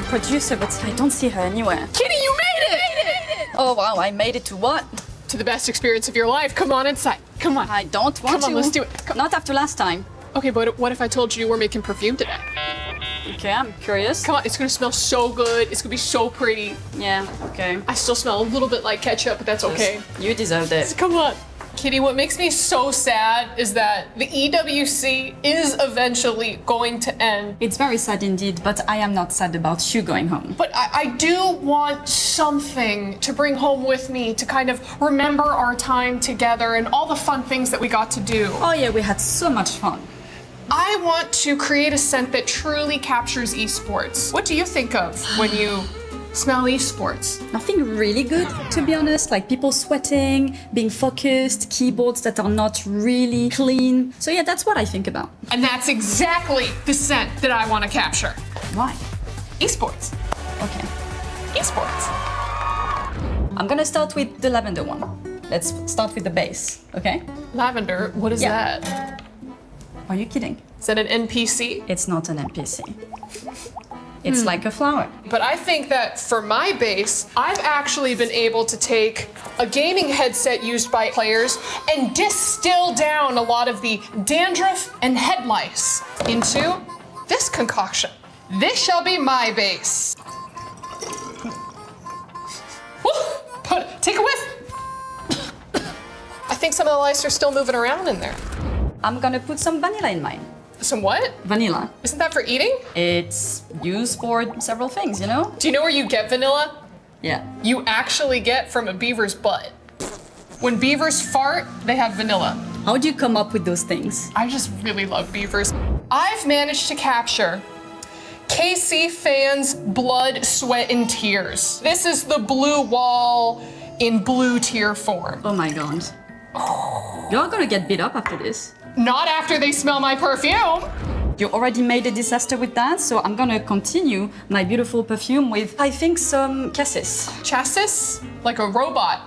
producer, but I don't see her anywhere. Kitty, you made it! Oh wow, I made it to what? To the best experience of your life. Come on inside. Come on. I don't want to. Come on, let's do it. Come. Not after last time. Okay, but what if I told you you were making perfume today? Okay, I'm curious. Come on, it's gonna smell so good. It's gonna be so pretty. Yeah, okay. I still smell a little bit like ketchup, but that's okay. You deserved it. Come on. Kitty, what makes me so sad is that the EWC is eventually going to end. It's very sad indeed, but I am not sad about you going home. But I do want something to bring home with me to kind of remember our time together and all the fun things that we got to do. Oh yeah, we had so much fun. I want to create a scent that truly captures esports. What do you think of when you smell esports? Nothing really good, to be honest, like people sweating, being focused, keyboards that are not really clean. So yeah, that's what I think about. And that's exactly the scent that I want to capture. Why? Esports. Okay. Esports. I'm gonna start with the lavender one. Let's start with the base, okay? Lavender, what is that? Are you kidding? Is that an NPC? It's not an NPC. It's like a flower. But I think that for my base, I've actually been able to take a gaming headset used by players and distill down a lot of the dandruff and head lice into this concoction. This shall be my base. Woo! Take a whiff. I think some of the lice are still moving around in there. I'm gonna put some vanilla in mine. Some what? Vanilla. Isn't that for eating? It's used for several things, you know? Do you know where you get vanilla? Yeah. You actually get from a beaver's butt. When beavers fart, they have vanilla. How do you come up with those things? I just really love beavers. I've managed to capture KC fans' blood, sweat, and tears. This is the blue wall in blue tear form. Oh my god. You're gonna get beat up after this. Not after they smell my perfume. You already made a disaster with that, so I'm gonna continue my beautiful perfume with, I think, some cassis. Chassis? Like a robot.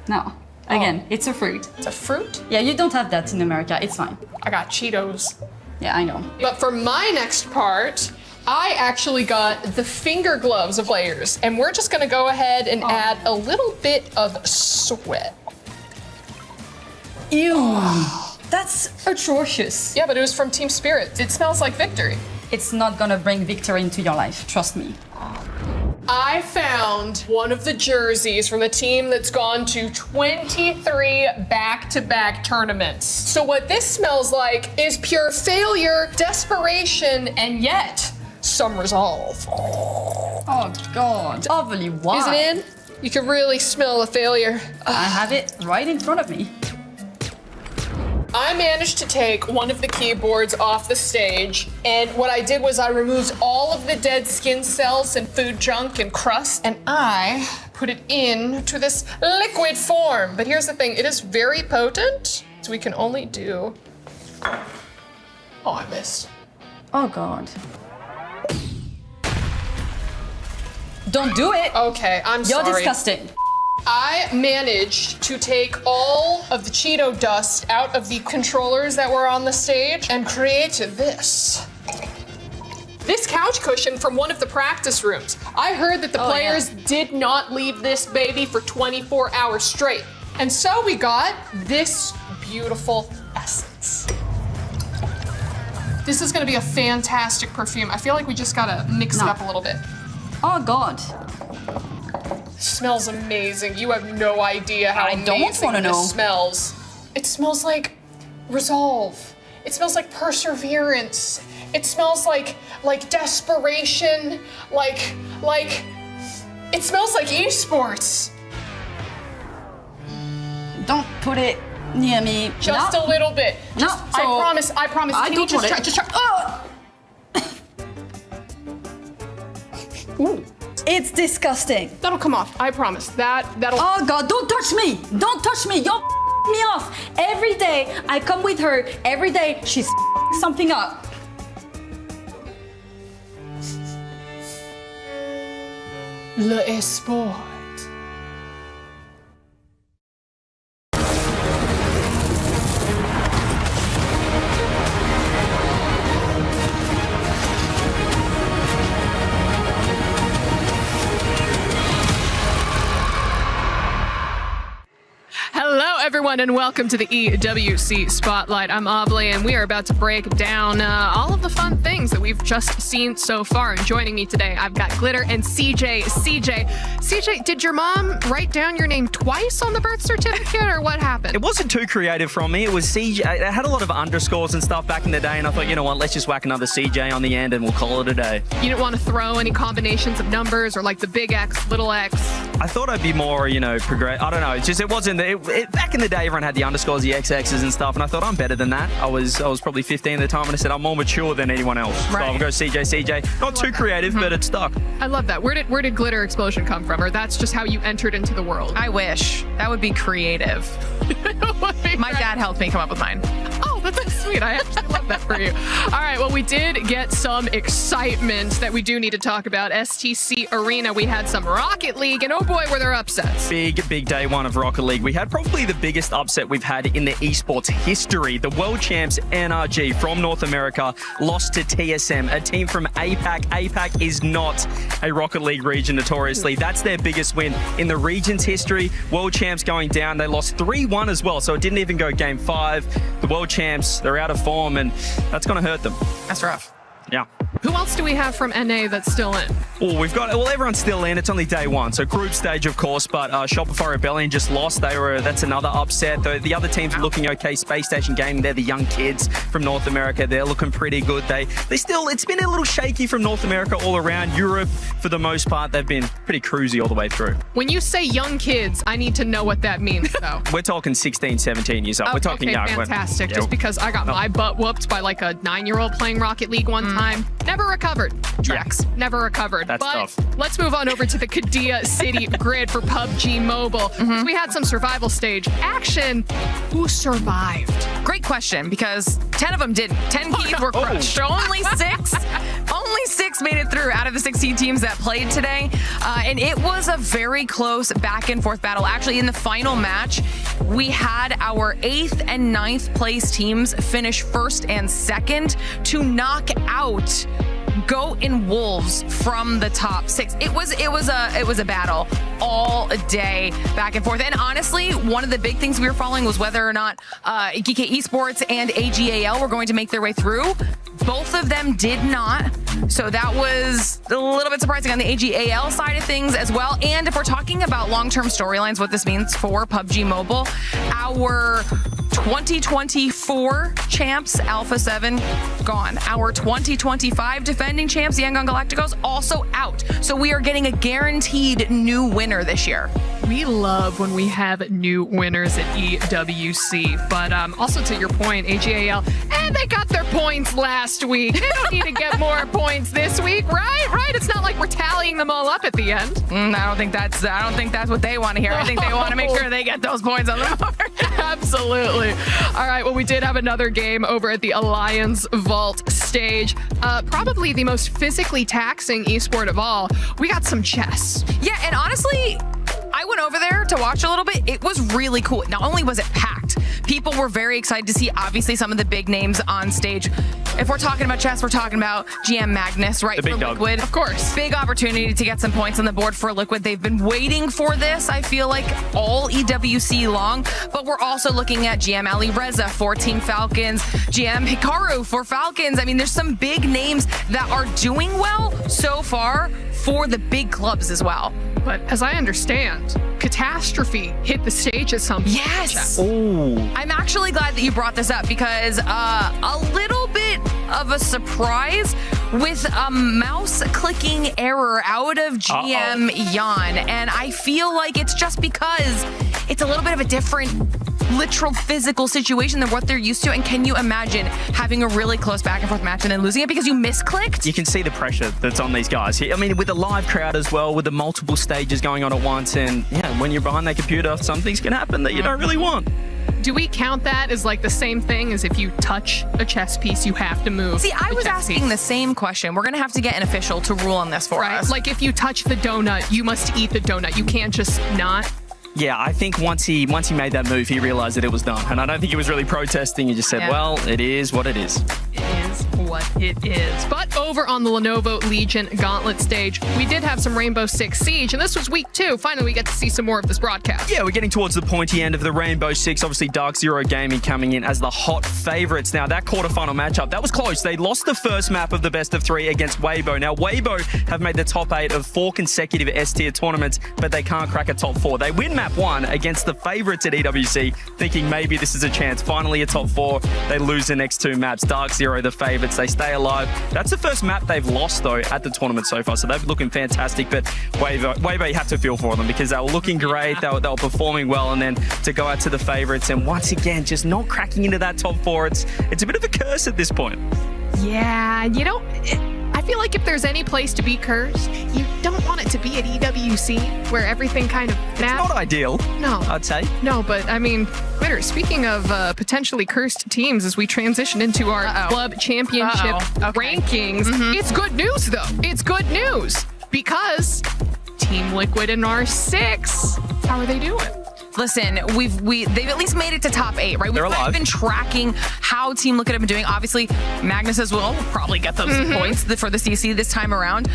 No. Again, it's a fruit. It's a fruit? Yeah, you don't have that in America. It's fine. I got Cheetos. Yeah, I know. But for my next part, I actually got the finger gloves of players, and we're just gonna go ahead and add a little bit of sweat. Ew. That's atrocious. Yeah, but it was from Team Spirit. It smells like victory. It's not gonna bring victory into your life, trust me. I found one of the jerseys from the team that's gone to 23 back-to-back tournaments. So what this smells like is pure failure, desperation, and yet some resolve. Oh god. Overly why? Is it in? You can really smell the failure. I have it right in front of me. I managed to take one of the keyboards off the stage, and what I did was I removed all of the dead skin cells and food junk and crust, and I put it into this liquid form. But here's the thing, it is very potent, so we can only do... Oh, I missed. Oh god. Don't do it! Okay, I'm You're sorry. disgusting. I managed to take all of the Cheeto dust out of the controllers that were on the stage and create this. This couch cushion from one of the practice rooms. I heard that the players did not leave this baby for 24 hours straight. And so we got this beautiful essence. This is gonna be a fantastic perfume. I feel like we just gotta mix it up a little bit. Oh god. Smells amazing. You have no idea how I don't amazing wanna this know. smells. It smells like resolve. It smells like perseverance. It smells like desperation. It smells like esports. Don't put it near me. Just a little bit. No, Just, so I promise. I Can don't you want just it. try? Oh! Ooh, It's disgusting. that'll come off. I promise. That'll. Oh god, don't touch me! Don't touch me! You're me off! Every day I come with her, every day she's something up. Le Esport. everyone, and welcome to the EWC Spotlight. I'm Aubley, and we are about to break down all of the fun things that we've just seen so far. And joining me today, I've got Glitter and CJ. CJ, did your mom write down your name twice on the birth certificate, or what happened? It wasn't too creative from me. It was CJ. It had a lot of underscores and stuff back in the day, and I thought, you know what, let's just whack another CJ on the end, and we'll call it a day. You didn't want to throw any combinations of numbers, or like the big X, little X? I thought I'd be more, progress. I don't know. It's just, it wasn't. Back in the day, everyone had the underscores, the XXs and stuff, and I thought I'm better than that. I was probably 15 at the time, and I said I'm more mature than anyone else. Right. So I'll go CJ. Not too creative, but it stuck. I love that. Where did Glitter Explosion come from? Or that's just how you entered into the world? I wish. That would be creative. My dad helped me come up with mine. Oh, that's so sweet. I actually love that for you. All right, well, we did get some excitement that we do need to talk about. STC Arena, we had some Rocket League, and oh boy, were there upsets. Big day one of Rocket League. We had probably the biggest upset we've had in the esports history. The world champs NRG from North America lost to TSM, a team from APAC. APAC is not a Rocket League region notoriously. That's their biggest win in the region's history. World champs going down. They lost 3-1 as well, so it didn't even go game 5. The world champs, they're out of form, and that's going to hurt them. That's rough. Yeah. Who else do we have from NA that's still in? Oh, everyone's still in. It's only day one. So group stage, of course, but Shopify Rebellion just lost. That's another upset. The other teams are looking okay. Space Station Gaming, they're the young kids from North America. They're looking pretty good. It's been a little shaky from North America all around. Europe, for the most part, they've been pretty cruisy all the way through. When you say young kids, I need to know what that means, though. We're talking 16, 17 years old. We're talking young. Fantastic. Just because I got my butt whooped by like a 9-year-old playing Rocket League one time. Never recovered. Tracks. Never recovered. That's tough. Let's move on over to the Qiddiya City grid for PUBG Mobile. We had some survival stage action. Who survived? Great question, because 10 of them didn't. 10 keys were crushed. So only 6 made it through out of the 16 teams that played today. And it was a very close back and forth battle. Actually, in the final match, we had our 8th and 9th place teams finish 1st and 2nd to knock out Goat and Wolves from the top 6. It was a battle all day, back and forth. And honestly, one of the big things we were following was whether or not GK Esports and AGAL were going to make their way through. Both of them did not. So that was a little bit surprising on the AGAL side of things as well. And if we're talking about long-term storylines, what this means for PUBG Mobile, our 2024 champs, Alpha 7, gone. Our 2025 defending champs, the Yangon Galacticos, also out. So we are getting a guaranteed new winner this year. We love when we have new winners at EWC. But also to your point, AGAL, they got their points last week. They don't need to get more points this week, right? Right? It's not like we're tallying them all up at the end. I don't think that's what they want to hear. I think they want to make sure they get those points on the board. Absolutely. All right, well, we did have another game over at the Alliance Vault stage. Probably the most physically taxing esport of all. We got some chess. Yeah, and honestly, I went over there to watch a little bit. It was really cool. Not only was it packed, people were very excited to see, obviously, some of the big names on stage. If we're talking about chess, we're talking about GM Magnus, right? The big dog. Liquid. Of course. Big opportunity to get some points on the board for Liquid. They've been waiting for this, I feel like, all EWC long. But we're also looking at GM Ali Reza for Team Falcons, GM Hikaru for Falcons. I mean, there's some big names that are doing well so far for the big clubs as well. But as I understand, Catastrophe hit the stage at some point. Yes. Oh. I'm actually glad that you brought this up, because a little bit of a surprise with a mouse clicking error out of GM Yan. And I feel like it's just because it's a little bit of a different literal physical situation than what they're used to. And can you imagine having a really close back and forth match and then losing it because you misclicked? You can see the pressure that's on these guys. I mean, with the live crowd as well, with the multiple stages going on at once, and yeah, when you're behind that computer, some things can happen that you don't really want. Do we count that as like the same thing as if you touch a chess piece, you have to move? See, I was asking the same question. We're going to have to get an official to rule on this for us. Like if you touch the donut, you must eat the donut. You can't just not. Yeah, I think once he made that move, he realized that it was done. And I don't think he was really protesting. He just said, well, it is what it is. It is what It is. But over on the Lenovo Legion Gauntlet stage, we did have some Rainbow Six Siege, and this was week 2. Finally, we get to see some more of this broadcast. Yeah, we're getting towards the pointy end of the Rainbow Six. Obviously, Dark Zero Gaming coming in as the hot favorites. Now, that quarterfinal matchup, that was close. They lost the first map of the best of 3 against Weibo. Now, Weibo have made the top 8 of 4 consecutive S-tier tournaments, but they can't crack a top 4. They win map 1 against the favorites at EWC, thinking maybe this is a chance. Finally, a top 4. They lose the next 2 maps. Dark Zero, the favorites, they stay alive. That's the first map they've lost, though, at the tournament so far, so they're looking fantastic. But Weibo, you have to feel for them because they were looking great. They were performing well, and then to go out to the favorites and once again just not cracking into that top 4, it's a bit of a curse at this point. Yeah, you know, I feel like if there's any place to be cursed, you don't want it to be at EWC, where everything kind of snaps. It's not ideal, no, I'd say. No, but I mean, Twitter, speaking of potentially cursed teams as we transition into our club championship rankings, it's good news, though. It's good news because Team Liquid and R6, how are they doing? Listen, they've at least made it to top 8, right? We've kind of been tracking how Team Liquid have been doing. Obviously, Magnus as well will probably get those points for the CC this time around.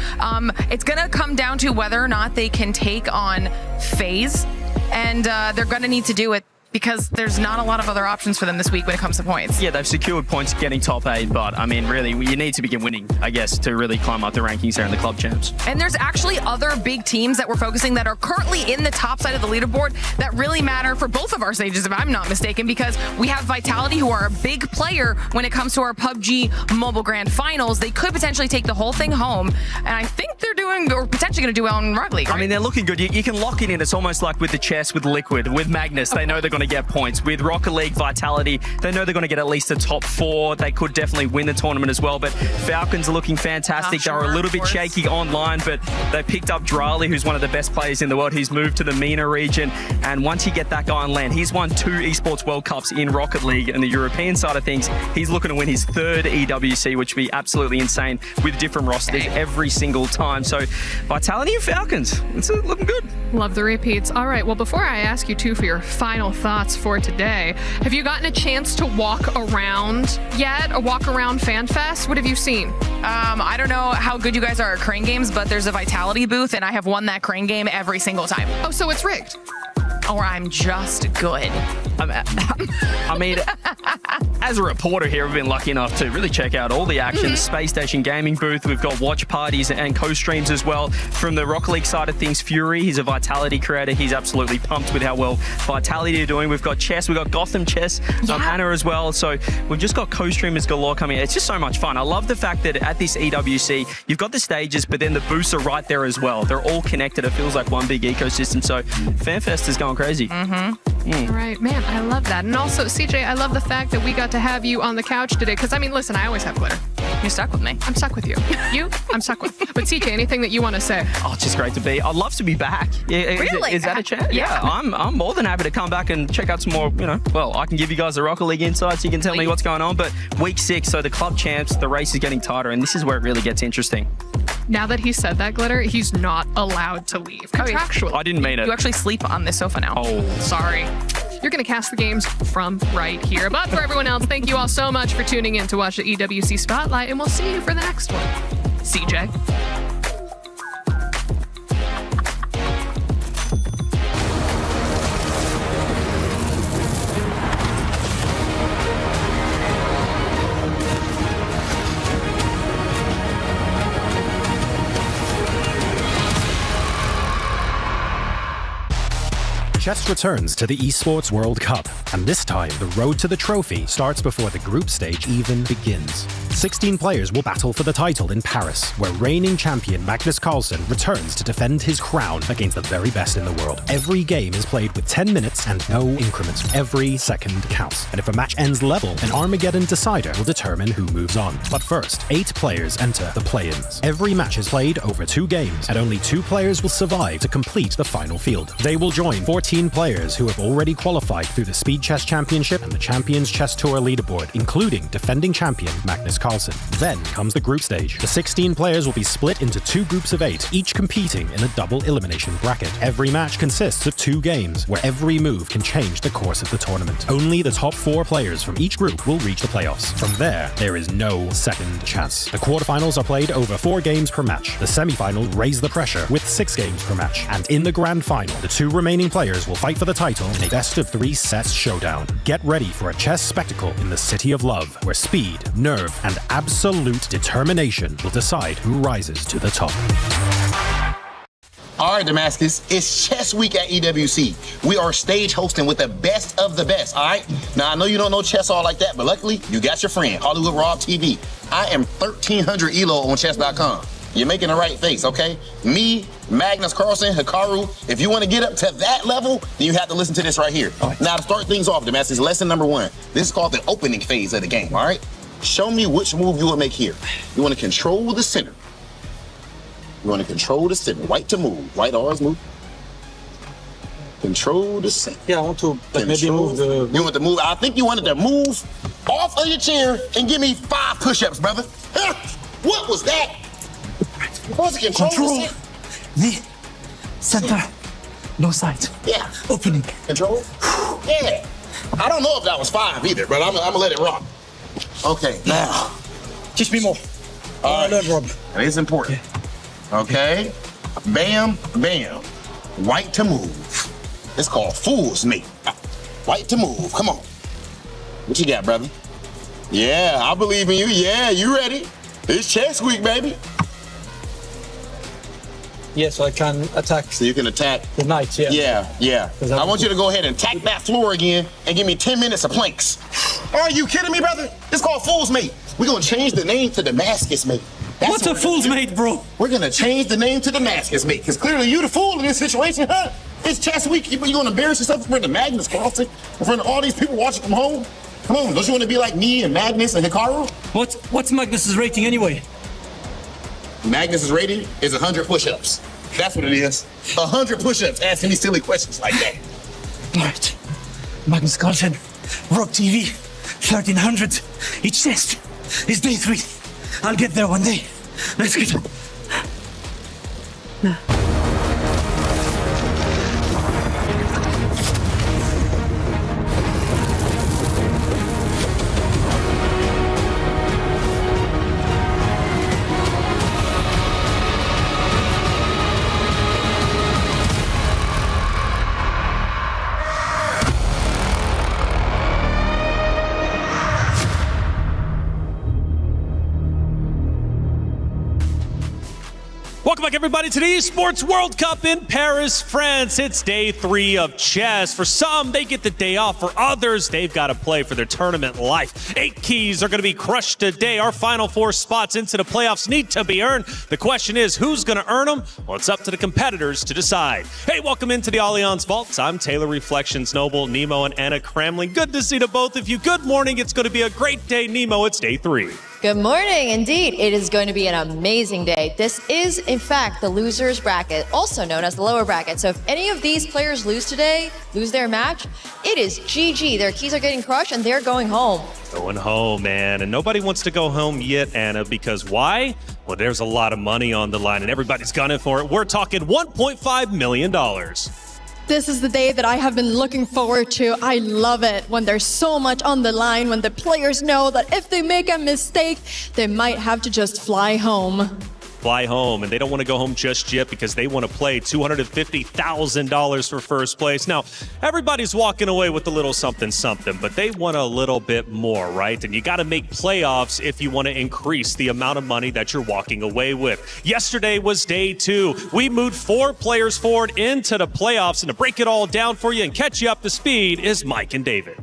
It's going to come down to whether or not they can take on FaZe, and they're going to need to do it because there's not a lot of other options for them this week when it comes to points. Yeah, they've secured points getting top 8, but I mean, really, you need to begin winning, I guess, to really climb up the rankings there in the club champs. And there's actually other big teams that we're focusing that are currently in the top side of the leaderboard that really matter for both of our stages, if I'm not mistaken, because we have Vitality, who are a big player when it comes to our PUBG Mobile Grand Finals. They could potentially take the whole thing home, and I think they're doing, or potentially going to do well in Rocket League, right? I mean, they're looking good. You can lock it in. It's almost like with the chess, with Liquid, with Magnus. They know they're going to get points. With Rocket League, Vitality, they know they're going to get at least a top 4. They could definitely win the tournament as well, but Falcons are looking fantastic. They were a little bit shaky online, but they picked up Drali, who's one of the best players in the world. He's moved to the MENA region, and once you get that guy on land, he's won 2 Esports World Cups in Rocket League. And the European side of things, he's looking to win his 3rd EWC, which would be absolutely insane with different rosters every single time. So Vitality and Falcons, it's looking good. Love the repeats. All right, well, before I ask you two for your final thoughts for today, have you gotten a chance to walk around yet? A walk around FanFest? What have you seen? I don't know how good you guys are at crane games, but there's a Vitality booth, and I have won that crane game every single time. Oh, so it's rigged. Or I'm just good. I mean, as a reporter here, we've been lucky enough to really check out all the action. Space Station Gaming booth. We've got watch parties and co-streams as well. From the Rocket League side of things, Fury, he's a Vitality creator. He's absolutely pumped with how well Vitality are doing. We've got chess. We've got Gotham Chess, Anna as well. So we've just got co-streamers galore coming in. It's just so much fun. I love the fact that at this EWC, you've got the stages, but then the booths are right there as well. They're all connected. It feels like one big ecosystem. So FanFest is going crazy. All right, man, I love that. And also, CJ, I love the fact that we got to have you on the couch today. Because, I mean, listen, I always have glitter. You're stuck with me. I'm stuck with you. You? I'm stuck with. But CJ, anything that you want to say? Oh, it's just great to be. I'd love to be back. Yeah, really? Is that a chance? Yeah, I'm more than happy to come back and check out some more, well, I can give you guys the Rocket League insights. You can tell me what's going on. But week 6, so the club champs, the race is getting tighter, and this is where it really gets interesting. Now that he said that, Glitter, he's not allowed to leave. Contractually. I didn't mean it. You actually sleep on this sofa now. Oh. Sorry. You're going to cast the games from right here. But for everyone else, thank you all so much for tuning in to watch the EWC Spotlight, and we'll see you for the next one. CJ. Chess returns to the Esports World Cup, and this time the road to the trophy starts before the group stage even begins. 16 players will battle for the title in Paris, where reigning champion Magnus Carlsen returns to defend his crown against the very best in the world. Every game is played with 10 minutes and no increments. Every second counts, and if a match ends level, an Armageddon decider will determine who moves on. But first, 8 players enter the play-ins. Every match is played over 2 games, and only 2 players will survive to complete the final field. They will join 14 13 players who have already qualified through the Speed Chess Championship and the Champions Chess Tour leaderboard, including defending champion Magnus Carlsen. Then comes the group stage. The 16 players will be split into 2 groups of 8, each competing in a double elimination bracket. Every match consists of 2 games, where every move can change the course of the tournament. Only the top 4 players from each group will reach the playoffs. From there is no second chance. The quarterfinals are played over 4 games per match. The semi-finals raise the pressure with 6 games per match. And in the grand final, the 2 remaining players will fight for the title in a best-of-3 sets showdown. Get ready for a chess spectacle in the City of Love, where speed, nerve, and absolute determination will decide who rises to the top. All right, Damascus, it's Chess Week at EWC. We are stage hosting with the best of the best, all right? Now, I know you don't know chess all like that, but luckily, you got your friend, Hollywood Rob TV. I am 1,300 ELO on chess.com. You're making the right face, okay? Me, Magnus Carlsen, Hikaru, if you want to get up to that level, then you have to listen to this right here. Right. Now, to start things off, Damascus, lesson number 1. This is called the opening phase of the game, all right? Show me which move you will make here. You want to control the center. You want to control the center. White to move. White always move. Control the center. Yeah, I want to maybe move the... You want to move? I think you wanted to move off of your chair and give me 5 push-ups, brother. What was that? You're supposed to control the center. No side. Yeah. Opening. Control? Yeah. I don't know if that was 5 either, but I'm going to let it rock. Okay, now. Teach me more. All right. Rob. It's important. Yeah. Okay. Bam, bam. White to move. It's called Fool's Mate. White to move. Come on. What you got, brother? Yeah, I believe in you. Yeah, you ready? It's Chess Week, baby. Yeah, so I can attack. So you can attack the knight, yeah. Yeah. I want you to go ahead and attack that floor again and give me 10 minutes of planks. Are you kidding me, brother? It's called Fool's Mate. We're going to change the name to Damascus Mate. What's a Fool's Mate, bro? We're going to change the name to Damascus Mate, because clearly you the fool in this situation, huh? It's Chess Week. You're going to embarrass yourself in front of Magnus Carlsen, in front of all these people watching from home? Come on, don't you want to be like me and Magnus and Hikaru? What's Magnus's rating anyway? Magnus's rating is 100 push-ups. That's what it is. 100 push-ups asking me silly questions like that. All right. Magnus Carlsen, Rob TV, 1,300. Each test is day 3. I'll get there one day. Let's get it. Welcome back, everybody, to the Esports World Cup in Paris, France. It's day 3 of chess. For some, they get the day off. For others, they've got to play for their tournament life. 8 keys are going to be crushed today. Our final 4 spots into the playoffs need to be earned. The question is, who's going to earn them? Well, it's up to the competitors to decide. Hey, welcome into the Allianz Vaults. I'm Taylor Reflections Noble, Nemo, and Anna Kramling. Good to see the both of you. Good morning. It's going to be a great day, Nemo. It's day 3. Good morning. Indeed, it is going to be an amazing day. This is, in fact, the loser's bracket, also known as the lower bracket. So if any of these players lose today, lose their match, it is GG. Their keys are getting crushed and they're going home. Going home, man. And nobody wants to go home yet, Anna, because why? Well, there's a lot of money on the line and everybody's gunning for it. We're talking $1.5 million. This is the day that I have been looking forward to. I love it when there's so much on the line, when the players know that if they make a mistake, they might have to just fly home. Fly home, and they don't want to go home just yet because they want to play $250,000 for first place. Now, everybody's walking away with a little something, but they want a little bit more, right? And you got to make playoffs if you want to increase the amount of money that you're walking away with. Yesterday was day 2. We moved 4 players forward into the playoffs, and to break it all down for you and catch you up to speed is Mike and David.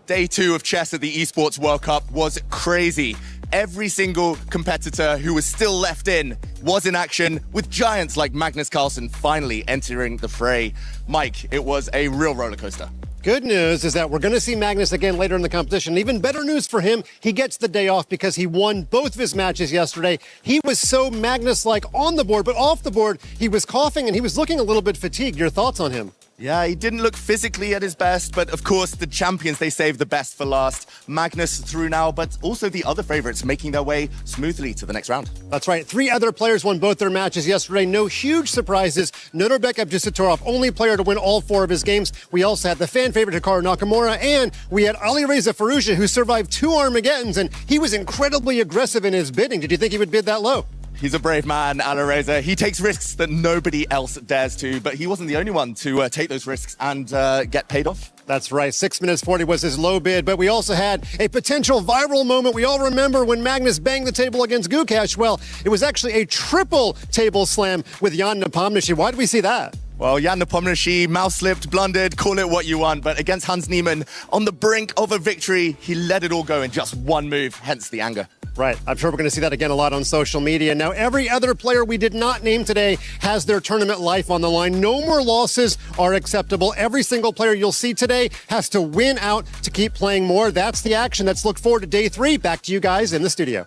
Day 2 of chess at the Esports World Cup was crazy. Every single competitor who was still left in was in action, with giants like Magnus Carlsen finally entering the fray. Mike, it was a real roller coaster. Good news is that we're going to see Magnus again later in the competition. Even better news for him, he gets the day off because he won both of his matches yesterday. He was so Magnus-like on the board, but off the board, he was coughing and he was looking a little bit fatigued. Your thoughts on him? Yeah, he didn't look physically at his best, but of course the champions, they saved the best for last. Magnus through now, but also the other favorites making their way smoothly to the next round. That's right. 3 other players won both their matches yesterday. No huge surprises. Norbek Abdusattorov, only player to win all 4 of his games. We also had the fan favorite Hikaru Nakamura, and we had Alireza Firouzja, who survived 2 Armageddons, and he was incredibly aggressive in his bidding. Did you think he would bid that low? He's a brave man, Alireza. He takes risks that nobody else dares to, but he wasn't the only one to take those risks and get paid off. That's right. 6 minutes 40 was his low bid, but we also had a potential viral moment. We all remember when Magnus banged the table against Gukash. Well, it was actually a triple table slam with Jan Nepomniachtchi. Why did we see that? Well, Jan Nepomniachtchi mouse-slipped, blundered, call it what you want, but against Hans Niemann, on the brink of a victory, he let it all go in just one move, hence the anger. Right. I'm sure we're going to see that again a lot on social media. Now, every other player we did not name today has their tournament life on the line. No more losses are acceptable. Every single player you'll see today has to win out to keep playing more. That's the action. Let's look forward to day 3. Back to you guys in the studio.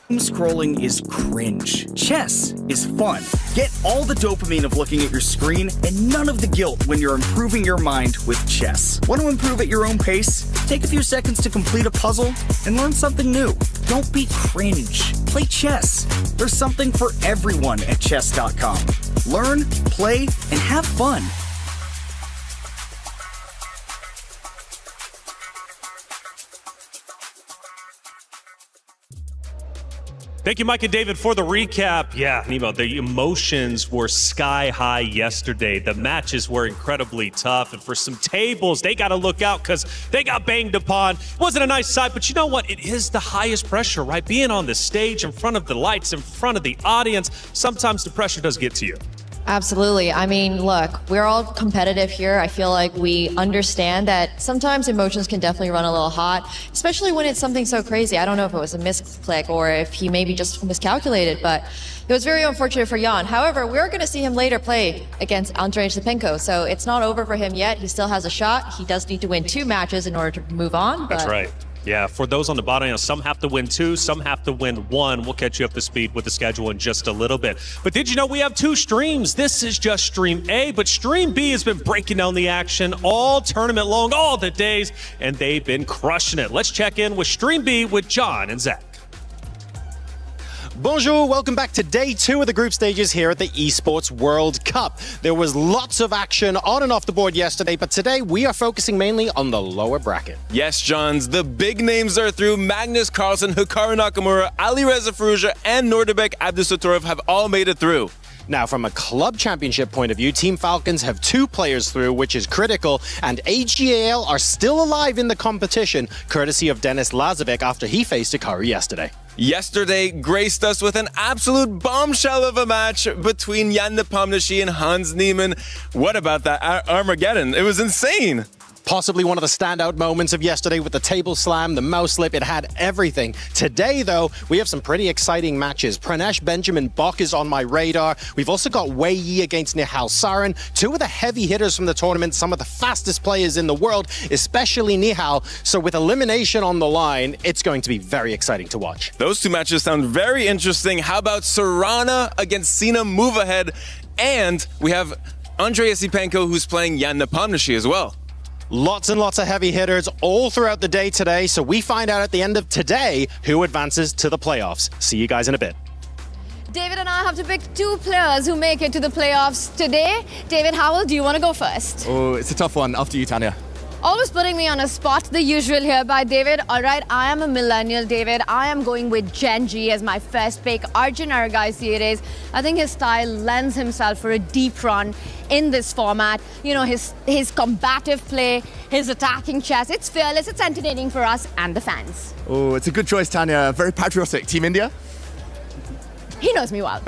Scrolling is cringe. Chess is fun. Get all the dopamine of looking at your screen and none of the guilt when you're improving your mind with chess. Want to improve at your own pace? Take a few seconds to complete a puzzle and learn something new. Don't be cringe. Play chess. There's something for everyone at chess.com. Learn, play, and have fun. Thank you, Mike and David, for the recap. Yeah, Nemo, the emotions were sky high yesterday. The matches were incredibly tough. And for some tables, they got to look out because they got banged upon. Wasn't a nice sight, but you know what? It is the highest pressure, right? Being on the stage in front of the lights, in front of the audience, sometimes the pressure does get to you. Absolutely. I mean, look, we're all competitive here. I feel like we understand that sometimes emotions can definitely run a little hot, especially when it's something so crazy. I don't know if it was a misclick or if he maybe just miscalculated, but it was very unfortunate for Jan. However, we're going to see him later play against Andrei Stepenko, so it's not over for him yet. He still has a shot. He does need to win 2 matches in order to move on. That's right. Yeah, for those on the bottom, some have to win 2, some have to win 1. We'll catch you up to speed with the schedule in just a little bit. But did you know we have 2 streams? This is just Stream A, but Stream B has been breaking down the action all tournament long, all the days, and they've been crushing it. Let's check in with Stream B with John and Zach. Bonjour, welcome back to day 2 of the group stages here at the Esports World Cup. There was lots of action on and off the board yesterday, but today we are focusing mainly on the lower bracket. Yes, Johns, the big names are through. Magnus Carlsen, Hikaru Nakamura, Alireza Firouzja, and Norbek Abdusattorov have all made it through. Now, from a club championship point of view, Team Falcons have 2 players through, which is critical, and AGAL are still alive in the competition, courtesy of Denis Lazovic after he faced Hikaru yesterday. Yesterday graced us with an absolute bombshell of a match between Jan Nepomniachtchi and Hans Niemann. What about that Armageddon? It was insane. Possibly one of the standout moments of yesterday with the table slam, the mouse slip, it had everything. Today, though, we have some pretty exciting matches. Pranesh Benjamin Bok is on my radar. We've also got Wei Yi against Nihal Sarin, 2 of the heavy hitters from the tournament, some of the fastest players in the world, especially Nihal. So with elimination on the line, it's going to be very exciting to watch. Those 2 matches sound very interesting. How about Serrana against Sina Movahead? And we have Andrei Stepenko, who's playing Jan Nepomniachtchi as well. Lots and lots of heavy hitters all throughout the day today, so we find out at the end of today who advances to the playoffs. See you guys in a bit. David and I have to pick 2 players who make it to the playoffs today. David Howell, do you want to go first? Oh, it's a tough one. After you, Tanya. Always putting me on a spot, the usual here by David. All right, I am a millennial, David. I am going with Gen G as my first pick. Arjun Argaisieres. I think his style lends himself for a deep run in this format. You know, his combative play, his attacking chess. It's fearless, it's entertaining for us and the fans. Oh, it's a good choice, Tanya. Very patriotic. Team India? He knows me well.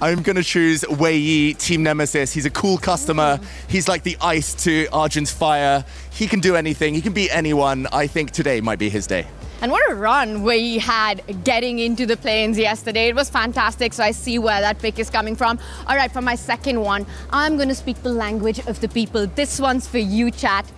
I'm going to choose Wei Yi, Team Nemesis. He's a cool customer. He's like the ice to Arjun's fire. He can do anything. He can beat anyone. I think today might be his day. And what a run we had getting into the play-ins yesterday. It was fantastic, so I see where that pick is coming from. All right, for my second one, I'm going to speak the language of the people. This one's for you, chat.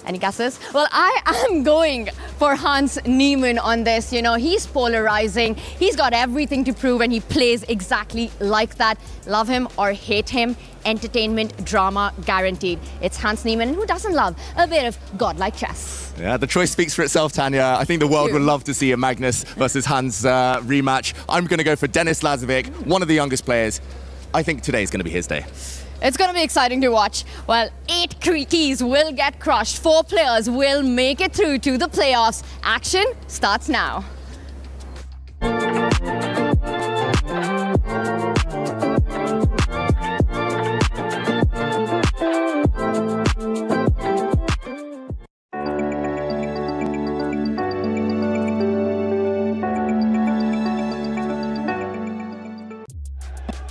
Any guesses? Well, I am going for Hans Niemann on this. You know, he's polarizing. He's got everything to prove, and he plays exactly like that. Love him or hate him, entertainment, drama guaranteed. It's Hans Niemann, and who doesn't love a bit of godlike chess? Yeah, the choice speaks for itself, Tanya. I think the world would love to see a Magnus versus Hans rematch. I'm going to go for Denis Lazovic, one of the youngest players. I think today is going to be his day. It's going to be exciting to watch. Well, 8 keys will get crushed. 4 players will make it through to the playoffs. Action starts now.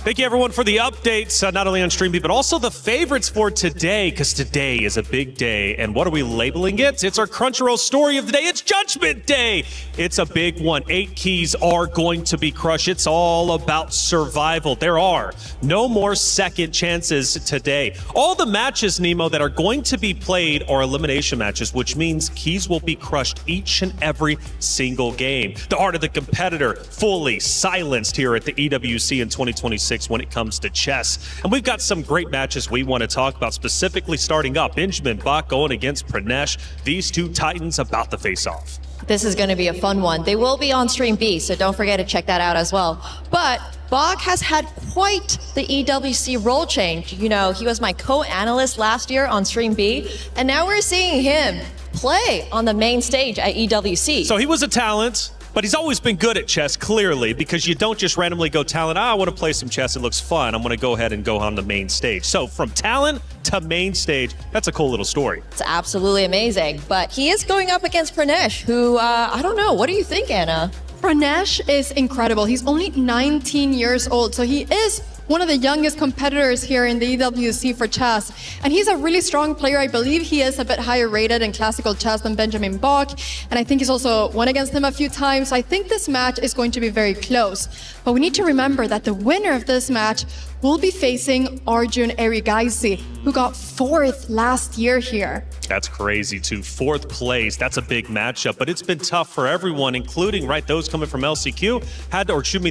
Thank you, everyone, for the updates, not only on StreamB, but also the favorites for today, because today is a big day. And what are we labeling it? It's our Crunchyroll story of the day. It's Judgment Day. It's a big one. 8 keys are going to be crushed. It's all about survival. There are no more second chances today. All the matches, Nemo, that are going to be played are elimination matches, which means keys will be crushed each and every single game. The art of the competitor fully silenced here at the EWC in 2026. When it comes to chess. And we've got some great matches we want to talk about, specifically starting up. Benjamin Bach going against Pranesh. These two titans about to face off. This is going to be a fun one. They will be on Stream B, so don't forget to check that out as well. But Bach has had quite the EWC role change. You know, he was my co-analyst last year on Stream B, and now we're seeing him play on the main stage at EWC. So he was a talent, but he's always been good at chess, clearly, because you don't just randomly go talent, I want to play some chess, it looks fun, I'm going to go ahead and go on the main stage. So from talent to main stage, that's a cool little story. It's absolutely amazing. But he is going up against Pranesh, who, I don't know, what do you think, Anna? Pranesh is incredible. He's only 19 years old, so he is one of the youngest competitors here in the EWC for chess. And he's a really strong player. I believe he is a bit higher rated in classical chess than Benjamin Bach. And I think he's also won against him a few times. So I think this match is going to be very close. But we need to remember that the winner of this match will be facing Arjun Erigaisi, who got 4th last year here. That's crazy, too. 4th place. That's a big matchup, but it's been tough for everyone, including, right, those coming from LCQ.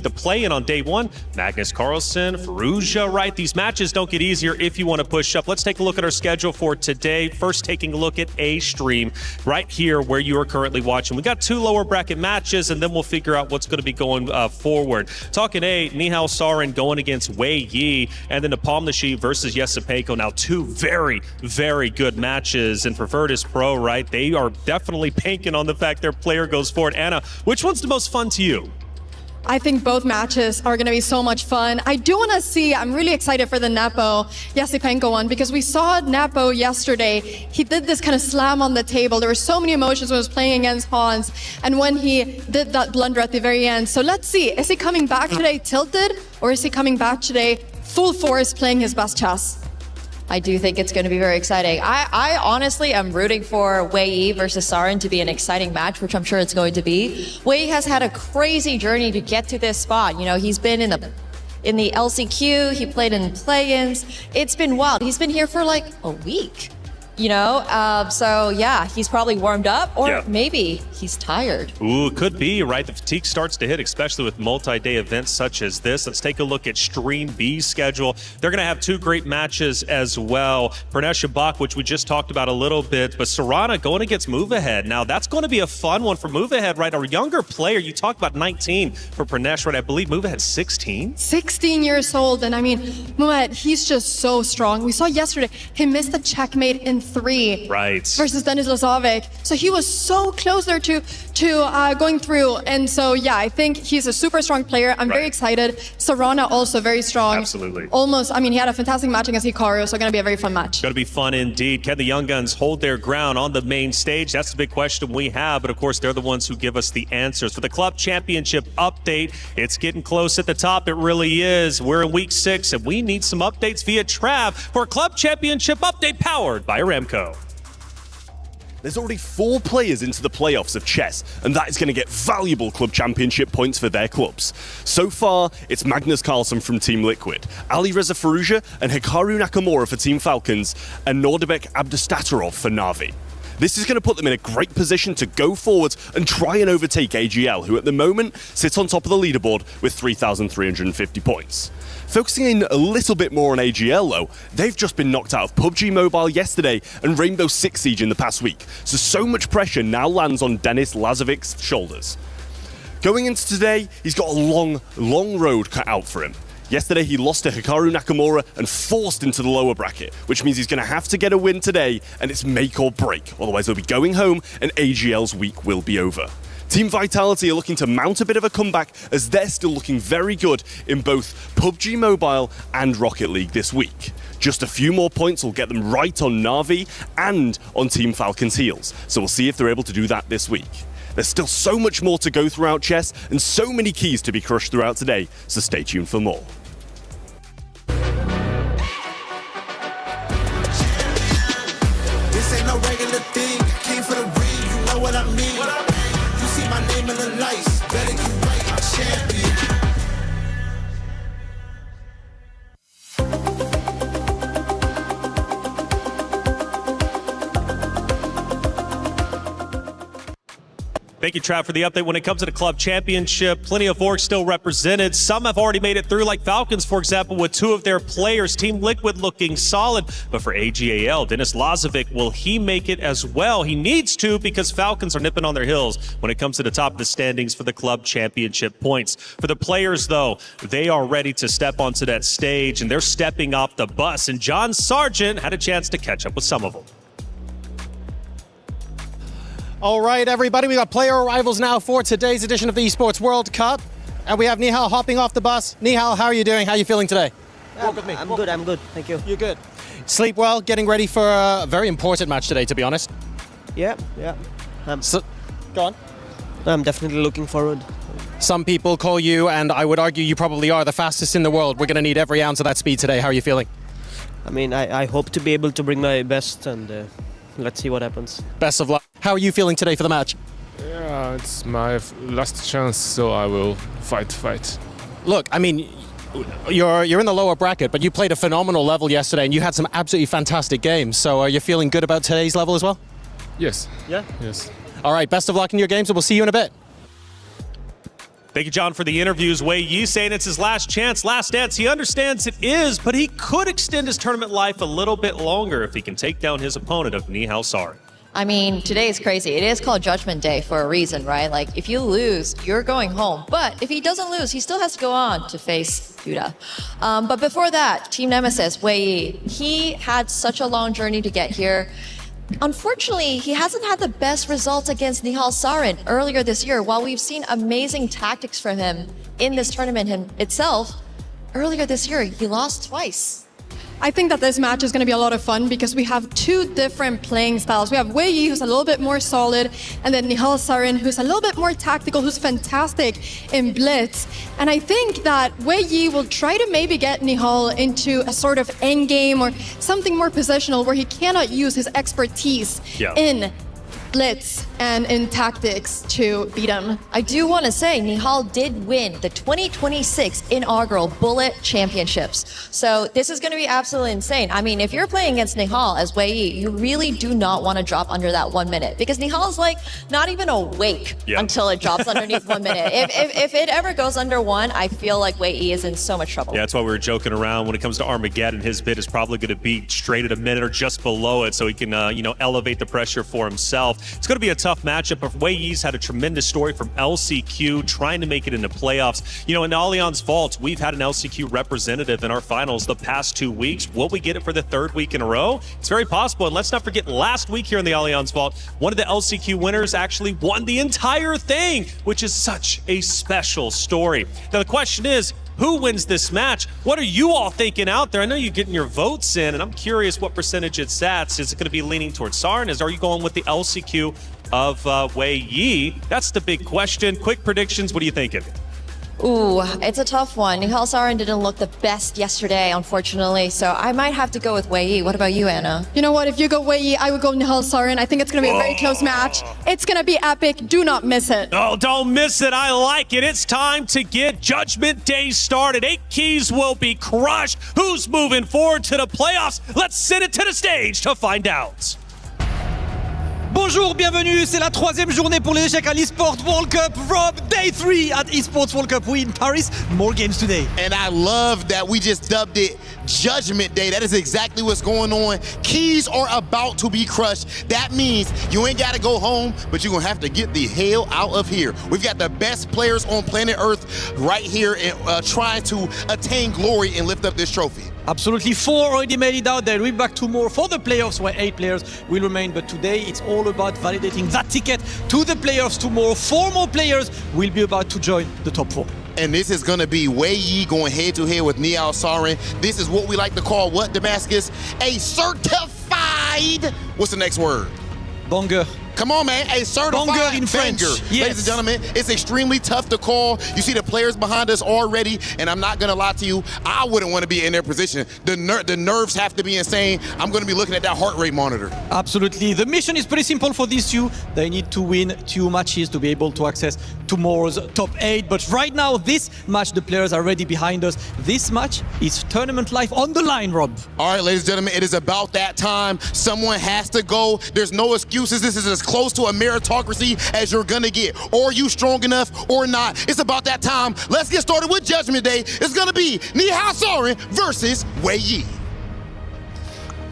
The play-in on day 1. Magnus Carlsen, Ferrugia, right? These matches don't get easier if you want to push up. Let's take a look at our schedule for today. First, taking a look at A stream right here where you are currently watching. We got 2 lower bracket matches, and then we'll figure out what's going to be going forward. Talking A, Nihal Sarin going against Wei Yi, and then Nepomniachtchi versus Yesipenko. Now, 2 very, very good matches. And for Virtus Pro, right, they are definitely banking on the fact their player goes forward. Anna, which one's the most fun to you? I think both matches are going to be so much fun. I do want to see, I'm really excited for the Nepo Yesipenko one, because we saw Nepo yesterday. He did this kind of slam on the table. There were so many emotions when he was playing against Hans, and when he did that blunder at the very end. So let's see, is he coming back today tilted, or is he coming back today full force playing his best chess? I do think it's going to be very exciting. I honestly am rooting for Wei Yi versus Sarin to be an exciting match, which I'm sure it's going to be. Wei has had a crazy journey to get to this spot. You know, he's been in the LCQ, he played in play-ins. It's been wild. He's been here for like a week. You know, so yeah, he's probably warmed up, or maybe he's tired. Ooh, could be, right? The fatigue starts to hit, especially with multi-day events such as this. Let's take a look at Stream B's schedule. They're going to have 2 great matches as well. Pranesh and Bach, which we just talked about a little bit, but Sarana going against Move Ahead. Now, that's going to be a fun one for Move Ahead, right? A younger player. You talked about 19 for Pranesh, right? I believe Move Ahead 16? 16 years old, and I mean, Move Ahead, he's just so strong. We saw yesterday, he missed a checkmate in 3 versus Denis Lazovic. So he was so close there to going through. And so, yeah, I think he's a super strong player. I'm very excited. Sarana also very strong. Absolutely. Almost, I mean, he had a fantastic match against Hikaru, so going to be a very fun match. Going to be fun indeed. Can the Young Guns hold their ground on the main stage? That's the big question we have, but of course, they're the ones who give us the answers. For the Club Championship update, it's getting close at the top. It really is. We're in week 6, and we need some updates via Trav for Club Championship update powered by Aramco. There's already 4 players into the playoffs of chess, and that is going to get valuable club championship points for their clubs. So far, it's Magnus Carlsen from Team Liquid, Alireza Firouzja and Hikaru Nakamura for Team Falcons, and Nordabek Abdustaturov for Na'Vi. This is going to put them in a great position to go forward and try and overtake AGL, who at the moment sits on top of the leaderboard with 3,350 points. Focusing in a little bit more on AGL though, they've just been knocked out of PUBG Mobile yesterday and Rainbow Six Siege in the past week, so much pressure now lands on Denis Lazovic's shoulders. Going into today, he's got a long road cut out for him. Yesterday he lost to Hikaru Nakamura and forced into the lower bracket, which means he's going to have to get a win today, and it's make or break, otherwise he'll be going home and AGL's week will be over. Team Vitality are looking to mount a bit of a comeback as they're still looking very good in both PUBG Mobile and Rocket League this week. Just a few more points will get them right on Na'Vi and on Team Falcon's heels, so we'll see if they're able to do that this week. There's still so much more to go throughout chess and so many keys to be crushed throughout today, so stay tuned for more. This ain't no regular thing. Came for the ring, you know what I mean. You see my name in the lights, better get right, I'm champion. Thank you, Trav, for the update. When it comes to the club championship, plenty of orgs still represented. Some have already made it through, like Falcons, for example, with 2 of their players. Team Liquid looking solid. But for AGAL, Denis Lazovic, will he make it as well? He needs to, because Falcons are nipping on their heels when it comes to the top of the standings for the club championship points. For the players, though, they are ready to step onto that stage, and they're stepping off the bus. And John Sargent had a chance to catch up with some of them. All right, everybody, we got player arrivals now for today's edition of the Esports World Cup. And we have Nihal hopping off the bus. Nihal, how are you doing? How are you feeling today? Walk with me. I'm good. Thank you. You're good. Sleep well, getting ready for a very important match today, to be honest. Yeah. Go on. I'm definitely looking forward. Some people call you, and I would argue you probably are, the fastest in the world. We're going to need every ounce of that speed today. How are you feeling? I mean, I hope to be able to bring my best, and let's see what happens. Best of luck. How are you feeling today for the match? Yeah, it's my last chance, so I will fight. Look, I mean, you're in the lower bracket, but you played a phenomenal level yesterday, and you had some absolutely fantastic games. So are you feeling good about today's level as well? Yes. Yeah? Yes. All right, best of luck in your games, and we'll see you in a bit. Thank you, John, for the interviews. Wei Yi saying it's his last chance, last dance. He understands it is, but he could extend his tournament life a little bit longer if he can take down his opponent of Nihal Sari. I mean, today is crazy. It is called Judgment Day for a reason, right? Like, if you lose, you're going home. But if he doesn't lose, he still has to go on to face Duda. But before that, Team Nemesis, Wei Yi, he had such a long journey to get here. Unfortunately, he hasn't had the best results against Nihal Sarin earlier this year. While we've seen amazing tactics from him in this tournament itself, earlier this year, he lost twice. I think that this match is going to be a lot of fun because we have 2 different playing styles. We have Wei Yi, who's a little bit more solid, and then Nihal Sarin, who's a little bit more tactical, who's fantastic in Blitz. And I think that Wei Yi will try to maybe get Nihal into a sort of endgame or something more positional where he cannot use his expertise in Blitz and in tactics to beat him. I do want to say Nihal did win the 2026 inaugural Bullet Championships. So this is going to be absolutely insane. I mean, if you're playing against Nihal as Wei Yi, you really do not want to drop under that 1 minute because Nihal's like not even awake until it drops underneath 1 minute. If it ever goes under 1, I feel like Wei Yi is in so much trouble. Yeah, that's why we were joking around. When it comes to Armageddon, his bid is probably going to be straight at a minute or just below it so he can, elevate the pressure for himself. It's going to be a tough matchup, but Wei Yi's had a tremendous story from LCQ, trying to make it into playoffs. In Allianz Vault, we've had an LCQ representative in our finals the past 2 weeks. Will we get it for the 3rd week in a row? It's very possible, and let's not forget last week here in the Allianz Vault, one of the LCQ winners actually won the entire thing, which is such a special story. Now, the question is, who wins this match? What are you all thinking out there? I know you're getting your votes in, and I'm curious what percentage it's at. Is it going to be leaning towards Sarin? Are you going with the LCQ of Wei Yi? That's the big question. Quick predictions. What are you thinking? Ooh, it's a tough one. Nihal Sarin didn't look the best yesterday, unfortunately, so I might have to go with Wei Yi. What about you, Anna? You know what? If you go Wei Yi, I would go Nihal Sarin. I think it's going to be a very close match. It's going to be epic. Do not miss it. Oh, don't miss it. I like it. It's time to get Judgment Day started. 8 keys will be crushed. Who's moving forward to the playoffs? Let's send it to the stage to find out. Bonjour, bienvenue, c'est la 3e journée pour les échecs à l'Esports World Cup. Rob, day 3 at Esports World Cup. We in Paris, more games today. And I love that we just dubbed it Judgment Day. That is exactly what's going on. Keys are about to be crushed. That means you ain't got to go home, but you're going to have to get the hell out of here. We've got the best players on planet Earth right here and trying to attain glory and lift up this trophy. Absolutely, 4 already made it out there. We'll be back to more for the playoffs where 8 players will remain. But today it's all about validating that ticket to the playoffs tomorrow. 4 more players will be about to join the top 4. And this is going to be Wei Yi going head-to-head with Nihal Sarin. This is what we like to call, what, Damascus? A certified, what's the next word? Banger. Come on, man. A certified banger in French. Yes. Ladies and gentlemen, it's extremely tough to call. You see the players behind us already, and I'm not going to lie to you, I wouldn't want to be in their position. The nerves have to be insane. I'm going to be looking at that heart rate monitor. Absolutely. The mission is pretty simple for these two. They need to win 2 matches to be able to access tomorrow's top 8. But right now, this match, the players are already behind us. This match is tournament life on the line, Rob. All right, ladies and gentlemen, it is about that time. Someone has to go. There's no excuses. This is as close to a meritocracy as you're gonna get. Are you strong enough or not? It's about that time. Let's get started with Judgment Day. It's gonna be Nihal Sarin versus Wei Yi.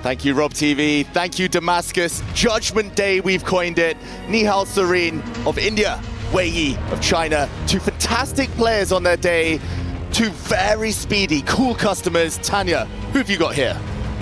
Thank you, Rob TV. Thank you, Damascus. Judgment Day, we've coined it. Nihal Sarin of India, Wei Yi of China. 2 fantastic players on their day. 2 very speedy, cool customers. Tanya, who have you got here?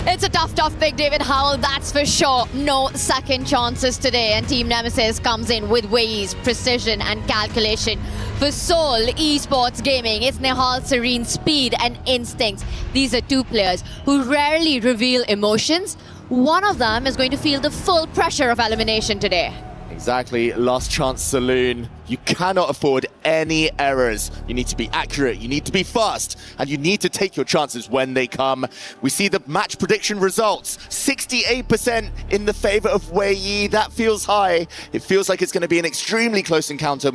It's a tough pick, David Howell, that's for sure. No second chances today, and Team Nemesis comes in with Wei Yi's precision and calculation. For Seoul Esports Gaming, it's Nihal Sarin's speed and instincts. These are 2 players who rarely reveal emotions. One of them is going to feel the full pressure of elimination today. Exactly, last chance saloon. You cannot afford any errors. You need to be accurate, you need to be fast, and you need to take your chances when they come. We see the match prediction results. 68% in the favor of Wei Yi. That feels high. It feels like it's going to be an extremely close encounter.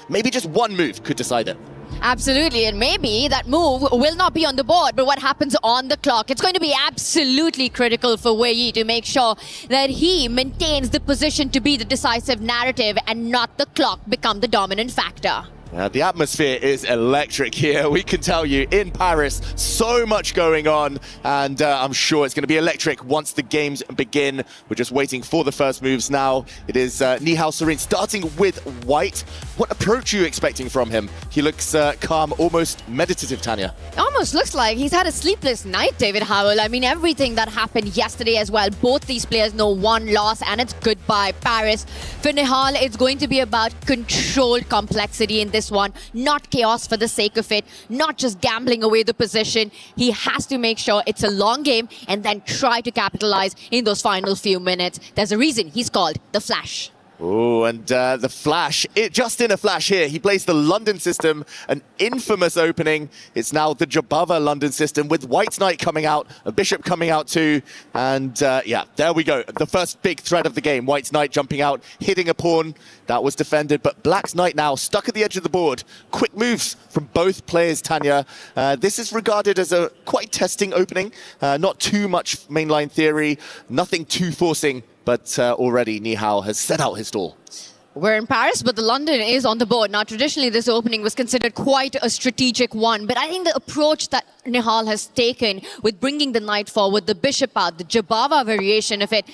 Maybe just one move could decide it. Absolutely, and maybe that move will not be on the board, but what happens on the clock? It's going to be absolutely critical for Wei Yi to make sure that he maintains the position to be the decisive narrative and not the clock become the dominant factor. The atmosphere is electric here. We can tell you, in Paris, so much going on, and I'm sure it's going to be electric once the games begin. We're just waiting for the first moves now. It is Nihal Sarin starting with White. What approach are you expecting from him? He looks calm, almost meditative, Tanya. Almost looks like he's had a sleepless night, David Howell. I mean, everything that happened yesterday as well. Both these players know 1 loss, and it's goodbye Paris. For Nihal, it's going to be about controlled complexity in this one, not chaos for the sake of it, not just gambling away the position. He has to make sure it's a long game and then try to capitalize in those final few minutes. There's a reason he's called the Flash. Oh, and the Flash, just in a flash here. He plays the London system, an infamous opening. It's now the Jabava London system with White Knight coming out, a Bishop coming out too. And yeah, there we go. The first big threat of the game. White Knight jumping out, hitting a pawn. That was defended, but Black's Knight now stuck at the edge of the board. Quick moves from both players, Tanya. This is regarded as a quite testing opening. Not too much mainline theory, nothing too forcing. But already Nihal has set out his stall. We're in Paris, but the London is on the board. Now, traditionally, this opening was considered quite a strategic one. But I think the approach that Nihal has taken with bringing the knight forward, the bishop out, the Jabava variation of it,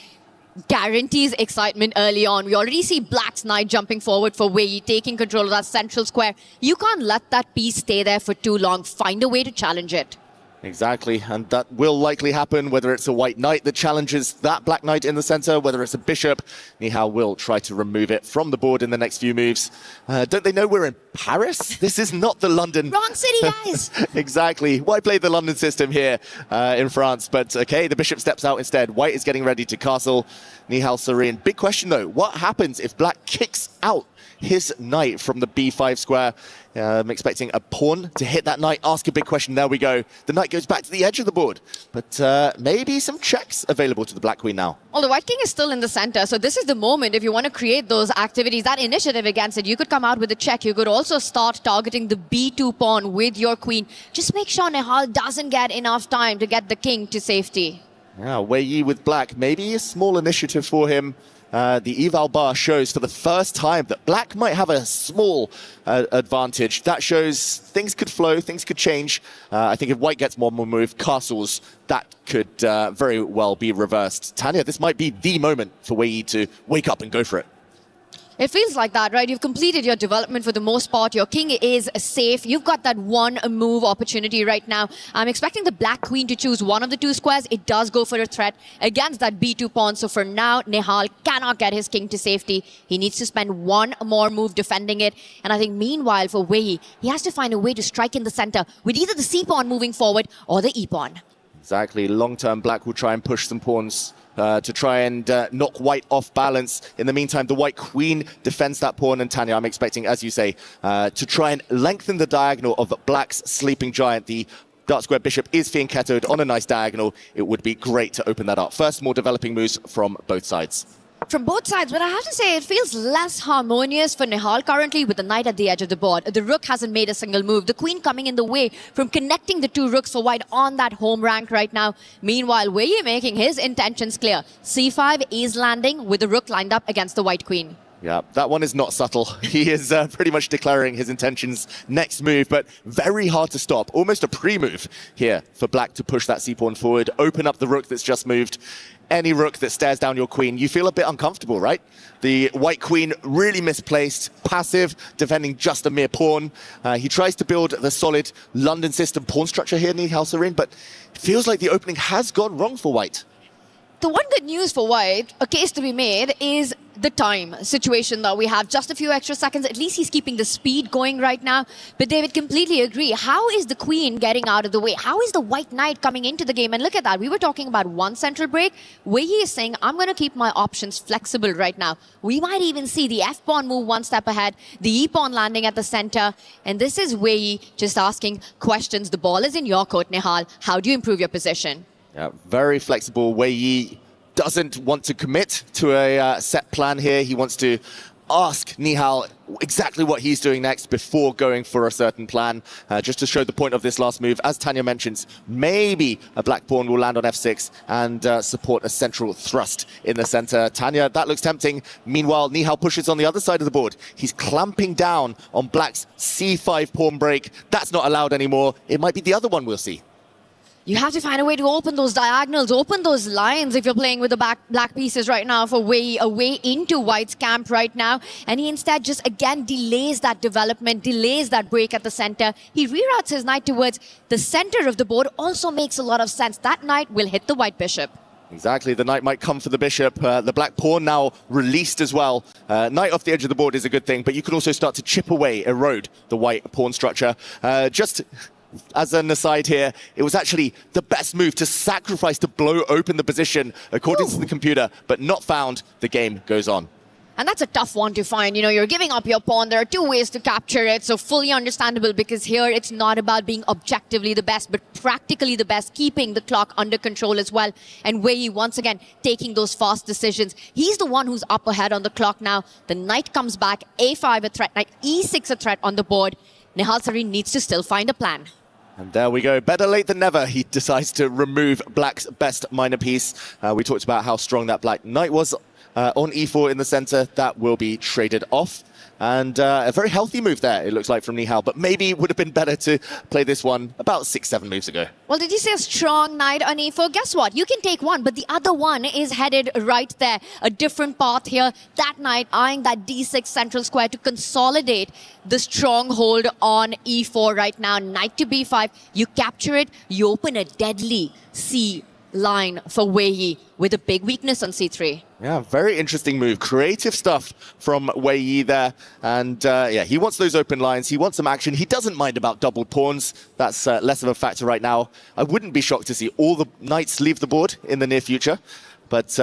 guarantees excitement early on. We already see Black's knight jumping forward for Wei Yi, taking control of that central square. You can't let that piece stay there for too long. Find a way to challenge it. Exactly, and that will likely happen, whether it's a White Knight that challenges that Black Knight in the center, whether it's a Bishop. Nihal will try to remove it from the board in the next few moves. Don't they know we're in Paris? This is not the London. Wrong city, guys. Exactly. Why play the London system here in France? But okay, the Bishop steps out instead. White is getting ready to castle Nihal Sarin. Big question though, what happens if Black kicks out his knight from the b5 square. I'm expecting a pawn to hit that knight, ask a big question. There we go. The knight goes back to the edge of the board, but maybe some checks available to the black queen now. Well, the white king is still in the center, so this is the moment if you want to create those activities, that initiative against it. You could come out with a check. You could also start targeting the b2 pawn with your queen. Just make sure Nihal doesn't get enough time to get the king to safety. Yeah, Wei Yi with black, maybe a small initiative for him. The eval bar shows for the first time that black might have a small advantage. That shows things could flow, things could change. I think if white gets one more move, castles, that could very well be reversed. Tanya, this might be the moment for Wei Yi to wake up and go for it. It feels like that, right? You've completed your development for the most part. Your king is safe. You've got that one move opportunity right now. I'm expecting the black queen to choose one of the two squares. It does go for a threat against that b2 pawn. So for now, Nihal cannot get his king to safety. He needs to spend one more move defending it. And I think meanwhile for Wei Yi, he has to find a way to strike in the center with either the c pawn moving forward or the e pawn. Exactly. Long-term, black will try and push some pawns to try and knock white off balance. In the meantime, the white queen defends that pawn, and Tanya, I'm expecting, as you say, to try and lengthen the diagonal of black's sleeping giant. The dark square bishop is fianchettoed on a nice diagonal. It would be great to open that up. First, more developing moves from both sides. From both sides, but I have to say it feels less harmonious for Nihal currently with the knight at the edge of the board. The rook hasn't made a single move. The queen coming in the way from connecting the two rooks for white on that home rank right now. Meanwhile, Wei Yi making his intentions clear. c5 is landing with the rook lined up against the white queen. Yeah, that one is not subtle. He is pretty much declaring his intentions next move, but very hard to stop. Almost a pre-move here for black to push that c-pawn forward, open up the rook that's just moved. Any rook that stares down your queen, you feel a bit uncomfortable, right? The white queen really misplaced, passive, defending just a mere pawn. He tries to build the solid London system pawn structure here, Nihal Sarin, but it feels like the opening has gone wrong for white. The one good news for white, a case to be made, is the time situation that we have. Just a few extra seconds. At least he's keeping the speed going right now. But David, completely agree. How is the queen getting out of the way? How is the white knight coming into the game? And look at that. We were talking about one central break. Wei Yi is saying, I'm going to keep my options flexible right now. We might even see the f-pawn move one step ahead, the e-pawn landing at the center. And this is Wei Yi just asking questions. The ball is in your court, Nihal. How do you improve your position? Yeah, very flexible. Wei Yi doesn't want to commit to a set plan here. He wants to ask Nihal exactly what he's doing next before going for a certain plan. Just to show the point of this last move, as Tanya mentions, maybe a black pawn will land on f6 and support a central thrust in the center. Tanya, that looks tempting. Meanwhile, Nihal pushes on the other side of the board. He's clamping down on black's c5 pawn break. That's not allowed anymore. It might be the other one we'll see. You have to find a way to open those diagonals, open those lines if you're playing with the black pieces right now for Wei Yi, a way into white's camp right now. And he instead just again delays that development, delays that break at the center. He reroutes his knight towards the center of the board. Also makes a lot of sense. That knight will hit the white bishop. Exactly, the knight might come for the bishop. The black pawn now released as well. Knight off the edge of the board is a good thing, but you can also start to chip away, erode the white pawn structure. Just as an aside here, it was actually the best move to sacrifice to blow open the position, according to the computer, but not found. The game goes on. And that's a tough one to find. You know, you're giving up your pawn. There are two ways to capture it. So fully understandable, because here it's not about being objectively the best, but practically the best, keeping the clock under control as well. And Wei Yi, once again, taking those fast decisions. He's the one who's up ahead on the clock now. The knight comes back, a5 a threat, knight e6 a threat on the board. Nihal Sarin needs to still find a plan. And there we go. Better late than never. He decides to remove black's best minor piece. We talked about how strong that black knight was on e4 in the center. That will be traded off. And a very healthy move there, it looks like, from Nihal. But maybe it would have been better to play this one about 6-7 moves ago. Well, did you say a strong knight on e4? Guess what? You can take one, but the other one is headed right there. A different path here. That knight eyeing that d6 central square to consolidate the stronghold on e4 right now. Knight to b5. You capture it. You open a deadly c line for Wei Yi with a big weakness on c3. Yeah, very interesting move. Creative stuff from Wei Yi there. And yeah, he wants those open lines. He wants some action. He doesn't mind about doubled pawns. That's less of a factor right now. I wouldn't be shocked to see all the knights leave the board in the near future. But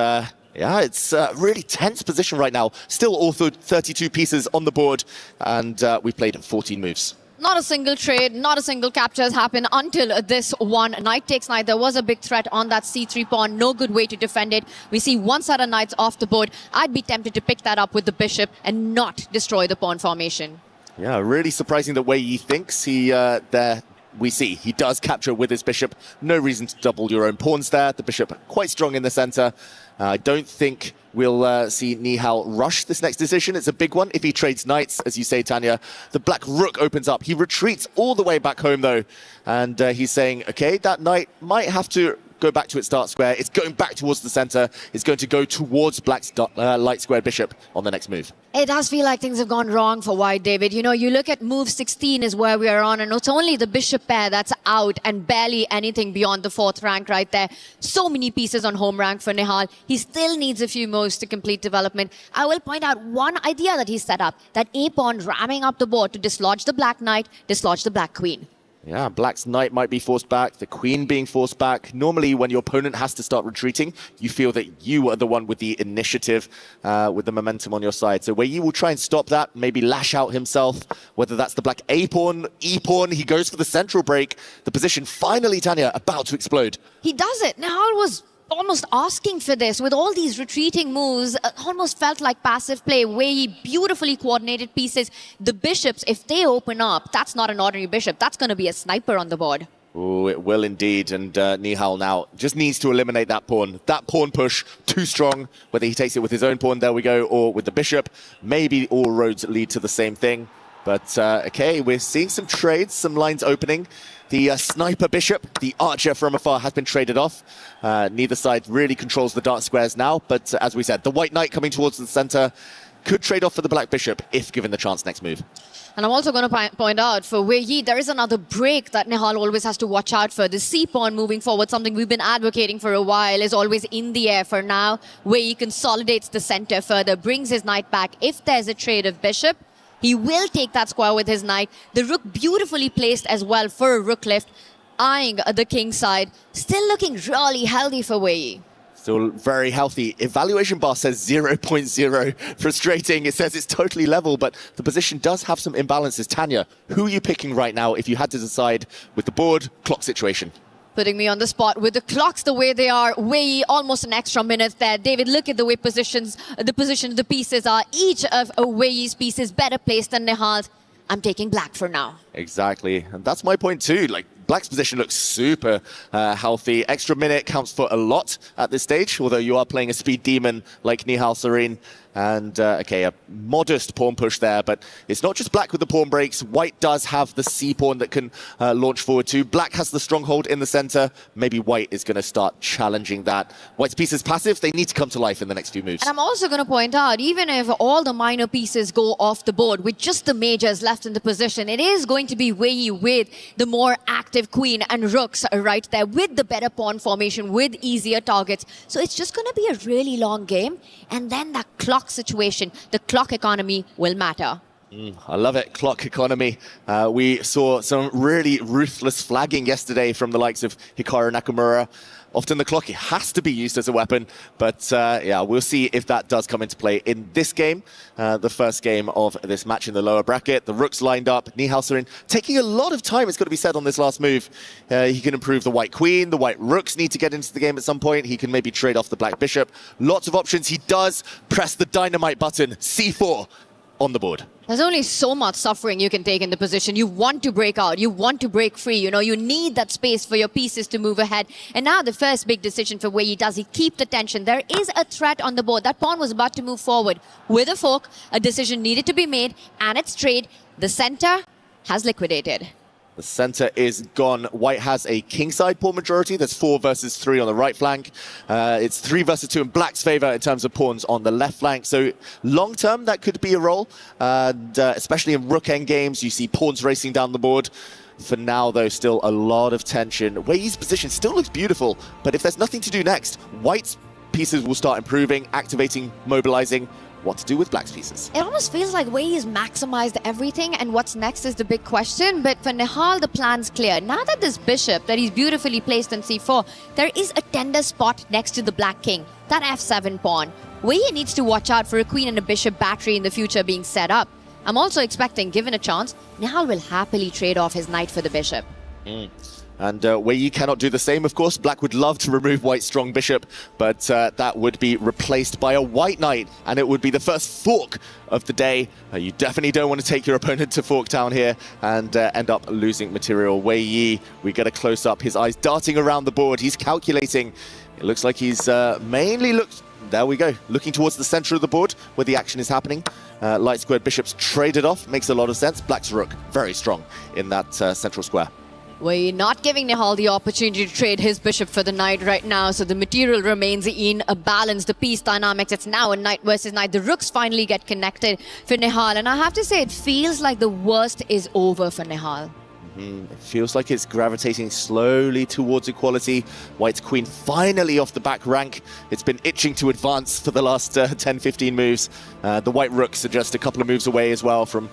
Yeah, it's a really tense position right now. Still all 32 pieces on the board, and we've played 14 moves. Not a single trade, not a single capture has happened until this one. Knight takes knight. There was a big threat on that c3 pawn. No good way to defend it. We see one set of knights off the board. I'd be tempted to pick that up with the bishop and not destroy the pawn formation. Yeah, really surprising the way he thinks. There we see he does capture with his bishop. No reason to double your own pawns there. The bishop quite strong in the center. I don't think we'll see Nihal rush this next decision. It's a big one. If he trades knights, as you say, Tanya, the black rook opens up. He retreats all the way back home, though. And he's saying, okay, that knight might have to go back to its dark square. It's going back towards the center. It's going to go towards black's light squared bishop on the next move. It does feel like things have gone wrong for white, David. You know, you look at move 16 is where we are on, and it's only the bishop pair that's out and barely anything beyond the 4th rank right there. So many pieces on home rank for Nihal. He still needs a few moves to complete development. I will point out one idea that he set up, that A-pawn ramming up the board to dislodge the black knight, dislodge the black queen. Yeah, black's knight might be forced back, the queen being forced back. Normally, when your opponent has to start retreating, you feel that you are the one with the initiative, with the momentum on your side. So where you will try and stop that, maybe lash out himself, whether that's the black A-pawn, E-pawn, he goes for the central break. The position finally, Tanya, about to explode. He does it. Nihal was almost asking for this with all these retreating moves. Almost felt like passive play, where he beautifully coordinated pieces. The bishops, if they open up, that's not an ordinary bishop. That's going to be a sniper on the board. Oh, it will indeed. And Nihal now just needs to eliminate that pawn. That pawn push, too strong. Whether he takes it with his own pawn, there we go, or with the bishop. Maybe all roads lead to the same thing. But, okay, we're seeing some trades, some lines opening. The sniper bishop, the archer from afar, has been traded off. Neither side really controls the dark squares now. But as we said, the white knight coming towards the center could trade off for the black bishop if given the chance next move. And I'm also going to point out for Wei Yi, there is another break that Nihal always has to watch out for. The C-pawn moving forward, something we've been advocating for a while, is always in the air for now. Wei Yi consolidates the center further, brings his knight back. If there's a trade of bishop, he will take that square with his knight. The rook beautifully placed as well for a rook lift, eyeing the king side. Still looking really healthy for Wei Yi. Still very healthy. Evaluation bar says 0.0. Frustrating. It says it's totally level, but the position does have some imbalances. Tanya, who are you picking right now if you had to decide with the board clock situation? Putting me on the spot with the clocks the way they are. Wei Yi, almost an extra minute there. David, look at the way the pieces are. Each of Wei Yi's pieces better placed than Nihal's. I'm taking black for now. Exactly. And that's my point too. Like, black's position looks super healthy. Extra minute counts for a lot at this stage, although you are playing a speed demon like Nihal Serene. And, okay, a modest pawn push there, but it's not just black with the pawn breaks. White does have the C-pawn that can launch forward too. Black has the stronghold in the center. Maybe white is going to start challenging that. White's piece is passive. They need to come to life in the next few moves. And I'm also going to point out, even if all the minor pieces go off the board with just the majors left in the position, it is going to be Wei Yi with the more active queen and rooks right there, with the better pawn formation, with easier targets. So it's just going to be a really long game. And then that clock situation, the clock economy will matter. I love it. Clock economy. We saw some really ruthless flagging yesterday from the likes of Hikaru Nakamura. Often the clock has to be used as a weapon, but yeah, we'll see if that does come into play in this game, the first game of this match in the lower bracket. The rooks lined up. Nihal Serene taking a lot of time, it's got to be said, on this last move. He can improve the white queen. The white rooks need to get into the game at some point. He can maybe trade off the black bishop. Lots of options. He does press the dynamite button. C4 on the board. There's only so much suffering you can take in the position. You want to break out. You want to break free. You know, you need that space for your pieces to move ahead. And now the first big decision for Wei Yi, does he keep the tension? There is a threat on the board. That pawn was about to move forward. With a fork, a decision needed to be made, and it's trade. The center has liquidated. The center is gone. White has a kingside pawn majority. There's 4 versus 3 on the right flank. It's 3 versus 2 in black's favor in terms of pawns on the left flank. So long term, that could be a role. And especially in rook end games, you see pawns racing down the board. For now, though, still a lot of tension. Wei Yi's position still looks beautiful, but if there's nothing to do next, White's pieces will start improving, activating, mobilizing. what to do with Black's pieces. It almost feels like Wei has maximized everything, and what's next is the big question. But for Nihal, the plan's clear. Now that this bishop that he's beautifully placed on c4, there is a tender spot next to the Black King, that f7 pawn. Wei needs to watch out for a queen and a bishop battery in the future being set up. I'm also expecting, given a chance, Nihal will happily trade off his knight for the bishop. And Wei cannot do the same, of course. Black would love to remove White's strong bishop, but that would be replaced by a white knight, and it would be the first fork of the day. You definitely don't want to take your opponent to fork down here and end up losing material. Wei Yi, we get a close-up, his eyes darting around the board. He's calculating. It looks like he's mainly there we go, looking towards the center of the board where the action is happening. Light squared bishops traded off, makes a lot of sense. Black's rook, very strong in that central square. Wei not giving Nihal the opportunity to trade his bishop for the knight right now, so the material remains in a balance. The piece dynamics, it's now a knight versus knight. The rooks finally get connected for Nihal, and I have to say it feels like the worst is over for Nihal. It feels like it's gravitating slowly towards equality. White's queen finally off the back rank. It's been itching to advance for the last 10-15 moves. The white rooks are just a couple of moves away as well from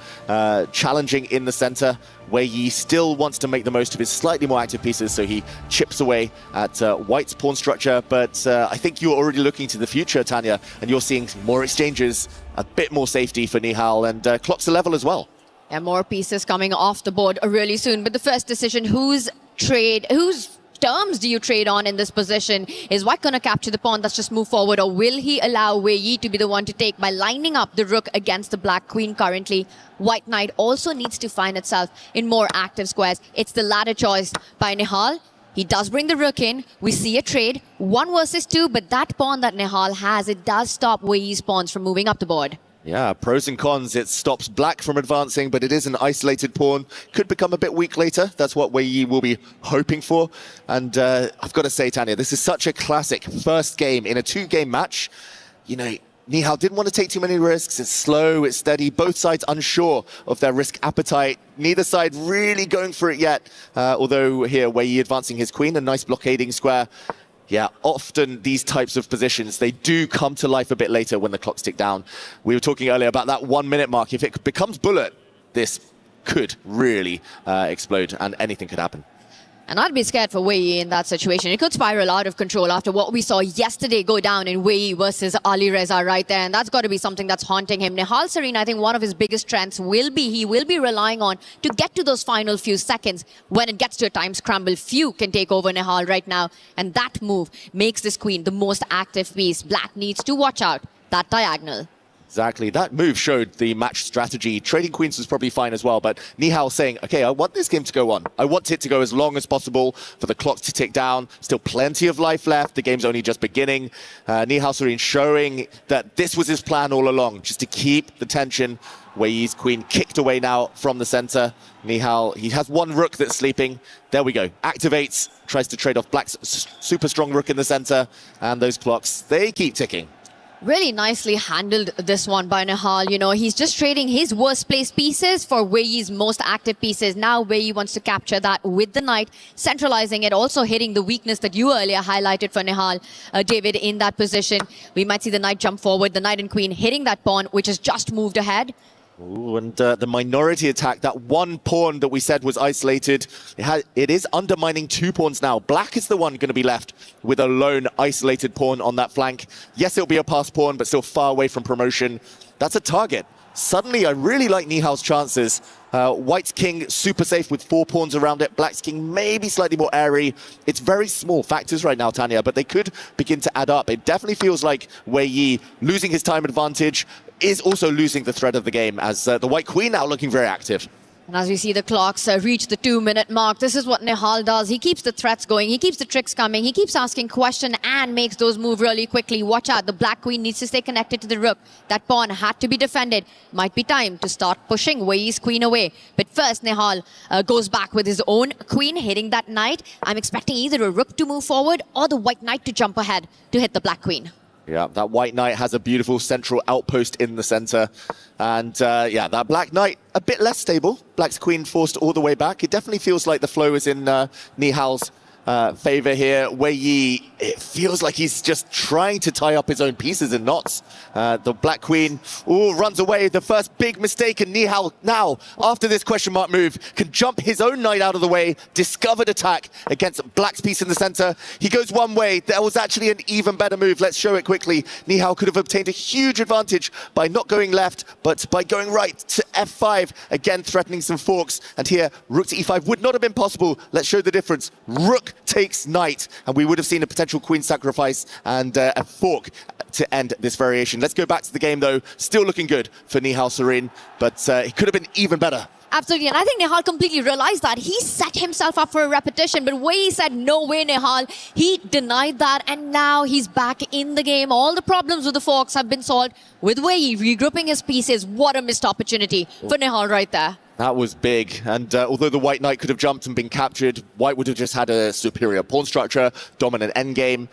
challenging in the center. Wei Yi still wants to make the most of his slightly more active pieces, so he chips away at White's pawn structure. But I think you're already looking to the future, Tanya, and you're seeing more exchanges, a bit more safety for Nihal, and clocks a level as well. And more pieces coming off the board really soon. But the first decision, whose terms do you trade on in this position? Is White going to capture the pawn that's just moved forward, or will he allow Wei Yi to be the one to take by lining up the rook against the Black Queen currently? White Knight also needs to find itself in more active squares. It's the latter choice by Nihal. He does bring the rook in. We see a trade, 1 versus 2, but that pawn that Nihal has, it does stop Wei Yi's pawns from moving up the board. Yeah, pros and cons. It stops Black from advancing, but it is an isolated pawn. Could become a bit weak later. That's what Wei Yi will be hoping for. And I've got to say, Tanya, this is such a classic first game in a 2-game match. You know, Nihal didn't want to take too many risks. It's slow, it's steady. Both sides unsure of their risk appetite. Neither side really going for it yet. Although here, Wei Yi advancing his queen, a nice blockading square. Yeah, often these types of positions, they do come to life a bit later when the clocks tick down. We were talking earlier about that 1 minute mark. If it becomes bullet, this could really explode and anything could happen. And I'd be scared for Wei Yi in that situation. It could spiral out of control after what we saw yesterday go down in Wei Yi versus Ali Reza right there. And that's got to be something that's haunting him. Nihal Sareen, I think one of his biggest strengths will be he will be relying on to get to those final few seconds. When it gets to a time scramble, few can take over Nihal right now. And that move makes this queen the most active piece. Black needs to watch out that diagonal. Exactly. That move showed the match strategy. Trading queens was probably fine as well, but Nihal saying, okay, I want this game to go on. I want it to go as long as possible for the clock to tick down. Still plenty of life left. The game's only just beginning. Nihal Sareen showing that this was his plan all along, just to keep the tension. Wei Yi's queen kicked away now from the center. Nihal, he has 1 rook that's sleeping. There we go. Activates, tries to trade off Black's super strong rook in the center. And those clocks, they keep ticking. Really nicely handled this one by Nihal. You know, he's just trading his worst placed pieces for Wei Yi's most active pieces. Now Wei Yi wants to capture that with the knight, centralizing it, also hitting the weakness that you earlier highlighted for Nihal, David, in that position. We might see the knight jump forward, the knight and queen hitting that pawn, which has just moved ahead. Ooh, and the minority attack, that 1 pawn that we said was isolated, it is undermining 2 pawns now. Black is the one going to be left with a lone isolated pawn on that flank. Yes, it'll be a passed pawn, but still far away from promotion. That's a target. Suddenly, I really like Nihal's chances. White's king, super safe with 4 pawns around it. Black's king, maybe slightly more airy. It's very small factors right now, Tanya, but they could begin to add up. It definitely feels like Wei Yi losing his time advantage is also losing the thread of the game, as the white queen now looking very active. And as we see the clocks reach the 2-minute mark, this is what Nihal does. He keeps the threats going. He keeps the tricks coming. He keeps asking questions and makes those move really quickly. Watch out. The Black Queen needs to stay connected to the rook. That pawn had to be defended. Might be time to start pushing Wei Yi's queen away. But first, Nihal goes back with his own queen, hitting that knight. I'm expecting either a rook to move forward or the white knight to jump ahead to hit the Black Queen. Yeah, that white knight has a beautiful central outpost in the center. And yeah, that black knight, a bit less stable. Black's queen forced all the way back. It definitely feels like the flow is in Nihal's favor here. Wei Yi, it feels like he's just trying to tie up his own pieces in knots. The Black Queen, runs away. The first big mistake, and Nihal now, after this question mark move, can jump his own knight out of the way. Discovered attack against Black's piece in the center. He goes one way. There was actually an even better move. Let's show it quickly. Nihal could have obtained a huge advantage by not going left, but by going right to F5, again threatening some forks. And here, rook to E5 would not have been possible. Let's show the difference. Rook takes knight, and we would have seen a potential queen sacrifice and a fork to end this variation. Let's go back to the game, though. Still looking good for Nihal Sarin, but it could have been even better. Absolutely, and I think Nihal completely realized that. He set himself up for a repetition, but Wei said, no way, Nihal. He denied that, and now he's back in the game. All the problems with the forks have been solved with Wei regrouping his pieces. What a missed opportunity for Nihal right there. That was big, and although the white knight could have jumped and been captured, white would have just had a superior pawn structure, dominant endgame.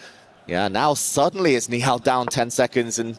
Yeah, now suddenly it's Nihal down 10 seconds, and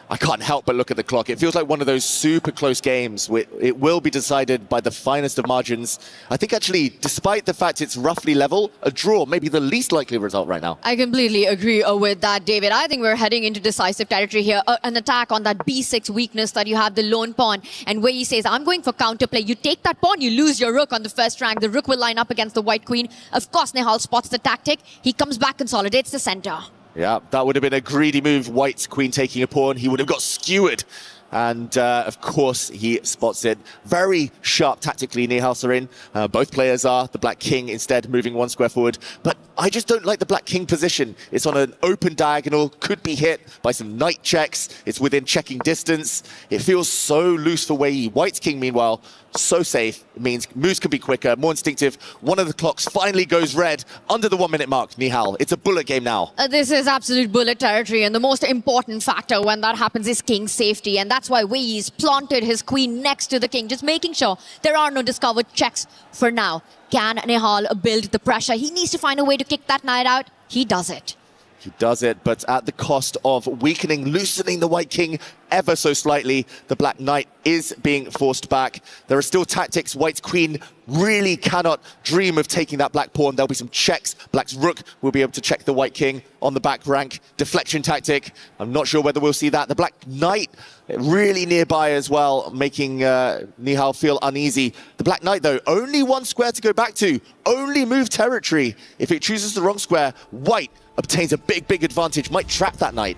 I can't help but look at the clock. It feels like one of those super close games. It will be decided by the finest of margins. I think actually, despite the fact it's roughly level, a draw may be the least likely result right now. I completely agree with that, David. I think we're heading into decisive territory here. An attack on that B6 weakness that you have, the lone pawn. And where he says, I'm going for counterplay. You take that pawn, you lose your rook on the first rank. The rook will line up against the white queen. Of course, Nihal spots the tactic. He comes back, consolidates the center. Yeah, that would have been a greedy move. White's queen taking a pawn. He would have got skewered. And, of course, he spots it. Very sharp tactically, Nihal Sarin. Both players are. The Black King instead moving one square forward. But I just don't like the Black King position. It's on an open diagonal, could be hit by some knight checks. It's within checking distance. It feels so loose for Wei Yi. White's King, meanwhile, so safe. It means moves can be quicker, more instinctive. One of the clocks finally goes red under the 1 minute mark, Nihal. It's a bullet game now. This is absolute bullet territory, and the most important factor when that happens is king's safety, and that's why Wei Yi's planted his queen next to the king, just making sure there are no discovered checks for now. Can Nihal build the pressure? He needs to find a way to kick that knight out. He does it. He does it, but at the cost of weakening, loosening the white king ever so slightly. The black knight is being forced back. There are still tactics. White's queen really cannot dream of taking that black pawn. There'll be some checks. Black's rook will be able to check the white king on the back rank. Deflection tactic. I'm not sure whether we'll see that. The black knight really nearby as well, making Nihal feel uneasy. The black knight, though, only one square to go back to. Only move territory. If it chooses the wrong square, white obtains a big advantage. Might trap that knight.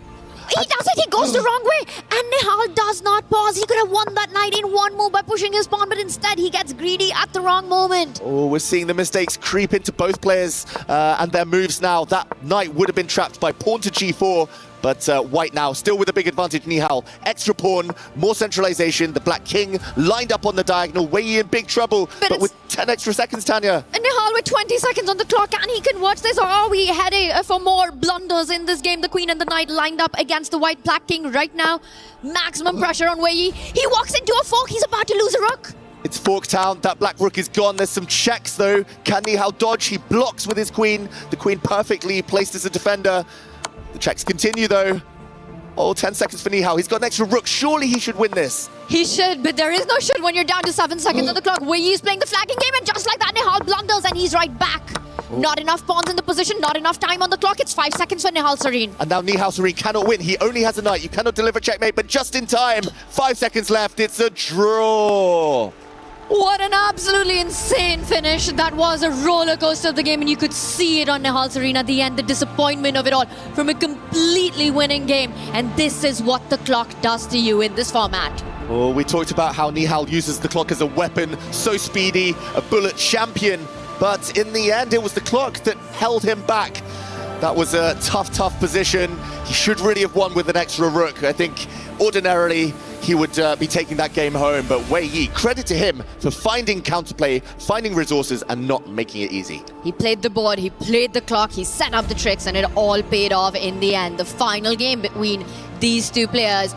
He does it, he goes the wrong way, and Nihal does not pause. He could have won that knight in one move by pushing his pawn, but instead he gets greedy at the wrong moment. Oh, we're seeing the mistakes creep into both players and their moves now. That knight would have been trapped by pawn to g4, but white now still with a big advantage. Nihal, extra pawn, more centralization. The black king lined up on the diagonal, way in big trouble, but with 10 extra seconds, Tanya. And Nihal with 20 seconds on the clock, and he can watch this, or are we heading for more blunders in this game? The queen and the knight lined up against the white black king right now. Maximum pressure on Wei Yi. He walks into a fork, he's about to lose a rook. It's Fork Town. That black rook is gone. There's some checks, though. Can Nihal dodge? He blocks with his queen. The queen perfectly placed as a defender. The checks continue, though. Oh, 10 seconds for Nihal. He's got an extra rook. Surely he should win this. He should, but there is no should when you're down to 7 seconds on the clock. Wei Yi is playing the flagging game, and just like that, Nihal blunders, and he's right back. Not enough pawns in the position, not enough time on the clock. It's 5 seconds for Nihal Sarin. And now Nihal Sarin cannot win. He only has a knight. You cannot deliver checkmate, but just in time. 5 seconds left. It's a draw. What an absolutely insane finish. That was a roller coaster of the game, and you could see it on Nihal Sarin at the end, the disappointment of it all from a completely winning game. And this is what the clock does to you in this format. Oh, we talked about how Nihal uses the clock as a weapon, so speedy, a bullet champion. But in the end, it was the clock that held him back. That was a tough position. He should really have won with an extra rook. I think ordinarily he would be taking that game home, but Wei Yi, credit to him for finding counterplay, finding resources, and not making it easy. He played the board, he played the clock, he set up the tricks, and it all paid off in the end. The final game between these two players.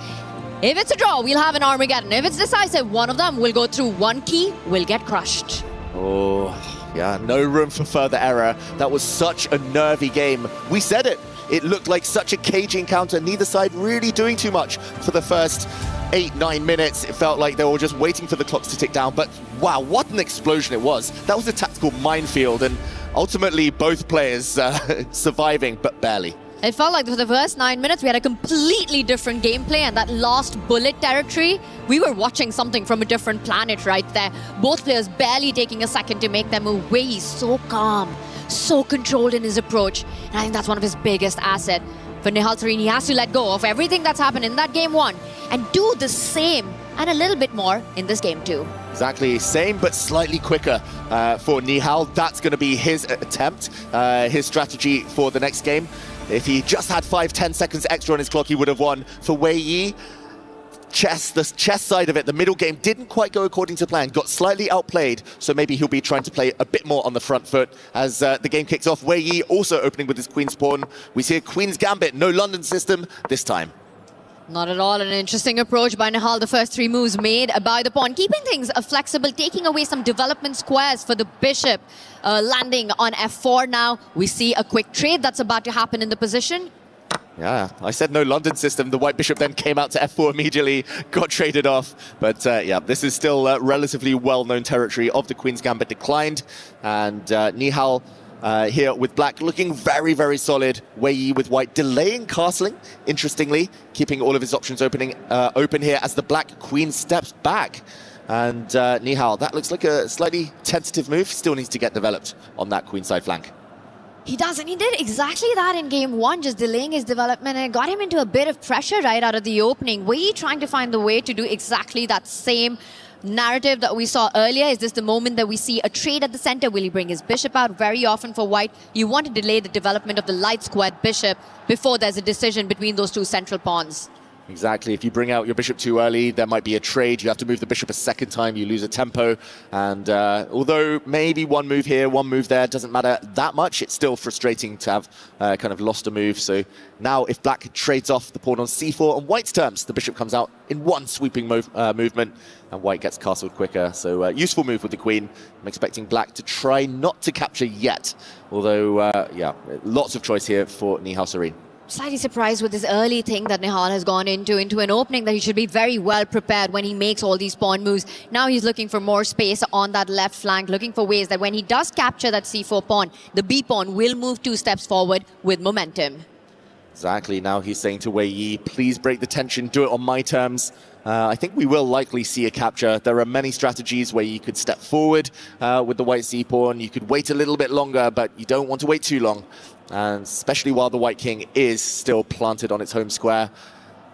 If it's a draw, we'll have an Armageddon. If it's decisive, one of them will go through one key, will get crushed. Oh, yeah, no room for further error. That was such a nervy game. We said it. It looked like such a cagey encounter, neither side really doing too much for the first 8-9 minutes. It felt like they were just waiting for the clocks to tick down, but wow, what an explosion it was. That was a tactical minefield, and ultimately both players surviving, but barely. It felt like for the first 9 minutes, we had a completely different gameplay, and that last bullet territory, we were watching something from a different planet right there. Both players barely taking a second to make their move. Wei Yi so calm, so controlled in his approach, and I think that's one of his biggest assets. For Nihal Sarin, he has to let go of everything that's happened in that game 1 and do the same and a little bit more in this game 2. Exactly, same but slightly quicker for Nihal. That's going to be his attempt, his strategy for the next game. If he just had 5-10 seconds extra on his clock, he would have won. For Wei Yi, the chess side of it, the middle game didn't quite go according to plan, got slightly outplayed, so maybe he'll be trying to play a bit more on the front foot as the game kicks off. Wei Yi also opening with his Queen's Pawn. We see a Queen's Gambit, no London system this time. Not at all an interesting approach by Nihal. The first 3 moves made by the pawn, keeping things flexible, taking away some development squares for the bishop. Landing on f4 now. We see a quick trade that's about to happen in the position. Yeah, I said no London system. The white bishop then came out to f4 immediately, got traded off. But yeah, this is still relatively well-known territory of the Queen's Gambit declined. And Nihal here with black looking very, very solid. Wei Yi with white delaying castling, interestingly, keeping all of his options open here as the black queen steps back. And Nihal, that looks like a slightly tentative move. Still needs to get developed on that queenside flank. He does, and he did exactly that in game 1, just delaying his development, and it got him into a bit of pressure right out of the opening. Wei Yi trying to find the way to do exactly that same narrative that we saw earlier. Is this the moment that we see a trade at the center? Will he bring his bishop out? Very often for white, you want to delay the development of the light squared bishop before there's a decision between those 2 central pawns. Exactly. If you bring out your bishop too early, there might be a trade. You have to move the bishop a second time. You lose a tempo. And although maybe one move here, one move there doesn't matter that much, it's still frustrating to have kind of lost a move. So now if black trades off the pawn on c4 on white's terms, the bishop comes out in one sweeping movement and white gets castled quicker. So useful move with the queen. I'm expecting black to try not to capture yet. Although, yeah, lots of choice here for Nihal Sarin. Slightly surprised with this early thing that Nihal has gone into an opening that he should be very well prepared when he makes all these pawn moves. Now he's looking for more space on that left flank, looking for ways that when he does capture that c4 pawn, the b pawn will move 2 steps forward with momentum. Exactly. Now he's saying to Wei Yi, please break the tension, do it on my terms. I think we will likely see a capture. There are many strategies where you could step forward with the white c-pawn. You could wait a little bit longer, but you don't want to wait too long. And especially while the white king is still planted on its home square.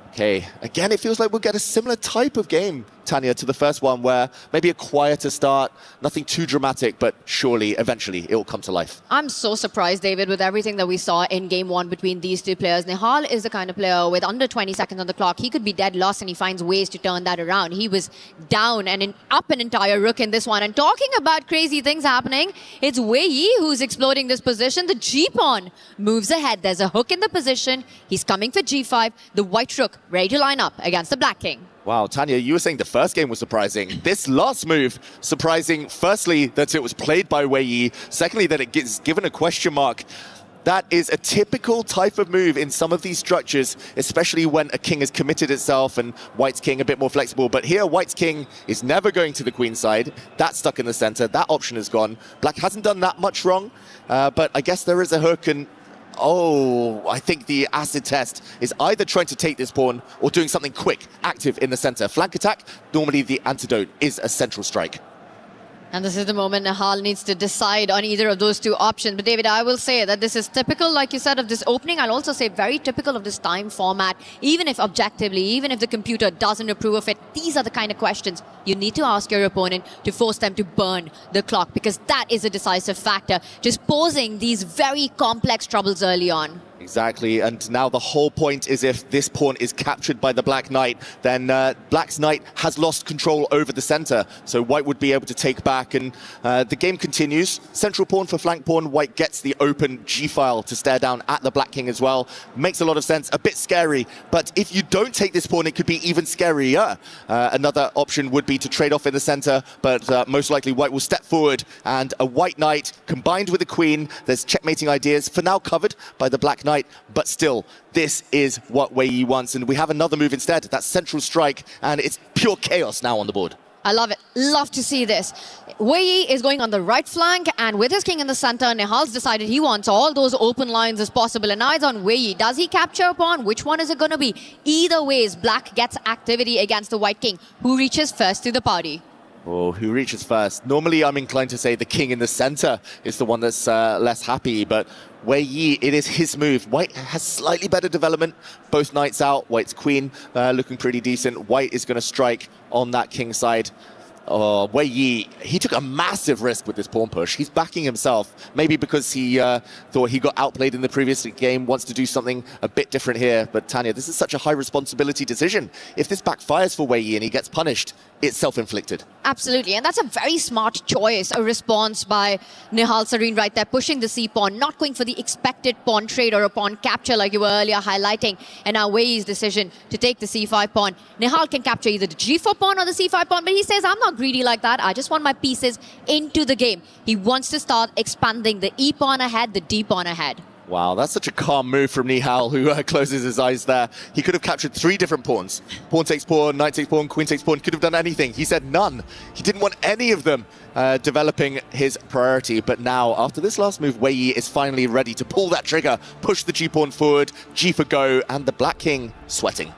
Okay, again, it feels like we'll get a similar type of game, Tanya, to the first one, where maybe a quieter start, nothing too dramatic, but surely, eventually, it will come to life. I'm so surprised, David, with everything that we saw in game 1 between these 2 players. Nihal is the kind of player with under 20 seconds on the clock. He could be dead lost, and he finds ways to turn that around. He was down and up an entire rook in this one. And talking about crazy things happening, it's Wei Yi who's exploding this position. The g-pawn moves ahead. There's a hook in the position. He's coming for g5. The white rook ready to line up against the black king. Wow, Tanya, you were saying the first game was surprising. This last move, surprising, firstly, that it was played by Wei Yi. Secondly, that it gets given a question mark. That is a typical type of move in some of these structures, especially when a king has committed itself and white's king a bit more flexible. But here, white's king is never going to the queen side. That's stuck in the center. That option is gone. Black hasn't done that much wrong, but I guess there is a hook. And oh, I think the acid test is either trying to take this pawn or doing something quick, active in the center. Flank attack, normally the antidote is a central strike. And this is the moment Nihal needs to decide on either of those 2 options. But David, I will say that this is typical, like you said, of this opening. I'll also say very typical of this time format. Even if objectively, even if the computer doesn't approve of it, these are the kind of questions you need to ask your opponent to force them to burn the clock, because that is a decisive factor, just posing these very complex troubles early on. Exactly, and now the whole point is if this pawn is captured by the black knight, then black's knight has lost control over the center, so white would be able to take back, and the game continues. Central pawn for flank pawn, white gets the open g-file to stare down at the black king as well. Makes a lot of sense, a bit scary, but if you don't take this pawn, it could be even scarier. Another option would be to trade off in the center, but most likely white will step forward, and a white knight combined with a queen, there's checkmating ideas, for now covered by the black knight, but still, this is what Wei Yi wants, and we have another move instead, that central strike, and it's pure chaos now on the board. I love it. Love to see this. Wei Yi is going on the right flank, and with his king in the center, Nihal's decided he wants all those open lines as possible. And now it's on Wei Yi. Does he capture a pawn? Which one is it going to be? Either ways, black gets activity against the white king, who reaches first to the party. Oh, who reaches first? Normally, I'm inclined to say the king in the center is the one that's less happy, but Wei Yi, it is his move. White has slightly better development. Both knights out. White's queen looking pretty decent. White is going to strike on that king side. Wei Yi, he took a massive risk with this pawn push. He's backing himself, maybe because he thought he got outplayed in the previous game, wants to do something a bit different here. But Tanya, this is such a high responsibility decision. If this backfires for Wei Yi and he gets punished, it's self-inflicted. Absolutely, and that's a very smart choice, a response by Nihal Sareen right there, pushing the c-pawn, not going for the expected pawn trade or a pawn capture like you were earlier highlighting. And now Wei Yi's decision to take the c5 pawn. Nihal can capture either the g4 pawn or the c5 pawn, but he says, I'm not greedy like that. I just want my pieces into the game. He wants to start expanding the e pawn ahead, the d pawn ahead. Wow, that's such a calm move from Nihal, who closes his eyes there. He could have captured 3 different pawns. Pawn takes pawn, knight takes pawn, queen takes pawn. Could have done anything. He said none. He didn't want any of them developing his priority. But now, after this last move, Wei Yi is finally ready to pull that trigger, push the g-pawn forward, g for go, and the black king sweating.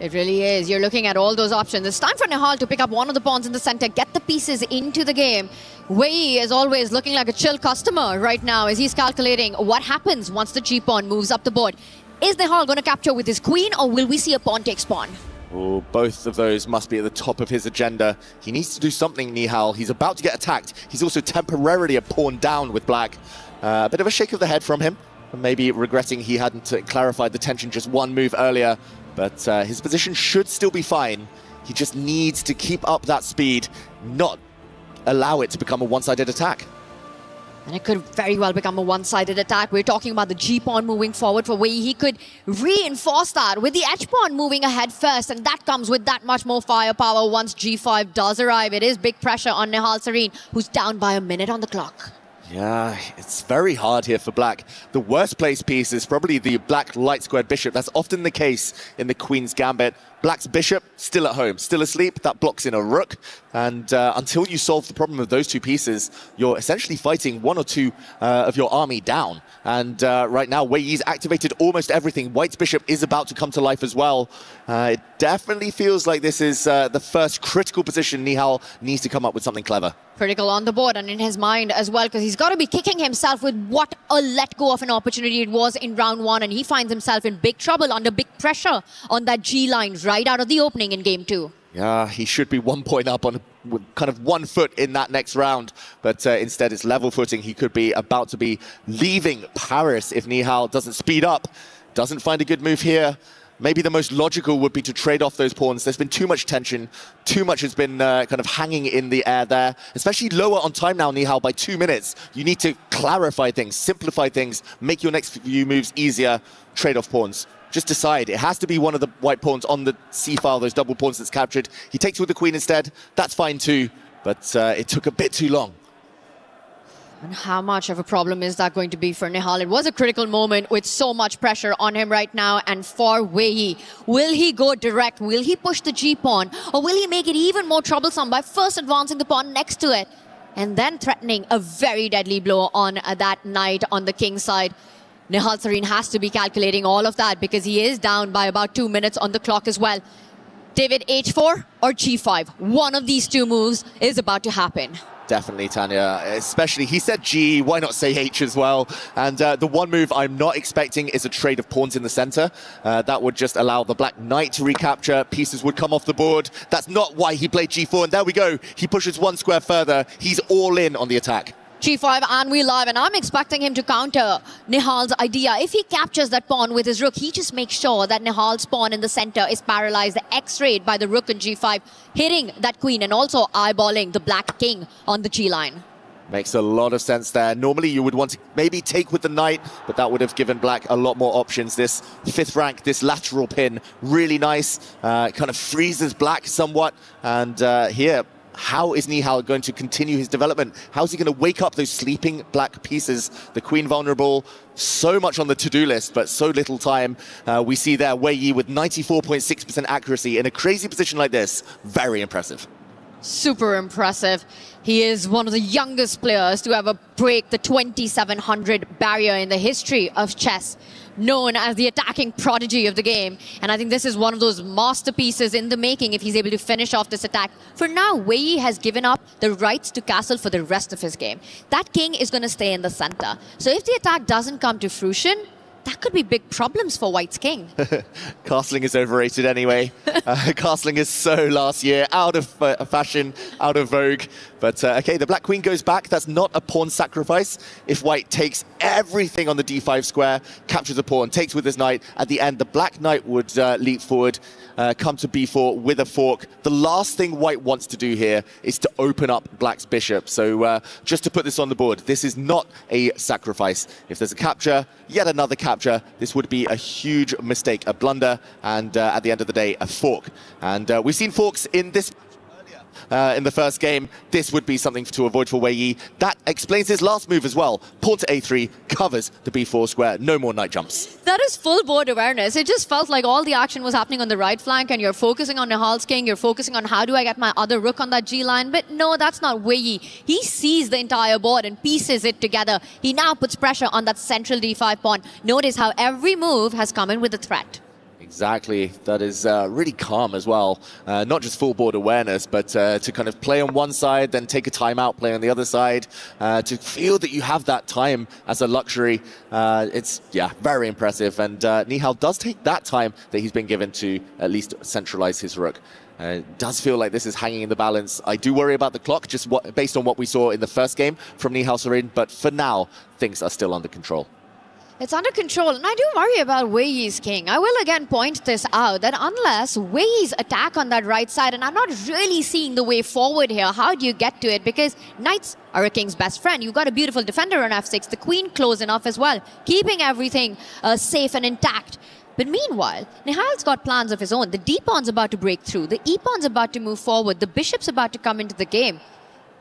It really is. You're looking at all those options. It's time for Nihal to pick up one of the pawns in the center, get the pieces into the game. Wei Yi is always looking like a chill customer right now as he's calculating what happens once the g-pawn moves up the board. Is Nihal going to capture with his queen, or will we see a pawn takes pawn? Oh, both of those must be at the top of his agenda. He needs to do something, Nihal. He's about to get attacked. He's also temporarily a pawn down with black. A bit of a shake of the head from him. Maybe regretting he hadn't clarified the tension just one move earlier. But his position should still be fine. He just needs to keep up that speed, not allow it to become a one-sided attack. And it could very well become a one-sided attack. We're talking about the g-pawn moving forward for Wei Yi. He could reinforce that with the h-pawn moving ahead first, and that comes with that much more firepower once g5 does arrive. It is big pressure on Nihal Sareen, who's down by a minute on the clock. Yeah, it's very hard here for black. The worst placed piece is probably the black light squared bishop. That's often the case in the queen's gambit. Black's bishop still at home, still asleep. That blocks in a rook. And until you solve the problem of those two pieces, you're essentially fighting one or two of your army down. And right now, Wei Yi's activated almost everything. White's bishop is about to come to life as well. It definitely feels like this is the first critical position Nihal needs to come up with something clever. Critical on the board and in his mind as well, because he's got to be kicking himself with what a let go of an opportunity it was in round 1, and he finds himself in big trouble under big pressure on that G line right out of the opening in game 2. Yeah, he should be 1 point up on kind of 1 foot in that next round, but instead it's level footing. He could be about to be leaving Paris if Nihal doesn't speed up, doesn't find a good move here. Maybe the most logical would be to trade off those pawns. There's been too much tension. Too much has been kind of hanging in the air there, especially lower on time now, Nihal, by 2 minutes. You need to clarify things, simplify things, make your next few moves easier, trade off pawns. Just decide. It has to be one of the white pawns on the c-file, those double pawns that's captured. He takes with the queen instead. That's fine too, but it took a bit too long. And how much of a problem is that going to be for Nihal? It was a critical moment with so much pressure on him right now. And for Wei Yi, will he go direct? Will he push the g-pawn? Or will he make it even more troublesome by first advancing the pawn next to it and then threatening a very deadly blow on that knight on the king's side? Nihal Sareen has to be calculating all of that because he is down by about 2 minutes on the clock as well. David, h4 or g5? One of these two moves is about to happen. Definitely, Tanya. Especially, he said G, why not say H as well? And the one move I'm not expecting is a trade of pawns in the center. That would just allow the black knight to recapture. Pieces would come off the board. That's not why he played G4. And there we go. He pushes 1 square further. He's all in on the attack. g5 and we live, and I'm expecting him to counter Nihal's idea. If he captures that pawn with his rook, he just makes sure that Nihal's pawn in the center is paralyzed. The X-rayed by the rook and g5, hitting that queen and also eyeballing the black king on the g-line. Makes a lot of sense there. Normally you would want to maybe take with the knight, but that would have given black a lot more options. This 5th rank, this lateral pin, really nice. Kind of freezes black somewhat. And here, how is Nihal going to continue his development? How is he going to wake up those sleeping black pieces? The queen vulnerable, so much on the to-do list, but so little time. We see there Wei Yi with 94.6% accuracy in a crazy position like this. Very impressive. Super impressive. He is one of the youngest players to ever break the 2700 barrier in the history of chess, known as the attacking prodigy of the game. And I think this is one of those masterpieces in the making if he's able to finish off this attack. For now, Wei has given up the rights to castle for the rest of his game. That king is going to stay in the center. So if the attack doesn't come to fruition, that could be big problems for White's king. Castling is overrated anyway. Castling is so last year, out of fashion, out of vogue. But okay, the black queen goes back. That's not a pawn sacrifice. If White takes everything on the d5 square, captures a pawn, takes with his knight, at the end, the black knight would leap forward, come to b4 with a fork. The last thing White wants to do here is to open up black's bishop. So just to put this on the board, this is not a sacrifice. If there's a capture, yet another capture, this would be a huge mistake, a blunder, and at the end of the day, a fork. And we've seen forks in this in the first game. This would be something to avoid for Wei Yi. That explains his last move as well. Pawn to a3, covers the b4 square, no more knight jumps. That is full board awareness. It just felt like all the action was happening on the right flank and you're focusing on Nihal's king, you're focusing on how do I get my other rook on that G line, but no, that's not Wei Yi. He sees the entire board and pieces it together. He now puts pressure on that central d5 pawn. Notice how every move has come in with a threat. Exactly. That is really calm as well. Not just full board awareness, but to kind of play on one side, then take a timeout, play on the other side. To feel that you have that time as a luxury, it's, yeah, very impressive. And Nihal does take that time that he's been given to at least centralize his rook. It does feel like this is hanging in the balance. I do worry about the clock, just based on what we saw in the first game from Nihal Sarin, but for now, things are still under control. It's under control, and I do worry about Wei Yi's king. I will again point this out, that unless Wei Yi's attack on that right side, and I'm not really seeing the way forward here, how do you get to it? Because knights are a king's best friend. You've got a beautiful defender on f6, the queen close enough as well, keeping everything safe and intact. But meanwhile, Nihal's got plans of his own. The d-pawn's about to break through, the e-pawn's about to move forward, the bishop's about to come into the game.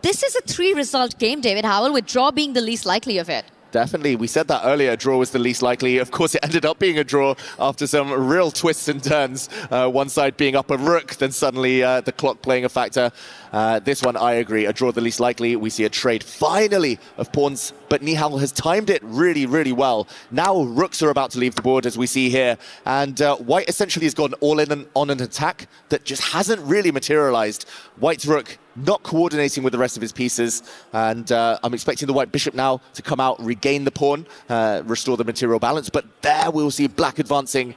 This is a 3-result game, David Howell, with draw being the least likely of it. Definitely. We said that earlier, draw was the least likely. Of course, it ended up being a draw after some real twists and turns. One side being up a rook, then suddenly the clock playing a factor. This one, I agree, a draw the least likely. We see a trade, finally, of pawns, but Nihal has timed it really, really well. Now rooks are about to leave the board, as we see here, and White essentially has gone all in on an attack that just hasn't really materialized. White's rook not coordinating with the rest of his pieces, and I'm expecting the white bishop now to come out, regain the pawn, restore the material balance, but there we'll see black advancing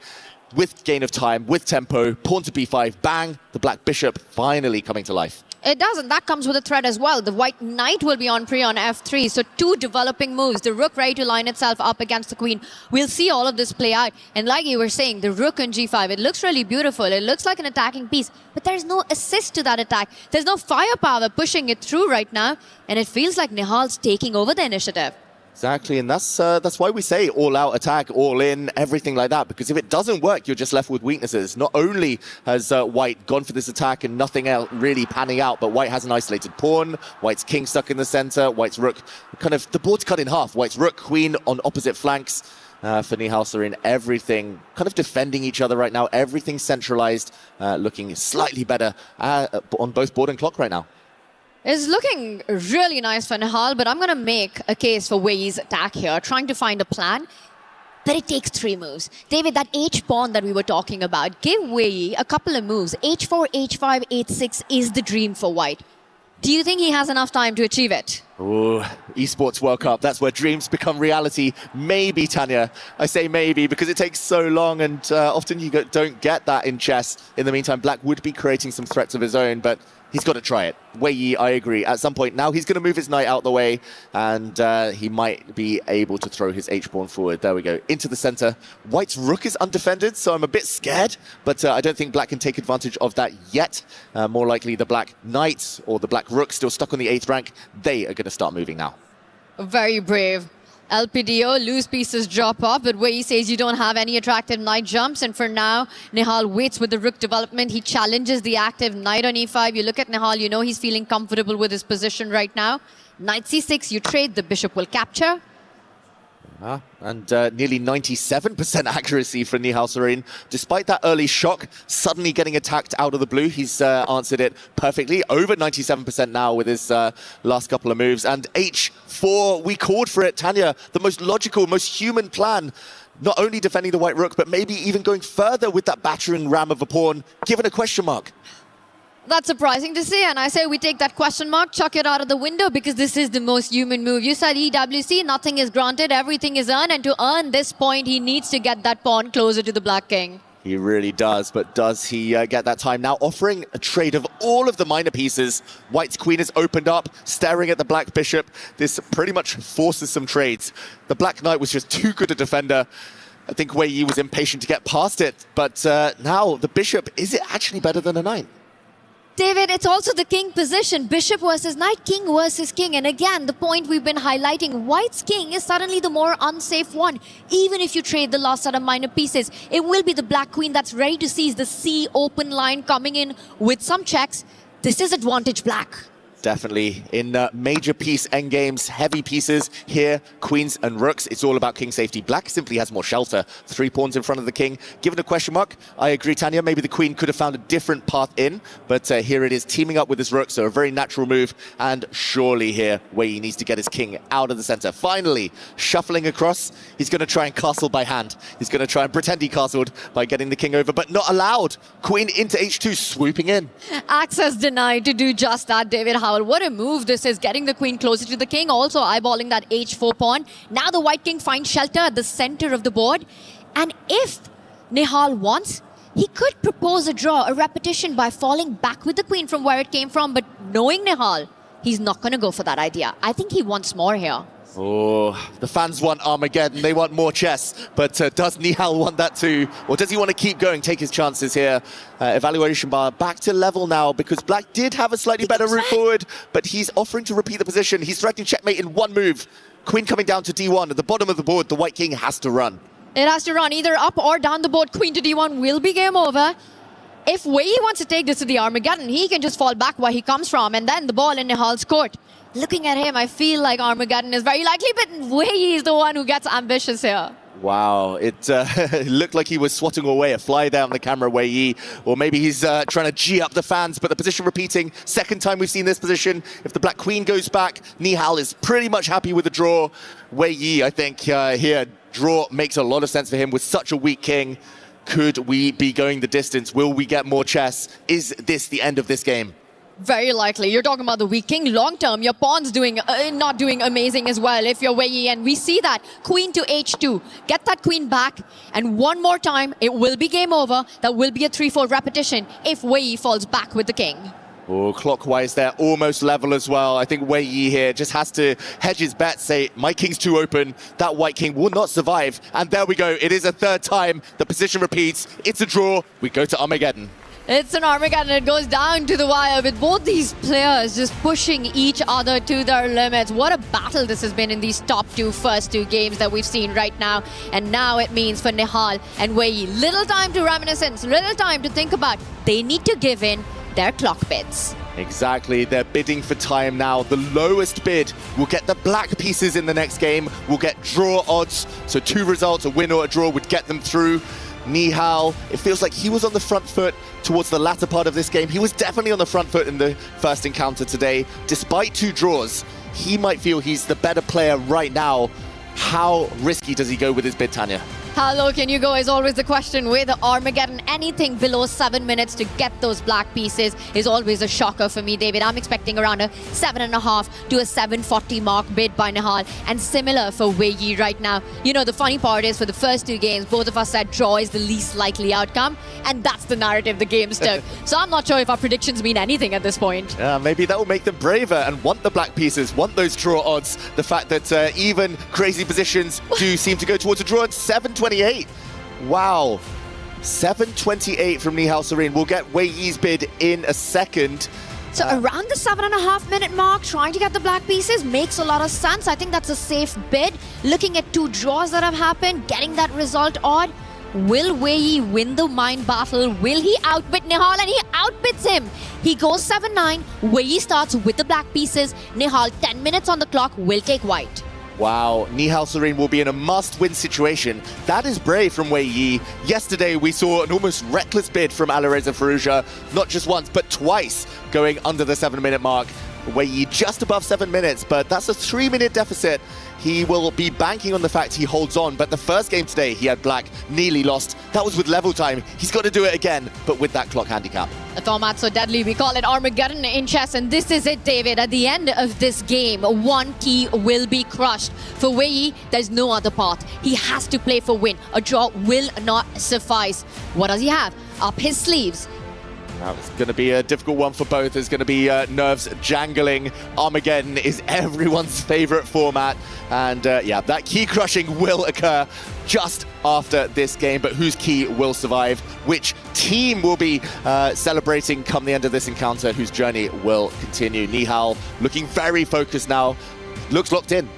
with gain of time, with tempo, pawn to b5, bang, the black bishop finally coming to life. It does, and that comes with a threat as well. The white knight will be on pre on f3, so 2 developing moves. The rook ready to line itself up against the queen. We'll see all of this play out. And like you were saying, the rook on g5, it looks really beautiful. It looks like an attacking piece, but there's no assist to that attack. There's no firepower pushing it through right now, and it feels like Nihal's taking over the initiative. Exactly, and that's why we say all-out attack, all-in, everything like that, because if it doesn't work, you're just left with weaknesses. Not only has White gone for this attack and nothing else really panning out, but White has an isolated pawn, White's king stuck in the center, White's rook, kind of, the board's cut in half. White's rook, queen on opposite flanks. For Nihal Sarin, everything kind of defending each other right now, everything centralized, looking slightly better on both board and clock right now. It's looking really nice for Nihal, but I'm going to make a case for Wei Yi's attack here, trying to find a plan. But it takes 3 moves. David, that h-pawn that we were talking about, give Wei Yi a couple of moves. h4, h5, h6 is the dream for White. Do you think he has enough time to achieve it? Ooh, Esports World Cup, that's where dreams become reality. Maybe, Tanya. I say maybe because it takes so long, and often you don't get that in chess. In the meantime, Black would be creating some threats of his own, but he's got to try it. Wei Yi, I agree. At some point now, he's going to move his knight out the way, and he might be able to throw his h-pawn forward. There we go, into the center. White's rook is undefended, so I'm a bit scared, but I don't think Black can take advantage of that yet. More likely the black knight or the black rook still stuck on the 8th rank. They are going to start moving now. Very brave. LPDO, loose pieces drop off, but Wei Yi says you don't have any attractive knight jumps, and for now, Nihal waits with the rook development. He challenges the active knight on e5. You look at Nihal, you know he's feeling comfortable with his position right now. Knight c6, you trade, the bishop will capture. And nearly 97% accuracy for Nihal Serene. Despite that early shock, suddenly getting attacked out of the blue, he's answered it perfectly. Over 97% now with his last couple of moves. And H4, we called for it, Tanya. The most logical, most human plan. Not only defending the white rook, but maybe even going further with that battering ram of a pawn, given a question mark. That's surprising to see, and I say we take that question mark, chuck it out of the window, because this is the most human move. You said EWC, nothing is granted, everything is earned, and to earn this point, he needs to get that pawn closer to the Black King. He really does, but does he get that time? Now offering a trade of all of the minor pieces. White's queen is opened up, staring at the black bishop. This pretty much forces some trades. The black knight was just too good a defender. I think Wei Yi was impatient to get past it, but now the bishop, is it actually better than a knight? David, it's also the king position. Bishop versus knight, king versus king. And again, the point we've been highlighting, white's king is suddenly the more unsafe one. Even if you trade the last set of minor pieces, it will be the black queen that's ready to seize the C open line coming in with some checks. This is advantage black. Definitely. In major piece endgames, heavy pieces here, queens and rooks, it's all about king safety. Black simply has more shelter. 3 pawns in front of the king. Given a question mark, I agree, Tanya, maybe the queen could have found a different path in, but here it is, teaming up with his rook, so a very natural move, and surely here, Wei Yi needs to get his king out of the center. Finally, shuffling across, he's going to try and castle by hand. He's going to try and pretend he castled by getting the king over, but not allowed. Queen into H2, swooping in. Access denied to do just that, David Howell. What a move this is, getting the queen closer to the king, also eyeballing that H4 pawn. Now the white king finds shelter at the center of the board. And if Nihal wants, he could propose a draw, a repetition by falling back with the queen from where it came from. But knowing Nihal, he's not going to go for that idea. I think he wants more here. Oh, the fans want Armageddon, they want more chess, but does Nihal want that too? Or does he want to keep going, take his chances here? Evaluation bar back to level now, because Black did have a slightly better route forward, but he's offering to repeat the position. He's threatening checkmate in one move. Queen coming down to D1, at the bottom of the board, the white king has to run. It has to run either up or down the board. Queen to D1 will be game over. If Wei Yi wants to take this to the Armageddon, he can just fall back where he comes from, and then the ball in Nihal's court. Looking at him, I feel like Armageddon is very likely, but Wei Yi is the one who gets ambitious here. Wow, it looked like he was swatting away a fly down the camera, Wei Yi, or maybe he's trying to G up the fans, but the position repeating. Second time we've seen this position. If the black queen goes back, Nihal is pretty much happy with the draw. Wei Yi, I think, here, draw makes a lot of sense for him with such a weak king. Could we be going the distance? Will we get more chess? Is this the end of this game? Very likely. You're talking about the weak king. Long term, your pawn's not doing amazing as well if you're Wei Yi, and we see that. Queen to H2. Get that queen back, and one more time, it will be game over. That will be a 3-4 repetition if Wei Yi falls back with the king. Oh, clockwise there, almost level as well. I think Wei Yi here just has to hedge his bet, say, my king's too open, that white king will not survive. And there we go, it is a third time, the position repeats, it's a draw, we go to Armageddon. It's an Armageddon, it goes down to the wire with both these players just pushing each other to their limits. What a battle this has been in these first two games that we've seen right now. And now it means for Nihal and Wei Yi, little time to reminiscence, little time to think about. They need to give in their clock bids. Exactly, they're bidding for time now. The lowest bid will get the black pieces in the next game, will get draw odds. So 2 results, a win or a draw, would get them through. Nihal, it feels like he was on the front foot towards the latter part of this game. He was definitely on the front foot in the first encounter today. Despite 2 draws, he might feel he's the better player right now. How risky does he go with his bid, Tanya? How low can you go is always the question with Armageddon. Anything below 7 minutes to get those black pieces is always a shocker for me, David. I'm expecting around a 7.5 to a 7.40 mark bid by Nihal, and similar for Wei Yi right now. You know, the funny part is for the first 2 games, both of us said draw is the least likely outcome, and that's the narrative the games took. So I'm not sure if our predictions mean anything at this point. Yeah, maybe that will make them braver and want the black pieces, want those draw odds. The fact that even crazy positions do seem to go towards a draw at 7.28. Wow. 7.28 from Nihal Serene. We'll get Wei Yi's bid in a second. So around the 7.5 minute mark, trying to get the black pieces makes a lot of sense. I think that's a safe bid. Looking at 2 draws that have happened, getting that result odd. Will Wei Yi win the mind battle? Will he outbid Nihal? And he outbids him. He goes 7-9. Wei Yi starts with the black pieces. Nihal, 10 minutes on the clock, will take white. Wow, Nihal Serene will be in a must-win situation. That is brave from Wei Yi. Yesterday, we saw an almost reckless bid from Alireza Firouzja, not just once, but twice, going under the 7-minute mark. Wei Yi just above 7 minutes, but that's a 3-minute deficit. He will be banking on the fact he holds on, but the first game today, he had black, nearly lost. That was with level time. He's got to do it again, but with that clock handicap. The format's so deadly, we call it Armageddon in chess, and this is it, David. At the end of this game, one key will be crushed. For Wei Yi, there's no other path. He has to play for win. A draw will not suffice. What does he have up his sleeves? Now it's going to be a difficult one for both. There's going to be nerves jangling. Armageddon is everyone's favorite format. And yeah, that key crushing will occur just after this game. But whose key will survive? Which team will be celebrating come the end of this encounter? Whose journey will continue? Nihal looking very focused now. Looks locked in.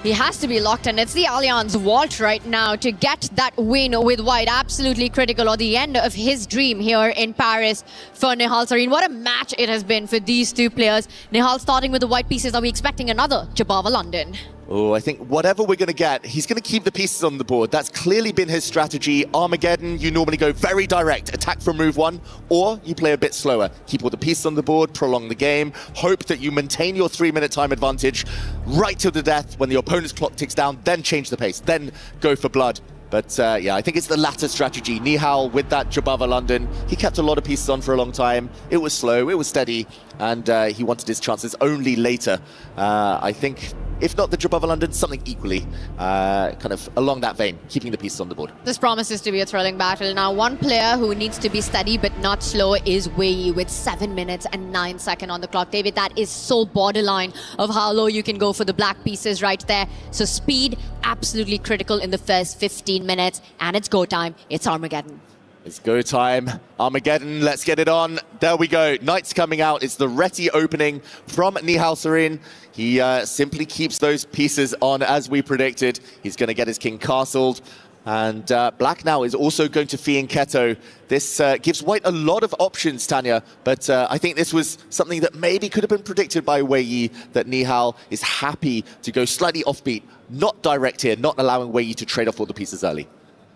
He has to be locked in. It's the Allianz vault right now to get that win with white. Absolutely critical, or the end of his dream here in Paris for Nihal Serene. What a match it has been for these two players. Nihal starting with the white pieces. Are we expecting another Jabava London? Oh, I think whatever we're going to get, he's going to keep the pieces on the board. That's clearly been his strategy. Armageddon, you normally go very direct, attack from move 1, or you play a bit slower. Keep all the pieces on the board, prolong the game, hope that you maintain your 3-minute time advantage right till the death when the opponent's clock ticks down, then change the pace, then go for blood. But yeah, I think it's the latter strategy. Nihal with that Jabava London, he kept a lot of pieces on for a long time. It was slow, it was steady, and he wanted his chances only later. I think, if not the Jabava London, something equally kind of along that vein, keeping the pieces on the board. This promises to be a thrilling battle. Now, one player who needs to be steady but not slow is Wei Yi with 7 minutes and 9 seconds on the clock. David, that is so borderline of how low you can go for the black pieces right there. So speed, absolutely critical in the first 15 minutes. And it's go time. It's Armageddon. It's go time. Armageddon, let's get it on. There we go. Knight's coming out. It's the Reti opening from Nihal Serene. He simply keeps those pieces on as we predicted. He's going to get his king castled. And black now is also going to Fee and Keto. This gives white a lot of options, Tanya. But I think this was something that maybe could have been predicted by Wei Yi, that Nihal is happy to go slightly offbeat, not direct here, not allowing Wei Yi to trade off all the pieces early.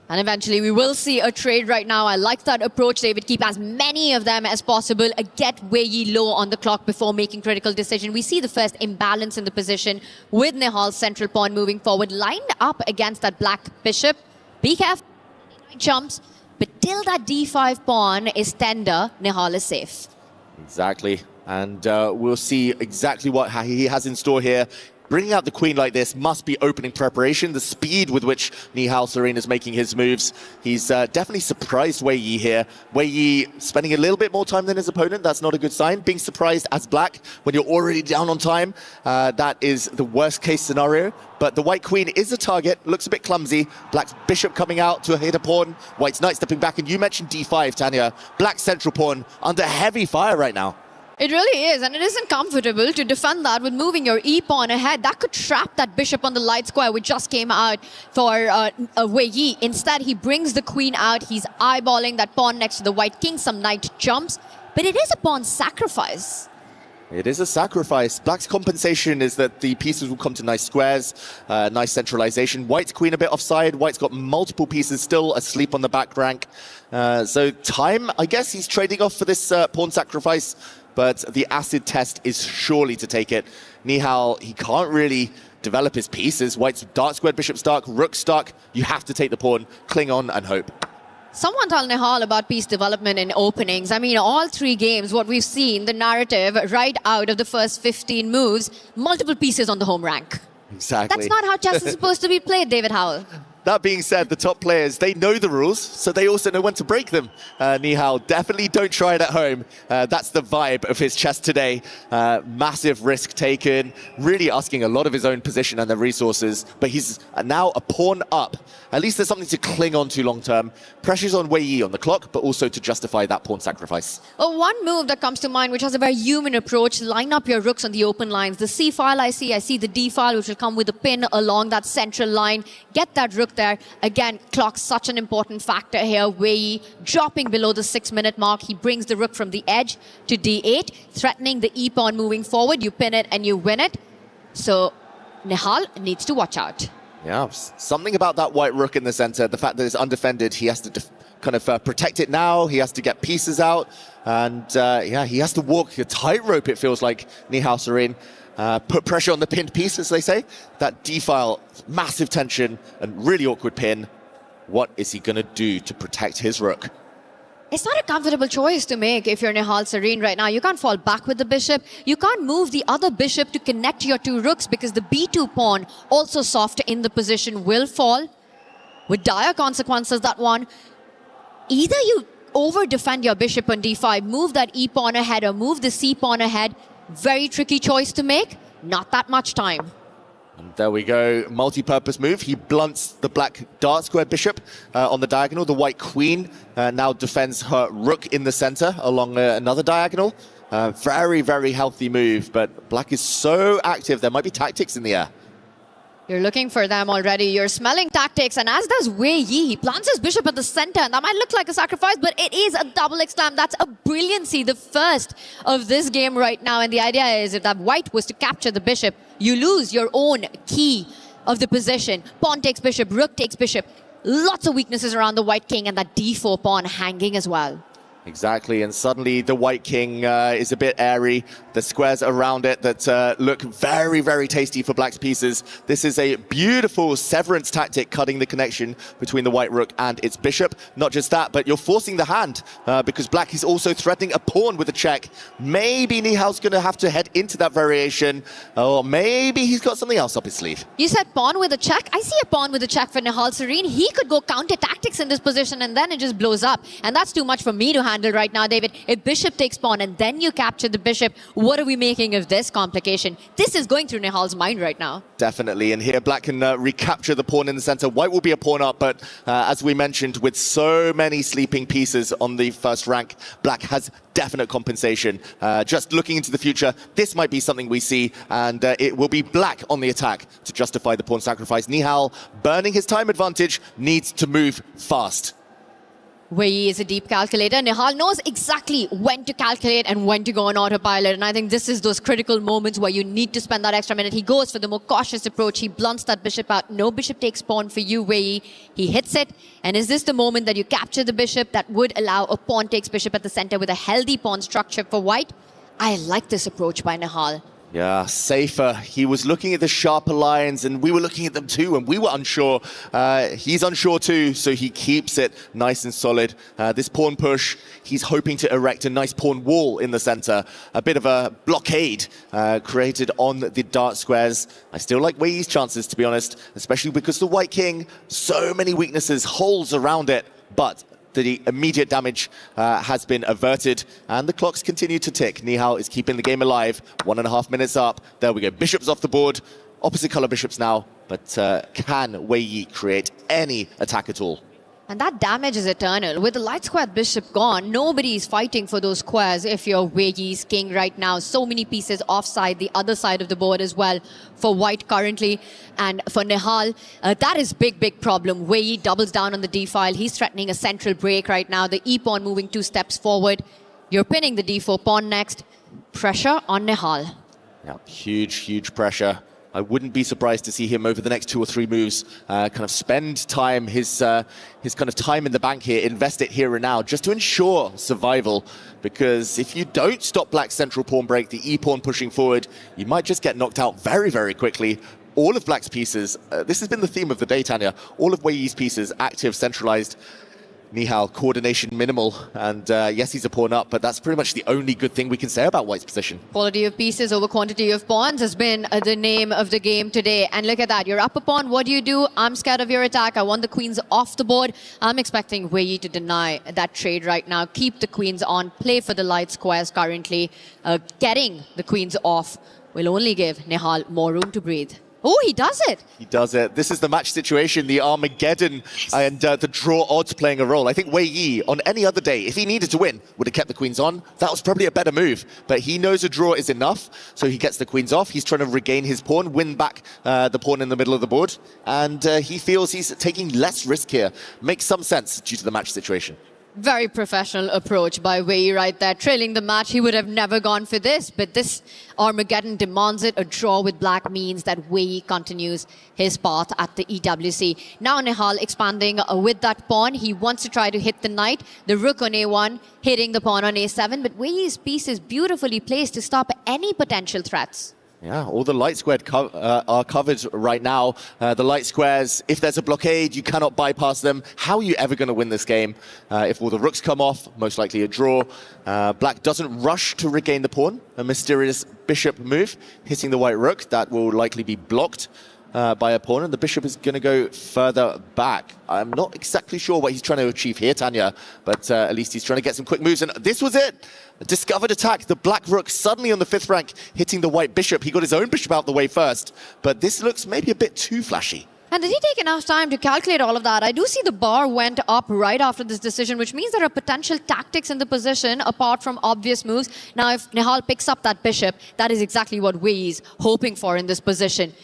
And eventually we will see a trade right now. I like that approach, David. Keep as many of them as possible. Get Wei Yi low on the clock before making critical decision. We see the first imbalance in the position with Nihal's central pawn moving forward, lined up against that black bishop. Be careful, jumps, but till that d5 pawn is tender, Nihal is safe. Exactly. And we'll see exactly what he has in store here. Bringing out the queen like this must be opening preparation. The speed with which Nihal Serene is making his moves. He's definitely surprised Wei Yi here. Wei Yi spending a little bit more time than his opponent. That's not a good sign. Being surprised as black when you're already down on time. That is the worst case scenario. But the white queen is a target. Looks a bit clumsy. Black's bishop coming out to hit a pawn. White's knight stepping back. And you mentioned d5, Tanya. Black's central pawn under heavy fire right now. It really is, and it isn't comfortable to defend that with moving your e-pawn ahead. That could trap that bishop on the light square, which just came out for Wei Yi. Instead, he brings the queen out. He's eyeballing that pawn next to the white king. Some knight jumps, but it is a pawn sacrifice. It is a sacrifice. Black's compensation is that the pieces will come to nice squares, nice centralization. White's queen a bit offside. White's got multiple pieces still asleep on the back rank. So time, I guess he's trading off for this pawn sacrifice. But the acid test is surely to take it. Nihal, he can't really develop his pieces. White's dark squared, bishop stuck, rook stuck. You have to take the pawn, cling on and hope. Someone tell Nihal about piece development in openings. I mean, all 3 games, what we've seen, the narrative right out of the first 15 moves, multiple pieces on the home rank. Exactly. That's not how chess is supposed to be played, David Howell. That being said, the top players, they know the rules, so they also know when to break them. Nihal, definitely don't try it at home. That's the vibe of his chess today. Massive risk taken, really asking a lot of his own position and the resources, but he's now a pawn up. At least there's something to cling on to long term. Pressure's on Wei Yi on the clock, but also to justify that pawn sacrifice. Well, one move that comes to mind, which has a very human approach, line up your rooks on the open lines. The C file I see the D file, which will come with a pin along that central line. Get that rook there. Again, clock's such an important factor here. Wei Yi dropping below the 6-minute mark. He brings the rook from the edge to D8, threatening the E-pawn moving forward. You pin it and you win it. So Nihal needs to watch out. Yeah, something about that white rook in the center, the fact that it's undefended, he has to kind of protect it now, he has to get pieces out, and yeah, he has to walk a tightrope, it feels like, Nihal Sarin. Put pressure on the pinned piece, as they say. That D-file, massive tension, and really awkward pin. What is he going to do to protect his rook? It's not a comfortable choice to make if you're Nihal Sarin right now. You can't fall back with the bishop. You can't move the other bishop to connect to your two rooks because the B2 pawn, also soft in the position, will fall. With dire consequences, that one. Either you over-defend your bishop on D5, move that E pawn ahead or move the C pawn ahead. Very tricky choice to make. Not that much time. And there we go, multi-purpose move. He blunts the black dart square bishop on the diagonal. The white queen now defends her rook in the center along another diagonal. Very, very healthy move, but black is so active, there might be tactics in the air. You're looking for them already. You're smelling tactics, and as does Wei Yi. He plants his bishop at the center, and that might look like a sacrifice, but it is a double exclam. That's a brilliancy, the first of this game right now. And the idea is if that white was to capture the bishop, you lose your own key of the position. Pawn takes bishop, rook takes bishop. Lots of weaknesses around the white king, and that D4 pawn hanging as well. Exactly, and suddenly the white king is a bit airy. The squares around it that look very, very tasty for black's pieces. This is a beautiful severance tactic, cutting the connection between the white rook and its bishop. Not just that, but you're forcing the hand because black is also threatening a pawn with a check. Maybe Nihal's going to have to head into that variation, or maybe he's got something else up his sleeve. You said pawn with a check. I see a pawn with a check for Nihal Sarin. He could go counter tactics in this position, and then it just blows up. And that's too much for me to handle right now, David. If bishop takes pawn and then you capture the bishop, what are we making of this complication? This is going through Nihal's mind right now. Definitely, and here black can recapture the pawn in the center. White will be a pawn up, but as we mentioned, with so many sleeping pieces on the first rank, black has definite compensation. Just looking into the future, this might be something we see, and it will be black on the attack to justify the pawn sacrifice. Nihal, burning his time advantage, needs to move fast. Wei Yi is a deep calculator. Nihal knows exactly when to calculate and when to go on autopilot. And I think this is those critical moments where you need to spend that extra minute. He goes for the more cautious approach. He blunts that bishop out. No bishop takes pawn for you, Wei Yi. He hits it. And is this the moment that you capture the bishop that would allow a pawn takes bishop at the center with a healthy pawn structure for white? I like this approach by Nihal. Yeah, safer. He was looking at the sharper lines, and we were looking at them too, and we were unsure. He's unsure too, so he keeps it nice and solid. This pawn push, he's hoping to erect a nice pawn wall in the center. A bit of a blockade created on the dart squares. I still like Wei Yi's chances, to be honest, especially because the white king, so many weaknesses, holes around it, but the immediate damage has been averted, and the clocks continue to tick. Nihal is keeping the game alive. 1.5 minutes up. There we go. Bishops off the board. Opposite color bishops now. But can Wei Yi create any attack at all? And that damage is eternal. With the light square bishop gone, nobody's fighting for those squares if you're Wei Yi's king right now. So many pieces offside, the other side of the board as well for white currently. And for Nihal, that is big problem. Wei Yi doubles down on the D-file. He's threatening a central break right now. The E-pawn moving 2 steps forward. You're pinning the D4 pawn next. Pressure on Nihal. Yeah, huge pressure. I wouldn't be surprised to see him over the next 2 or 3 moves kind of spend time, his kind of time in the bank here, invest it here and now, just to ensure survival. Because if you don't stop black's central pawn break, the e-pawn pushing forward, you might just get knocked out very quickly. All of black's pieces, this has been the theme of the day, Tanya, all of Wei Yi's pieces, active, centralized. Nihal, coordination minimal, and yes, he's a pawn up, but that's pretty much the only good thing we can say about white's position. Quality of pieces over quantity of pawns has been the name of the game today. And look at that, you're up a pawn, what do? I'm scared of your attack, I want the queens off the board. I'm expecting Wei Yi to deny that trade right now. Keep the queens on, play for the light squares currently. Getting the queens off will only give Nihal more room to breathe. Oh, he does it. He does it. This is the match situation, the Armageddon, and the draw odds playing a role. I think Wei Yi, on any other day, if he needed to win, would have kept the queens on. That was probably a better move. But he knows a draw is enough, so he gets the queens off. He's trying to regain his pawn, win back the pawn in the middle of the board. And he feels he's taking less risk here. Makes some sense due to the match situation. Very professional approach by Wei right there. Trailing the match, he would have never gone for this, but this Armageddon demands it. A draw with black means that Wei continues his path at the EWC. Now Nihal expanding with that pawn. He wants to try to hit the knight. The rook on A1, hitting the pawn on A7, but Wei's piece is beautifully placed to stop any potential threats. Yeah, all the light squares are covered right now. The light squares, if there's a blockade, you cannot bypass them. How are you ever going to win this game? If all the rooks come off, most likely a draw. Black doesn't rush to regain the pawn. A mysterious bishop move, hitting the white rook. That will likely be blocked by a pawn, and the bishop is going to go further back. I'm not exactly sure what he's trying to achieve here, Tanya, but at least he's trying to get some quick moves, and this was it. A discovered attack. The black rook suddenly on the 5th rank, hitting the white bishop. He got his own bishop out the way first, but this looks maybe a bit too flashy. And did he take enough time to calculate all of that? I do see the bar went up right after this decision, which means there are potential tactics in the position apart from obvious moves. Now, if Nihal picks up that bishop, that is exactly what Wei is hoping for in this position.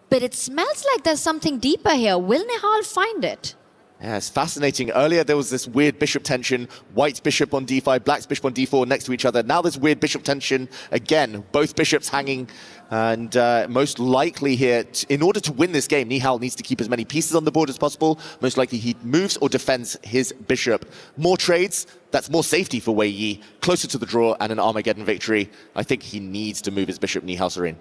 But it smells like there's something deeper here. Will Nihal find it? Yeah, it's fascinating. Earlier there was this weird bishop tension. White's bishop on d5, black's bishop on d4 next to each other. Now there's weird bishop tension again. Both bishops hanging. And most likely here, in order to win this game, Nihal needs to keep as many pieces on the board as possible. Most likely he moves or defends his bishop. More trades, that's more safety for Wei Yi. Closer to the draw and an Armageddon victory. I think he needs to move his bishop, Nihal Sarin.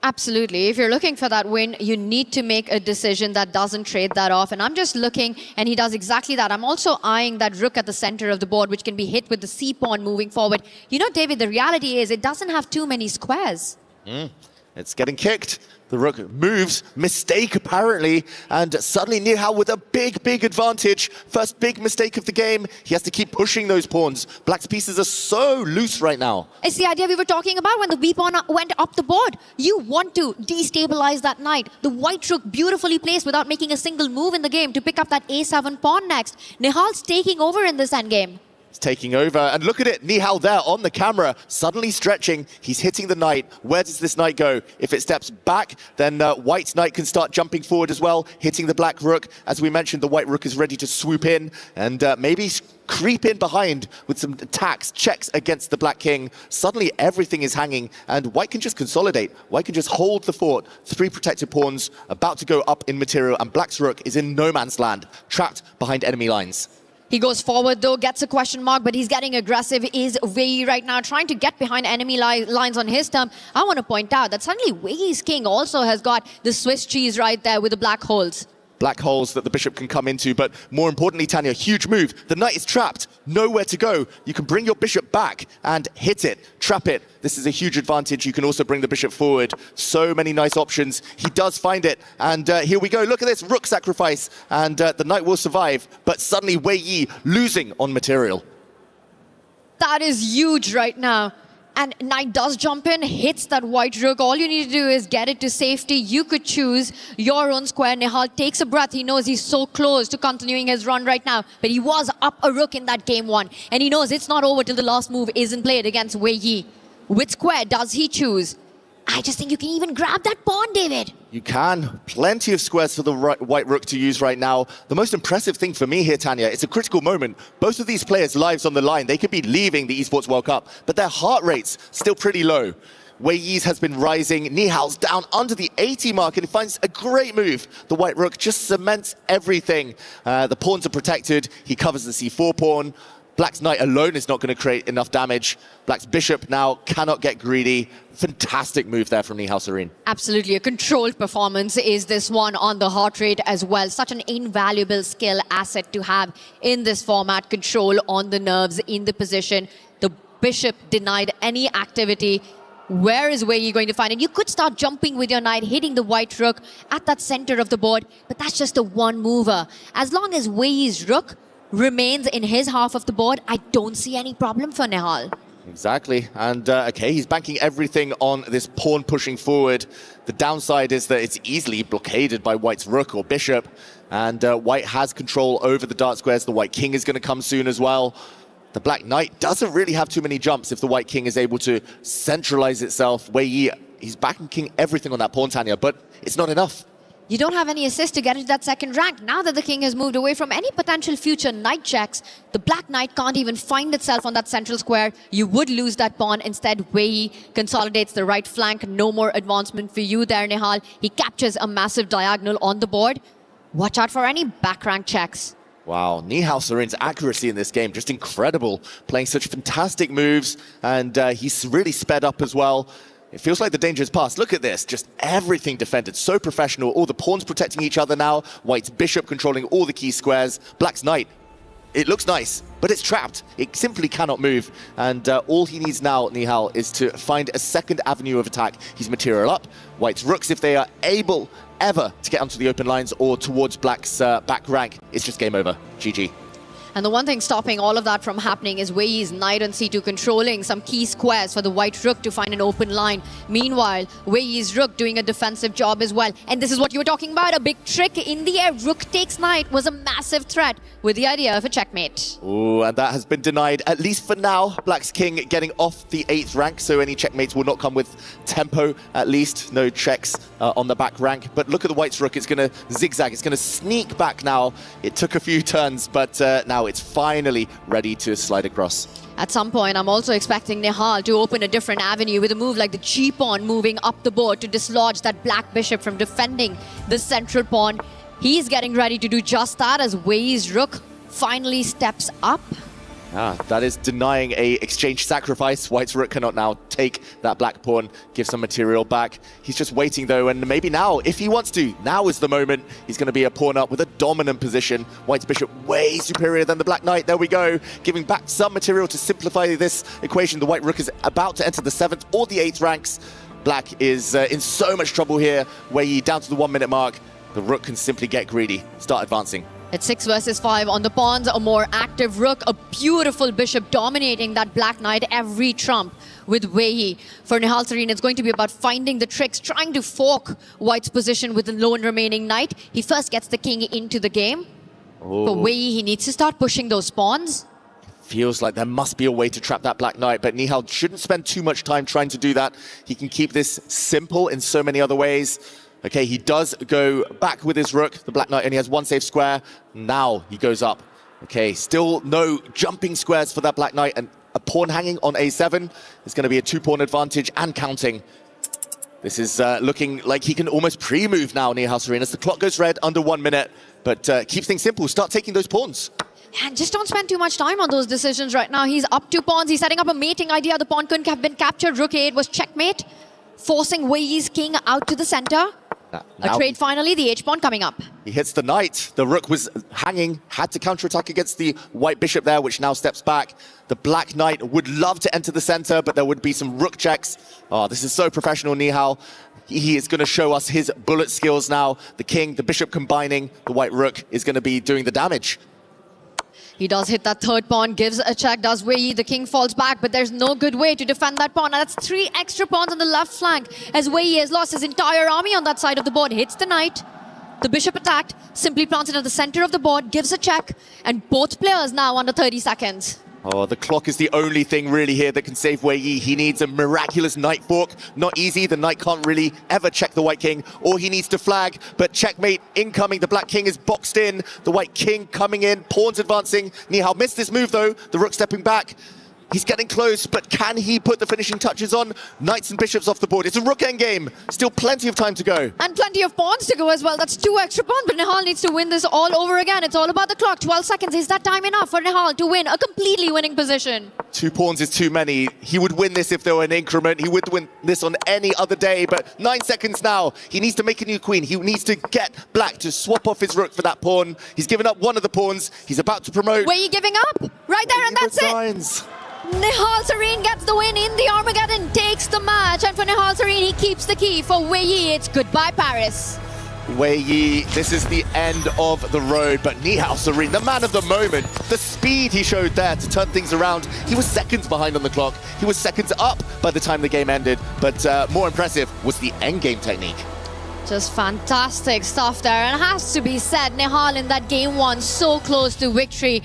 Absolutely. If you're looking for that win, you need to make a decision that doesn't trade that off. And I'm just looking, and he does exactly that. I'm also eyeing that rook at the center of the board, which can be hit with the c-pawn moving forward. You know, David, the reality is it doesn't have too many squares. It's getting kicked. The rook moves, mistake apparently, and suddenly Nihal with a big advantage. First big mistake of the game. He has to keep pushing those pawns. Black's pieces are so loose right now. It's the idea we were talking about when the b-pawn went up the board. You want to destabilize that knight. The white rook beautifully placed without making a single move in the game to pick up that a7 pawn next. Nihal's taking over in this endgame. It's taking over, and look at it, Nihal there on the camera, suddenly stretching. He's hitting the knight. Where does this knight go? If it steps back, then white's knight can start jumping forward as well, hitting the black rook. As we mentioned, the white rook is ready to swoop in and maybe creep in behind with some attacks, checks against the black king. Suddenly everything is hanging, and white can just consolidate. White can just hold the fort. 3 protected pawns about to go up in material, and black's rook is in no man's land, trapped behind enemy lines. He goes forward though, gets a question mark, but he's getting aggressive. Is Wei right now trying to get behind enemy lines on his term? I want to point out that suddenly Wei's king also has got the Swiss cheese right there with the black holes. Black holes that the bishop can come into, but more importantly, Tanya, huge move. The knight is trapped, nowhere to go. You can bring your bishop back and hit it, trap it. This is a huge advantage. You can also bring the bishop forward. So many nice options. He does find it, and here we go. Look at this, rook sacrifice, and the knight will survive, but suddenly Wei Yi losing on material. That is huge right now. And knight does jump in, hits that white rook. All you need to do is get it to safety. You could choose your own square. Nihal takes a breath. He knows he's so close to continuing his run right now. But he was up a rook in that game 1. And he knows it's not over till the last move isn't played against Wei Yi. Which square does he choose? I just think you can even grab that pawn, David. You can. Plenty of squares for the white rook to use right now. The most impressive thing for me here, Tanya, it's a critical moment. Both of these players' lives on the line. They could be leaving the Esports World Cup, but their heart rate's still pretty low. Wei Yi's has been rising. Nihal's down under the 80 mark, and he finds a great move. The white rook just cements everything. The pawns are protected. He covers the c4 pawn. Black's knight alone is not going to create enough damage. Black's bishop now cannot get greedy. Fantastic move there from Nihal Sarin. Absolutely. A controlled performance is this one on the heart rate as well. Such an invaluable skill asset to have in this format. Control on the nerves in the position. The bishop denied any activity. Where is Wei Yi going to find it? You could start jumping with your knight, hitting the white rook at that center of the board, but that's just a one mover. As long as Wei Yi's rook remains in his half of the board, I don't see any problem for Nihal. Exactly, and okay, he's banking everything on this pawn pushing forward. The downside is that it's easily blockaded by white's rook or bishop, and white has control over the dark squares. The white king is going to come soon as well. The black knight doesn't really have too many jumps if the white king is able to centralize itself. Wei Yi, he's banking everything on that pawn, Tanya, but it's not enough. You don't have any assists to get into that second rank. Now that the king has moved away from any potential future knight checks, the black knight can't even find itself on that central square. You would lose that pawn. Instead, Wei consolidates the right flank. No more advancement for you there, Nihal. He captures a massive diagonal on the board. Watch out for any back rank checks. Wow, Nihal Sarin's accuracy in this game, just incredible. Playing such fantastic moves, and he's really sped up as well. It feels like the danger is past. Look at this, just everything defended, so professional. All the pawns protecting each other now. White's bishop controlling all the key squares. Black's knight, it looks nice, but it's trapped. It simply cannot move. And all he needs now, Nihal, is to find a second avenue of attack. He's material up. White's rooks, if they are able ever to get onto the open lines or towards Black's back rank, it's just game over. GG. And the one thing stopping all of that from happening is Wei's knight on c2 controlling some key squares for the white rook to find an open line. Meanwhile, Wei's rook doing a defensive job as well. And this is what you were talking about, a big trick in the air. Rook takes knight was a massive threat with the idea of a checkmate. Ooh, and that has been denied, at least for now. Black's king getting off the 8th rank, so any checkmates will not come with tempo, at least. No checks on the back rank. But look at the white's rook, it's going to zigzag, it's going to sneak back now. It took a few turns, but now it's finally ready to slide across. At some point, I'm also expecting Nihal to open a different avenue with a move like the g-pawn moving up the board to dislodge that black bishop from defending the central pawn. He's getting ready to do just that as Wei's rook finally steps up. That is denying a exchange sacrifice. White's rook cannot now take that black pawn, give some material back. He's just waiting though, and maybe now, if he wants to, now is the moment. He's going to be a pawn up with a dominant position. White's bishop way superior than the black knight. There we go, giving back some material to simplify this equation. The white rook is about to enter the 7th or the 8th ranks. Black is in so much trouble here, Wei down to the 1 minute mark. The rook can simply get greedy, start advancing. It's 6 versus 5 on the pawns, a more active rook, a beautiful bishop dominating that black knight every trump with Wei. For Nihal Sarin, it's going to be about finding the tricks, trying to fork White's position with the lone remaining knight. He first gets the king into the game. For Wei, he needs to start pushing those pawns. Feels like there must be a way to trap that black knight, but Nihal shouldn't spend too much time trying to do that. He can keep this simple in so many other ways. Okay, he does go back with his rook. The black knight only has 1 safe square. Now he goes up. Okay, still no jumping squares for that black knight, and a pawn hanging on a7 is going to be a 2-pawn advantage and counting. This is looking like he can almost pre-move now, Nihal Sarin, as the clock goes red under 1 minute, but keep things simple. Start taking those pawns. And just don't spend too much time on those decisions right now. He's up 2 pawns. He's setting up a mating idea. The pawn couldn't have been captured. Rook A8 was checkmate, forcing Wei's king out to the center. A trade finally, the H-pawn coming up. He hits the knight. The rook was hanging, had to counterattack against the white bishop there, which now steps back. The black knight would love to enter the center, but there would be some rook checks. Oh, this is so professional, Nihal. He is going to show us his bullet skills now. The king, the bishop combining, the white rook is going to be doing the damage. He does hit that 3rd pawn, gives a check, does Wei. The king falls back, but there's no good way to defend that pawn. And that's 3 extra pawns on the left flank as Wei has lost his entire army on that side of the board. Hits the knight. The bishop attacked, simply plants it at the center of the board, gives a check, and both players now under 30 seconds. Oh, the clock is the only thing really here that can save Wei. He needs a miraculous knight fork. Not easy. The knight can't really ever check the white king, or he needs to flag, but checkmate incoming. The black king is boxed in. The white king coming in. Pawns advancing. Nihal missed this move though. The rook stepping back. He's getting close, but can he put the finishing touches on? Knights and bishops off the board. It's a rook endgame. Still plenty of time to go. And plenty of pawns to go as well. That's 2 extra pawns, but Nihal needs to win this all over again. It's all about the clock. 12 seconds. Is that time enough for Nihal to win a completely winning position? 2 pawns is too many. He would win this if there were an increment. He would win this on any other day, but 9 seconds now. He needs to make a new queen. He needs to get black to swap off his rook for that pawn. He's given up one of the pawns. He's about to promote. Were you giving up? Right there, and that's it. Nihal Sarin gets the win in the Armageddon, takes the match, and for Nihal Sarin, he keeps the key. For Wei, it's goodbye Paris. Wei, this is the end of the road, but Nihal Sarin, the man of the moment, the speed he showed there to turn things around. He was seconds behind on the clock. He was seconds up by the time the game ended, but more impressive was the endgame technique. Just fantastic stuff there, and it has to be said, Nihal in that game 1, so close to victory.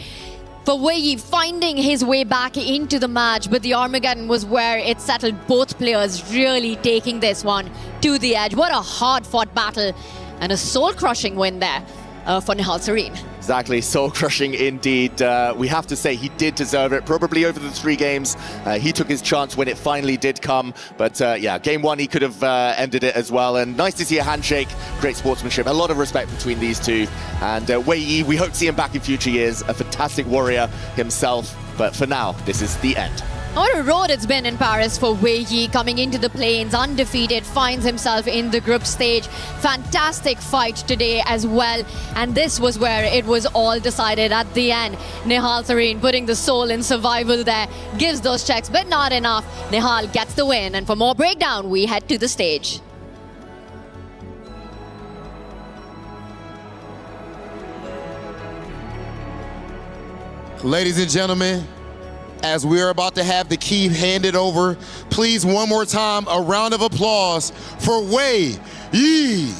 For Wei finding his way back into the match, but the Armageddon was where it settled. Both players really taking this one to the edge. What a hard-fought battle. And a soul-crushing win there for Nihal Sareen. Exactly, soul-crushing indeed. We have to say he did deserve it. Probably over the 3 games, he took his chance when it finally did come. But yeah, game 1, he could have ended it as well. And nice to see a handshake, great sportsmanship, a lot of respect between these two. And Wei Yi, we hope to see him back in future years, a fantastic warrior himself. But for now, this is the end. What a road it's been in Paris for Wei Yi, coming into the plains undefeated, finds himself in the group stage. Fantastic fight today as well. And this was where it was all decided at the end. Nihal Sareen putting the soul in survival there, gives those checks, but not enough. Nihal gets the win. And for more breakdown, we head to the stage. Ladies and gentlemen, as we're about to have the key handed over, please one more time, a round of applause for Wei Yi.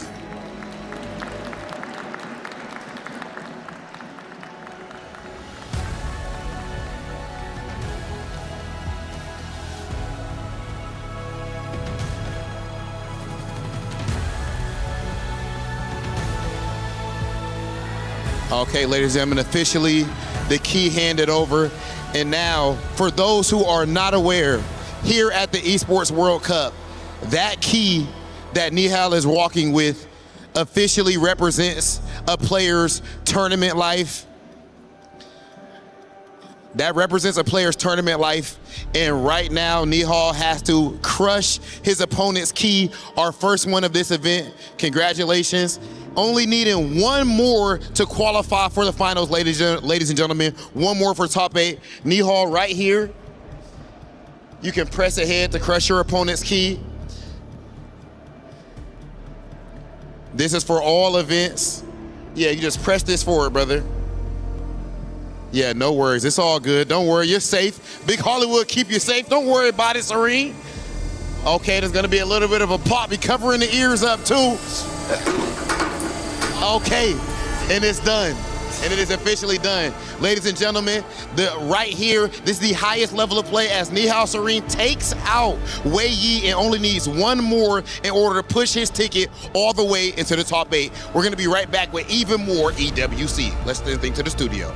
Okay, ladies and gentlemen, officially the key handed over. And now, for those who are not aware, here at the Esports World Cup, that key that Nihal is walking with officially represents a player's tournament life. That represents a player's tournament life. And right now, Nihal has to crush his opponent's key, our first one of this event. Congratulations. Only needing one more to qualify for the finals, ladies and gentlemen. One more for top 8. Nihal right here. You can press ahead to crush your opponent's key. This is for all events. Yeah, you just press this forward, brother. Yeah, no worries. It's all good. Don't worry, you're safe. Big Hollywood keep you safe. Don't worry about it, Serene. Okay, there's gonna be a little bit of a pop. Be covering the ears up too. Okay, and it's done. And it is officially done. Ladies and gentlemen, right here, this is the highest level of play as Nihal Sareen takes out Wei Yi and only needs one more in order to push his ticket all the way into the top 8. We're gonna be right back with even more EWC. Let's send things to the studio.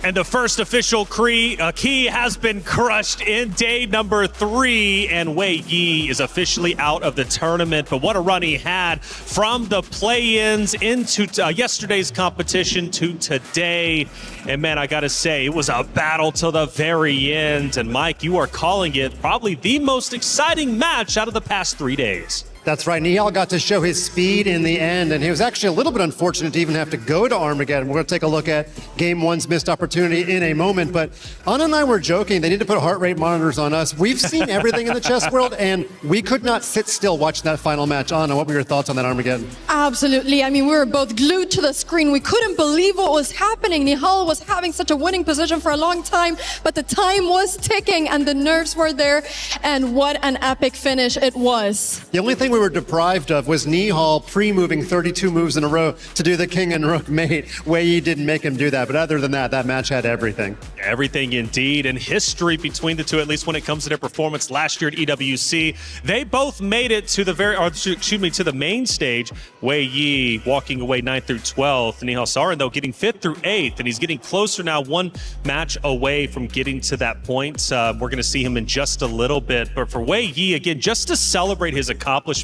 And the first official key has been crushed in day number 3, and Wei Yi is officially out of the tournament. But what a run he had from the play-ins into yesterday's competition to today. And man, I gotta say, it was a battle till the very end. And Mike, you are calling it probably the most exciting match out of the past 3 days. That's right. Nihal got to show his speed in the end, and he was actually a little bit unfortunate to even have to go to Armageddon. We're going to take a look at Game 1's missed opportunity in a moment, but Anna and I were joking. They need to put heart rate monitors on us. We've seen everything in the chess world, and we could not sit still watching that final match. Anna, what were your thoughts on that Armageddon? Absolutely. I mean, we were both glued to the screen. We couldn't believe what was happening. Nihal was having such a winning position for a long time, but the time was ticking, and the nerves were there, and what an epic finish it was. The only thing we were deprived of was Nihal pre-moving 32 moves in a row to do the king and rook mate. Wei Yi didn't make him do that, but other than that, that match had everything. Everything indeed, and history between the two, at least when it comes to their performance last year at EWC. They both made it to the to the main stage. Wei Yi walking away 9th through 12th. Nihal Sareen, though, getting 5th through 8th, and he's getting closer now, one match away from getting to that point. We're going to see him in just a little bit, but for Wei Yi, again, just to celebrate his accomplishments,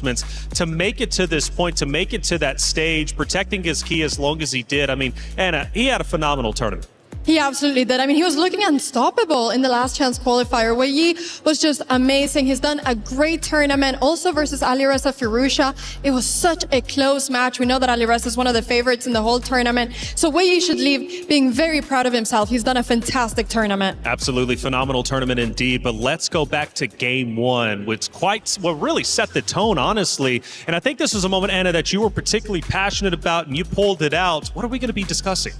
to make it to this point, to make it to that stage, protecting his key as long as he did. I mean, and he had a phenomenal tournament. He absolutely did. I mean, he was looking unstoppable in the last chance qualifier. Wei Yi was just amazing. He's done a great tournament, also versus Alireza Firouzja. It was such a close match. We know that Alireza is one of the favorites in the whole tournament. So Wei Yi should leave being very proud of himself. He's done a fantastic tournament. Absolutely phenomenal tournament indeed. But let's go back to game one, which really set the tone, honestly. And I think this was a moment, Anna, that you were particularly passionate about, and you pulled it out. What are we going to be discussing?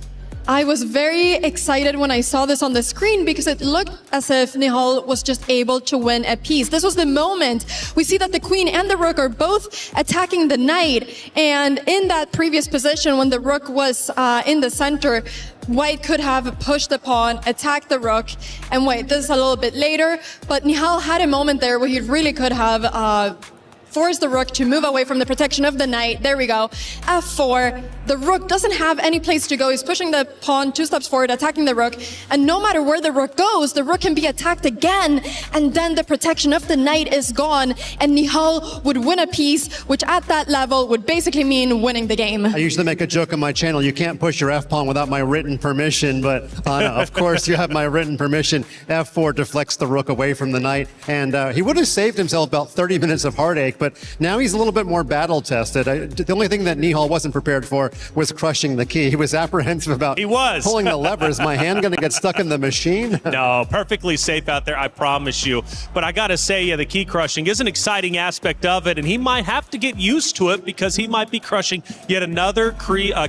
I was very excited when I saw this on the screen because it looked as if Nihal was just able to win a piece. This was the moment. We see that the queen and the rook are both attacking the knight. And in that previous position, when the rook was in the center, White could have pushed the pawn, attacked the rook, and wait, this is a little bit later. But Nihal had a moment there where he really could have force the rook to move away from the protection of the knight. There we go. F4. The rook doesn't have any place to go. He's pushing the pawn 2 steps forward, attacking the rook. And no matter where the rook goes, the rook can be attacked again. And then the protection of the knight is gone. And Nihal would win a piece, which at that level would basically mean winning the game. I usually make a joke on my channel. You can't push your F-pawn without my written permission. But Anna, of course, you have my written permission. F4 deflects the rook away from the knight. And he would have saved himself about 30 minutes of heartache. But now he's a little bit more battle tested. The only thing that Nihal wasn't prepared for was crushing the key. He was apprehensive about pulling the levers. My hand going to get stuck in the machine? No, perfectly safe out there, I promise you. But I got to say, yeah, the key crushing is an exciting aspect of it, and he might have to get used to it because he might be crushing yet another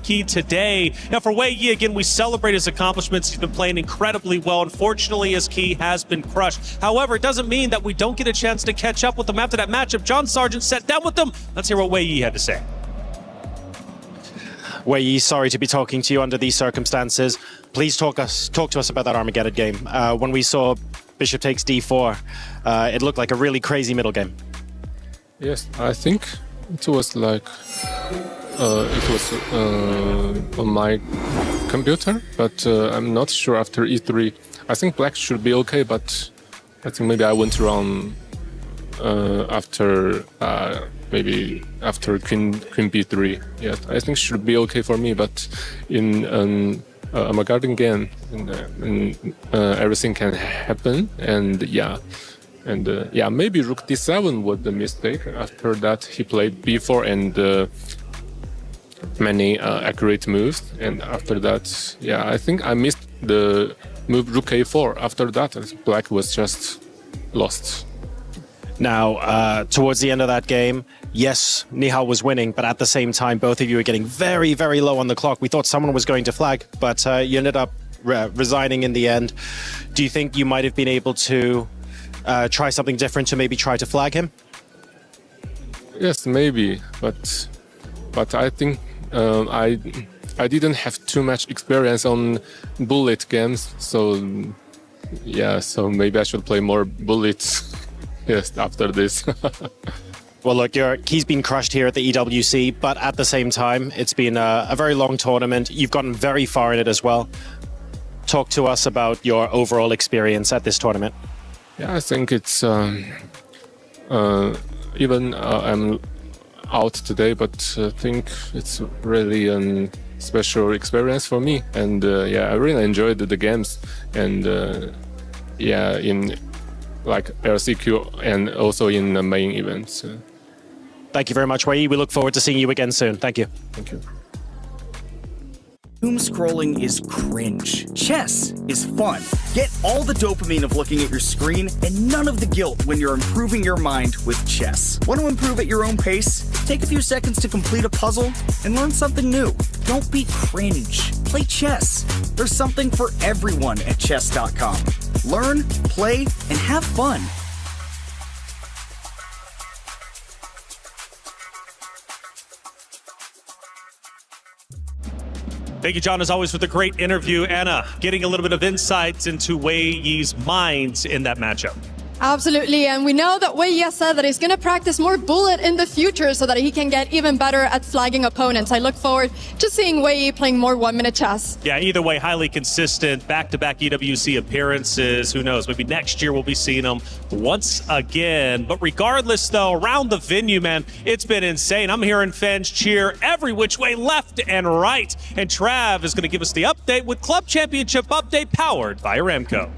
key today. Now, for Wei Yi, again, we celebrate his accomplishments. He's been playing incredibly well. Unfortunately, his key has been crushed. However, it doesn't mean that we don't get a chance to catch up with him after that matchup. John Sargent sat down with them. Let's hear what Wei Yi had to say. Wei Yi, sorry to be talking to you under these circumstances. Please talk to us about that Armageddon game. When we saw Bishop takes d4, it looked like a really crazy middle game. Yes, I think it was like on my computer, but I'm not sure after e3. I think black should be okay, but I think maybe I went wrong after maybe after queen b3. Yeah, I think should be okay for me, but in a garden game, everything can happen, and yeah, maybe rook d7 was the mistake. After that, he played b4 and many accurate moves, and after that, yeah, I think I missed the move rook a4. After that, black was just lost. Now, towards the end of that game, yes, Nihal was winning, but at the same time, both of you were getting very, very low on the clock. We thought someone was going to flag, but you ended up resigning in the end. Do you think you might have been able to try something different to maybe try to flag him? Yes, maybe, but I think I didn't have too much experience on bullet games, so yeah, so maybe I should play more bullets. Yes, after this. Well, look, he's been crushed here at the EWC, but at the same time, it's been a very long tournament. You've gotten very far in it as well. Talk to us about your overall experience at this tournament. Yeah, I think it's even I'm out today, but I think it's really a special experience for me. And yeah, I really enjoyed the games, and yeah, in like LCQ and also in the main events. Thank you very much, Wei Yi. We look forward to seeing you again soon. Thank you. Thank you. Doom scrolling is cringe. Chess is fun. Get all the dopamine of looking at your screen and none of the guilt when you're improving your mind with chess. Want to improve at your own pace? Take a few seconds to complete a puzzle and learn something new. Don't be cringe. Play chess. There's something for everyone at chess.com. Learn, play, and have fun. Thank you, John, as always, for the great interview. Anna, getting a little bit of insights into Wei Yi's minds in that matchup. Absolutely, and we know that Wei said that he's going to practice more bullet in the future so that he can get even better at flagging opponents. I look forward to seeing Wei playing more 1-minute chess. Yeah, either way, highly consistent, back-to-back EWC appearances. Who knows, maybe next year we'll be seeing him once again. But regardless, though, around the venue, man, it's been insane. I'm hearing fans cheer every which way, left and right. And Trav is going to give us the update with Club Championship update powered by Aramco.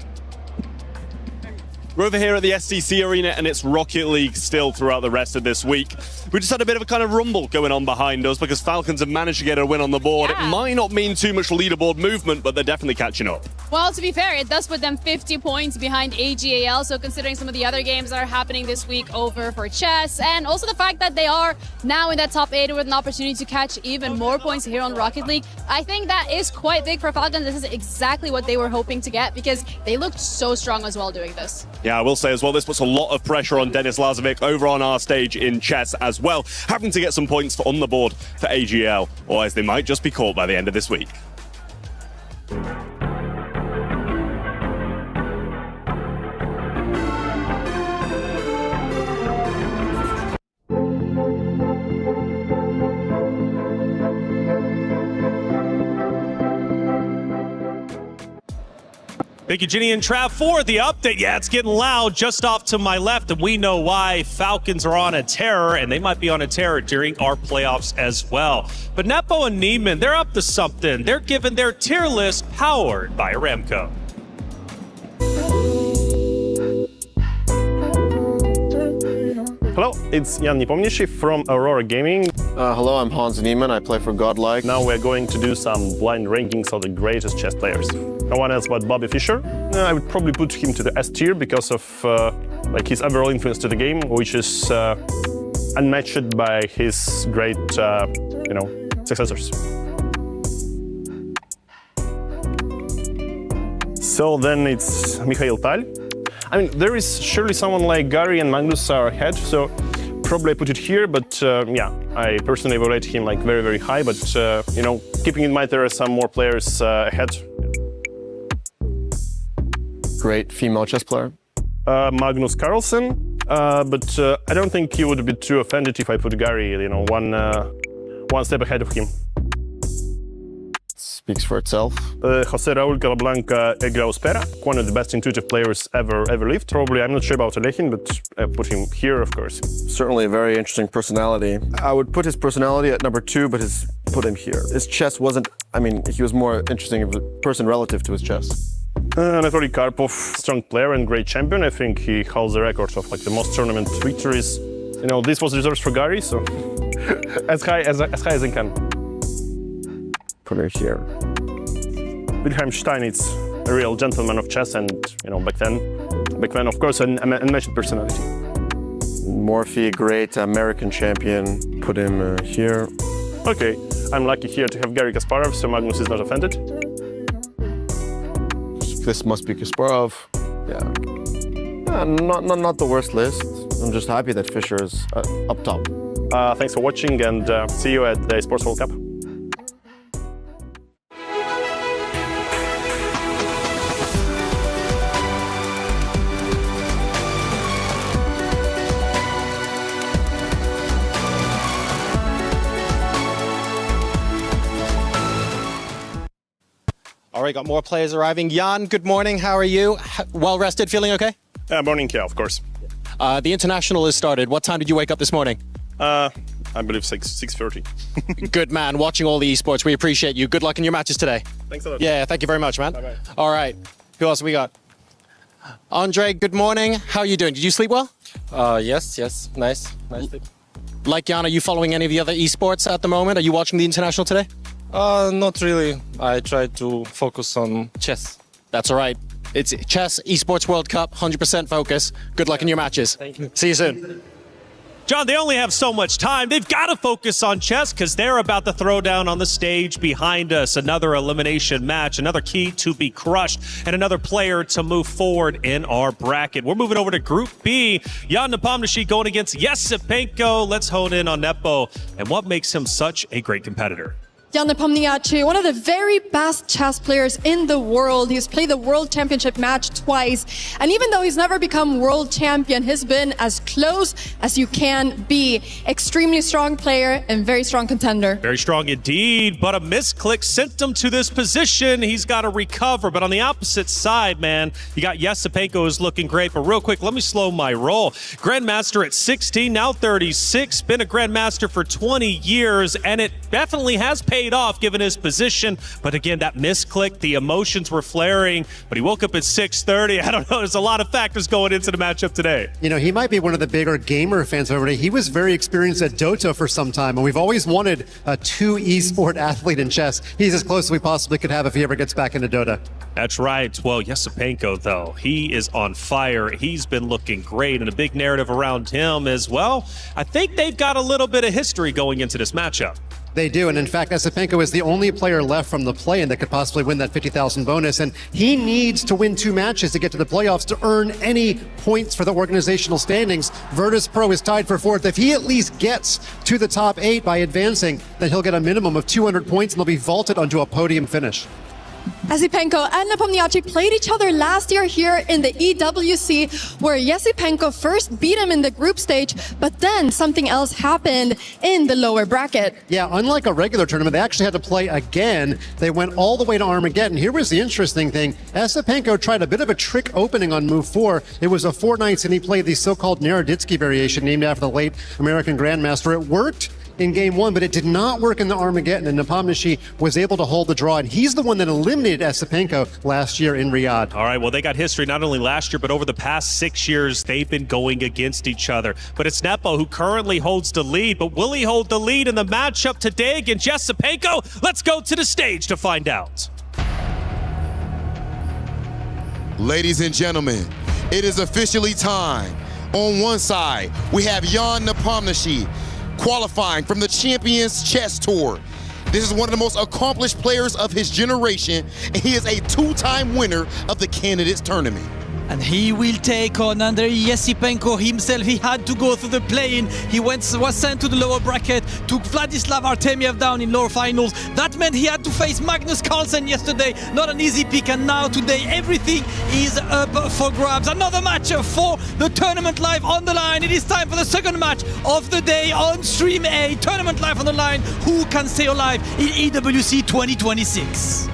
We're over here at the SCC Arena, and it's Rocket League still throughout the rest of this week. We just had a bit of a kind of rumble going on behind us because Falcons have managed to get a win on the board. Yeah. It might not mean too much leaderboard movement, but they're definitely catching up. Well, to be fair, it does put them 50 points behind AGAL. So considering some of the other games that are happening this week over for chess, and also the fact that they are now in that top 8 with an opportunity to catch even more points here on Rocket League, I think that is quite big for Falcons. This is exactly what they were hoping to get because they looked so strong as well doing this. Yeah, I will say as well, this puts a lot of pressure on Denis Lazovic over on our stage in chess as well, having to get some points on the board for AGL, or as they might just be caught by the end of this week. Thank you, Ginny and Trav, for the update. Yeah, it's getting loud just off to my left, and we know why. Falcons are on a tear, and they might be on a tear during our playoffs as well. But Nepo and Neiman, they're up to something. They're given their tier list powered by Aramco. Hello, it's Jan Nepomniachtchi from Aurora Gaming. Hello, I'm Hans Niemann. I play for Godlike. Now we're going to do some blind rankings of the greatest chess players. No one else but Bobby Fischer. I would probably put him to the S tier because of like his overall influence to the game, which is unmatched by his great, successors. So then it's Mikhail Tal. I mean, there is surely someone like Gary and Magnus are ahead, so probably I put it here, but yeah, I personally evaluate him like very, very high, but keeping in mind there are some more players ahead. Great female chess player. Magnus Carlsen, but I don't think he would be too offended if I put Gary, one step ahead of him. Speaks for itself. Jose Raul Capablanca Egrauspera, one of the best intuitive players ever lived. Probably, I'm not sure about Alekhine, but I put him here, of course. Certainly a very interesting personality. I would put his personality at number 2, but put him here. His chess wasn't, he was more interesting of a person relative to his chess. Anatoly Karpov, strong player and great champion. I think he holds the record of like the most tournament victories. This was reserved for Gary, so as high as I can. Put her here. Wilhelm Steinitz, a real gentleman of chess, and back then, of course, an unmatched personality. Morphy, great American champion. Put him here. Okay, I'm lucky here to have Gary Kasparov, so Magnus is not offended. This must be Kasparov. Yeah, not the worst list. I'm just happy that Fischer is up top. Thanks for watching, and see you at the Esports World Cup. All right, got more players arriving. Jan, good morning. How are you? Well rested, feeling okay? Morning, yeah, of course. The international has started. What time did you wake up this morning? I believe 6:30. Good man. Watching all the esports. We appreciate you. Good luck in your matches today. Thanks a lot. Yeah, thank you very much, man. Bye-bye. All right. Who else we got? Andre, good morning. How are you doing? Did you sleep well? Yes. Nice sleep. Like Jan, are you following any of the other esports at the moment? Are you watching the international today? Not really. I try to focus on chess. That's all right. It's chess, Esports World Cup, 100% focus. Good luck in your matches. Thank you. See you soon. John, they only have so much time. They've got to focus on chess because they're about to throw down on the stage behind us. Another elimination match, another key to be crushed, and another player to move forward in our bracket. We're moving over to Group B. Jan Nepomniachtchi going against Yesipenko. Let's hone in on Nepo and what makes him such a great competitor. Jan Nepomniachtchi, one of the very best chess players in the world. He's played the World Championship match twice. And even though he's never become world champion, he's been as close as you can be. Extremely strong player and very strong contender. Very strong indeed, but a misclick sent him to this position. He's got to recover. But on the opposite side, man, you got Yesipenko who's looking great. But real quick, let me slow my roll. Grandmaster at 16, now 36. Been a Grandmaster for 20 years, and it definitely has paid off given his position. But again, that misclick, the emotions were flaring, but he woke up at 6:30. I don't know, there's a lot of factors going into the matchup today. You know, he might be one of the bigger gamer fans over there. He was very experienced at Dota for some time, and we've always wanted a 2 esport athlete in chess. He's as close as we possibly could have if he ever gets back into Dota. That's right. Well, Yesipenko, though, he is on fire. He's been looking great, and a big narrative around him as well. I think they've got a little bit of history going into this matchup. They do, and in fact, Yesipenko is the only player left from the play-in that could possibly win that 50,000 bonus, and he needs to win 2 matches to get to the playoffs to earn any points for the organizational standings. Virtus Pro is tied for 4th. If he at least gets to the top 8 by advancing, then he'll get a minimum of 200 points and they'll be vaulted onto a podium finish. Yesipenko and Nepomniachtchi played each other last year here in the EWC, where Yesipenko first beat him in the group stage, but then something else happened in the lower bracket. Yeah, unlike a regular tournament, they actually had to play again. They went all the way to Armageddon. Here was the interesting thing. Yesipenko tried a bit of a trick opening on move 4. It was a 4 knights, and he played the so-called Naroditsky variation named after the late American Grandmaster. It worked in game 1, but it did not work in the Armageddon, and Nepomniachtchi was able to hold the draw, and he's the one that eliminated Yesipenko last year in Riyadh. All right, well, they got history not only last year, but over the past 6 years, they've been going against each other. But it's Nepo who currently holds the lead, but will he hold the lead in the matchup today against Yesipenko? Let's go to the stage to find out. Ladies and gentlemen, it is officially time. On one side, we have Jan Nepomniachtchi, qualifying from the Champions Chess Tour. This is one of the most accomplished players of his generation, and he is a 2-time winner of the Candidates Tournament. And he will take on Andrei Yesipenko himself. He had to go through the play-in. He was sent to the lower bracket, took Vladislav Artemiev down in lower finals. That meant he had to face Magnus Carlsen yesterday. Not an easy pick, and now today everything is up for grabs. Another match for the Tournament Live on the line. It is time for the second match of the day on Stream A. Tournament Live on the line. Who can stay alive in EWC 2026?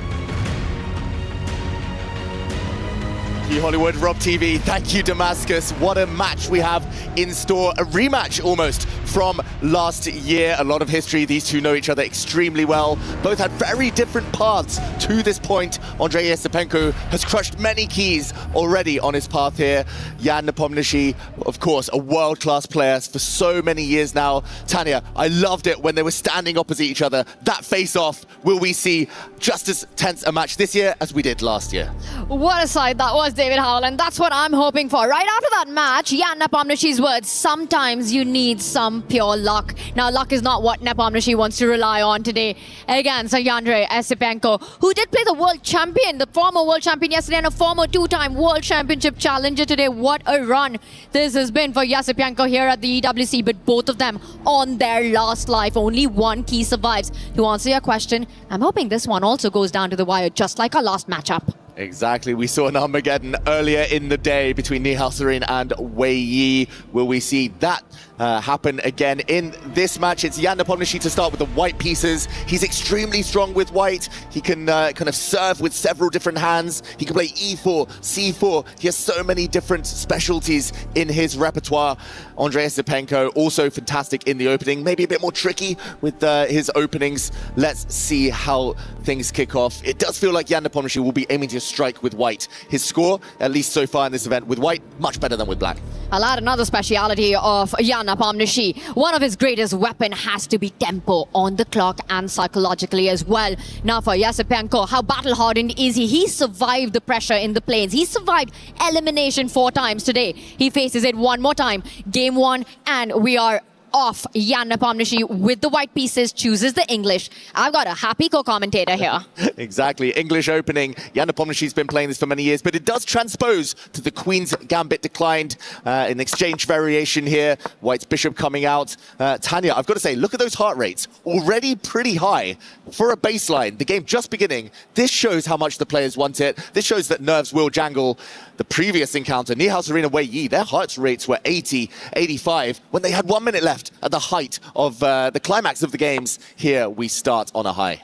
Hollywood, Rob TV, thank you Damascus. What a match we have in store, a rematch almost from last year. A lot of history, these two know each other extremely well. Both had very different paths to this point. Andrei Yesipenko has crushed many keys already on his path here. Jan Nepomniachtchi, of course, a world-class player for so many years now. Tanya, I loved it when they were standing opposite each other. That face-off, will we see just as tense a match this year as we did last year? What a sight that was, David Howell, and that's what I'm hoping for. Right after that match, Jan Nepomniachtchi's words, sometimes you need some pure luck. Now, luck is not what Nepomniachtchi wants to rely on today against Andrei Yesipenko, who did play the world champion, the former world champion yesterday, and a former 2-time world championship challenger today. What a run this has been for Yesipenko here at the EWC, but both of them on their last life. Only one key survives. To answer your question, I'm hoping this one also goes down to the wire, just like our last matchup. Exactly. We saw an Armageddon earlier in the day between Nihal Sarin and Wei Yi. Will we see that happen again in this match? It's Jan Nepomniachtchi to start with the white pieces. He's extremely strong with white. He can kind of serve with several different hands. He can play E4, C4. He has so many different specialties in his repertoire. Andrei Yesipenko also fantastic in the opening. Maybe a bit more tricky with his openings. Let's see how things kick off. It does feel like Jan Nepomniachtchi will be aiming to strike with white. His score, at least so far in this event, with white, much better than with black. I'll add another speciality of Jan Nepomniachtchi. One of his greatest weapon has to be tempo on the clock and psychologically as well. Now for Yesipenko, how battle-hardened is he? He survived the pressure in the plains. He survived elimination 4 times today. He faces it one more time. Game 1, and we are off. Jan Nepomniachtchi with the white pieces chooses the English. I've got a happy co-commentator here. Exactly. English opening. Jan Nepomniachtchi's been playing this for many years, but it does transpose to the Queen's Gambit declined. An exchange variation here. White's bishop coming out. Tanya, I've got to say, look at those heart rates. Already pretty high for a baseline. The game just beginning. This shows how much the players want it. This shows that nerves will jangle. The previous encounter, Nihal Serena Wei Yi, their heart rates were 80, 85 when they had 1 minute left at the height of the climax of the games. Here we start on a high.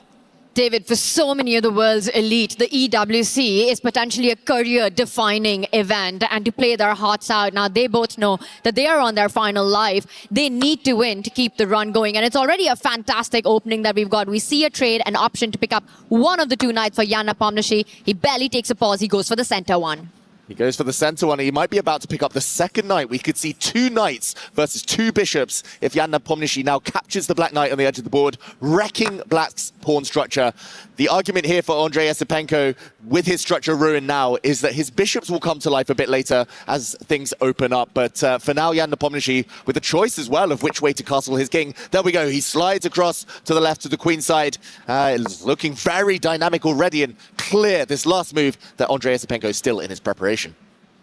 David, for so many of the world's elite, the EWC is potentially a career-defining event, and to play their hearts out. Now, they both know that they are on their final life. They need to win to keep the run going, and it's already a fantastic opening that we've got. We see a trade, an option to pick up one of the two knights for Jan Nepomniachtchi. He barely takes a pause. He goes for the center one. He goes for the center one. He might be about to pick up the second knight. We could see 2 knights versus 2 bishops if Jan Nepomniachtchi now captures the black knight on the edge of the board, wrecking black's pawn structure. The argument here for Andrei Esipenko, with his structure ruined now, is that his bishops will come to life a bit later as things open up. But for now, Jan Nepomniachtchi, with a choice as well of which way to castle his king. There we go. He slides across to the left to the queen side. It's looking very dynamic already and clear, this last move, that Andrei Esipenko is still in his preparation.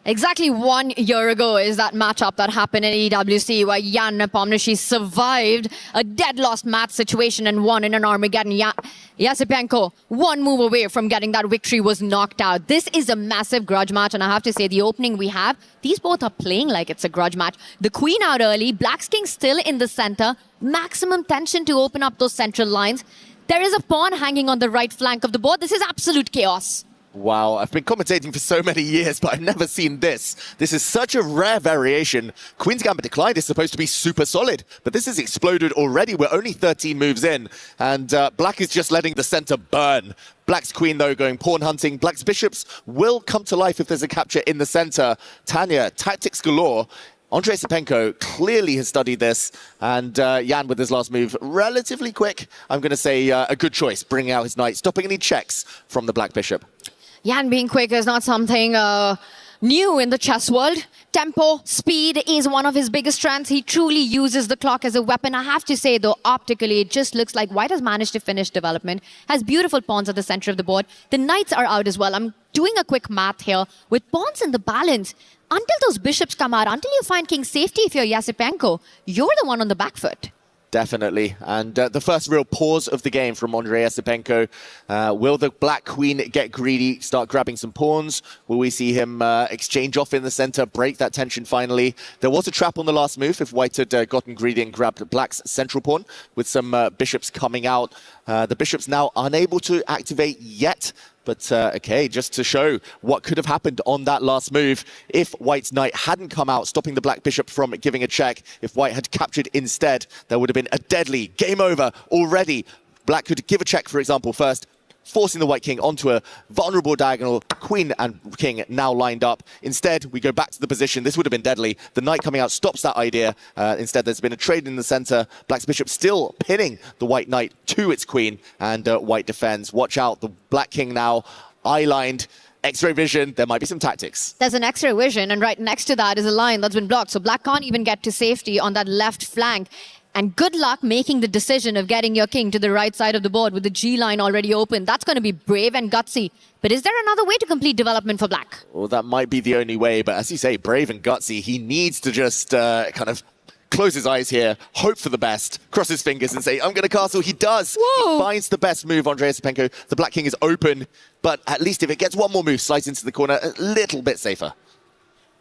Exactly 1 year ago is that matchup that happened in EWC where Jan Nepomniachtchi survived a dead-lost match situation and won in an Armageddon. Esipenko, 1 move away from getting that victory, was knocked out. This is a massive grudge match, and I have to say, the opening we have, these both are playing like it's a grudge match. The queen out early, black's king still in the center, maximum tension to open up those central lines. There is a pawn hanging on the right flank of the board. This is absolute chaos. Wow, I've been commentating for so many years, but I've never seen this. This is such a rare variation. Queen's Gambit declined is supposed to be super solid, but this has exploded already. We're only 13 moves in, and black is just letting the center burn. Black's queen, though, going pawn hunting. Black's bishops will come to life if there's a capture in the center. Tanya, tactics galore. Andrei Esipenko clearly has studied this, and Jan with his last move, relatively quick. I'm going to say a good choice, bringing out his knight, stopping any checks from the black bishop. Jan being quick is not something new in the chess world. Tempo, speed is one of his biggest strengths. He truly uses the clock as a weapon. I have to say, though, optically, it just looks like White has managed to finish development, has beautiful pawns at the center of the board. The knights are out as well. I'm doing a quick math here. With pawns in the balance, until those bishops come out, until you find king safety if you're Esipenko, you're the one on the back foot. Definitely. And the first real pause of the game from Andrei Esipenko. Will the black queen get greedy, start grabbing some pawns? Will we see him exchange off in the center, break that tension finally? There was a trap on the last move if White had gotten greedy and grabbed black's central pawn with some bishops coming out. The bishops now unable to activate yet. But, okay, just to show what could have happened on that last move if White's knight hadn't come out, stopping the black bishop from giving a check. If White had captured instead, there would have been a deadly game over already. Black could give a check, for example, first, forcing the white king onto a vulnerable diagonal. Queen and king now lined up. Instead, we go back to the position. This would have been deadly. The knight coming out stops that idea. Instead, there's been a trade in the center. Black's bishop still pinning the white knight to its queen, and White defends. Watch out, the black king now eye-lined. X-ray vision, there might be some tactics. There's an X-ray vision, and right next to that is a line that's been blocked. So black can't even get to safety on that left flank. And good luck making the decision of getting your king to the right side of the board with the G line already open. That's going to be brave and gutsy. But is there another way to complete development for black? Well, that might be the only way. But as you say, brave and gutsy, he needs to just kind of close his eyes here, hope for the best, cross his fingers and say, I'm going to castle. He does. Whoa. He finds the best move, Andrei Esipenko. The black king is open. But at least if it gets one more move, slides into the corner, a little bit safer.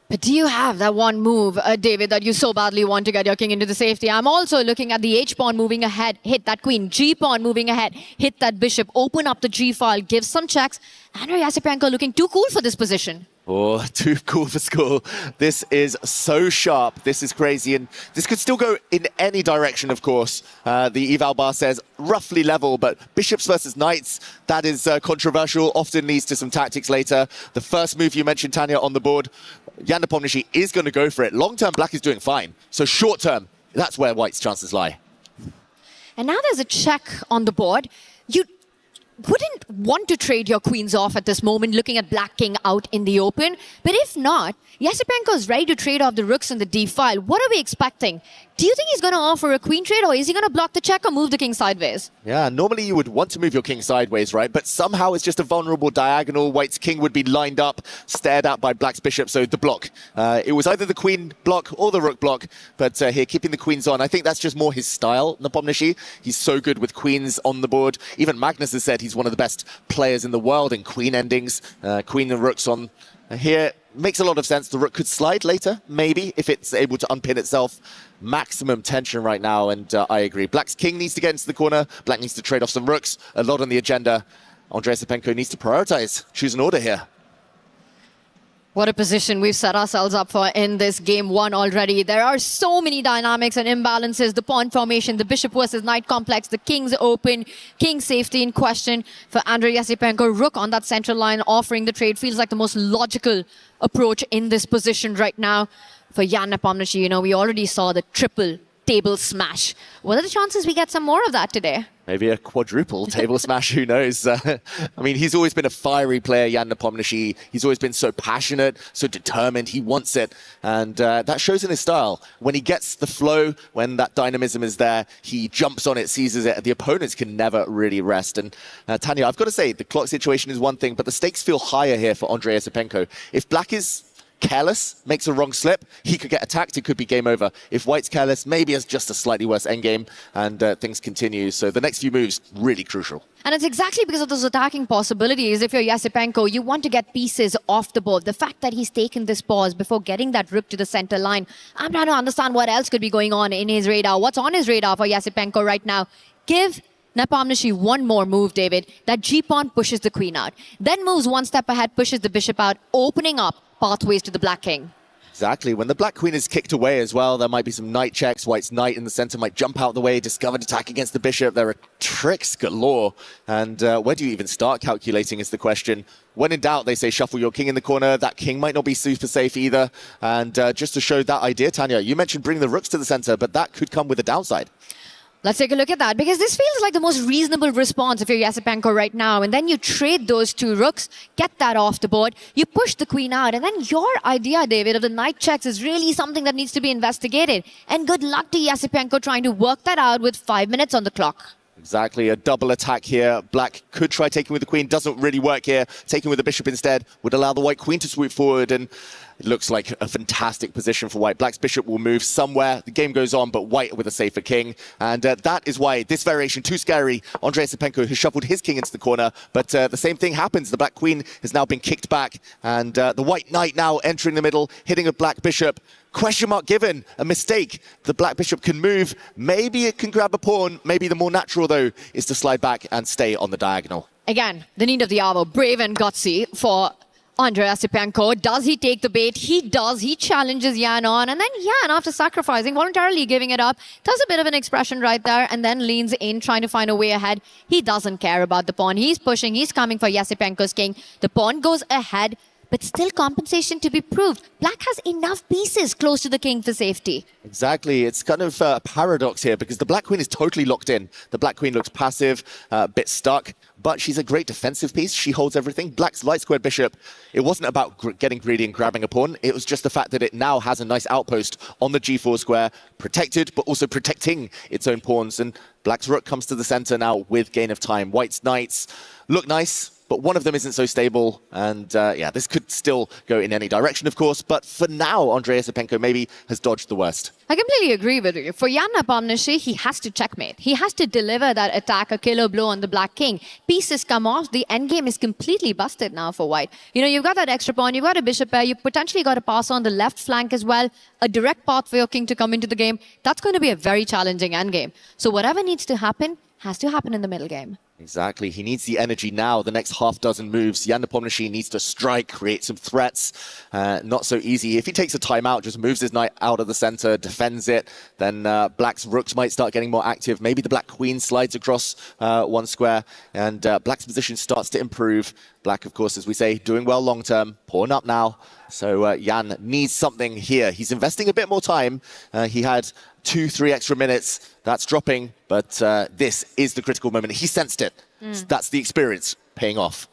But do you have that one move, David, that you so badly want to get your king into the safety? I'm also looking at the H-pawn moving ahead, hit that queen. G-pawn moving ahead, hit that bishop, open up the G-file, give some checks. Andrei Esipenko looking too cool for this position. Oh, too cool for school. This is so sharp. This is crazy. And this could still go in any direction, of course. The eval bar says roughly level, but bishops versus knights, that is controversial, often leads to some tactics later. The first move you mentioned, Tanya, on the board, Jan Nepomniachtchi is going to go for it. Long term, black is doing fine. So short term, that's where white's chances lie. And now there's a check on the board. wouldn't want to trade your queens off at this moment, looking at Black King out in the open. But if not, Yasipenko is ready to trade off the rooks in the D file. What are we expecting? Do you think he's going to offer a queen trade, or is he going to block the check or move the king sideways? Yeah, normally you would want to move your king sideways, right? But somehow it's just a vulnerable diagonal. White's king would be lined up, stared at by Black's bishop, so the block. It was either the queen block or the rook block, but here, keeping the queens on. I think that's just more his style, Nepomniachtchi. He's so good with queens on the board. Even Magnus has said he's one of the best players in the world in queen endings, queen and rooks on. Here, makes a lot of sense. The rook could slide later, maybe, if it's able to unpin itself. Maximum tension right now, and I agree. Black's king needs to get into the corner. Black needs to trade off some rooks. A lot on the agenda. Andrei Yasipenko needs to prioritize, choose an order here. What a position we've set ourselves up for in this game one already. There are so many dynamics and imbalances. The pawn formation, the bishop versus knight complex, the king's open, king safety in question for Andrei Yasipenko. Rook on that central line offering the trade feels like the most logical approach in this position right now. For Jan Nepomniachtchi, you know, we already saw the triple table smash. What are the chances we get some more of that today? Maybe a quadruple table smash, who knows? I mean, he's always been a fiery player, Jan Nepomniachtchi. He's always been so passionate, so determined. He wants it, and that shows in his style. When he gets the flow, when that dynamism is there, he jumps on it, seizes it. The opponents can never really rest. And Tanya, I've got to say, the clock situation is one thing, but the stakes feel higher here for Andrei Yasipenko. If Black is careless, makes a wrong slip, he could get attacked, it could be game over. If White's careless, maybe it's just a slightly worse endgame, and things continue. So the next few moves, really crucial. And it's exactly because of those attacking possibilities. If you're Yasipenko, you want to get pieces off the board. The fact that he's taken this pause before getting that rook to the center line, I'm trying to understand what else could be going on in his radar. What's on his radar for Yasipenko right now? Give Nepomniachtchi one more move, David. That G-pawn pushes the queen out. Then moves one step ahead, pushes the bishop out, opening up pathways to the Black King. Exactly. When the Black Queen is kicked away as well, there might be some knight checks. White's knight in the center might jump out the way, discovered attack against the bishop. There are tricks galore. And where do you even start calculating is the question. When in doubt, they say shuffle your king in the corner. That king might not be super safe either. And just to show that idea, Tanya, you mentioned bringing the rooks to the center, but that could come with a downside. Let's take a look at that, because this feels like the most reasonable response if you're Yasipenko right now. And then you trade those two rooks, get that off the board, you push the queen out, and then your idea, David, of the knight checks is really something that needs to be investigated. And good luck to Yasipenko trying to work that out with 5 minutes on the clock. Exactly, a double attack here. Black could try taking with the queen, doesn't really work here. Taking with the bishop instead would allow the white queen to swoop forward, and it looks like a fantastic position for White. Black's bishop will move somewhere. The game goes on, but White with a safer king. And that is why this variation, too scary. Andrei Yasipenko has shuffled his king into the corner, but the same thing happens. The Black queen has now been kicked back, and the White knight now entering the middle, hitting a Black bishop. Question mark given, a mistake. The Black bishop can move. Maybe it can grab a pawn. Maybe the more natural, though, is to slide back and stay on the diagonal. Again, the need of the hour, brave and gutsy for Andrei Yasipenko. Does he take the bait? He does. He challenges Jan on, and then Jan, after sacrificing, voluntarily giving it up, does a bit of an expression right there, and then leans in, trying to find a way ahead. He doesn't care about the pawn. He's pushing. He's coming for Yasipenko's king. The pawn goes ahead, but still compensation to be proved. Black has enough pieces close to the king for safety. Exactly. It's kind of a paradox here, because the Black queen is totally locked in. The Black queen looks passive, a bit stuck, but she's a great defensive piece. She holds everything. Black's light squared bishop, it wasn't about getting greedy and grabbing a pawn. It was just the fact that it now has a nice outpost on the g4 square, protected, but also protecting its own pawns. And Black's rook comes to the center now with gain of time. White's knights look nice, but one of them isn't so stable, and yeah, this could still go in any direction, of course, but for now, Andrei Yasipenko maybe has dodged the worst. I completely agree with you. For Jan Nepomniachtchi, he has to checkmate. He has to deliver that attack, a killer blow on the Black king. Pieces come off. The endgame is completely busted now for White. You know, you've got that extra pawn, you've got a bishop pair, you've potentially got to pass on the left flank as well, a direct path for your king to come into the game. That's going to be a very challenging endgame. So whatever needs to happen has to happen in the middle game. Exactly. He needs the energy now. The next half dozen moves. Jan Nepomniachtchi needs to strike, create some threats. Not so easy. If he takes a timeout, just moves his knight out of the center, defends it, then Black's rooks might start getting more active. Maybe the Black queen slides across one square, and Black's position starts to improve. Black, of course, as we say, doing well long term. Pawn up now. So Jan needs something here. He's investing a bit more time. He had 2-3 extra minutes. That's dropping, but this is the critical moment. He sensed it. That's the experience paying off.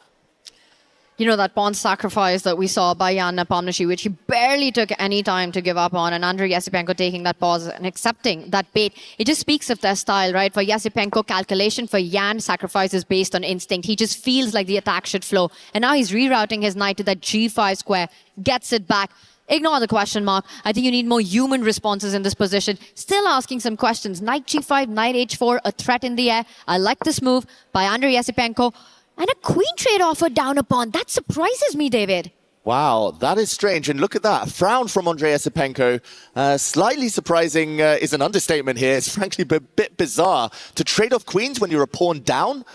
You know, that pawn sacrifice that we saw by Jan Nepomniachtchi, which he barely took any time to give up on, and Andrei Yasipenko taking that pause and accepting that bait. It just speaks of their style, right? For Yasipenko, calculation. For Jan, sacrifice is based on instinct. He just feels like the attack should flow. And now he's rerouting his knight to that g5 square, gets it back. Ignore the question mark. I think you need more human responses in this position. Still asking some questions. Knight g5, knight h4, a threat in the air. I like this move by Andrei Yasipenko. And a queen trade offered down a pawn. That surprises me, David. Wow, that is strange. And look at that, a frown from Andrei Yasipenko. Slightly surprising is an understatement here. It's frankly a bit bizarre to trade off queens when you're a pawn down.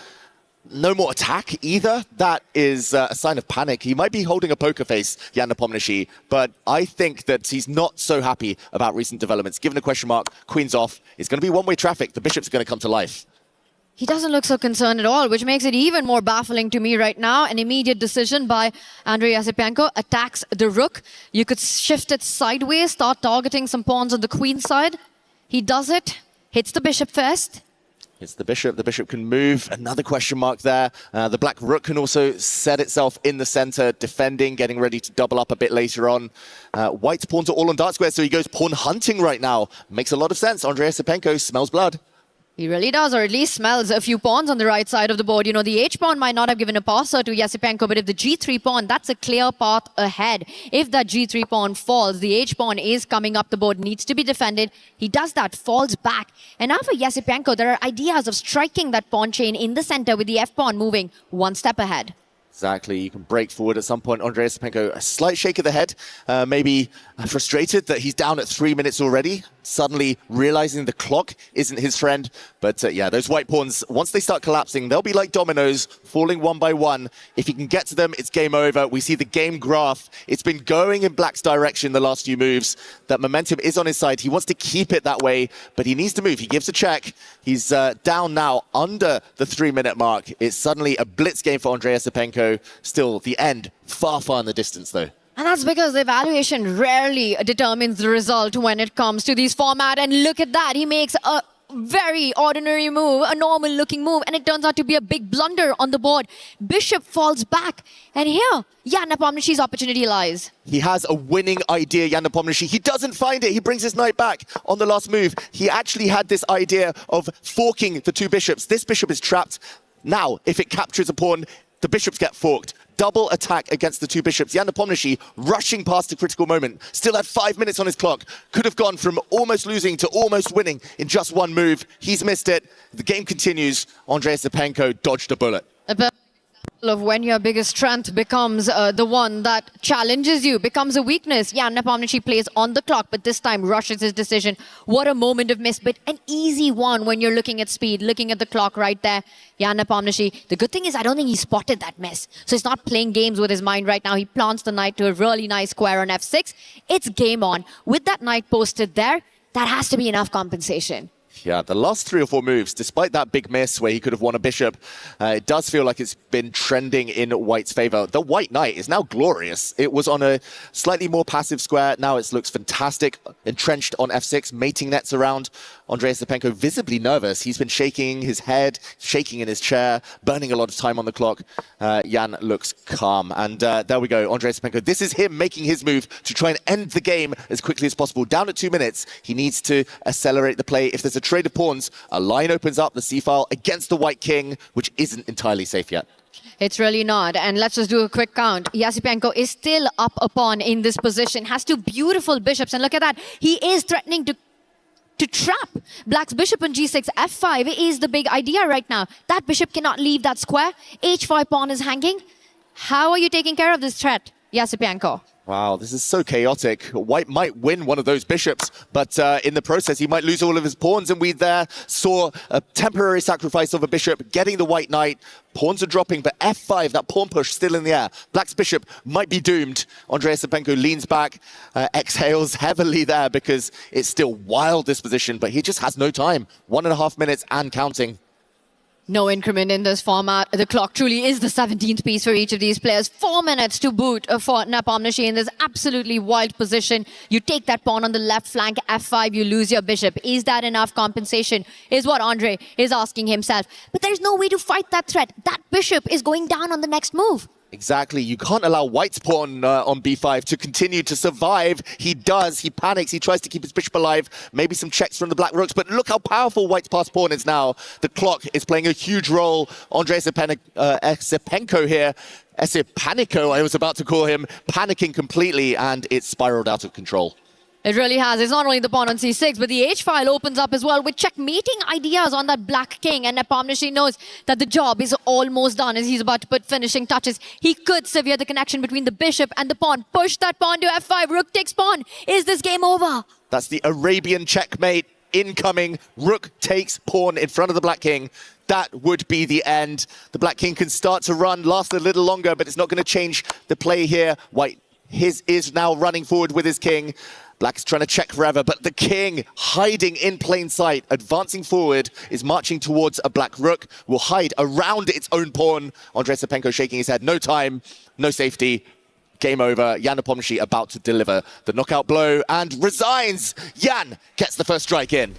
No more attack either. That is a sign of panic. He might be holding a poker face, Jan Nepomniachtchi, but I think that he's not so happy about recent developments. Given a question mark, queen's off. It's going to be one-way traffic. The bishop's going to come to life. He doesn't look so concerned at all, which makes it even more baffling to me right now. An immediate decision by Andrei Yasipenko, attacks the rook. You could shift it sideways, start targeting some pawns on the queen side. He does it, hits the bishop first. It's the bishop. The bishop can move. Another question mark there. The black rook can also set itself in the center, defending, getting ready to double up a bit later on. White's pawns are all on dark square, so he goes pawn hunting right now. Makes a lot of sense. Andrei Yasipenko smells blood. He really does, or at least smells a few pawns on the right side of the board. You know, the h-pawn might not have given a passer to Yasipenko, but if the g3 pawn, that's a clear path ahead. If that g3 pawn falls, the h-pawn is coming up the board, needs to be defended. He does that, falls back. And now for Yasipenko, there are ideas of striking that pawn chain in the center with the f-pawn moving one step ahead. Exactly. You can break forward at some point. Andrei Yasipenko, a slight shake of the head, maybe frustrated that he's down at 3 minutes already, suddenly realizing the clock isn't his friend. But yeah, those white pawns, once they start collapsing, they'll be like dominoes, falling one by one. If he can get to them, it's game over. We see the game graph. It's been going in black's direction the last few moves. That momentum is on his side. He wants to keep it that way, but he needs to move. He gives a check. He's down now under the 3 minute mark. It's suddenly a blitz game for Andrei Yasipenko. Still, the end, far in the distance, though. And that's because the evaluation rarely determines the result when it comes to these format. And look at that. He makes a very ordinary move, a normal-looking move, and it turns out to be a big blunder on the board. Bishop falls back. And here, Jan Nepomniachtchi's opportunity lies. He has a winning idea, Jan Nepomniachtchi. He doesn't find it. He brings his knight back on the last move. He actually had this idea of forking the two bishops. This bishop is trapped. Now, if it captures a pawn, the bishops get forked. Double attack against the two bishops. Jan Nepomniachtchi rushing past the critical moment. Still had 5 minutes on his clock. Could have gone from almost losing to almost winning in just one move. He's missed it. The game continues. Andrei Yasipenko dodged a bullet. Of when your biggest strength becomes the one that challenges you, becomes a weakness. Jan Nepomniachtchi plays on the clock, but this time rushes his decision. What a moment of miss, but an easy one when you're looking at speed, looking at the clock right there. Jan Nepomniachtchi. The good thing is I don't think he spotted that miss. So he's not playing games with his mind right now. He plants the knight to a really nice square on f6. It's game on. With that knight posted there, that has to be enough compensation. Yeah, the last 3 or 4 moves, despite that big miss where he could have won a bishop, it does feel like it's been trending in White's favor. The white knight is now glorious. It was on a slightly more passive square. Now it looks fantastic, entrenched on f6, mating nets around. Andrei Yasipenko visibly nervous. He's been shaking his head, shaking in his chair, burning a lot of time on the clock. Jan looks calm. And there we go, Andrei Yasipenko. This is him making his move to try and end the game as quickly as possible. Down at 2 minutes, he needs to accelerate the play. If there's a trade of pawns, a line opens up, the c-file against the white king, which isn't entirely safe yet. It's really not. And let's just do a quick count. Yasipenko is still up a pawn in this position, has 2 beautiful bishops. And look at that. He is threatening to trap black's bishop on g6. f5 is the big idea right now. That bishop cannot leave that square. h5 pawn is hanging. How are you taking care of this threat, Yasipenko? Wow, this is so chaotic. White might win one of those bishops, but in the process, he might lose all of his pawns. And we there saw a temporary sacrifice of a bishop, getting the white knight. Pawns are dropping, but f5, that pawn push still in the air. Black's bishop might be doomed. Andrei Yasipenko leans back, exhales heavily there because it's still wild, this position, but he just has no time. 1.5 minutes and counting. No increment in this format. The clock truly is the 17th piece for each of these players. 4 minutes to boot for Nepomniachtchi in this absolutely wild position. You take that pawn on the left flank, f5, you lose your bishop. Is that enough compensation? Is what Andre is asking himself. But there's no way to fight that threat. That bishop is going down on the next move. Exactly. You can't allow White's pawn on b5 to continue to survive. He does. He panics. He tries to keep his bishop alive. Maybe some checks from the black rooks. But look how powerful White's passed pawn is now. The clock is playing a huge role. Andrei Esipenko here. Esipanico, I was about to call him, panicking completely, and it's spiraled out of control. It really has. It's not only the pawn on c6, but the h-file opens up as well with checkmating ideas on that black king. And Nepomniachtchi knows that the job is almost done as he's about to put finishing touches. He could sever the connection between the bishop and the pawn. Push that pawn to f5. Rook takes pawn. Is this game over? That's the Arabian checkmate incoming. Rook takes pawn in front of the black king. That would be the end. The black king can start to run, last a little longer, but it's not going to change the play here. White is now running forward with his king. Black is trying to check forever, but the king, hiding in plain sight, advancing forward, is marching towards a black rook, will hide around its own pawn. Andrei Esipenko shaking his head. No time, no safety. Game over. Jan Nepomniachtchi about to deliver the knockout blow and resigns. Jan gets the first strike in.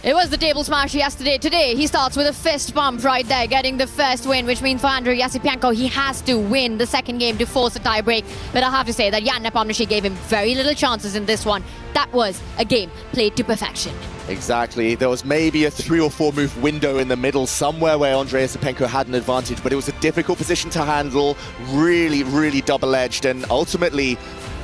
It was the table smash yesterday. Today, he starts with a fist bump right there, getting the first win, which means for Andrei Esipenko, he has to win the second game to force a tie break. But I have to say that Jan Nepomniachtchi gave him very little chances in this one. That was a game played to perfection. Exactly. There was maybe a 3 or 4 move window in the middle somewhere where Andrei Esipenko had an advantage, but it was a difficult position to handle, really, really double-edged, and ultimately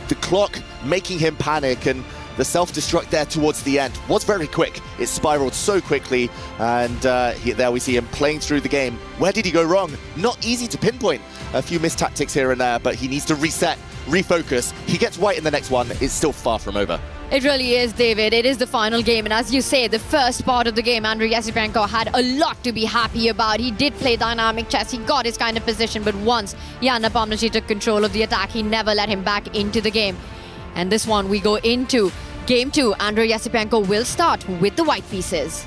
the clock making him panic, and the self-destruct there towards the end was very quick. It spiraled so quickly, and there we see him playing through the game. Where did he go wrong? Not easy to pinpoint. A few missed tactics here and there, but he needs to reset, refocus. He gets white in the next one. It's still far from over. It really is, David. It is the final game. And as you say, the first part of the game, Andrei Esipenko had a lot to be happy about. He did play dynamic chess. He got his kind of position. But once Jan Nepomniachtchi took control of the attack, he never let him back into the game. And this one, we go into Game 2. Andrei Esipenko will start with the white pieces.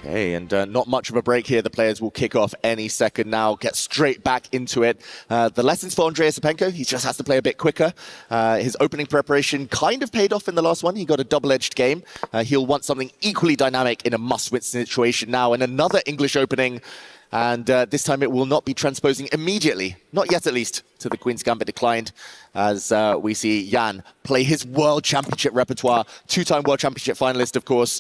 Okay, and not much of a break here. The players will kick off any second now, get straight back into it. The lessons for Andrei Esipenko, he just has to play a bit quicker. His opening preparation kind of paid off in the last one. He got a double-edged game. He'll want something equally dynamic in a must-win situation now, and another English opening. And this time it will not be transposing immediately, not yet at least, to the Queen's Gambit declined, as we see Jan play his World Championship repertoire. 2-time World Championship finalist, of course.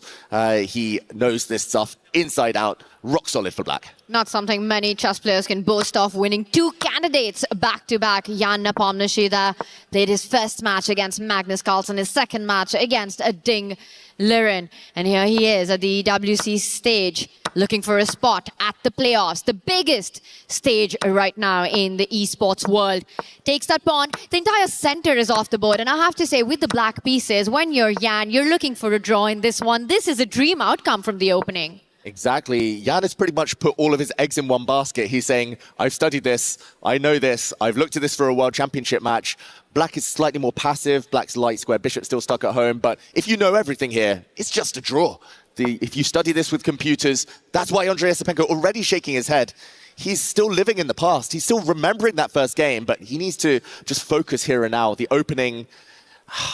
He knows this stuff inside out. Rock solid for black. Not something many chess players can boast of, winning 2 candidates back-to-back. Jan Nepomniachtchi there played his first match against Magnus Carlsen, his second match against Ding Liren. And here he is at the EWC stage, looking for a spot at the playoffs, the biggest stage right now in the esports world. Takes that pawn, the entire center is off the board, and I have to say, with the black pieces, when you're Jan, you're looking for a draw in this one. This is a dream outcome from the opening. Exactly. Jan has pretty much put all of his eggs in one basket. He's saying, I've studied this, I know this, I've looked at this for a World Championship match. Black is slightly more passive, black's light square, bishop still stuck at home, but if you know everything here, it's just a draw. If you study this with computers, that's why Andrei Esipenko already shaking his head. He's still living in the past. He's still remembering that first game, but he needs to just focus here and now. The opening,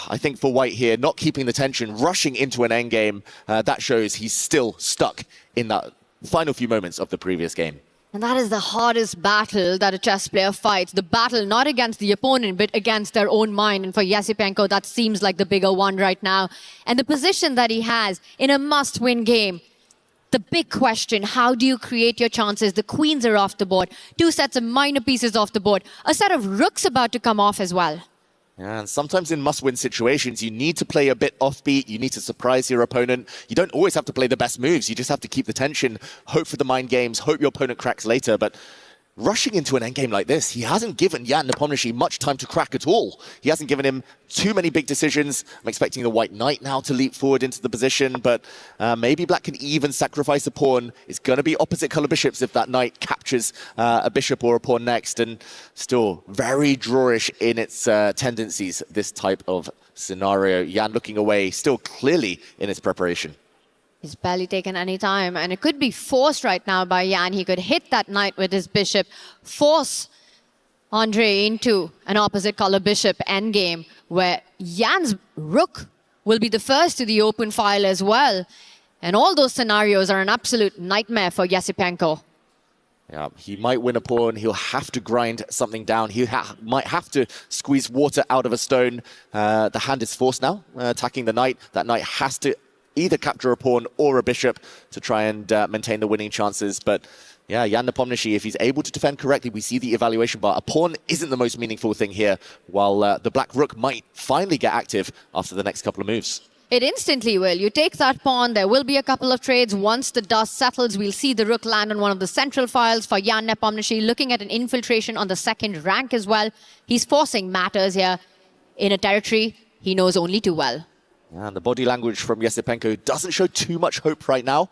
I think for white here, not keeping the tension, rushing into an endgame, that shows he's still stuck in that final few moments of the previous game. And that is the hardest battle that a chess player fights. The battle not against the opponent, but against their own mind. And for Esipenko, that seems like the bigger one right now. And the position that he has in a must-win game. The big question, how do you create your chances? The queens are off the board. 2 sets of minor pieces off the board. A set of rooks about to come off as well. Yeah, and sometimes in must-win situations, you need to play a bit offbeat. You need to surprise your opponent. You don't always have to play the best moves. You just have to keep the tension, hope for the mind games, hope your opponent cracks later. But rushing into an endgame like this, he hasn't given Jan Nepomniachtchi much time to crack at all. He hasn't given him too many big decisions. I'm expecting the white knight now to leap forward into the position, but maybe black can even sacrifice a pawn. It's going to be opposite color bishops if that knight captures a bishop or a pawn next, and still very drawish in its tendencies, this type of scenario. Jan looking away, still clearly in its preparation. He's barely taken any time, and it could be forced right now by Jan. He could hit that knight with his bishop, force Andre into an opposite color bishop endgame, where Jan's rook will be the first to the open file as well. And all those scenarios are an absolute nightmare for Yasipenko. Yeah, he might win a pawn. He'll have to grind something down. He might have to squeeze water out of a stone. The hand is forced now, attacking the knight. That knight has to either capture a pawn or a bishop to try and maintain the winning chances. But yeah, Jan Nepomniachtchi, if he's able to defend correctly, we see the evaluation bar. A pawn isn't the most meaningful thing here, while the black rook might finally get active after the next couple of moves. It instantly will. You take that pawn, there will be a couple of trades. Once the dust settles, we'll see the rook land on one of the central files for Jan Nepomniachtchi, looking at an infiltration on the second rank as well. He's forcing matters here in a territory he knows only too well. And the body language from Yasipenko doesn't show too much hope right now.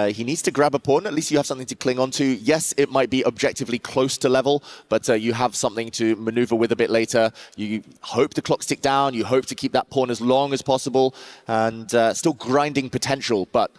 He needs to grab a pawn. At least you have something to cling on to. Yes, it might be objectively close to level, but you have something to maneuver with a bit later. You hope the clocks tick down. You hope to keep that pawn as long as possible, and still grinding potential. But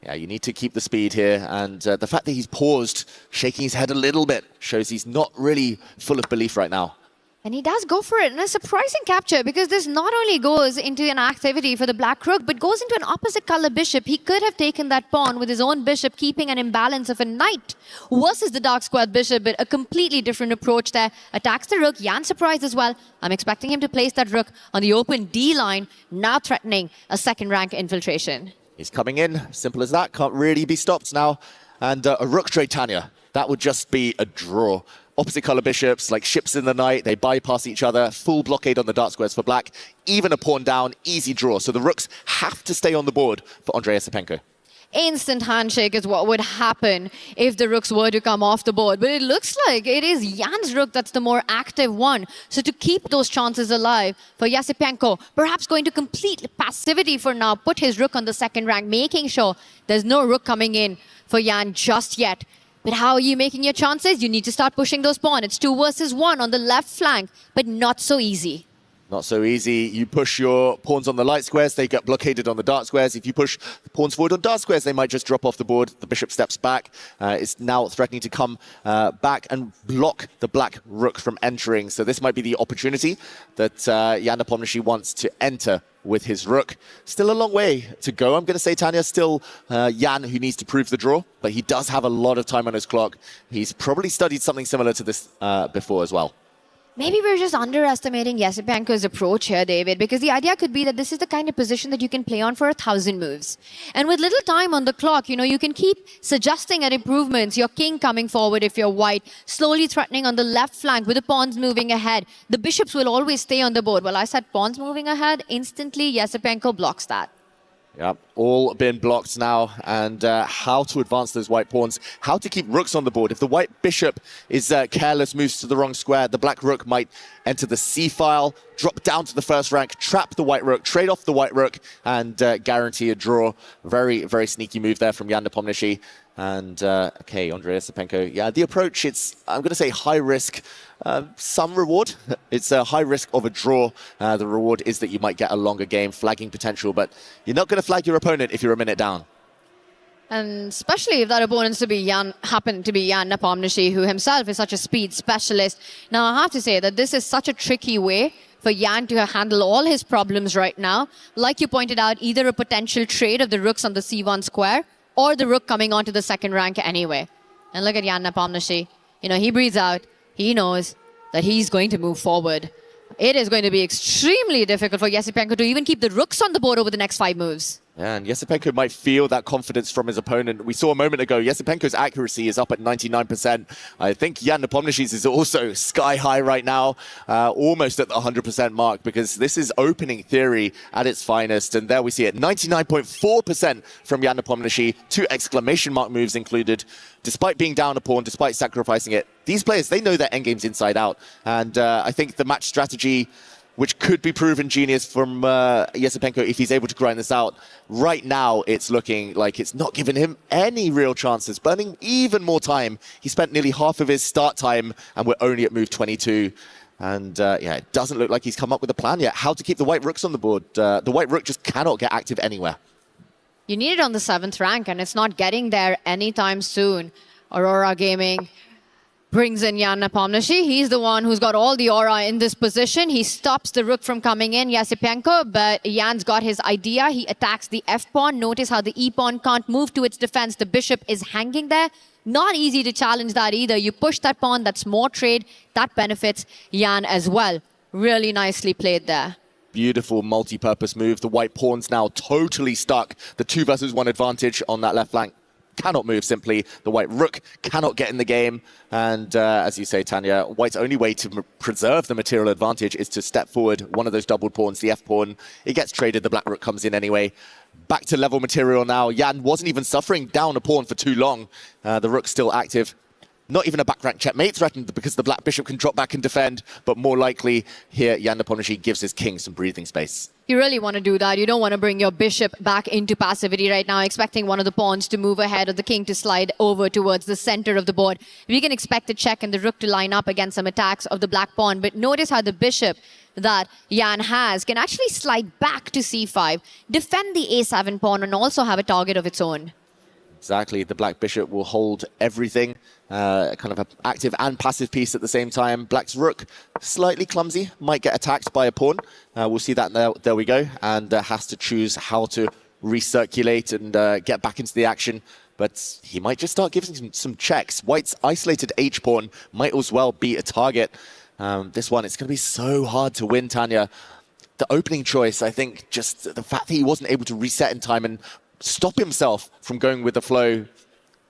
yeah, you need to keep the speed here. And the fact that he's paused, shaking his head a little bit, shows he's not really full of belief right now. And he does go for it in a surprising capture, because this not only goes into an activity for the black rook, but goes into an opposite color bishop. He could have taken that pawn with his own bishop, keeping an imbalance of a knight versus the dark squared bishop, but a completely different approach there. Attacks the rook. Jan surprised as well. I'm expecting him to place that rook on the open D line, now threatening a second rank infiltration. He's coming in. Simple as that. Can't really be stopped now. And a rook trade, Tanya. That would just be a draw. Opposite color bishops, like ships in the night, they bypass each other. Full blockade on the dark squares for black. Even a pawn down, easy draw. So the rooks have to stay on the board for Andre Yasipenko. Instant handshake is what would happen if the rooks were to come off the board. But it looks like it is Jan's rook that's the more active one. So to keep those chances alive for Yasipenko, perhaps going to complete passivity for now, put his rook on the second rank, making sure there's no rook coming in for Jan just yet. But how are you making your chances? You need to start pushing those pawns. It's 2 versus 1 on the left flank, but not so easy. Not so easy. You push your pawns on the light squares, they get blockaded on the dark squares. If you push the pawns forward on dark squares, they might just drop off the board. The bishop steps back. It's now threatening to come back and block the black rook from entering. So this might be the opportunity that Jan Nepomniachtchi wants to enter with his rook. Still a long way to go. I'm going to say, Tanya, still Jan who needs to prove the draw, but he does have a lot of time on his clock. He's probably studied something similar to this before as well. Maybe we're just underestimating Yasipenko's approach here, David, because the idea could be that this is the kind of position that you can play on for 1,000 moves. And with little time on the clock, you know, you can keep suggesting at improvements, your king coming forward if you're white, slowly threatening on the left flank with the pawns moving ahead. The bishops will always stay on the board. Well, I said pawns moving ahead. Instantly, Yasipenko blocks that. Yep, all been blocked now, and how to advance those white pawns, how to keep rooks on the board. If the white bishop is careless, moves to the wrong square, the black rook might enter the C file, drop down to the first rank, trap the white rook, trade off the white rook, and guarantee a draw. Very, very sneaky move there from Jan Nepomniachtchi. And, okay, Andre Yasipenko, yeah, the approach, it's, I'm going to say high risk, some reward. It's a high risk of a draw. The reward is that you might get a longer game, flagging potential, but you're not going to flag your opponent if you're a minute down. And especially if that opponent happened to be Jan Nepomniachtchi, who himself is such a speed specialist. Now, I have to say that this is such a tricky way for Jan to handle all his problems right now. Like you pointed out, either a potential trade of the rooks on the C1 square, or the rook coming onto the second rank anyway. And look at Jan Nepomniachtchi. You know, he breathes out. He knows that he's going to move forward. It is going to be extremely difficult for Yasipenko to even keep the rooks on the board over the next 5 moves. Yeah, and Yasipenko might feel that confidence from his opponent. We saw a moment ago, Yasipenko's accuracy is up at 99%. I think Jan Nepomniachtchi's is also sky high right now, almost at the 100% mark, because this is opening theory at its finest. And there we see it, 99.4% from Jan Nepomniachtchi, 2 exclamation mark moves included. Despite being down a pawn, despite sacrificing it, these players, they know their endgame's inside out. And I think the match strategy, which could be proven genius from Yasipenko if he's able to grind this out. Right now, it's looking like it's not giving him any real chances, burning even more time. He spent nearly half of his start time, and we're only at move 22. And yeah, it doesn't look like he's come up with a plan yet. How to keep the white rooks on the board. The white rook just cannot get active anywhere. You need it on the 7th rank, and it's not getting there anytime soon. Aurora Gaming brings in Jan Nepomniachtchi. He's the one who's got all the aura in this position. He stops the rook from coming in, Yasipenko, but Jan's got his idea. He attacks the f-pawn. Notice how the e-pawn can't move to its defense. The bishop is hanging there. Not easy to challenge that either. You push that pawn, that's more trade. That benefits Jan as well. Really nicely played there. Beautiful multi-purpose move. The white pawn's now totally stuck. The 2 versus 1 advantage on that left flank cannot move simply. The white rook cannot get in the game. And as you say, Tanya, white's only way to preserve the material advantage is to step forward one of those doubled pawns, the f-pawn. It gets traded, the black rook comes in anyway. Back to level material now. Jan wasn't even suffering down a pawn for too long. The rook's still active. Not even a back rank checkmate threatened because the black bishop can drop back and defend, but more likely here Jan Nepomniachtchi gives his king some breathing space. You really want to do that. You don't want to bring your bishop back into passivity right now, expecting one of the pawns to move ahead or the king to slide over towards the center of the board. We can expect the check and the rook to line up against some attacks of the black pawn, but notice how the bishop that Jan has can actually slide back to c5, defend the a7 pawn, and also have a target of its own. Exactly, the black bishop will hold everything, kind of an active and passive piece at the same time. Black's rook, slightly clumsy, might get attacked by a pawn. We'll see that there we go, and has to choose how to recirculate and get back into the action. But he might just start giving some checks. White's isolated h-pawn might as well be a target. This one, it's going to be so hard to win, Tanya. The opening choice, I think, just the fact that he wasn't able to reset in time and stop himself from going with the flow.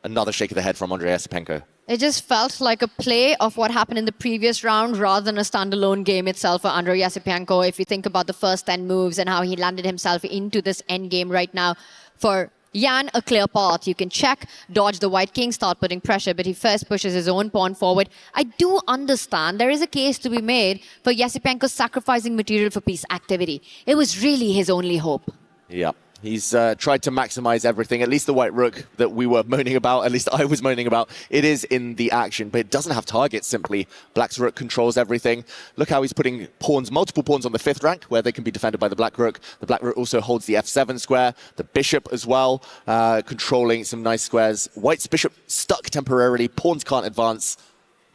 Another shake of the head from Andrei Yasipenko. It just felt like a play of what happened in the previous round rather than a standalone game itself for Andrei Yasipenko. If you think about the first 10 moves and how he landed himself into this endgame right now. For Jan, a clear path. You can check, dodge the white king, start putting pressure, but he first pushes his own pawn forward. I do understand there is a case to be made for Yasipenko sacrificing material for piece activity. It was really his only hope. Yeah. He's tried to maximize everything, at least the white rook that we were moaning about, at least I was moaning about. It is in the action, but it doesn't have targets simply. Black's rook controls everything. Look how he's putting pawns, multiple pawns on the 5th rank, where they can be defended by the black rook. The black rook also holds the f7 square, the bishop as well, controlling some nice squares. White's bishop stuck temporarily, pawns can't advance.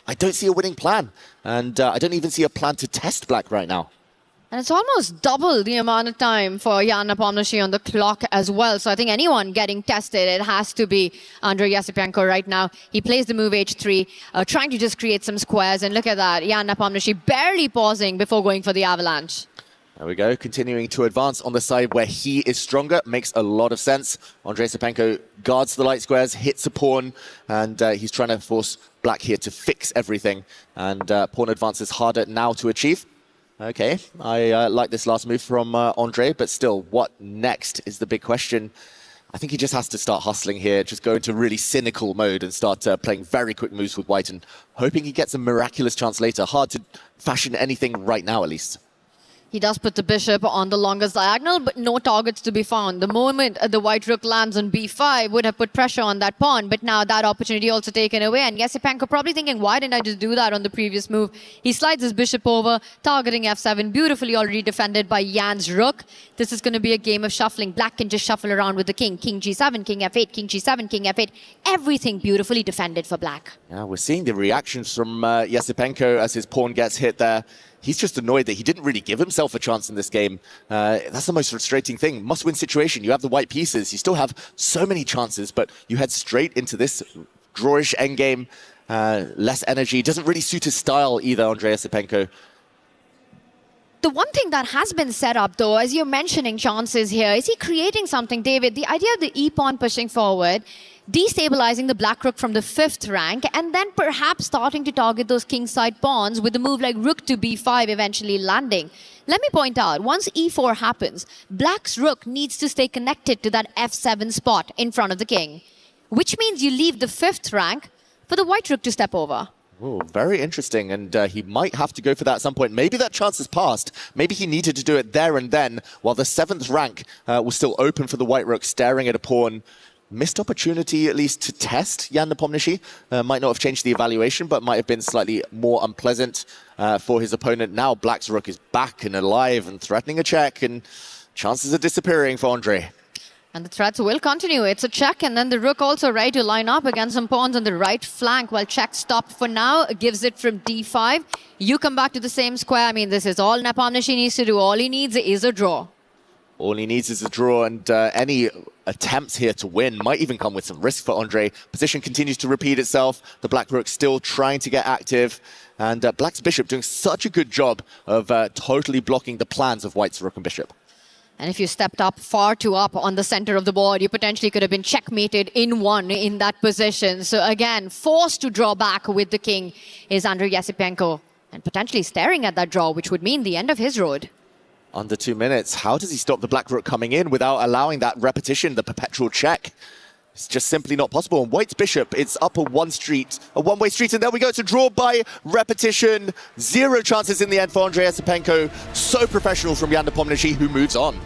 I don't see a winning plan, and I don't even see a plan to test black right now. And it's almost double the amount of time for Jan Nepomniachtchi on the clock as well. So I think anyone getting tested, it has to be Andrei Yasipenko right now. He plays the move h3, trying to just create some squares. And look at that, Jan Nepomniachtchi barely pausing before going for the avalanche. There we go, continuing to advance on the side where he is stronger. Makes a lot of sense. Andrei Yasipenko guards the light squares, hits a pawn, and he's trying to force black here to fix everything. And pawn advance is harder now to achieve. Okay, I like this last move from Andrei, but still, what next is the big question. I think he just has to start hustling here, just go into really cynical mode and start playing very quick moves with white and hoping he gets a miraculous chance later. Hard to fashion anything right now, at least. He does put the bishop on the longest diagonal, but no targets to be found. The moment the white rook lands on b5 would have put pressure on that pawn, but now that opportunity also taken away. And Yasipenko probably thinking, why didn't I just do that on the previous move? He slides his bishop over, targeting f7, beautifully already defended by Jan's rook. This is going to be a game of shuffling. Black can just shuffle around with the king. King g7, king f8, king g7, king f8. Everything beautifully defended for black. Yeah, we're seeing the reactions from Yasipenko as his pawn gets hit there. He's just annoyed that he didn't really give himself a chance in this game. That's the most frustrating thing. Must-win situation. You have the white pieces. You still have so many chances, but you head straight into this drawish endgame. Less energy. Doesn't really suit his style either, Andrei Yasipenko. The one thing that has been set up, though, as you're mentioning chances here, is he creating something, David? The idea of the e-pawn pushing forward, destabilizing the black rook from the 5th rank, and then perhaps starting to target those kingside pawns with a move like rook to b5 eventually landing. Let me point out, once e4 happens, black's rook needs to stay connected to that f7 spot in front of the king, which means you leave the 5th rank for the white rook to step over. Oh, very interesting, and he might have to go for that at some point. Maybe that chance has passed. Maybe he needed to do it there and then, while the 7th rank was still open for the white rook, staring at a pawn. Missed opportunity, at least, to test Jan Nepomniachtchi. Might not have changed the evaluation, but might have been slightly more unpleasant for his opponent. Now black's rook is back and alive and threatening a check, and chances are disappearing for Andrei. And the threats will continue. It's a check, and then the rook also ready to line up against some pawns on the right flank, while check stopped for now, gives it from d5. You come back to the same square. I mean, this is all Nepomniachtchi needs to do. All he needs is a draw. All he needs is a draw, and any attempts here to win might even come with some risk for Andre. Position continues to repeat itself. The Black Rook still trying to get active, and Black's Bishop doing such a good job of totally blocking the plans of White's Rook and Bishop. And if you stepped up far too up on the center of the board, you potentially could have been checkmated in one in that position. So again, forced to draw back with the king is Andrei Yasipenko, and potentially staring at that draw, which would mean the end of his road. Under 2 minutes. How does he stop the Black Rook coming in without allowing that repetition, the perpetual check? It's just simply not possible. And White's Bishop, it's up a one-way street, and there we go to draw by repetition. 0 chances in the end for Andrei Yasipenko. So professional from Jan Nepomniachtchi, who moves on.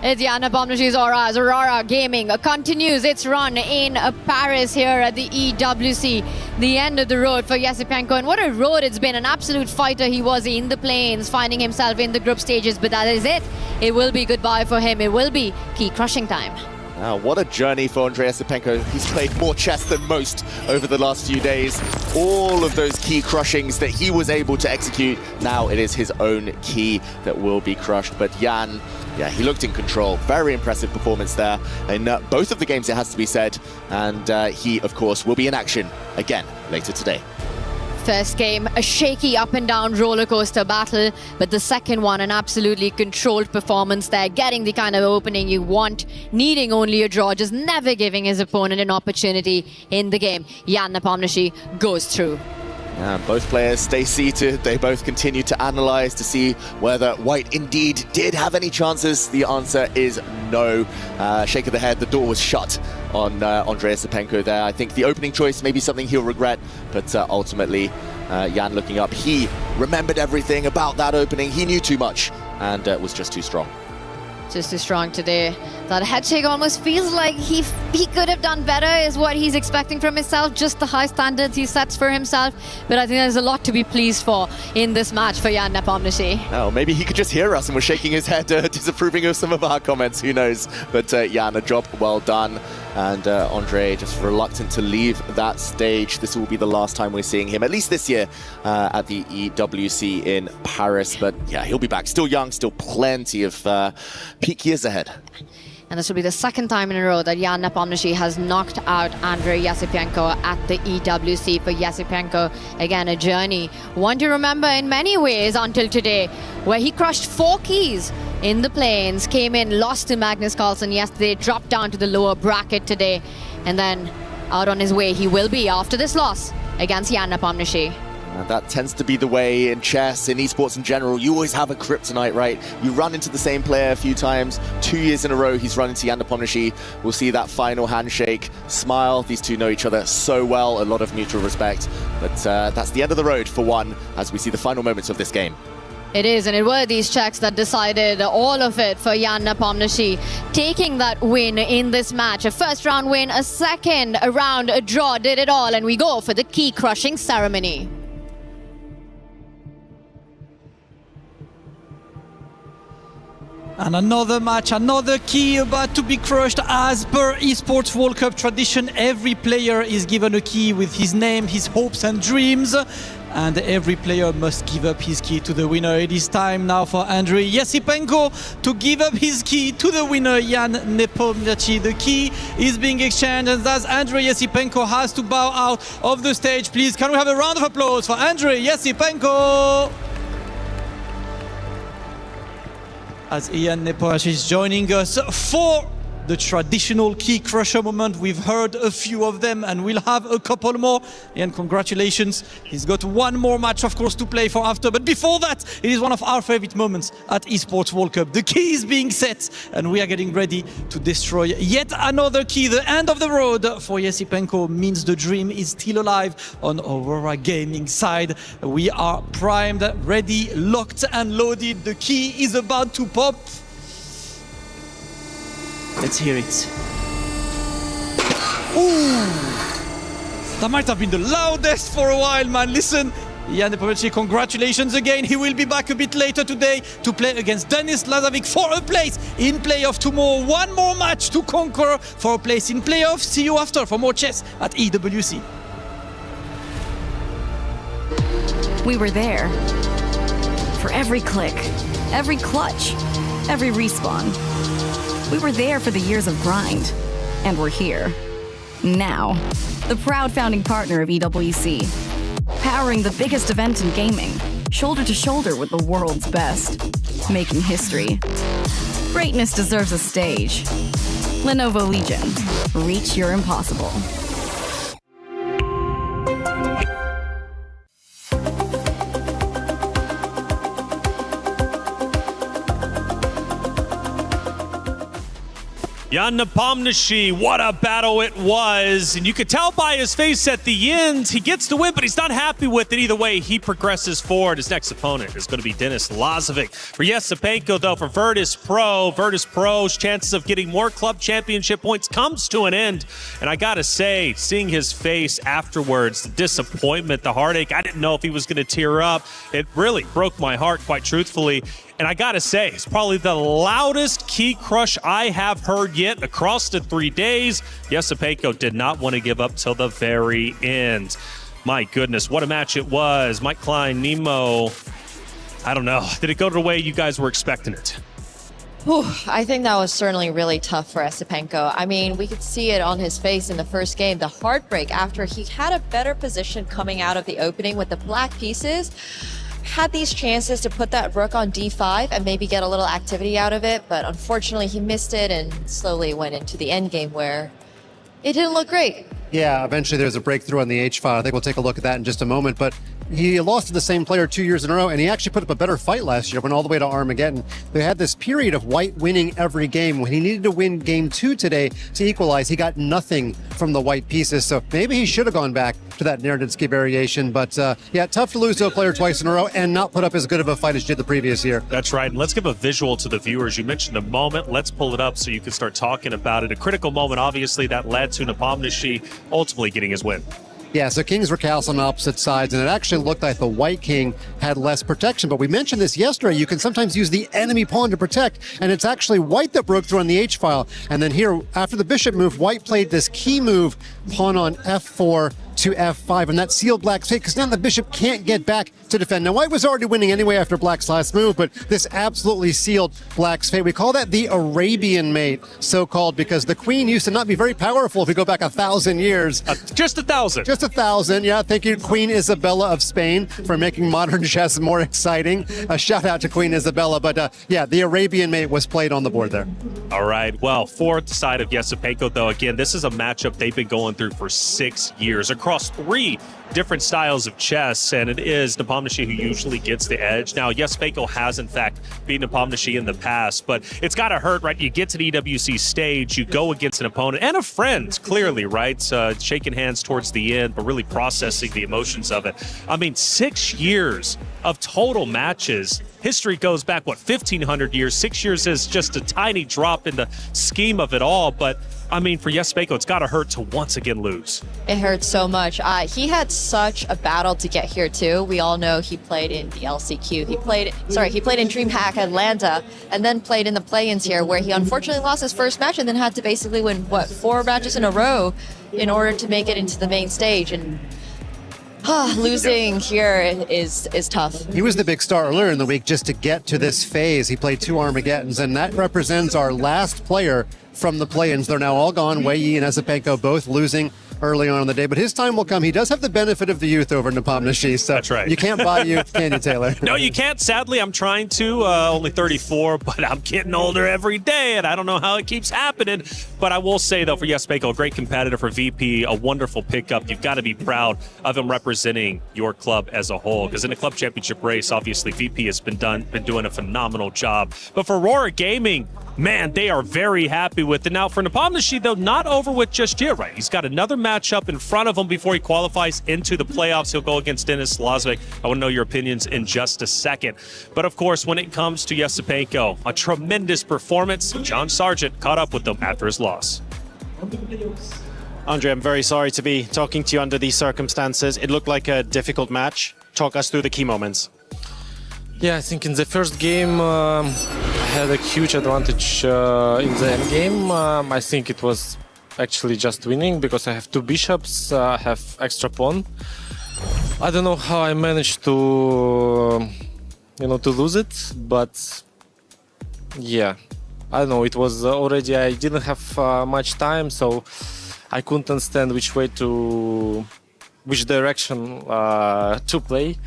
It's Jan Nepomniachtchi's Aurora Gaming continues its run in Paris here at the EWC. The end of the road for Yasipenko, and what a road it's been. An absolute fighter he was in the plains, finding himself in the group stages, but that is it. It will be goodbye for him. It will be key crushing time. Wow, what a journey for Andrei Yasipenko. He's played more chess than most over the last few days. All of those key crushings that he was able to execute, now it is his own key that will be crushed. But Jan, yeah, he looked in control. Very impressive performance there in both of the games, it has to be said. And he, of course, will be in action again later today. First game, a shaky up and down roller coaster battle, but the second one, an absolutely controlled performance there, getting the kind of opening you want, needing only a draw, just never giving his opponent an opportunity in the game. Jan Nepomniachtchi goes through. Both players stay seated. They both continue to analyze to see whether White indeed did have any chances. The answer is no. Shake of the head, the door was shut on Andrei Yasipenko there. I think the opening choice may be something he'll regret, but ultimately Jan looking up, he remembered everything about that opening. He knew too much and was just too strong. Just too strong today. That head shake almost feels like he could have done better, is what he's expecting from himself, just the high standards he sets for himself. But I think there's a lot to be pleased for in this match for Jan Nepomniachtchi. Oh, maybe he could just hear us and was shaking his head disapproving of some of our comments, who knows. But Jan, a job well done. And Andre just reluctant to leave that stage. This will be the last time we're seeing him, at least this year, at the EWC in Paris. But yeah, he'll be back. Still young, still plenty of peak years ahead. And this will be the second time in a row that Jan Nepomniachtchi has knocked out Andrei Yasipenko at the EWC. For Yasipenko, again, a journey, one to remember in many ways until today, where he crushed 4 keys in the plains, came in, lost to Magnus Carlsen yesterday, dropped down to the lower bracket today, and then out on his way he will be after this loss against Jan Nepomniachtchi. That tends to be the way in chess, in esports in general. You always have a kryptonite, right? You run into the same player a few times. 2 years in a row, he's run into Jan Nepomniachtchi. We'll see that final handshake, smile. These two know each other so well, a lot of mutual respect. But that's the end of the road for one, as we see the final moments of this game. It is, and it were these checks that decided all of it for Jan Nepomniachtchi, taking that win in this match. A first round win, a second round a draw, did it all, and we go for the key crushing ceremony. And another match, another key about to be crushed. As per Esports World Cup tradition, every player is given a key with his name, his hopes and dreams. And every player must give up his key to the winner. It is time now for Andrei Yasipenko to give up his key to the winner, Jan Nepomniachtchi. The key is being exchanged, and thus Andrei Yasipenko has to bow out of the stage. Please, can we have a round of applause for Andrei Yasipenko? As Jan Nepomniachtchi is joining us for the traditional key crusher moment. We've heard a few of them and we'll have a couple more. And congratulations, he's got one more match, of course, to play for after. But before that, it is one of our favorite moments at Esports World Cup. The key is being set and we are getting ready to destroy yet another key. The end of the road for Yasipenko means the dream is still alive on Aurora Gaming side. We are primed, ready, locked and loaded. The key is about to pop. Let's hear it. Ooh! That might have been the loudest for a while, man. Listen, Jan Nepomniachtchi, congratulations again. He will be back a bit later today to play against Denis Lazovic for a place in playoff tomorrow. One more match to conquer for a place in playoff. See you after for more chess at EWC. We were there for every click, every clutch, every respawn. We were there for the years of grind, and we're here now. The proud founding partner of EWC, powering the biggest event in gaming, shoulder to shoulder with the world's best, making history. Greatness deserves a stage. Lenovo Legion, reach your impossible. Jan Nepomniachtchi, what a battle it was. And you could tell by his face at the end, he gets the win, but he's not happy with it. Either way, he progresses forward. His next opponent is going to be Denis Lazovic. For Yesepenko, though, for Virtus Pro's chances of getting more club championship points comes to an end. And I got to say, seeing his face afterwards, the disappointment, the heartache, I didn't know if he was going to tear up. It really broke my heart, quite truthfully. And I gotta say, it's probably the loudest key crush I have heard yet across the 3 days. Yesepenko did not want to give up till the very end. My goodness, what a match it was. Mike Klein, Nemo, I don't know. Did it go the way you guys were expecting it? Whew, I think that was certainly really tough for Yesepenko. I mean, we could see it on his face in the first game, the heartbreak after he had a better position coming out of the opening with the black pieces. Had these chances to put that rook on d5 and maybe get a little activity out of it, but unfortunately he missed it and slowly went into the end game where it didn't look great. Yeah, eventually there's a breakthrough on the H file. I think we'll take a look at that in just a moment, but he lost to the same player 2 years in a row, and he actually put up a better fight last year, went all the way to Armageddon. They had this period of white winning every game. When he needed to win game 2 today to equalize, he got nothing from the white pieces, so maybe he should have gone back to that Naroditsky variation, but yeah, tough to lose to a player twice in a row and not put up as good of a fight as you did the previous year. That's right, and let's give a visual to the viewers. You mentioned a moment. Let's pull it up so you can start talking about it. A critical moment, obviously, that led to Nepomniachtchi ultimately getting his win. Yeah, so kings were cast on opposite sides, and it actually looked like the white king had less protection. But we mentioned this yesterday. You can sometimes use the enemy pawn to protect, and it's actually white that broke through on the H file. And then here, after the bishop move, white played this key move, pawn on f4 to f5, and that sealed black's fate, because now the bishop can't get back to defend. Now, white was already winning anyway after black's last move, but this absolutely sealed black's fate. We call that the Arabian mate, so-called, because the queen used to not be very powerful if we go back 1,000 years. Just 1,000. Just 1,000, yeah. Thank you, Queen Isabella of Spain, for making modern chess more exciting. A shout out to Queen Isabella, but yeah, the Arabian mate was played on the board there. All right, well, fourth side of Yesepenko, though, again, this is a matchup they've been going through for 6 years across 3 different styles of chess, and it is Nepomniachtchi who usually gets the edge. Now, Yesepenko has, in fact, beaten Nepomniachtchi in the past, but it's got to hurt, right? You get to the EWC stage, you go against an opponent and a friend, clearly, right? Shaking hands towards the end, but really processing the emotions of it. I mean, 6 years of total matches. History goes back, 1,500 years? 6 years is just a tiny drop in the scheme of it all, but I mean, for Yesepenko, it's got to hurt to once again lose. It hurts so much. He had such a battle to get here too. We all know he played in the LCQ. He played in DreamHack Atlanta, and then played in the play-ins here, where he unfortunately lost his first match and then had to basically win 4 matches in a row in order to make it into the main stage. And losing here is tough. He was the big star earlier in the week just to get to this phase. He played 2 Armageddons, and that represents our last player from the play-ins. They're now all gone. Wei Yi and Yesepenko both losing early on in the day, but his time will come. He does have the benefit of the youth over Nepomniachtchi, so that's right. You can't buy youth, can you, Taylor? No, you can't. Sadly, I'm trying to. Only 34, but I'm getting older every day, and I don't know how it keeps happening. But I will say, though, for Yesepenko, a great competitor, for VP, a wonderful pickup. You've got to be proud of him representing your club as a whole, because in the club championship race, obviously, VP has been doing a phenomenal job. But for Aurora Gaming, man, they are very happy with it. Now, for Nepomniachtchi, though, not over with just yet, right? He's got another matchup in front of him before he qualifies into the playoffs. He'll go against Denis Lazovic. I want to know your opinions in just a second. But, of course, when it comes to Yesepenko, a tremendous performance. John Sargent caught up with them after his loss. Andre, I'm very sorry to be talking to you under these circumstances. It looked like a difficult match. talk us through the key moments. Yeah, I think in the first game I had a huge advantage in the end game. I think it was actually just winning because I have 2 bishops, I have extra pawn. I don't know how I managed to, to lose it, but yeah, I don't know. It was already, I didn't have much time, so I couldn't understand which direction to play.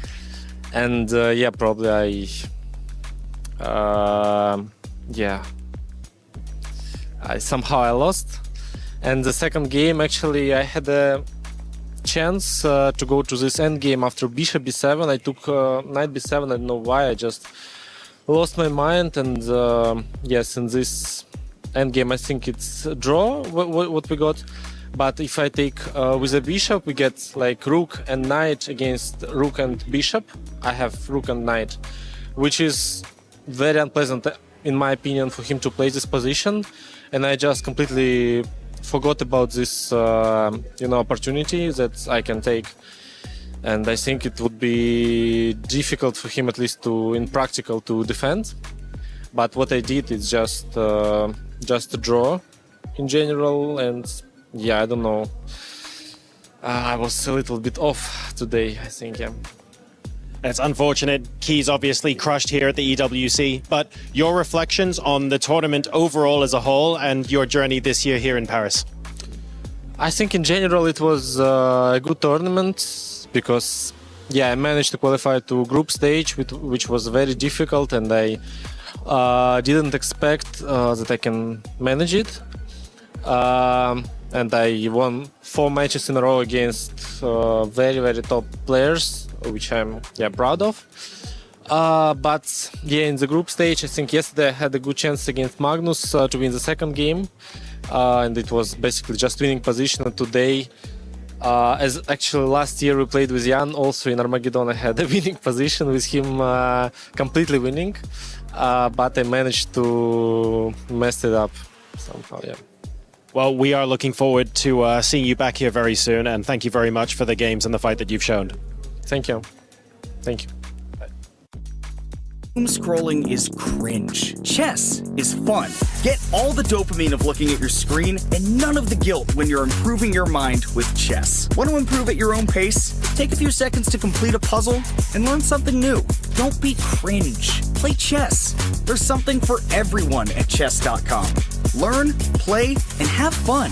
And yeah, probably somehow I lost. And the second game, actually, I had a chance to go to this end game after bishop b7. I took knight b7. I don't know why. I just lost my mind. And yes, in this end game, I think it's a draw. What we got. But if I take with a bishop, we get like rook and knight against rook and bishop. I have rook and knight, which is very unpleasant, in my opinion, for him to play this position. And I just completely forgot about this, opportunity that I can take. And I think it would be difficult for him, at least in practical, to defend. But what I did is just a draw in general. And yeah, I don't know. I was a little bit off today, I think, yeah. It's unfortunate. Keys obviously crushed here at the EWC, but your reflections on the tournament overall as a whole and your journey this year here in Paris? I think in general it was a good tournament because, yeah, I managed to qualify to group stage, which was very difficult, and I didn't expect that I can manage it. And I won 4 matches in a row against very, very top players, which I'm proud of. But yeah, in the group stage, I think yesterday I had a good chance against Magnus to win the second game. And it was basically just winning position. And today, as actually last year we played with Jan, also in Armageddon I had a winning position with him, completely winning. But I managed to mess it up somehow, yeah. Well, we are looking forward to seeing you back here very soon, and thank you very much for the games and the fight that you've shown. Thank you. Thank you. Doom scrolling is cringe. Chess is fun. Get all the dopamine of looking at your screen and none of the guilt when you're improving your mind with chess. Want to improve at your own pace? Take a few seconds to complete a puzzle and learn something new. Don't be cringe. Play chess. There's something for everyone at chess.com. Learn, play, and have fun.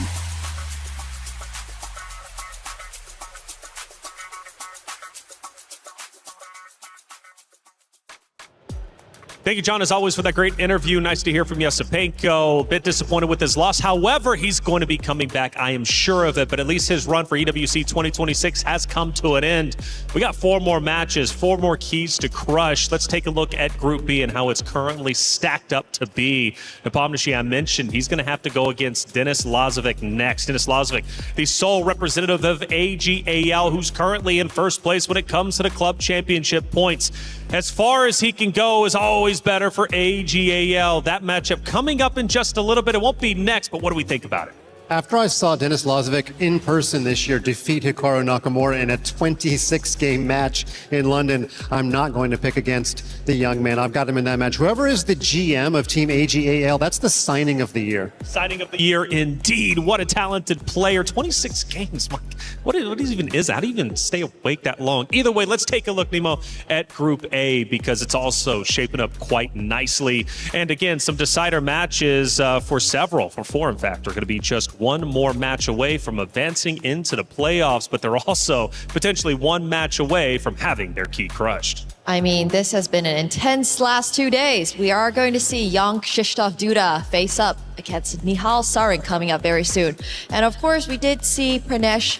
Thank you, John, as always, for that great interview. Nice to hear from Yasipenko. A bit disappointed with his loss. However, he's going to be coming back. I am sure of it. But at least his run for EWC 2026 has come to an end. We got 4 more matches, 4 more keys to crush. Let's take a look at Group B and how it's currently stacked up to be. Nepomniachtchi, I mentioned, he's going to have to go against Denis Lazovic next. Denis Lazovic, the sole representative of AGAL, who's currently in first place when it comes to the club championship points. As far as he can go is always better for AGAL. That matchup coming up in just a little bit. It won't be next, but what do we think about it? After I saw Denis Lazovic in person this year defeat Hikaru Nakamura in a 26-game match in London, I'm not going to pick against the young man. I've got him in that match. Whoever is the GM of Team AGAL, that's the signing of the year. Signing of the year, indeed. What a talented player. 26 games. What even is that? How do you even stay awake that long? Either way, let's take a look, Nemo, at Group A, because it's also shaping up quite nicely. And again, some decider matches for 4, in fact, are going to be just 1 more match away from advancing into the playoffs, but they're also potentially 1 match away from having their key crushed. I mean, this has been an intense last 2 days. We are going to see young Krzysztof Duda face up against Nihal Sarin coming up very soon. And of course, we did see Pranesh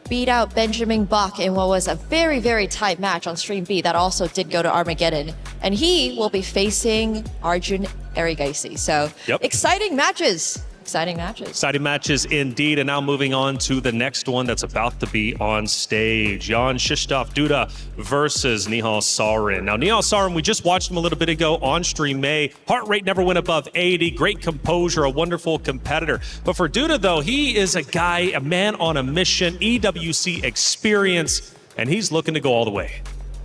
beat out Benjamin Bach in what was a very, very tight match on Stream B that also did go to Armageddon. And he will be facing Arjun Erigaisi. So exciting matches. Exciting matches. Exciting matches indeed. And now moving on to the next one that's about to be on stage. Jan Krzysztof Duda versus Nihal Sarin. Now, Nihal Sarin, we just watched him a little bit ago on Stream A. Heart rate never went above 80. Great composure, a wonderful competitor. But for Duda, though, he is a guy, a man on a mission, EWC experience, and he's looking to go all the way.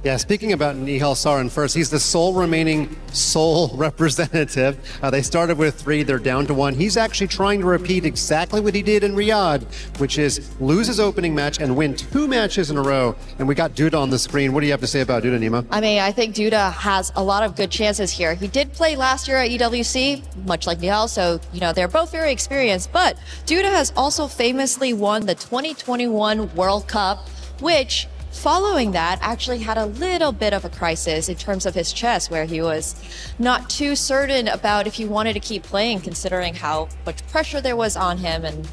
Yeah, speaking about Nihal Sarin first, he's the sole remaining Seoul representative. They started with 3, they're down to 1. He's actually trying to repeat exactly what he did in Riyadh, which is lose his opening match and win 2 matches in a row. And we got Duda on the screen. What do you have to say about Duda, Nima? I mean, I think Duda has a lot of good chances here. He did play last year at EWC, much like Nihal, so, they're both very experienced. But Duda has also famously won the 2021 World Cup, which following that actually had a little bit of a crisis in terms of his chess, where he was not too certain about if he wanted to keep playing, considering how much pressure there was on him. And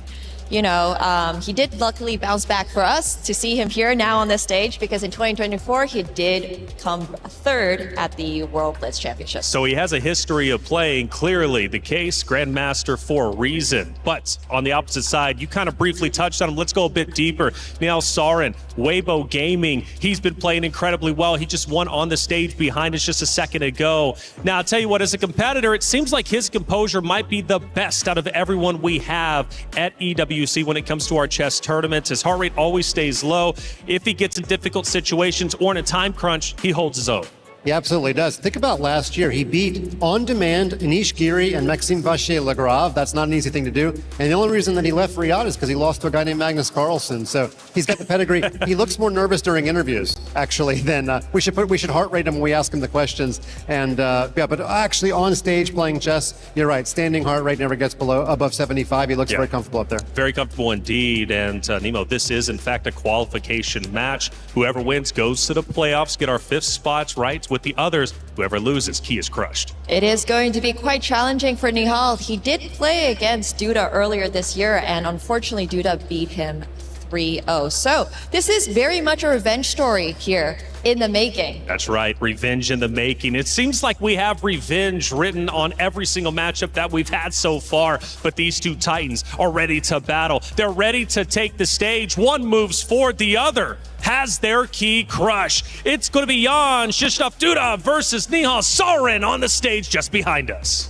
he did luckily bounce back for us to see him here now on this stage, because in 2024 he did come 3rd at the World Blitz Championship. So he has a history of playing, clearly the case, Grandmaster for a reason. But on the opposite side, you kind of briefly touched on him. Let's go a bit deeper. Nihal Sarin, Weibo Gaming, he's been playing incredibly well. He just won on the stage behind us just a second ago. Now, I'll tell you what, as a competitor, it seems like his composure might be the best out of everyone we have at EWC when it comes to our chess tournaments. His heart rate always stays low. If he gets in difficult situations or in a time crunch, he holds his own. He absolutely does. Think about last year. He beat on demand Anish Giri and Maxime Vachier-Lagrave. That's not an easy thing to do. And the only reason that he left Riyadh is because he lost to a guy named Magnus Carlsen. So he's got the pedigree. He looks more nervous during interviews, actually, than we should heart rate him when we ask him the questions. And but actually on stage playing chess, you're right. Standing heart rate never gets above 75. He looks very comfortable up there. Very comfortable indeed. And Nemo, this is in fact a qualification match. Whoever wins goes to the playoffs, get our 5th spots right. With the others, whoever loses, key is crushed. It is going to be quite challenging for Nihal. He did play against Duda earlier this year, and unfortunately Duda beat him 3-0. So this is very much a revenge story here in the making. That's right, revenge in the making. It seems like we have revenge written on every single matchup that we've had so far, but these 2 Titans are ready to battle. They're ready to take the stage. One moves forward, the other has their key crush. It's going to be Jan Krzysztof Duda versus Nihal Sarin on the stage just behind us.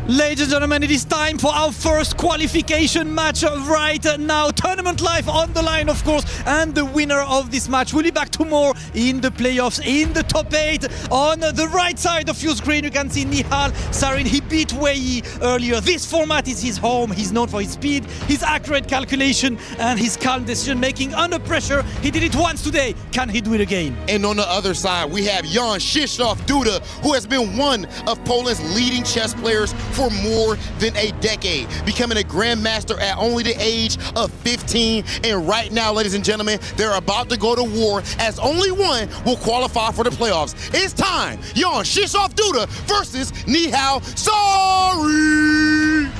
Ladies and gentlemen, it is time for our first qualification match right now. Tournament life on the line, of course, and the winner of this match will be back tomorrow in the playoffs in the top 8. On the right side of your screen, you can see Nihal Sarin. He beat Wei earlier. This format is his home. He's known for his speed, his accurate calculation, and his calm decision-making under pressure. He did it once today. Can he do it again? And on the other side, we have Jan Krzysztof Duda, who has been one of Poland's leading chess players for more than a decade, becoming a grandmaster at only the age of 15. And right now, ladies and gentlemen, they're about to go to war, as only one will qualify for the playoffs. It's time. Jan Krzysztof Duda versus Nihal Sarin.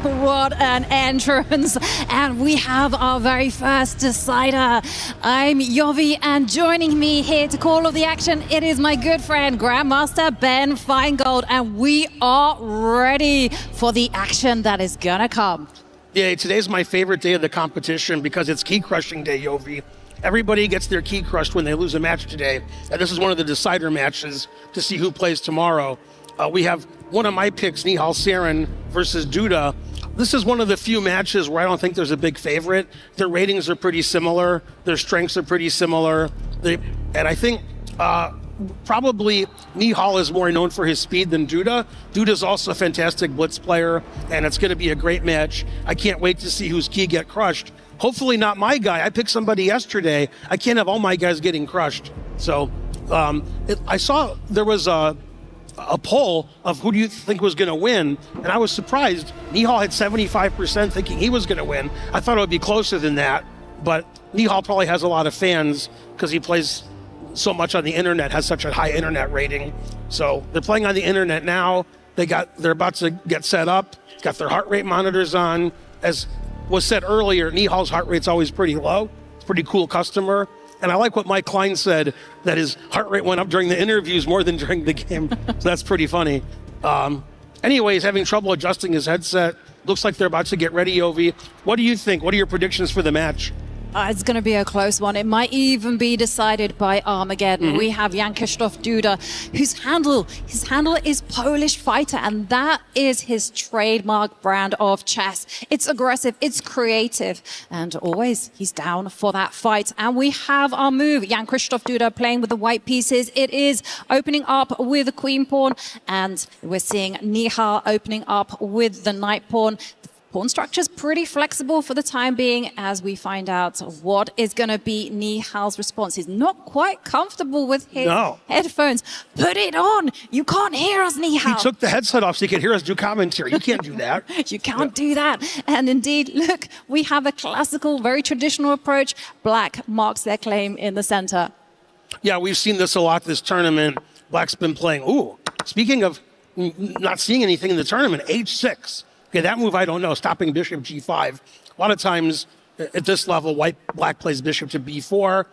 What an entrance. And we have our very first decider. I'm Yovi, and joining me here to call all the action, it is my good friend, Grandmaster Ben Feingold, and we are ready for the action that is gonna come. Yeah, today's my favorite day of the competition because it's key crushing day, Yovi. Everybody gets their key crushed when they lose a match today. And this is one of the decider matches to see who plays tomorrow. We have one of my picks, Nihal Sarin versus Duda. This is one of the few matches where I don't think there's a big favorite. Their ratings are pretty similar. Their strengths are pretty similar. And I think probably Nihal is more known for his speed than Duda. Duda's also a fantastic blitz player, and it's going to be a great match. I can't wait to see whose key get crushed. Hopefully not my guy. I picked somebody yesterday. I can't have all my guys getting crushed. So I saw there was a poll of who do you think was going to win, and I was surprised. Nihal had 75% thinking he was going to win. I thought it would be closer than that, but Nihal probably has a lot of fans because he plays so much on the internet, has such a high internet rating. So they're playing on the internet now. They're about to get set up, got their heart rate monitors on. As was said earlier, Nihal's heart rate's always pretty low. It's a pretty cool customer. And I like what Mike Klein said, that his heart rate went up during the interviews more than during the game. So that's pretty funny. Anyways, having trouble adjusting his headset. Looks like they're about to get ready, Yovi. What do you think? What are your predictions for the match? It's going to be a close one. It might even be decided by Armageddon. We have Jan Krzysztof Duda, his handle is Polish fighter, and that is his trademark brand of chess. It's aggressive, it's creative, and always he's down for that fight. And we have our move, Jan Krzysztof Duda playing with the white pieces. It is opening up with the queen pawn, and we're seeing Nihal opening up with the knight pawn. Pawn structure is pretty flexible for the time being as we find out what is going to be Nihal's response. He's not quite comfortable with his headphones. Put it on. You can't hear us, Nihal. He took the headset off so he could hear us do commentary. You can't do that. You can't do that. And indeed, look, we have a classical, very traditional approach. Black marks their claim in the center. Yeah, we've seen this a lot this tournament. Black's been playing. Ooh, speaking of not seeing anything in the tournament, H6. Okay, that move I don't know, stopping bishop g5. A lot of times at this level, black plays bishop to b4.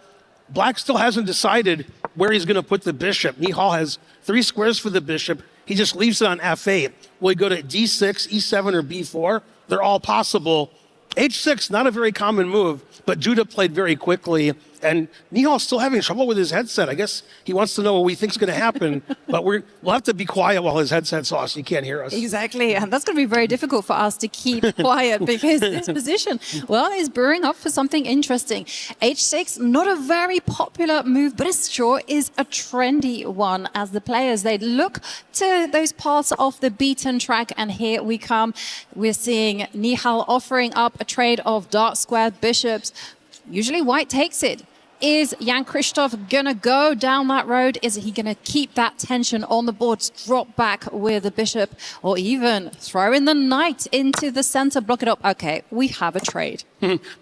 Black still hasn't decided where he's going to put the bishop. Nihal has 3 squares for the bishop. He just leaves it on f8. Will he go to d6, e7, or b4? They're all possible. H6, not a very common move, but Duda played very quickly. And Nihal's still having trouble with his headset. I guess he wants to know what we think is going to happen, but we'll have to be quiet while his headset's off so he can't hear us. Exactly, and that's going to be very difficult for us to keep quiet because this position, well, is brewing up for something interesting. H6, not a very popular move, but it sure is a trendy one as the players, they look to those parts of the beaten track, and here we come. We're seeing Nihal offering up a trade of dark squared bishops. Usually white takes it. Is Jan Krzysztof gonna go down that road? Is he gonna keep that tension on the board, drop back with the bishop, or even throw in the knight into the center, block it up? Okay, we have a trade.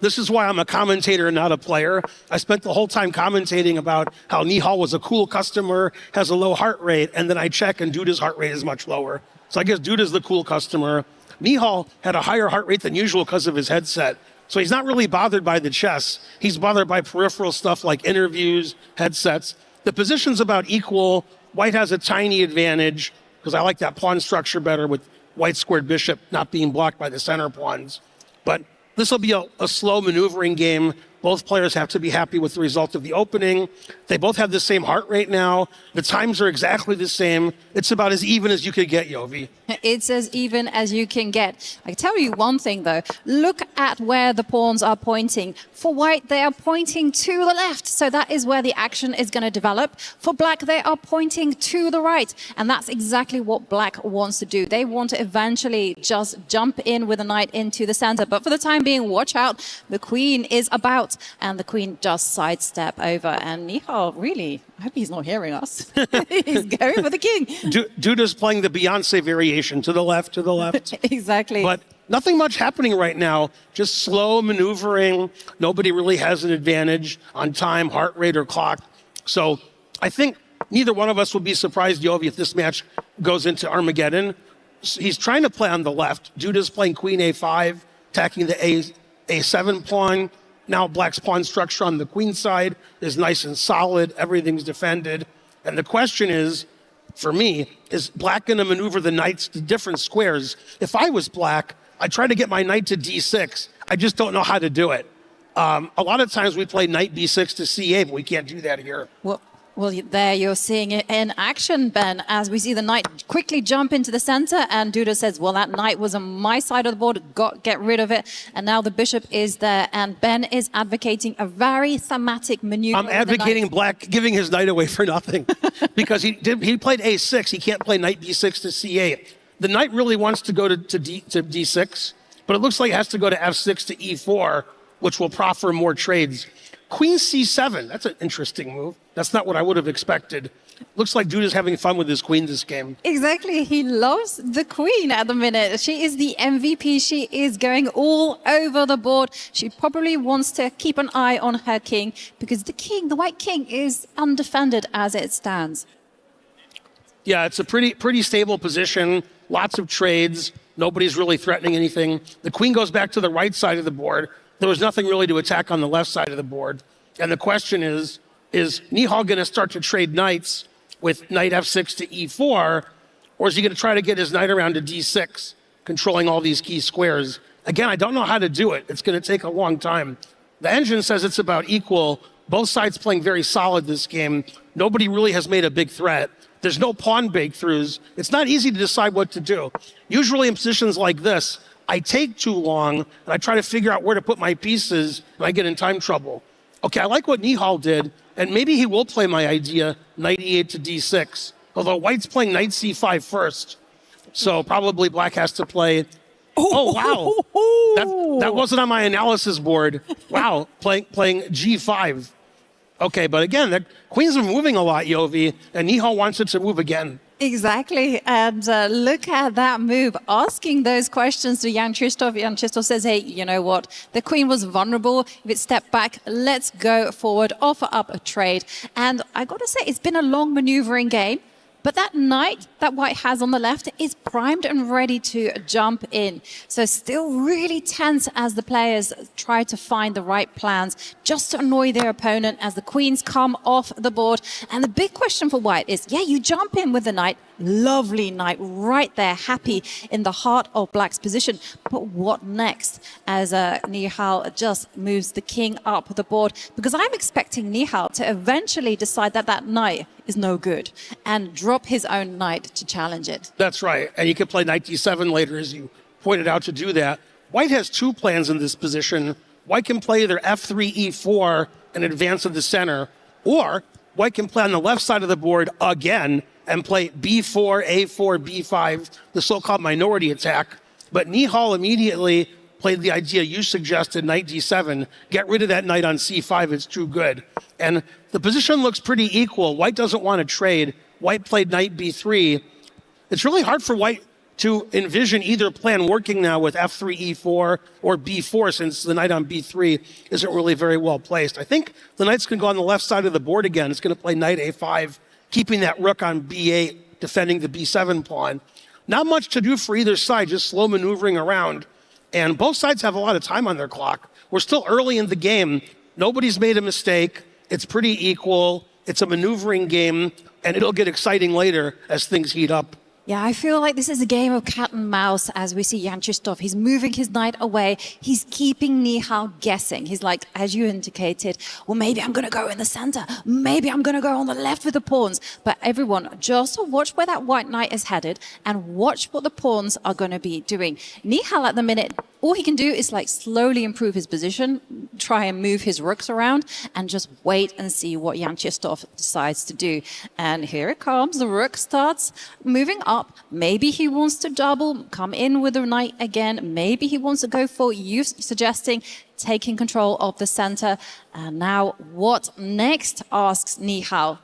This is why I'm a commentator and not a player. I spent the whole time commentating about how Nihal was a cool customer, has a low heart rate, and then I check and Duda's heart rate is much lower. So I guess Duda's the cool customer. Nihal had a higher heart rate than usual because of his headset. So he's not really bothered by the chess. He's bothered by peripheral stuff like interviews, headsets. The position's about equal. White has a tiny advantage because I like that pawn structure better with white squared bishop not being blocked by the center pawns. But this will be a slow maneuvering game. Both players have to be happy with the result of the opening. They both have the same heart rate now. The times are exactly the same. It's about as even as you could get, Yovi. It's as even as you can get. I can tell you one thing, though. Look at where the pawns are pointing. For white, they are pointing to the left, so that is where the action is going to develop. For black, they are pointing to the right, and that's exactly what black wants to do. They want to eventually just jump in with a knight into the center, but for the time being, watch out. The queen is about, and the queen just sidestep over, and Nihal, really, I hope he's not hearing us. He's going for the king. Duda's playing the Beyonce variation, to the left, to the left. Exactly. But nothing much happening right now, just slow maneuvering. Nobody really has an advantage on time, heart rate, or clock. So I think neither one of us will be surprised, Yovi, if this match goes into Armageddon. He's trying to play on the left. Duda's playing queen a5, attacking the a7 pawn. Now black's pawn structure on the queen side is nice and solid. Everything's defended. And the question is, for me, is black going to maneuver the knights to different squares? If I was black, I'd try to get my knight to d6. I just don't know how to do it. A lot of times we play knight b6 to c8, but we can't do that here. Well, there you're seeing it in action, Ben, as we see the knight quickly jump into the center, and Duda says, well, that knight was on my side of the board, get rid of it, and now the bishop is there, and Ben is advocating a very thematic maneuver. I'm advocating black giving his knight away for nothing because he played a6. He can't play knight b6 to c8. The knight really wants to go to d6, but it looks like it has to go to f6 to e4, which will proffer more trades. Queen c7, that's an interesting move. That's not what I would have expected. Looks like Duda's having fun with his queen this game. Exactly. He loves the queen at the minute. She is the MVP. She is going all over the board. She probably wants to keep an eye on her king because the white king, is undefended as it stands. Yeah, it's a pretty stable position. Lots of trades. Nobody's really threatening anything. The queen goes back to the right side of the board. There was nothing really to attack on the left side of the board. And the question is Nihal going to start to trade knights with knight f6 to e4, or is he going to try to get his knight around to d6, controlling all these key squares? Again, I don't know how to do it. It's going to take a long time. The engine says it's about equal. Both sides playing very solid this game. Nobody really has made a big threat. There's no pawn breakthroughs. It's not easy to decide what to do. Usually in positions like this, I take too long and I try to figure out where to put my pieces and I get in time trouble. Okay, I like what Nihal did, and maybe he will play my idea, knight e8 to d6. Although white's playing knight c5 first. So probably black has to play. Oh, wow. That wasn't on my analysis board. Wow, playing g5. Okay, but again, the queen's been moving a lot, Yovi, and Nihal wants it to move again. Exactly. And look at that move, asking those questions to Jan Krzysztof. Jan Krzysztof says, hey, you know what? The queen was vulnerable. If it stepped back, let's go forward, offer up a trade. And I got to say, it's been a long maneuvering game. But that knight that white has on the left is primed and ready to jump in. So still really tense as the players try to find the right plans just to annoy their opponent as the queens come off the board. And the big question for white is, yeah, you jump in with the knight. Lovely knight right there, happy in the heart of black's position. But what next as Nihal just moves the king up the board? Because I'm expecting Nihal to eventually decide that that knight is no good and drop his own knight to challenge it. That's right. And you can play knight d7 later, as you pointed out, to do that. White has two plans in this position. White can play either f3, e4 and advance to the center, or white can play on the left side of the board again and play b4, a4, b5, the so-called minority attack. But Nihal immediately played the idea you suggested, knight d7. Get rid of that knight on c5, it's too good. And the position looks pretty equal. White doesn't want to trade. White played knight b3. It's really hard for white to envision either plan working now with f3, e4, or b4, since the knight on b3 isn't really very well placed. I think the knight's going to go on the left side of the board again. It's going to play knight a5, keeping that rook on b8, defending the b7 pawn. Not much to do for either side, just slow maneuvering around. And both sides have a lot of time on their clock. We're still early in the game. Nobody's made a mistake. It's pretty equal. It's a maneuvering game, and it'll get exciting later as things heat up. Yeah, I feel like this is a game of cat and mouse as we see Jan Krzysztof. He's moving his knight away. He's keeping Nihal guessing. He's like, as you indicated, well, maybe I'm going to go in the center. Maybe I'm going to go on the left with the pawns. But everyone, just watch where that white knight is headed and watch what the pawns are going to be doing. Nihal at the minute, all he can do is like slowly improve his position, try and move his rooks around, and just wait and see what Jan Krzysztof decides to do. And here it comes. The rook starts moving up. Maybe he wants to double, come in with the knight again. Maybe he wants to go for you suggesting taking control of the center. And now what next, asks Nihal.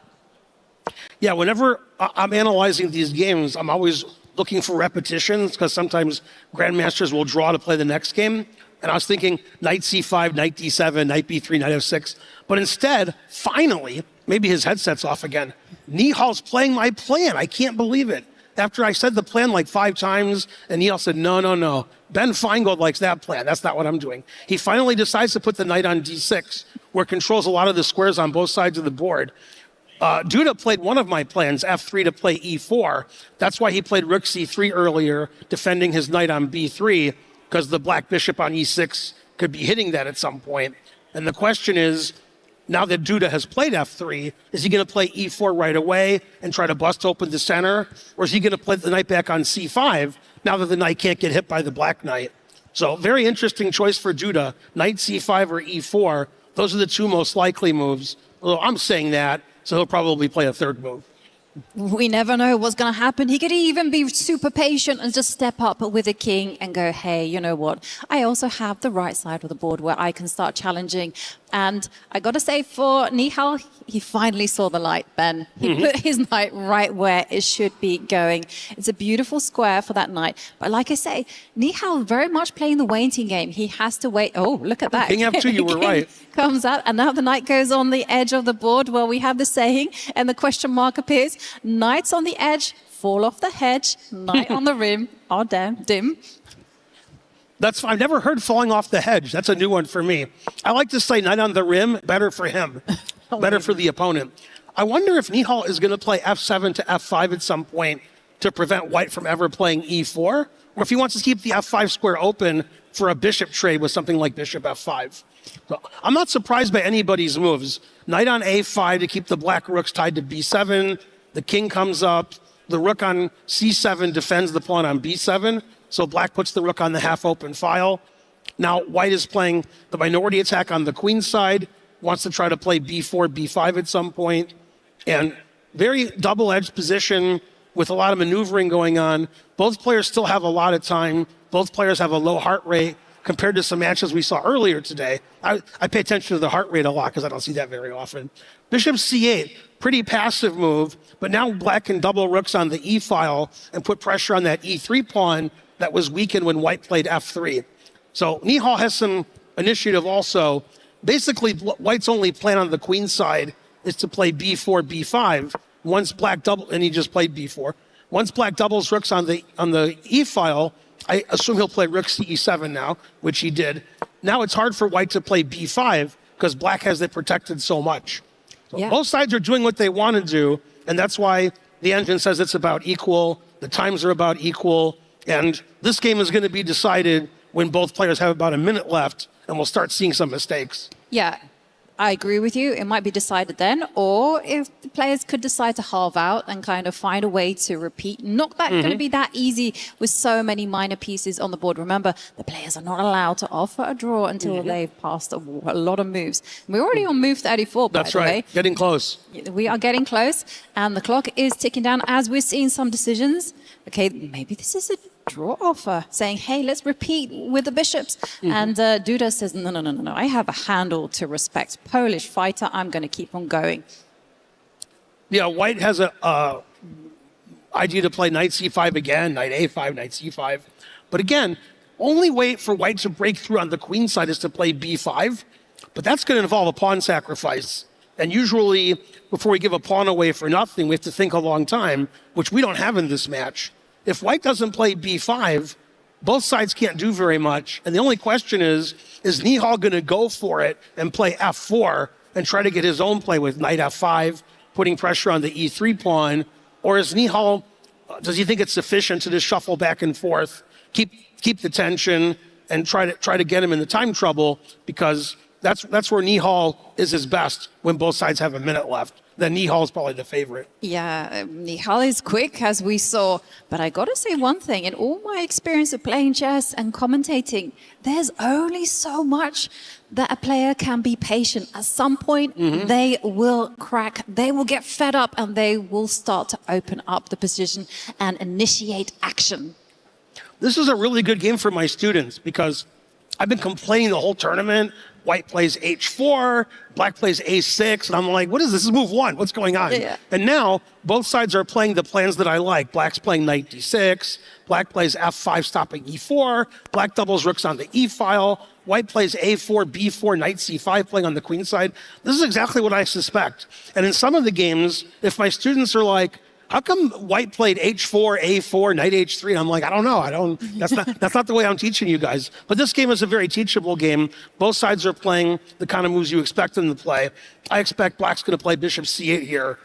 Yeah, whenever I'm analyzing these games, I'm always looking for repetitions because sometimes grandmasters will draw to play the next game. And I was thinking knight c5, knight d7, knight b3, knight f6. But instead, finally, maybe his headset's off again, Nihal's playing my plan. I can't believe it. After I said the plan like 5 times, and Nihal said, no. Ben Feingold likes that plan. That's not what I'm doing. He finally decides to put the knight on d6, where it controls a lot of the squares on both sides of the board. Duda played one of my plans, f3 to play e4. That's why he played rook c3 earlier, defending his knight on b3, because the black bishop on e6 could be hitting that at some point. And the question is, now that Duda has played f3, is he going to play e4 right away and try to bust open the center? Or is he going to play the knight back on c5 now that the knight can't get hit by the black knight? So very interesting choice for Duda. Knight c5 or e4, those are the two most likely moves. Although I'm saying that, so he'll probably play a third move. We never know what's going to happen. He could even be super patient and just step up with the king and go, hey, you know what? I also have the right side of the board where I can start challenging. And I got to say, for Nihal, he finally saw the light, Ben. He put his knight right where it should be going. It's a beautiful square for that knight. But like I say, Nihal very much playing the waiting game. He has to wait. Oh, look at that. King f2, you were right. Comes out, and now the knight goes on the edge of the board. Well, we have the saying, and the question mark appears. Knights on the edge, fall off the hedge. Knight on the rim, are dim. I've never heard falling off the hedge. That's a new one for me. I like to say knight on the rim, better for him, better for the opponent. I wonder if Nihal is going to play f7 to f5 at some point to prevent white from ever playing e4, or if he wants to keep the f5 square open for a bishop trade with something like bishop f5. So I'm not surprised by anybody's moves. Knight on a5 to keep the black rooks tied to b7. The king comes up. The rook on c7 defends the pawn on b7. So black puts the rook on the half-open file. Now white is playing the minority attack on the queen side, wants to try to play b4, b5 at some point. And very double-edged position with a lot of maneuvering going on. Both players still have a lot of time. Both players have a low heart rate compared to some matches we saw earlier today. I pay attention to the heart rate a lot because I don't see that very often. Bishop c8, pretty passive move, but now black can double rooks on the e file and put pressure on that e3 pawn that was weakened when white played f3. So Nihal has some initiative also. Basically, white's only plan on the queen side is to play b4, b5. Once black and he just played b4. Once black doubles rooks on the e file, I assume he'll play rook ce7 now, which he did. Now it's hard for white to play b5 because black has it protected so much. So both sides are doing what they want to do, and that's why the engine says it's about equal, the times are about equal, and this game is going to be decided when both players have about a minute left, and we'll start seeing some mistakes. Yeah, I agree with you. It might be decided then, or if the players could decide to halve out and kind of find a way to repeat. Not that going to be that easy with so many minor pieces on the board. Remember, the players are not allowed to offer a draw until they've passed a lot of moves. We're already on move 34, by That's the right, way. getting close. We are getting close, and the clock is ticking down as we're seeing some decisions. Okay, maybe this is a draw offer, saying, hey, let's repeat with the bishops. And Duda says, no, I have a handle to respect. Polish fighter, I'm going to keep on going. Yeah, white has a idea to play knight c5 again, knight a5, knight c5. But again, only way for white to break through on the queen side is to play b5. But that's going to involve a pawn sacrifice. And usually, before we give a pawn away for nothing, we have to think a long time, which we don't have in this match. If white doesn't play b5, both sides can't do very much. And the only question is Nihal going to go for it and play f4 and try to get his own play with knight f5, putting pressure on the e3 pawn? Or is Nihal, does he think it's sufficient to just shuffle back and forth, keep the tension, and try to get him in the time trouble? Because that's where Nihal is his best when both sides have a minute left. Then Nihal is probably the favorite. Yeah, Nihal is quick, as we saw. But I got to say one thing. In all my experience of playing chess and commentating, there's only so much that a player can be patient. At some point, they will crack. They will get fed up, and they will start to open up the position and initiate action. This is a really good game for my students because I've been complaining the whole tournament. White plays h4, black plays a6, and I'm like, what is this? This is move one. What's going on? Yeah. And now both sides are playing the plans that I like. Black's playing knight d6, black plays f5, stopping e4, black doubles rooks on the e file, white plays a4, b4, knight c5, playing on the queen side. This is exactly what I suspect. And in some of the games, if my students are like, how come white played h4, a4, knight h3? And I'm like, I don't know. That's not the way I'm teaching you guys. But this game is a very teachable game. Both sides are playing the kind of moves you expect them to play. I expect black's going to play bishop c8 here,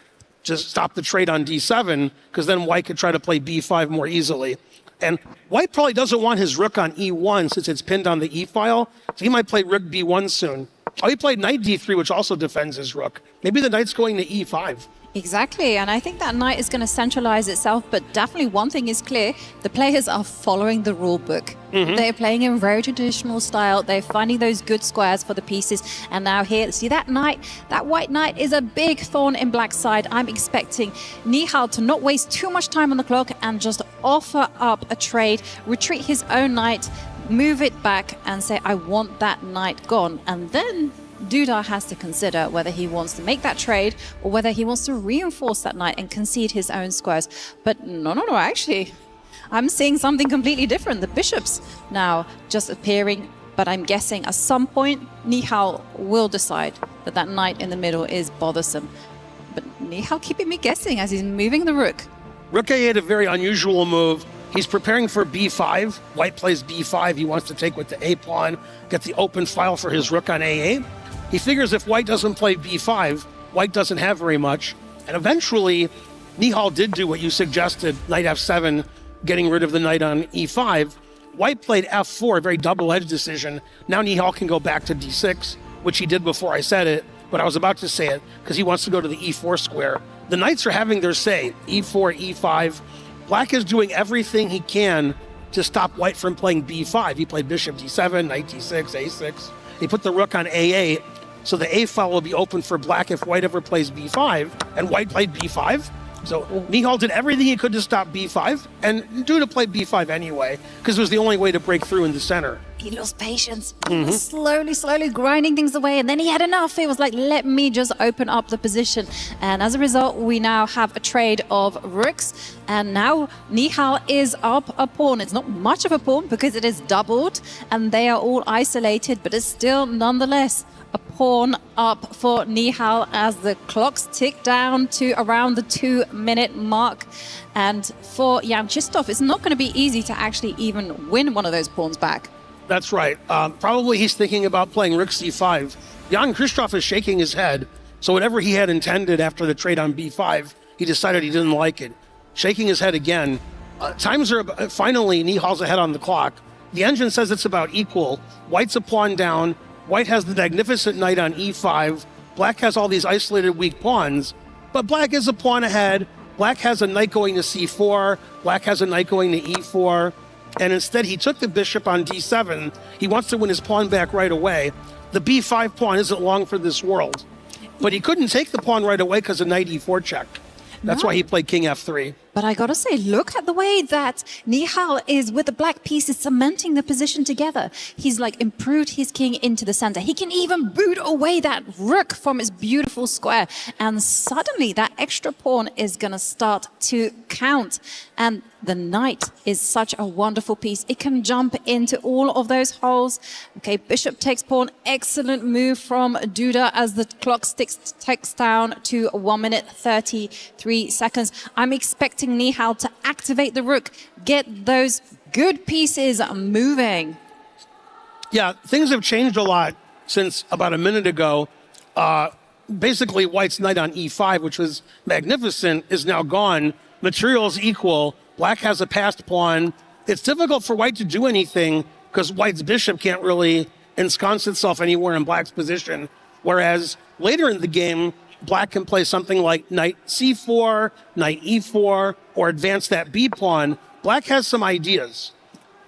just stop the trade on d7, because then white could try to play b5 more easily. And white probably doesn't want his rook on e1 since it's pinned on the e file, so he might play rook b1 soon. Oh, he played knight d3, which also defends his rook. Maybe the knight's going to e5. Exactly, and I think that knight is going to centralize itself, but definitely one thing is clear, the players are following the rule book. They're playing in very traditional style, they're finding those good squares for the pieces, and now here, see that knight, that white knight is a big thorn in black's side. I'm expecting Nihal to not waste too much time on the clock and just offer up a trade, retreat his own knight, move it back and say, I want that knight gone, and then Duda has to consider whether he wants to make that trade or whether he wants to reinforce that knight and concede his own squares. But no, actually, I'm seeing something completely different. The bishops now just appearing, but I'm guessing at some point, Nihal will decide that that knight in the middle is bothersome. But Nihal keeping me guessing as he's moving the rook. Rook A8, a very unusual move. He's preparing for b5. White plays b5. He wants to take with the a pawn, get the open file for his rook on a8. He figures if white doesn't play b5, white doesn't have very much. And eventually, Nihal did do what you suggested, knight f7, getting rid of the knight on e5. White played f4, a very double-edged decision. Now Nihal can go back to d6, which he did before I said it, but I was about to say it because he wants to go to the e4 square. The knights are having their say, e4, e5. Black is doing everything he can to stop White from playing b5. He played bishop d7, knight d6, a6. He put the rook on a8, so the a file will be open for Black if White ever plays b5, and White played b5. So Nihal did everything he could to stop b5, and Duda played b5 anyway, because it was the only way to break through in the center. He lost patience. He was slowly grinding things away, and then he had enough. He was like, let me just open up the position. And as a result, we now have a trade of rooks, and now Nihal is up a pawn. It's not much of a pawn because it is doubled, and they are all isolated, but it's still nonetheless a pawn up for Nihal as the clocks tick down to around the 2-minute mark. And for Jan Krzysztof, it's not going to be easy to actually even win one of those pawns back. That's right. Probably he's thinking about playing rook c5. Jan Krzysztof is shaking his head, so whatever he had intended after the trade on b5, he decided he didn't like it. Shaking his head again. Times are finally, Nihal's ahead on the clock. The engine says it's about equal. White's a pawn down. White has the magnificent knight on e5. Black has all these isolated weak pawns, but Black is a pawn ahead. Black has a knight going to c4. Black has a knight going to e4. And instead, he took the bishop on d7. He wants to win his pawn back right away. The b5 pawn isn't long for this world. But he couldn't take the pawn right away because of knight e4 check. That's why he played king f3. But I gotta say, look at the way that Nihal is with the black pieces cementing the position together. He's like improved his king into the center. He can even boot away that rook from his beautiful square. And suddenly that extra pawn is gonna start to count. And the knight is such a wonderful piece. It can jump into all of those holes. Okay, bishop takes pawn. Excellent move from Duda as the clock ticks down to 1 minute 33 seconds. I'm expecting Nihal to activate the rook, get those good pieces moving. Yeah, things have changed a lot since about a minute ago. Basically, White's knight on e5, which was magnificent, is now gone. Materials equal. Black has a passed pawn. It's difficult for White to do anything because White's bishop can't really ensconce itself anywhere in Black's position. Whereas later in the game, Black can play something like knight c4, knight e4, or advance that b pawn. Black has some ideas.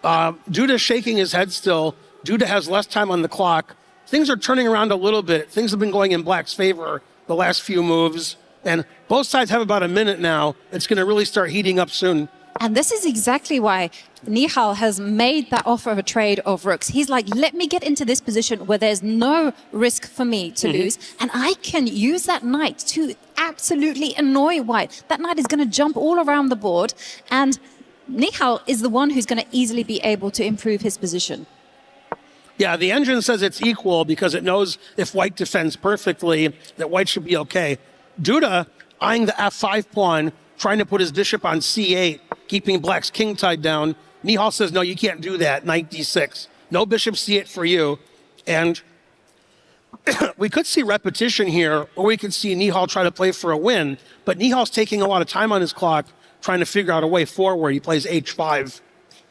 Duda's shaking his head still. Duda has less time on the clock. Things are turning around a little bit. Things have been going in Black's favor the last few moves. And both sides have about a minute now. It's going to really start heating up soon. And this is exactly why Nihal has made that offer of a trade of rooks. He's like, let me get into this position where there's no risk for me to lose. And I can use that knight to absolutely annoy White. That knight is going to jump all around the board. And Nihal is the one who's going to easily be able to improve his position. Yeah, the engine says it's equal because it knows if White defends perfectly, that White should be okay. Duda, eyeing the f5 pawn, trying to put his bishop on c8, keeping Black's king tied down. Nihal says, no, you can't do that, knight d6. No bishop c8 for you. And we could see repetition here, or we could see Nihal try to play for a win. But Nihal's taking a lot of time on his clock, trying to figure out a way forward. He plays h5.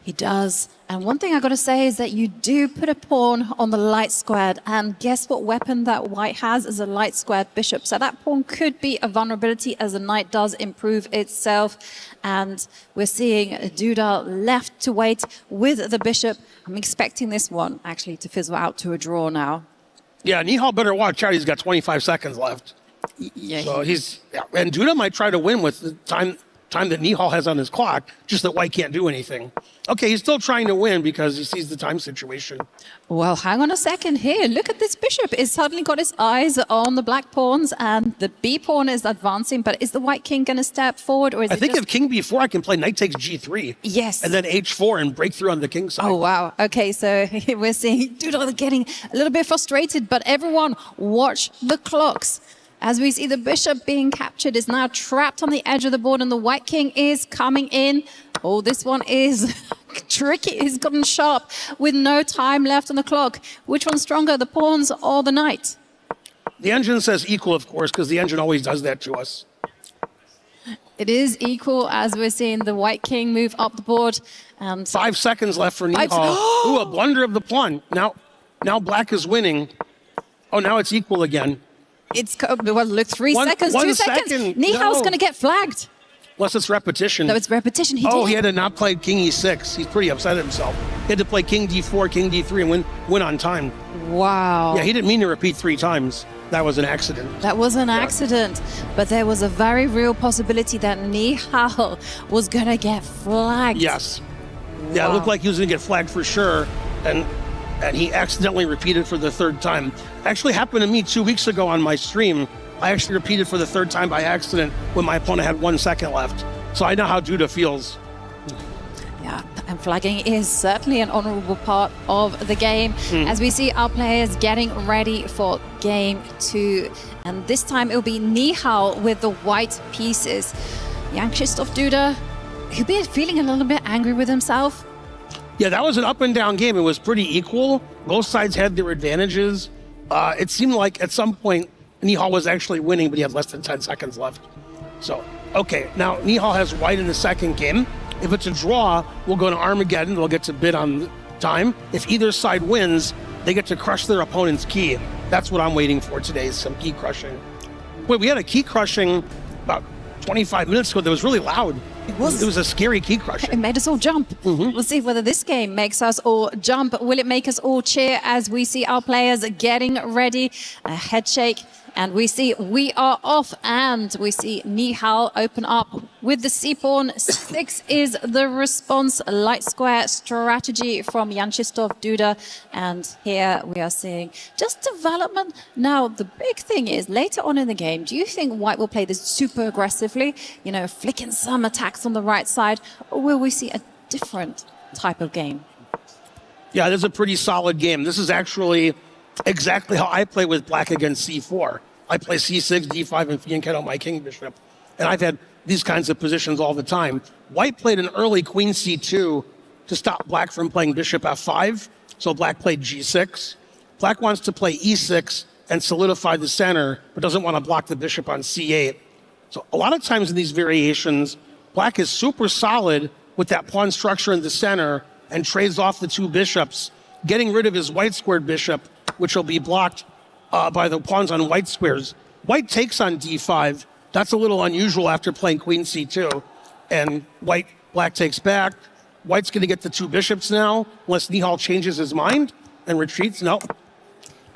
He does. And one thing I got to say is that you do put a pawn on the light squared. And guess what weapon that White has is a light squared bishop. So that pawn could be a vulnerability as the knight does improve itself. And we're seeing Duda left to wait with the bishop. I'm expecting this one actually to fizzle out to a draw now. Yeah, Nihal better watch out. He's got 25 seconds left. Yeah, so and Duda might try to win with the time that Nihal has on his clock, just that White can't do anything. Okay, he's still trying to win because he sees the time situation. Well, hang on a second here. Look at this bishop. It's suddenly got his eyes on the black pawns and the b pawn is advancing, but is the white king going to step forward? Or is I think if king b4, I can play knight takes g3. Yes. And then h4 and break through on the king side. Oh, wow. Okay, so we're seeing Duda getting a little bit frustrated, but everyone watch the clocks. As we see the bishop being captured, is now trapped on the edge of the board and the white king is coming in. Oh, this one is tricky. It's gotten sharp with no time left on the clock. Which one's stronger, the pawns or the knight? The engine says equal, of course, because the engine always does that to us. It is equal as we're seeing the White King move up the board. And 5 seconds left for Nihal. Ooh, a blunder of the pawn. Now Black is winning. Oh, now it's equal again. Well, look, 3 seconds, 2 seconds. Nihal's going to get flagged. Unless it's repetition. No, it's repetition. He had to not play King E6. He's pretty upset at himself. He had to play King D4, King D3, and win on time. Wow. Yeah, he didn't mean to repeat 3 times. That was an accident. That was an accident, but there was a very real possibility that Nihal was going to get flagged. Yes. Yeah, it looked like he was going to get flagged for sure, and he accidentally repeated for the 3rd time. Actually happened to me 2 weeks ago on my stream. I actually repeated for the 3rd time by accident when my opponent had 1 second left. So I know how Judah feels. Yeah, and flagging is certainly an honorable part of the game as we see our players getting ready for game 2. And this time it'll be Nihal with the white pieces. Jan Krzysztof Duda, he'll be feeling a little bit angry with himself. Yeah, that was an up and down game. It was pretty equal. Both sides had their advantages. It seemed like at some point Nihal was actually winning, but he had less than 10 seconds left. So, okay, now Nihal has white in the second game. If it's a draw, we'll go to Armageddon. They'll get to bid on time. If either side wins, they get to crush their opponent's key. That's what I'm waiting for today, is some key crushing. Wait, we had a key crushing about 25 minutes ago that was really loud. It was a scary key crushing. It made us all jump. We'll see whether this game makes us all jump. Will it make us all cheer as we see our players getting ready? A head shake. And we see we are off, and we see Nihal open up with the C-pawn. 6 is the response. Light square strategy from Jan Krzysztof Duda. And here we are seeing just development. Now, the big thing is, later on in the game, do you think White will play this super aggressively, you know, flicking some attacks on the right side, or will we see a different type of game? Yeah, this is a pretty solid game. This is actually exactly how I play with Black against C4. I play C6, D5, and fianchetto my king bishop. And I've had these kinds of positions all the time. White played an early queen C2 to stop Black from playing bishop F5. So Black played G6. Black wants to play E6 and solidify the center, but doesn't want to block the bishop on C8. So a lot of times in these variations, Black is super solid with that pawn structure in the center and trades off the 2 bishops, getting rid of his white squared bishop, which will be blocked by the pawns on white squares. White takes on D5. That's a little unusual after playing queen C2. And Black takes back. White's going to get the 2 bishops now, unless Nihal changes his mind and retreats. No.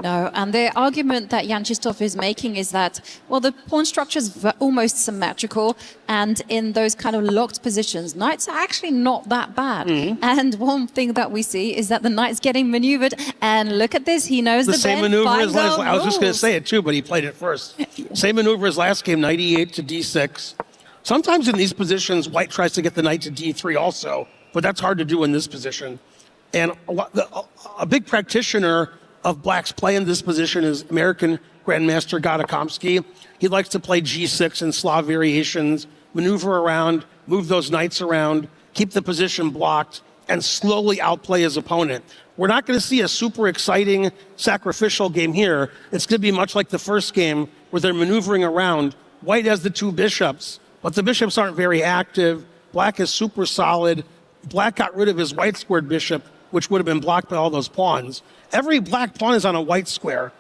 No, and the argument that Jan Krzysztof is making is that, well, the pawn structure is almost symmetrical, and in those kind of locked positions, knights are actually not that bad. And one thing that we see is that the knight's getting maneuvered, and look at this, he knows the same maneuver as last. I was just going to say it too, but he played it first. Same maneuver as last game, knight E8 to D6. Sometimes in these positions, White tries to get the knight to D3 also, but that's hard to do in this position. And a big practitioner of Black's play in this position is American Grandmaster Gadakomsky. He likes to play G6 and Slav variations, maneuver around, move those knights around, keep the position blocked, and slowly outplay his opponent. We're not going to see a super exciting sacrificial game here. It's going to be much like the first game where they're maneuvering around. White has the 2 bishops, but the bishops aren't very active. Black is super solid. Black got rid of his white squared bishop, which would have been blocked by all those pawns. Every black pawn is on a white square.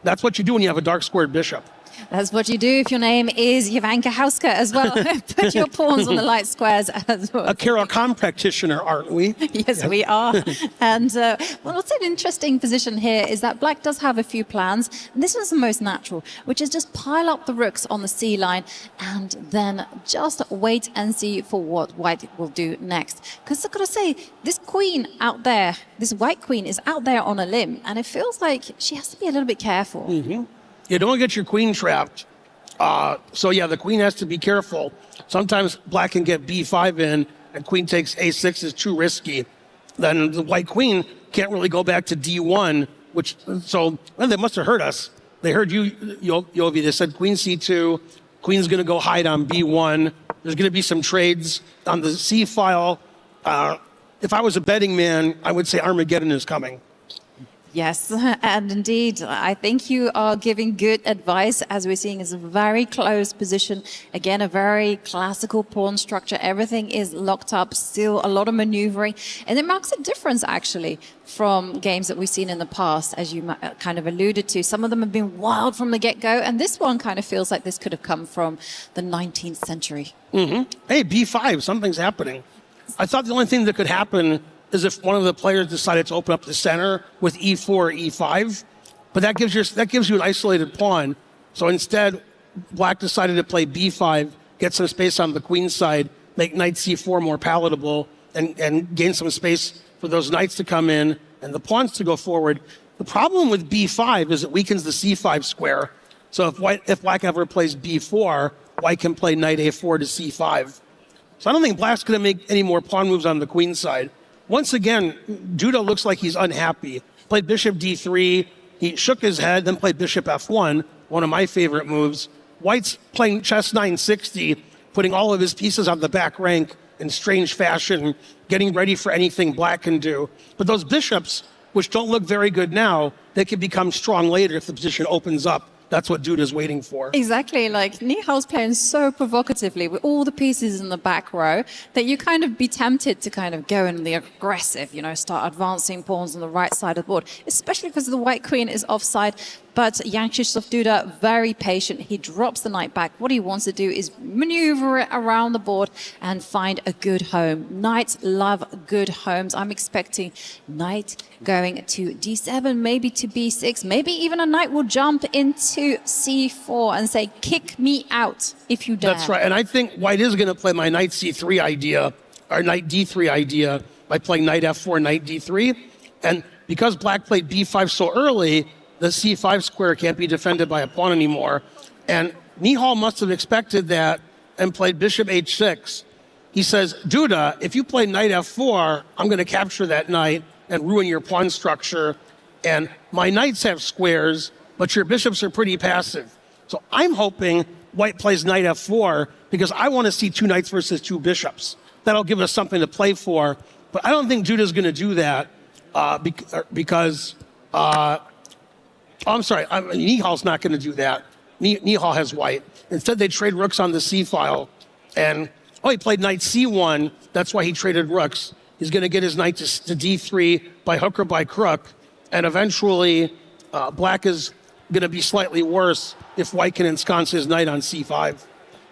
That's what you do when you have a dark squared bishop. That's what you do if your name is Jovanka Hauska as well. Put your pawns on the light squares as well. A Carol-Com practitioner, aren't we? Yes, we are. And well, what's an interesting position here is that Black does have a few plans. And this one's the most natural, which is just pile up the rooks on the C line and then just wait and see for what White will do next. Because I've got to say, this queen out there, this white queen is out there on a limb. And it feels like she has to be a little bit careful. You don't get your queen trapped. So yeah, the queen has to be careful. Sometimes Black can get B5 in, and queen takes A6 is too risky. Then the white queen can't really go back to D1, well, they must have heard us. They heard you, Yovi. They said queen C2, queen's going to go hide on B1. There's going to be some trades on the C file. If I was a betting man, I would say Armageddon is coming. Yes, and indeed, I think you are giving good advice. As we're seeing, it's a very close position. Again, a very classical pawn structure. Everything is locked up, still a lot of maneuvering. And it marks a difference, actually, from games that we've seen in the past, as you kind of alluded to. Some of them have been wild from the get-go, and this one kind of feels like this could have come from the 19th century. Hey, B5, something's happening. I thought the only thing that could happen is if one of the players decided to open up the center with E4 or E5, but that gives you an isolated pawn. So instead, Black decided to play B5, get some space on the queen side, make knight C4 more palatable, and gain some space for those knights to come in and the pawns to go forward. The problem with B5 is it weakens the C5 square. So if Black ever plays B4, White can play knight A4 to C5. So I don't think Black's going to make any more pawn moves on the queen side. Once again, Judo looks like he's unhappy. Played bishop d3, he shook his head, then played bishop f1, one of my favorite moves. White's playing chess 960, putting all of his pieces on the back rank in strange fashion, getting ready for anything Black can do. But those bishops, which don't look very good now, they can become strong later if the position opens up. That's what Duda's waiting for. Exactly, like Nihal's playing so provocatively with all the pieces in the back row that you kind of be tempted to kind of go in the aggressive, start advancing pawns on the right side of the board, especially because the white queen is offside. But Jan Krzysztof Duda, very patient. He drops the knight back. What he wants to do is maneuver it around the board and find a good home. Knights love good homes. I'm expecting knight going to d7, maybe to b6. Maybe even a knight will jump into c4 and say, kick me out if you dare. That's right. And I think White is going to play my knight c3 idea, or knight d3 idea, by playing knight f4, knight d3. And because Black played b5 so early, the c5 square can't be defended by a pawn anymore. And Nihal must have expected that and played bishop h6. He says, Duda, if you play knight f4, I'm going to capture that knight and ruin your pawn structure. And my knights have squares, but your bishops are pretty passive. So I'm hoping White plays knight f4 because I want to see two knights versus two bishops. That'll give us something to play for. But I don't think Duda's going to do that because... I'm sorry, Nihal's not going to do that. Nihal has White. Instead, they trade rooks on the c file. And, he played knight c1. That's why he traded rooks. He's going to get his knight to d3 by hook or by crook. And eventually, Black is going to be slightly worse if White can ensconce his knight on c5.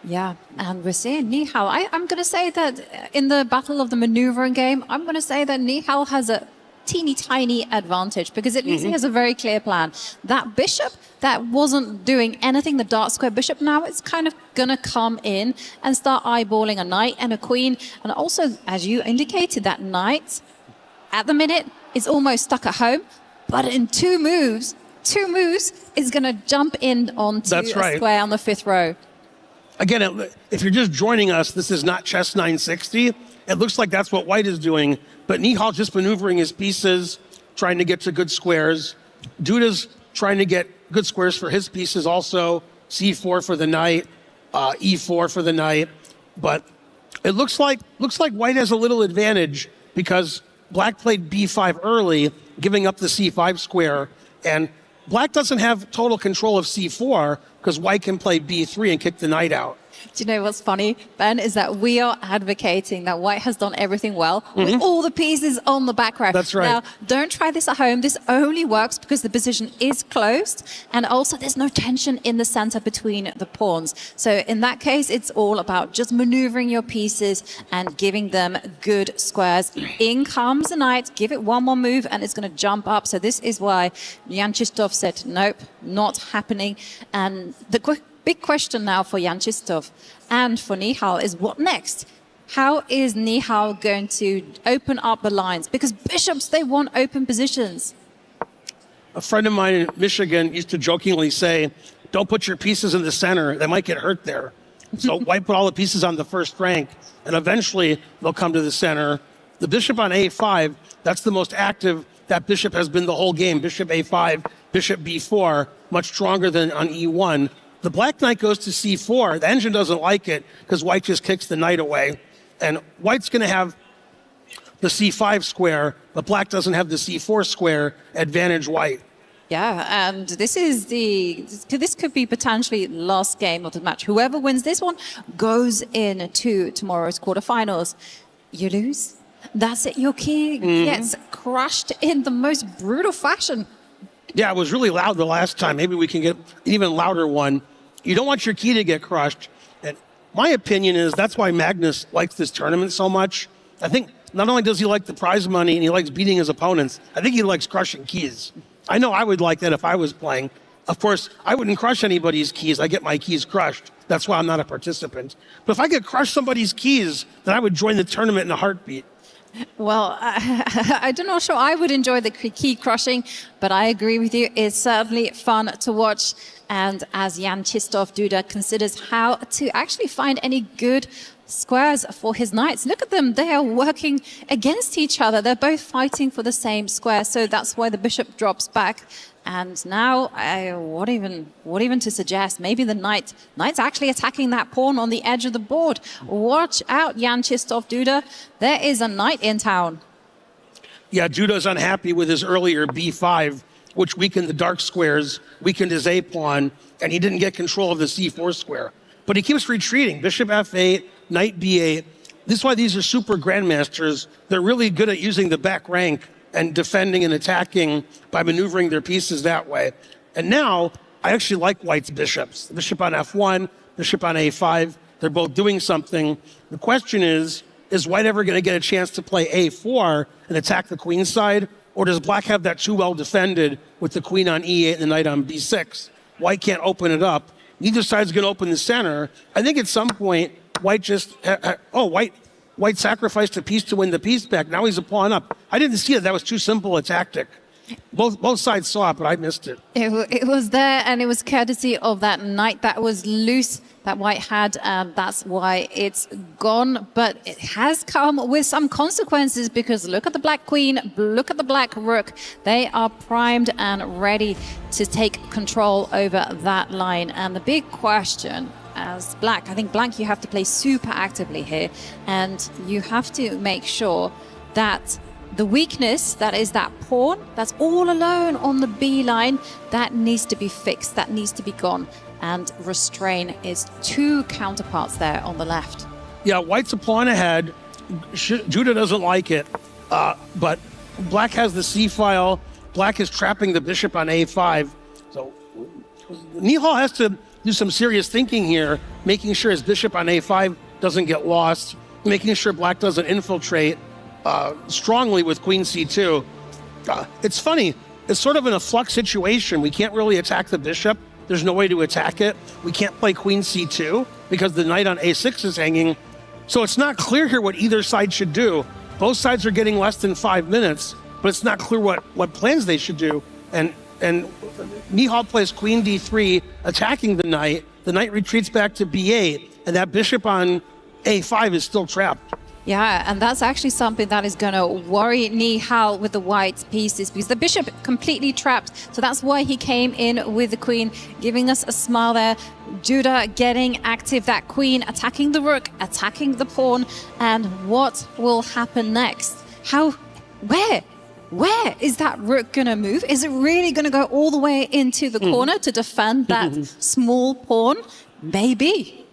Yeah, and we're seeing Nihal. I'm going to say that in the battle of the maneuvering game, I'm going to say that Nihal has a teeny tiny advantage because at least he has a very clear plan. That bishop that wasn't doing anything, the dark square bishop, now it's kind of gonna come in and start eyeballing a knight and a queen. And also, as you indicated, that knight at the minute is almost stuck at home, but in two moves is gonna jump in onto a square on the fifth row. Again, if you're just joining us, this is not chess 960. It looks like that's what White is doing, but Nihal's just maneuvering his pieces, trying to get to good squares. Duda's trying to get good squares for his pieces also. C4 for the knight, E4 for the knight. But it looks like White has a little advantage because Black played B5 early, giving up the C5 square, and Black doesn't have total control of C4 because White can play B3 and kick the knight out. Do you know what's funny, Ben, is that we are advocating that White has done everything well with all the pieces on the back row. That's right. Now, don't try this at home. This only works because the position is closed and also there's no tension in the center between the pawns. So in that case, it's all about just maneuvering your pieces and giving them good squares. In comes the knight, give it one more move and it's going to jump up. So this is why Jan Krzysztof said, nope, not happening. And the big question now for Jan Krzysztof and for Nihal is what next? How is Nihal going to open up the lines? Because bishops, they want open positions. A friend of mine in Michigan used to jokingly say, don't put your pieces in the center. They might get hurt there. So White put all the pieces on the first rank, and eventually they'll come to the center. The bishop on A5, that's the most active that bishop has been the whole game. Bishop A5, bishop B4, much stronger than on E1. The Black knight goes to C4. The engine doesn't like it because White just kicks the knight away. And White's going to have the c5 square, but black doesn't have the c4 square, advantage white. Yeah, and this could be potentially last game of the match. Whoever wins this one goes into tomorrow's quarterfinals. You lose, that's it. Your key gets crushed in the most brutal fashion. Yeah, it was really loud the last time. Maybe we can get an even louder one. You don't want your key to get crushed. And my opinion is that's why Magnus likes this tournament so much. I think not only does he like the prize money and he likes beating his opponents, I think he likes crushing keys. I know I would like that if I was playing. Of course, I wouldn't crush anybody's keys. I get my keys crushed. That's why I'm not a participant. But if I could crush somebody's keys, then I would join the tournament in a heartbeat. Well, I'm not sure I would enjoy the key crushing, but I agree with you. It's certainly fun to watch. And as Jan Krzysztof Duda considers how to actually find any good squares for his knights. Look at them. They are working against each other. They're both fighting for the same square. So that's why the bishop drops back. And now, what even to suggest? Maybe the knight's actually attacking that pawn on the edge of the board. Watch out, Jan Krzysztof Duda. There is a knight in town. Yeah, Duda's unhappy with his earlier b5, which weakened the dark squares, weakened his a pawn, and he didn't get control of the c4 square. But he keeps retreating. Bishop f8, knight b8. This is why these are super grandmasters. They're really good at using the back rank and defending and attacking by maneuvering their pieces that way. And now, I actually like white's bishops. Bishop on f1, bishop on a5. They're both doing something. The question is white ever going to get a chance to play a4 and attack the queen side? Or does black have that too well defended with the queen on e8 and the knight on b6? White can't open it up. Neither side's going to open the center. I think at some point, white just, white sacrificed a piece to win the piece back. Now he's a pawn up. I didn't see it. That was too simple a tactic. Both sides saw it, but I missed it. It was there, and it was courtesy of that knight that was loose that white had, and that's why it's gone. But it has come with some consequences, because look at the black queen, look at the black rook. They are primed and ready to take control over that line. And the big question, as black, I think black, you have to play super actively here, and you have to make sure that the weakness, that is that pawn, that's all alone on the B line, that needs to be fixed, that needs to be gone. And restrain is two counterparts there on the left. Yeah, white's a pawn ahead. Duda doesn't like it, but black has the C file. Black is trapping the bishop on A5. So Nihal has to do some serious thinking here, making sure his bishop on A5 doesn't get lost, making sure black doesn't infiltrate strongly with queen C2. It's funny. It's sort of in a flux situation. We can't really attack the bishop. There's no way to attack it. We can't play queen C2 because the knight on A6 is hanging. So it's not clear here what either side should do. Both sides are getting less than 5 minutes, but it's not clear what plans they should do. And Nihal plays queen D3, attacking the knight. The knight retreats back to B8, and that bishop on A5 is still trapped. Yeah, and that's actually something that is going to worry Nihal with the white pieces, because the bishop completely trapped. So that's why he came in with the queen, giving us a smile there. Duda getting active, that queen attacking the rook, attacking the pawn. And what will happen next? Where is that rook going to move? Is it really going to go all the way into the corner to defend that small pawn? Maybe.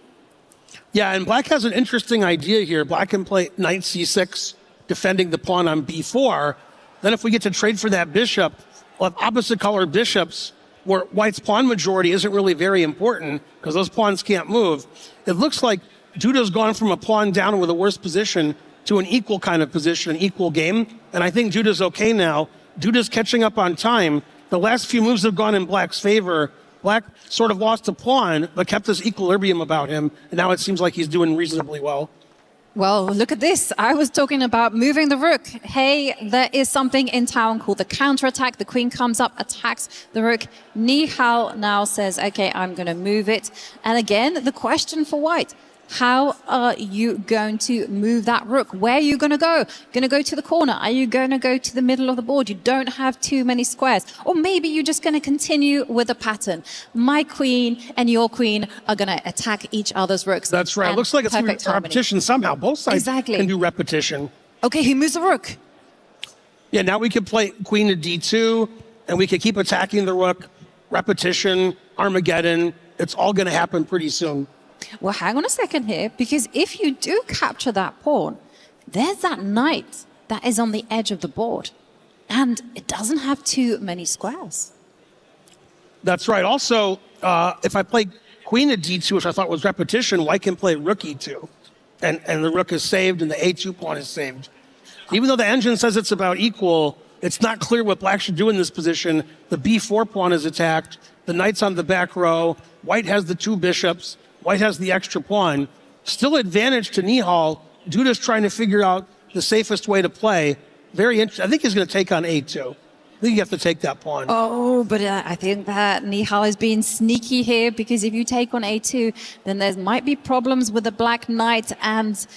Yeah, and black has an interesting idea here. Black can play knight c6, defending the pawn on b4. Then if we get to trade for that bishop, we'll have opposite colored bishops, where white's pawn majority isn't really very important because those pawns can't move. It looks like Duda's gone from a pawn down with a worse position to an equal kind of position, an equal game. And I think Duda's okay now. Duda's catching up on time. The last few moves have gone in black's favor. Black sort of lost a pawn, but kept his equilibrium about him. And now it seems like he's doing reasonably well. Well, look at this. I was talking about moving the rook. Hey, there is something in town called the counterattack. The queen comes up, attacks the rook. Nihal now says, okay, I'm going to move it. And again, the question for white. How are you going to move that rook? Where are you going to go? Going to go to the corner? Are you going to go to the middle of the board? You don't have too many squares. Or maybe you're just going to continue with the pattern. My queen and your queen are going to attack each other's rooks. That's right. It looks like it's repetition somehow. Both sides can do repetition. Okay, he moves the rook. Yeah, now we could play queen to d2, and we could keep attacking the rook. Repetition, Armageddon. It's all going to happen pretty soon. Well, hang on a second here, because if you do capture that pawn, there's that knight that is on the edge of the board, and it doesn't have too many squares. That's right. Also, if I play queen to d2, which I thought was repetition, white can play rook e2, and the rook is saved, and the a2 pawn is saved. Even though the engine says it's about equal, it's not clear what black should do in this position. The b4 pawn is attacked. The knight's on the back row. White has the 2 bishops. White has the extra pawn. Still advantage to Nihal. Duda's trying to figure out the safest way to play. Very interesting. I think he's going to take on a2. I think you have to take that pawn. Oh, but I think that Nihal is being sneaky here, because if you take on a2, then there might be problems with the black knight, and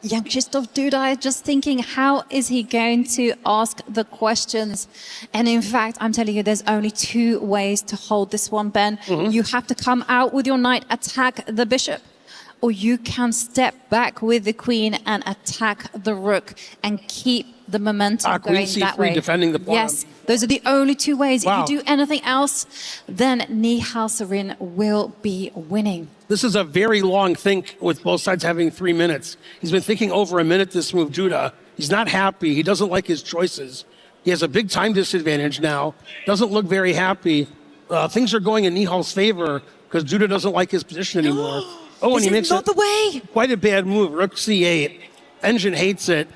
young Krzysztof Duda is just thinking, how is he going to ask the questions? And in fact, I'm telling you, there's only 2 ways to hold this one, Ben. You have to come out with your knight, attack the bishop, or you can step back with the queen and attack the rook and keep the momentum going Queen that c3, way. defending the pawn. Yes, those are the only 2 ways. Wow. If you do anything else, then Nihal Sarin will be winning. This is a very long think with both sides having 3 minutes. He's been thinking over a minute this move, Duda. He's not happy. He doesn't like his choices. He has a big time disadvantage now. Doesn't look very happy. Things are going in Nihal's favor because Duda doesn't like his position anymore. Oh, and he makes not the way. Quite a bad move. Rook c8. Engine hates it.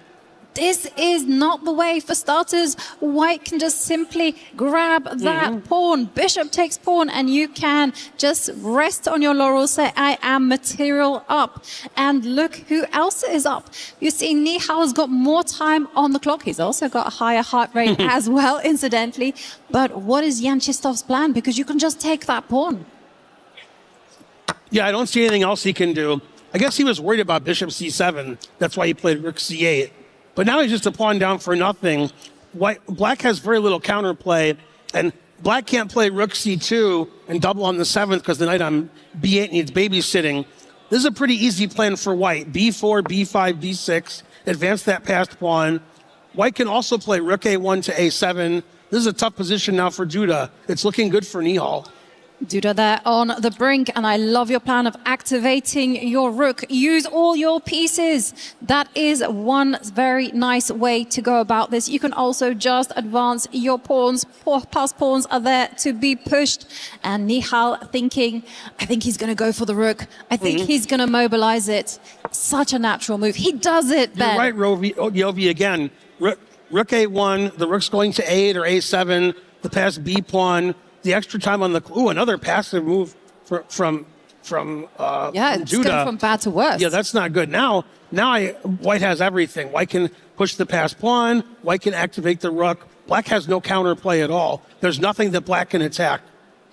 This is not the way. For starters, white can just simply grab that pawn. Bishop takes pawn, and you can just rest on your laurels, say, I am material up. And look who else is up. You see, Nihal's got more time on the clock. He's also got a higher heart rate as well, incidentally. But what is Jan Krzysztof's plan? Because you can just take that pawn. Yeah, I don't see anything else he can do. I guess he was worried about bishop c7. That's why he played rook c8. But now he's just a pawn down for nothing. Black has very little counterplay, and black can't play rook c2 and double on the 7th because the knight on b8 needs babysitting. This is a pretty easy plan for white. b4, b5, b6, advance that passed pawn. White can also play rook a1 to a7. This is a tough position now for Duda. It's looking good for Nihal. Duda there on the brink, and I love your plan of activating your rook. Use all your pieces. That is one very nice way to go about this. You can also just advance your pawns. Past pawns are there to be pushed. And Nihal thinking, I think he's going to go for the rook. I think he's going to mobilize it. Such a natural move. He does it, Ben. You're right, Yovi, again. Rook a1, the rook's going to a8 or a7, the pass b pawn. The extra time on the another passive move from yeah, it's Duda. going from bad to worse. Yeah, that's not good. Now white has everything. White can push the pass pawn. White can activate the rook. Black has no counterplay at all. There's nothing that black can attack.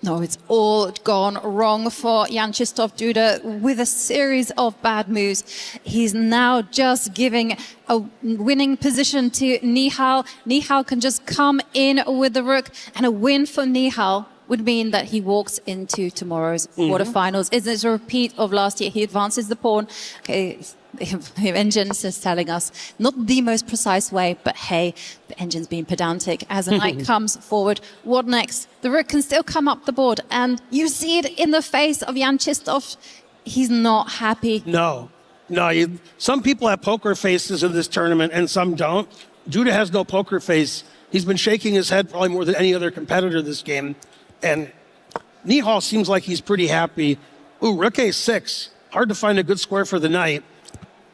No, it's all gone wrong for Jan Krzysztof Duda with a series of bad moves. He's now just giving a winning position to Nihal. Nihal can just come in with the rook, and a win for Nihal would mean that he walks into tomorrow's quarterfinals. It's a repeat of last year. He advances the pawn. Okay, the engine's just telling us not the most precise way, but hey, the engine's being pedantic. As a knight comes forward, what next? The rook can still come up the board, and you see it in the face of Jan Krzysztof. He's not happy. No. Some people have poker faces in this tournament, and some don't. Duda has no poker face. He's been shaking his head probably more than any other competitor this game. And Nihal seems like he's pretty happy. Ooh, rook a6. Hard to find a good square for the knight.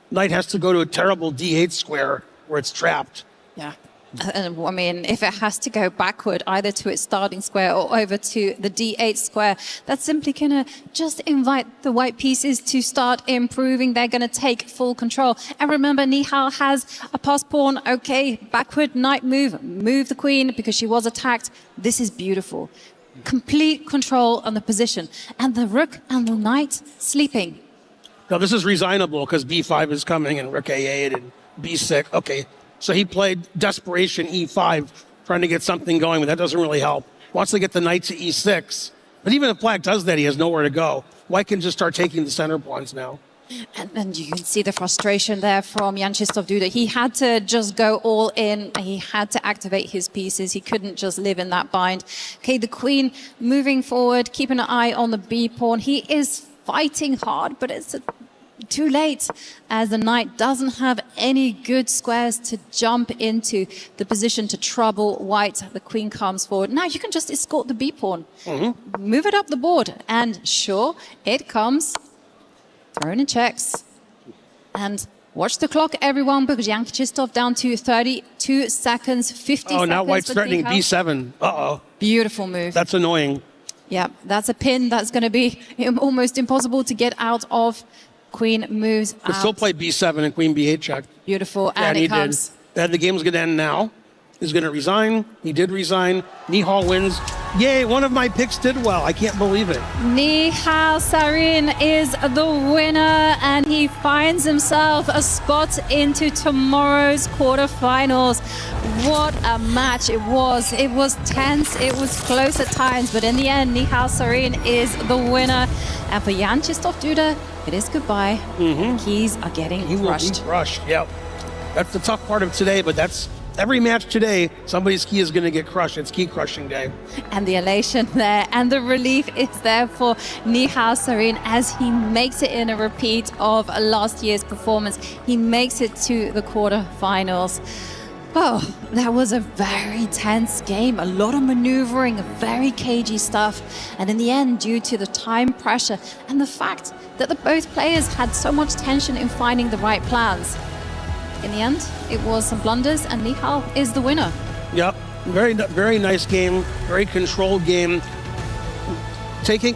Knight has to go to a terrible d8 square where it's trapped. Yeah. I mean, if it has to go backward, either to its starting square or over to the d8 square, that's simply going to just invite the white pieces to start improving. They're going to take full control. And remember, Nihal has a passed pawn. Okay, backward knight move. Move the queen because she was attacked. This is beautiful. Complete control on the position. And the rook and the knight sleeping. Now, this is resignable because b5 is coming and rook a8 and b6. Okay, so he played desperation e5, trying to get something going, but that doesn't really help. Wants to get the knight to e6. But even if black does that, he has nowhere to go. White can just start taking the center pawns now. And you can see the frustration there from Jan Krzysztof Duda. He had to just go all in. He had to activate his pieces. He couldn't just live in that bind. Okay, the queen moving forward, keeping an eye on the B pawn. He is fighting hard, but it's too late, as the knight doesn't have any good squares to jump into the position to trouble white. The queen comes forward. Now you can just escort the B pawn. Move it up the board. And sure, it comes. Thrown in checks. And watch the clock, everyone, because Jan Krzysztof down to 32 seconds, 50 seconds. Oh, now white's threatening B7. Uh-oh. Beautiful move. That's annoying. Yeah, that's a pin that's going to be almost impossible to get out of. Queen moves But out. still play B7 and queen B8 check. Beautiful, Yeah, and he it comes. did. The game's going to end now. He's going to resign. He did resign. Nihal wins. Yay, one of my picks did well. I can't believe it. Nihal Sarin is the winner, and he finds himself a spot into tomorrow's quarterfinals. What a match it was. It was tense, it was close at times, but in the end, Nihal Sarin is the winner. And for Jan Krzysztof Duda, it is goodbye. Keys are getting crushed. He will be crushed, yep. That's the tough part of today, but that's every match today, somebody's key is going to get crushed. It's key crushing day. And the elation there and the relief is there for Nihal Sarin as he makes it in a repeat of last year's performance. He makes it to the quarterfinals. Oh, that was a very tense game. A lot of maneuvering, very cagey stuff. And in the end, due to the time pressure and the fact that both players had so much tension in finding the right plans, in the end, it was some blunders, and Nihal is the winner. Yep, very nice game, very controlled game. Taking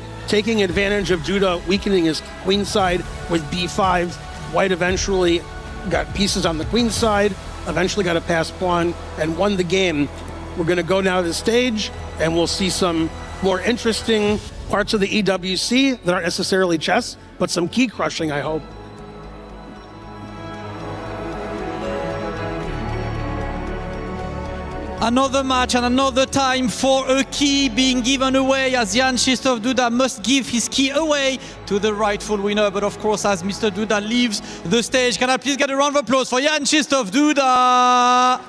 advantage of Duda weakening his queen side with B5. White eventually got pieces on the queen side, eventually got a pass pawn, and won the game. We're going to go now to the stage, and we'll see some more interesting parts of the EWC that aren't necessarily chess, but some key crushing, I hope. Another match and another time for a key being given away, as Jan Krzysztof Duda must give his key away to the rightful winner. But of course, as Mr. Duda leaves the stage, can I please get a round of applause for Jan Krzysztof Duda?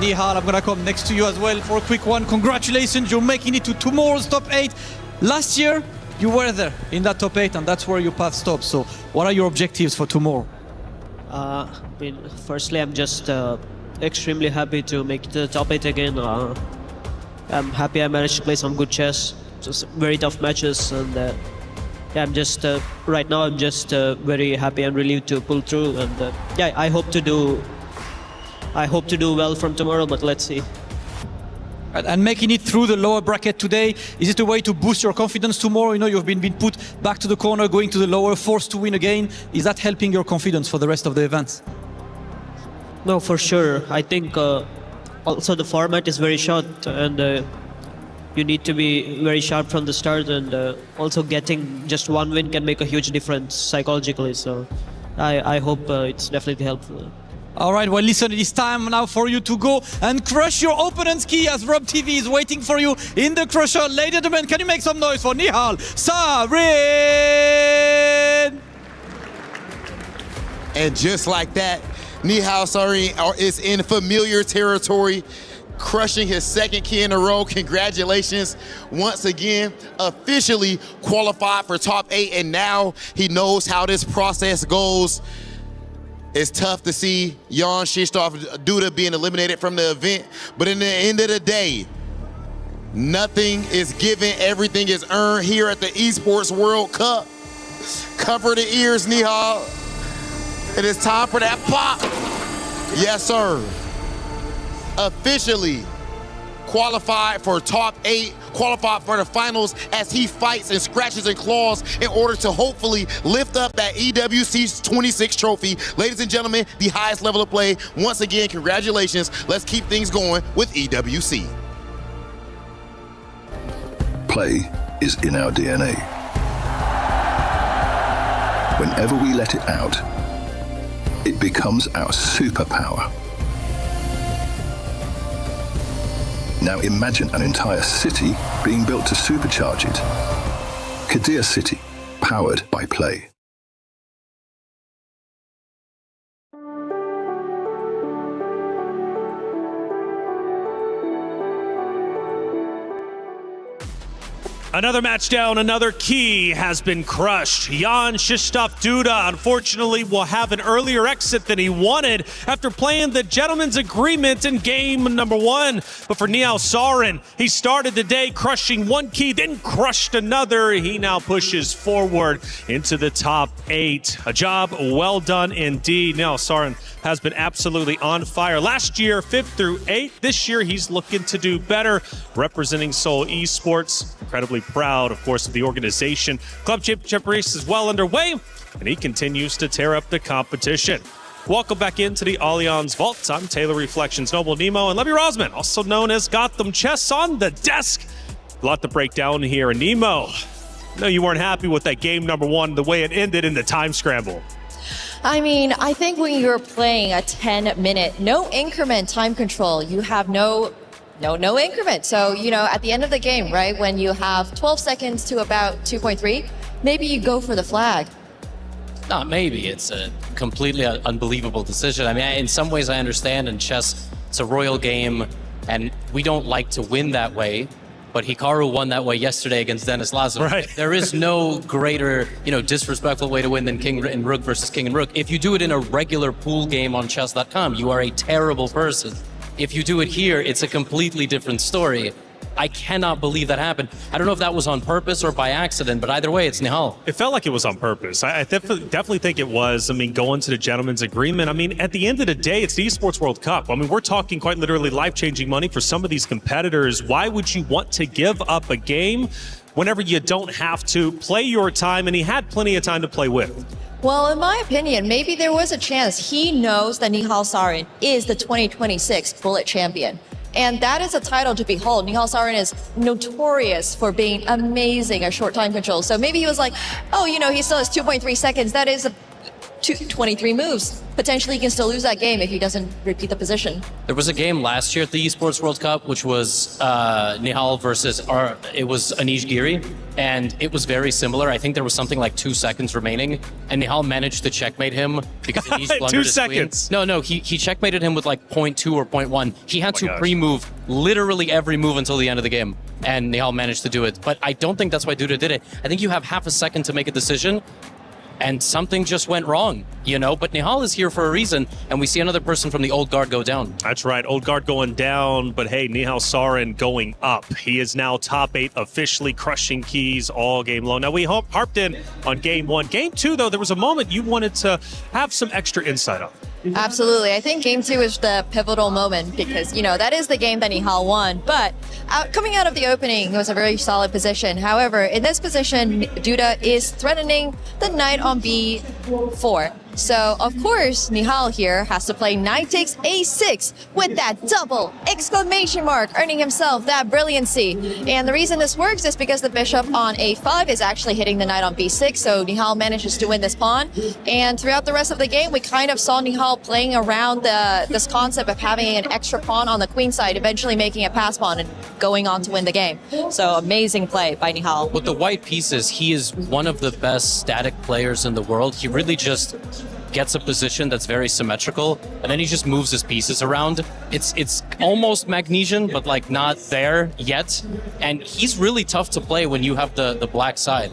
Nihal, I'm going to come next to you as well for a quick one. Congratulations, you're making it to tomorrow's top 8. Last year, you were there in that top 8, and that's where your path stops. So what are your objectives for tomorrow? Firstly, I'm just extremely happy to make the top 8 again. I'm happy I managed to play some good chess, just very tough matches, and yeah, I'm just right now I'm just very happy and relieved to pull through, and yeah, I hope to do well from tomorrow, but let's see. And making it through the lower bracket today, is it a way to boost your confidence tomorrow? You know, you've been put back to the corner, going to the lower, forced to win again. Is that helping your confidence for the rest of the events? No, for sure. I think also the format is very short, and you need to be very sharp from the start, and also getting just one win can make a huge difference psychologically. So I hope it's definitely helpful. All right, well, listen, it is time now for you to go and crush your opponent's key, as Rob TV is waiting for you in the crusher. Ladies and gentlemen, can you make some noise for Nihal Sarin? And just like that, Nihal Sarin is in familiar territory, crushing his second key in a row. Congratulations. Once again, officially qualified for top 8, and now he knows how this process goes. It's tough to see Jan Krzysztof Duda being eliminated from the event, but in the end of the day, nothing is given, everything is earned here at the Esports World Cup. Cover the ears, Nihal. It is time for that pop. Yes, sir. Officially qualified for top 8, qualified for the finals as he fights and scratches and claws in order to hopefully lift up that EWC 26 trophy. Ladies and gentlemen, the highest level of play. Once again, congratulations. Let's keep things going with EWC. Play is in our DNA. Whenever we let it out, it becomes our superpower. Now imagine an entire city being built to supercharge it. Kadir City, powered by play. Another match down, another key has been crushed. Jan Krzysztof Duda, unfortunately, will have an earlier exit than he wanted after playing the gentleman's agreement in game number 1. But for Nihal Sarin, he started the day crushing one key, then crushed another. He now pushes forward into the top 8. A job well done indeed. Nihal Sarin has been absolutely on fire. Last year, 5th through 8th. This year, he's looking to do better, representing Seoul Esports. Incredibly proud, of course, of the organization. Club Championship race is well underway, and he continues to tear up the competition. Welcome back into the Allianz Vault. I'm Taylor Reflections Noble Nemo and Levy Rosman, also known as Gotham Chess, on the desk. A lot to break down here. And Nemo, no, you weren't happy with that game number 1, the way it ended in the time scramble. I mean, I think when you're playing a 10-minute, no increment time control, you have no increment. So, at the end of the game, right, when you have 12 seconds to about 2.3, maybe you go for the flag. Not maybe. It's a completely unbelievable decision. I mean, in some ways I understand. In chess, it's a royal game, and we don't like to win that way. But Hikaru won that way yesterday against Denis Lazarov. Right. There is no greater, disrespectful way to win than King and Rook versus King and Rook. If you do it in a regular pool game on chess.com, you are a terrible person. If you do it here, it's a completely different story. I cannot believe that happened. I don't know if that was on purpose or by accident, but either way, it's Nihal. It felt like it was on purpose. I definitely think it was. I mean, going to the gentleman's agreement. I mean, at the end of the day, it's the Esports World Cup. I mean, we're talking quite literally life-changing money for some of these competitors. Why would you want to give up a game whenever you don't have to play your time? And he had plenty of time to play with. Well, in my opinion, maybe there was a chance. He knows that Nihal Sarin is the 2026 Bullet Champion. And that is a title to behold. Nihal Sarin is notorious for being amazing at short time control. So maybe he was like, oh, he still has 2.3 seconds. That is 23 moves. Potentially he can still lose that game if he doesn't repeat the position. There was a game last year at the Esports World Cup, which was Nihal versus, it was Anish Giri, and it was very similar. I think there was something like 2 seconds remaining, and Nihal managed to checkmate him because Anish blundered 2 his seconds. Queen. No, he checkmated him with like 0.2 or 0.1. He had to pre-move literally every move until the end of the game, and Nihal managed to do it. But I don't think that's why Duda did it. I think you have half a second to make a decision, and something just went wrong, But Nihal is here for a reason, and we see another person from the old guard go down. That's right, old guard going down, but hey, Nihal Sarin going up. He is now top 8, officially crushing keys all game long. Now, we harped in on game 1. Game 2, though, there was a moment you wanted to have some extra insight on. Absolutely. I think game 2 is the pivotal moment because, that is the game that Nihal won. But coming out of the opening, it was a very solid position. However, in this position, Duda is threatening the knight on b4. So, of course, Nihal here has to play knight takes a6 with that double exclamation mark, earning himself that brilliancy. And the reason this works is because the bishop on a5 is actually hitting the knight on b6, so Nihal manages to win this pawn. And throughout the rest of the game, we kind of saw Nihal playing around this concept of having an extra pawn on the queen side, eventually making a pass pawn and going on to win the game. So, amazing play by Nihal. With the white pieces, he is one of the best static players in the world. He really just gets a position that's very symmetrical, and then he just moves his pieces around. It's almost Magnesian, but like not there yet. And he's really tough to play when you have the black side.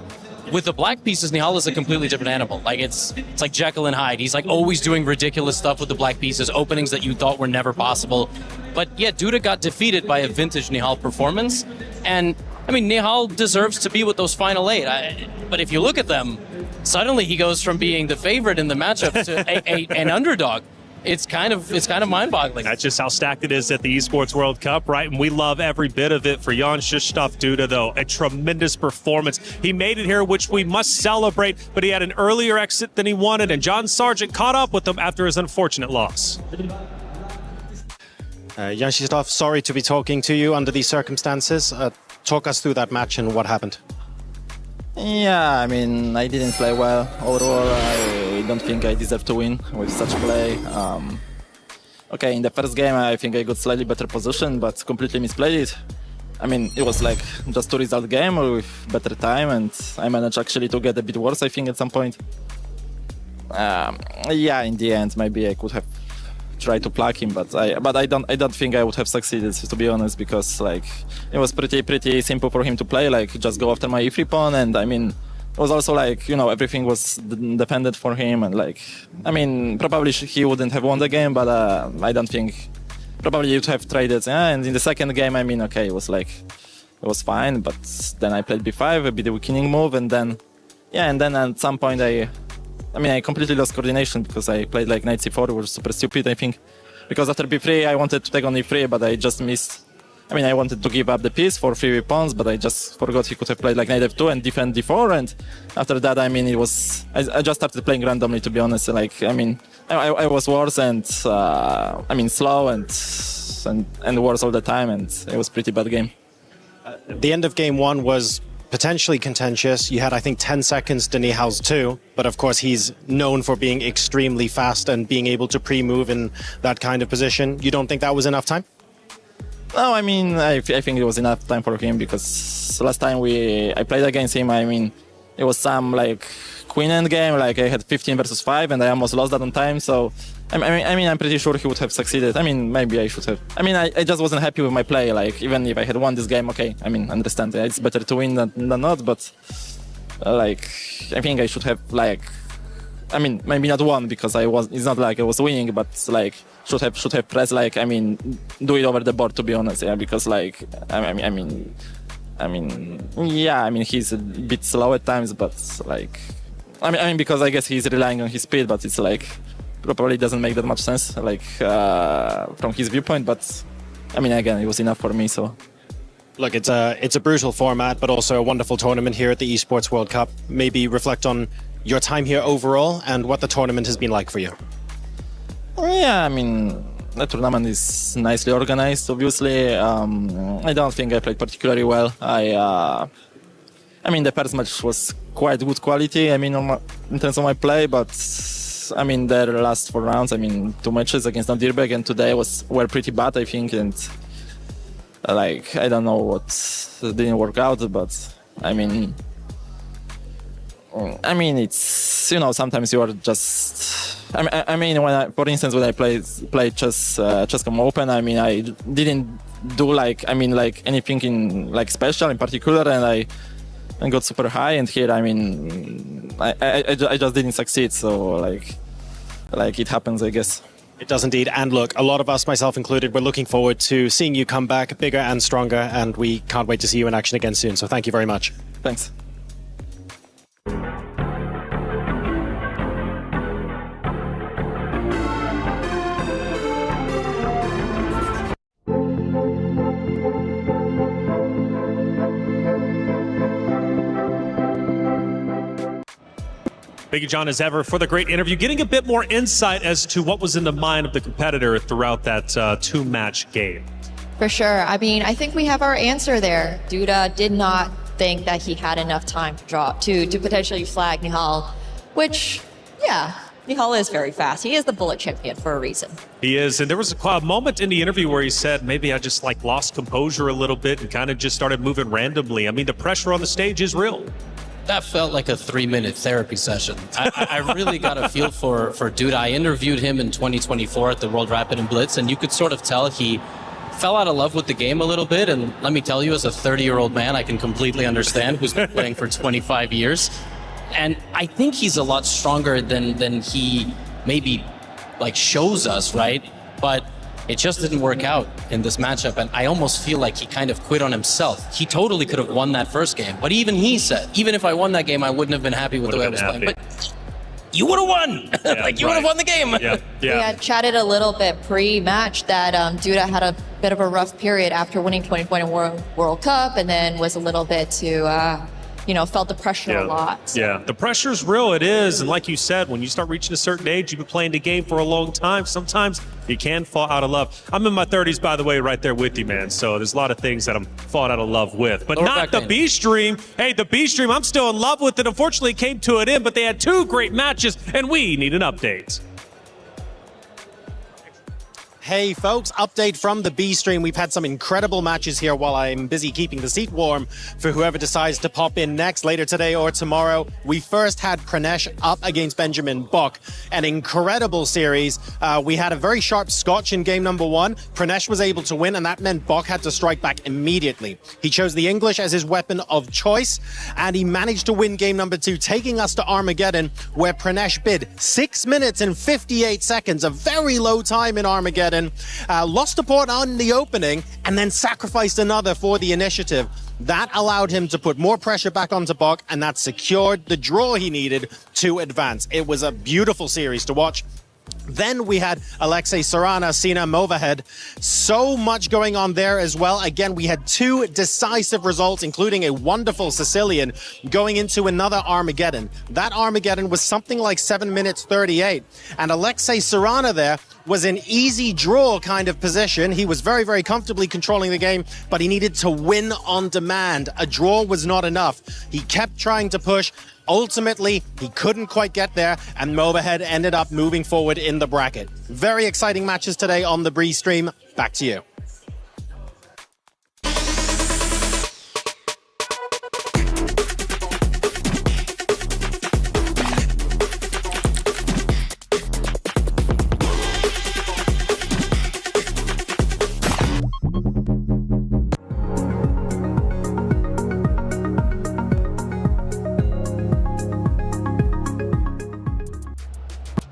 With the black pieces, Nihal is a completely different animal. Like it's like Jekyll and Hyde. He's like always doing ridiculous stuff with the black pieces, openings that you thought were never possible. But yeah, Duda got defeated by a vintage Nihal performance. And I mean, Nihal deserves to be with those final 8. But if you look at them, suddenly he goes from being the favorite in the matchup to an underdog. It's kind of mind-boggling. That's just how stacked it is at the Esports World Cup, right? And we love every bit of it. For Jan Krzysztof Duda, though, a tremendous performance. He made it here, which we must celebrate, but he had an earlier exit than he wanted, and John Sargent caught up with him after his unfortunate loss. Jan Krzysztof, sorry to be talking to you under these circumstances. Talk us through that match and what happened. Yeah, I mean, I didn't play well. Overall, I don't think I deserve to win with such play. Okay, in the first game, I think I got slightly better position, but completely misplayed it. I mean, it was like just 2-result game with better time, and I managed actually to get a bit worse, I think, at some point. Yeah, in the end, maybe I could have tried to plug him, but I don't think I would have succeeded, to be honest, because like it was pretty simple for him to play, like just go after my e3 pawn, and I mean, it was also like, you know, everything was dependent for him, and like, I mean, probably he wouldn't have won the game, but I don't think, probably you'd have traded. And in the second game, I mean, okay, it was fine, but then I played b5, a bit of a weakening move, and then, yeah, and then at some point I completely lost coordination because I played like knight c4, which was super stupid, I think. Because after b3, I wanted to take on e3, but I just missed. I mean, I wanted to give up the piece for 3 pawns, but I just forgot he could have played like knight f2 and defend d4. And after that, I mean, it was. I just started playing randomly, to be honest. Like, I mean, I was worse and I mean, slow and worse all the time, and it was a pretty bad game. The end of game 1 was potentially contentious. You had, I think, 10 seconds to Nihal's 2, but of course he's known for being extremely fast and being able to pre-move in that kind of position. You don't think that was enough time? No, I mean, I think it was enough time for him, because last time I played against him, I mean, it was some like queen end game, like I had 15 versus 5 and I almost lost that on time, so I mean, I'm pretty sure he would have succeeded. I mean, maybe I should have. I mean, I just wasn't happy with my play. Like, even if I had won this game, okay, I mean, understand, it's better to win than not, but like, I think I should have, like, I mean, maybe not won, because it's not like I was winning, but like, should have pressed, like, I mean, do it over the board, to be honest, yeah, because like, I mean, yeah, I mean, he's a bit slow at times, but like, I mean, because I guess he's relying on his speed, but it's like, probably doesn't make that much sense, like, from his viewpoint, but I mean, again, it was enough for me, so. Look, it's a brutal format, but also a wonderful tournament here at the Esports World Cup. Maybe reflect on your time here overall and what the tournament has been like for you. Yeah, I mean, the tournament is nicely organized, obviously. I don't think I played particularly well. I mean, the first match was quite good quality, I mean, in terms of my play, but I mean, the last 4 rounds, I mean, 2 matches against Dirbeck and today were pretty bad, I think, and like, I don't know what didn't work out, but I mean, it's, you know, sometimes you are just. I mean, for instance, when I played Chess.com Open, I mean, I didn't do like anything in like special in particular, and I got super high. And here, I mean, I just didn't succeed. So like it happens, I guess. It does indeed. And look, a lot of us, myself included, we're looking forward to seeing you come back bigger and stronger, and we can't wait to see you in action again soon. So thank you very much. Thanks. Thank you, John, as ever, for the great interview. Getting a bit more insight as to what was in the mind of the competitor throughout that 2-match game. For sure. I mean, I think we have our answer there. Duda did not think that he had enough time to potentially flag Nihal, which, yeah, Nihal is very fast. He is the bullet champion for a reason. He is, and there was a moment in the interview where he said, maybe I just like lost composure a little bit and kind of just started moving randomly. I mean, the pressure on the stage is real. That felt like a 3-minute therapy session. I really got a feel for Duda. I interviewed him in 2024 at the World Rapid and Blitz, and you could sort of tell he fell out of love with the game a little bit. And let me tell you, as a 30-year-old man, I can completely understand, who's been playing for 25 years. And I think he's a lot stronger than he maybe like shows us, right? But it just didn't work out in this matchup, and I almost feel like he kind of quit on himself. He totally could have won that first game, but even he said, even if I won that game, I wouldn't have been happy with the way I was playing. But you would have won! Yeah, like, you would have won the game! Yeah. We had chatted a little bit pre-match that Duda had a bit of a rough period after winning 2020 World Cup, and then was a little bit too, felt the pressure a lot. So. Yeah, the pressure's real, it is. And like you said, when you start reaching a certain age, you've been playing the game for a long time, sometimes you can fall out of love. I'm in my 30s, by the way, right there with you, man. So there's a lot of things that I'm falling out of love with. But not the B-Stream. Hey, the B-Stream, I'm still in love with it. Unfortunately, it came to an end, but they had 2 great matches, and we need an update. Hey folks, update from the B stream. We've had some incredible matches here while I'm busy keeping the seat warm for whoever decides to pop in next later today or tomorrow. We first had Pranesh up against Benjamin Bok, an incredible series. We had a very sharp scotch in game number 1. Pranesh was able to win, and that meant Bok had to strike back immediately. He chose the English as his weapon of choice, and he managed to win game number 2, taking us to Armageddon, where Pranesh bid 6 minutes and 58 seconds, a very low time in Armageddon. Lost to Porte on the opening and then sacrificed another for the initiative. That allowed him to put more pressure back onto Bok, and that secured the draw he needed to advance. It was a beautiful series to watch. Then we had Alexei Sarana, Sina Movahed. So much going on there as well. Again, we had 2 decisive results, including a wonderful Sicilian going into another Armageddon. That Armageddon was something like 7 minutes 38. And Alexei Sarana there was an easy draw kind of position. He was very, very comfortably controlling the game, but he needed to win on demand. A draw was not enough. He kept trying to push. Ultimately, he couldn't quite get there, and Movahed ended up moving forward in the bracket. Very exciting matches today on the Bree stream. Back to you.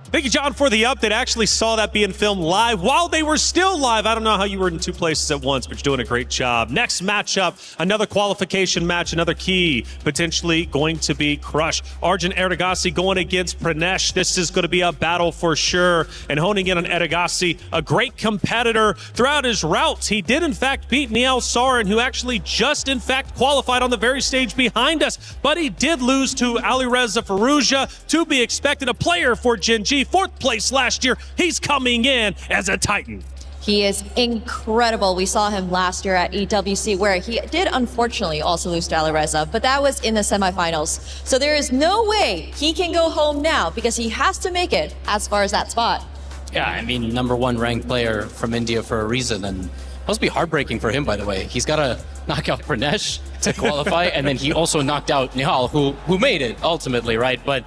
Thank you, John, for the update. I actually saw that being filmed live while they were still live. I don't know how you were in 2 places at once, but you're doing a great job. Next matchup, another qualification match, another key, potentially going to be Crush. Arjun Erigaisi going against Pranesh. This is going to be a battle for sure. And honing in on Erigaisi, a great competitor throughout his routes. He did, in fact, beat Niall Soren, who actually just, in fact, qualified on the very stage behind us. But he did lose to Alireza Firouzja, to be expected, a player for Gen G. 4th place last year. He's coming in as a Titan. He is incredible. We saw him last year at EWC, where he did unfortunately also lose to Alireza, but that was in the semifinals. So there is no way he can go home now, because he has to make it as far as that spot. Yeah, I mean, #1 ranked player from India for a reason, and must be heartbreaking for him, by the way. He's got to knock out Pranesh to qualify, and then he also knocked out Nihal, who made it ultimately, right? But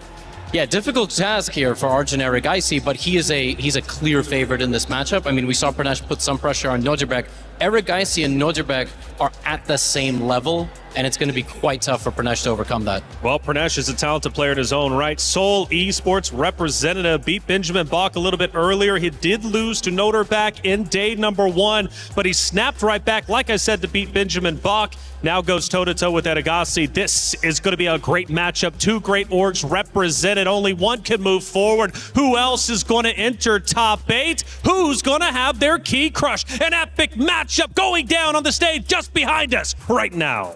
yeah, difficult task here for Arjun Erigaisi, but he's a clear favorite in this matchup. I mean, we saw Pranesh put some pressure on Nodirbek. Erigaisi and Nodirbek are at the same level, and it's going to be quite tough for Pranesh to overcome that. Well, Pranesh is a talented player in his own right. Seoul Esports representative, beat Benjamin Bok a little bit earlier. He did lose to Nodirbek in day number 1, but he snapped right back, like I said, to beat Benjamin Bok. Now goes toe-to-toe with Erigaisi. This is going to be a great matchup. 2 great orgs represented. Only one can move forward. Who else is going to enter top 8? Who's going to have their key crush? An epic matchup going down on the stage just behind us right now.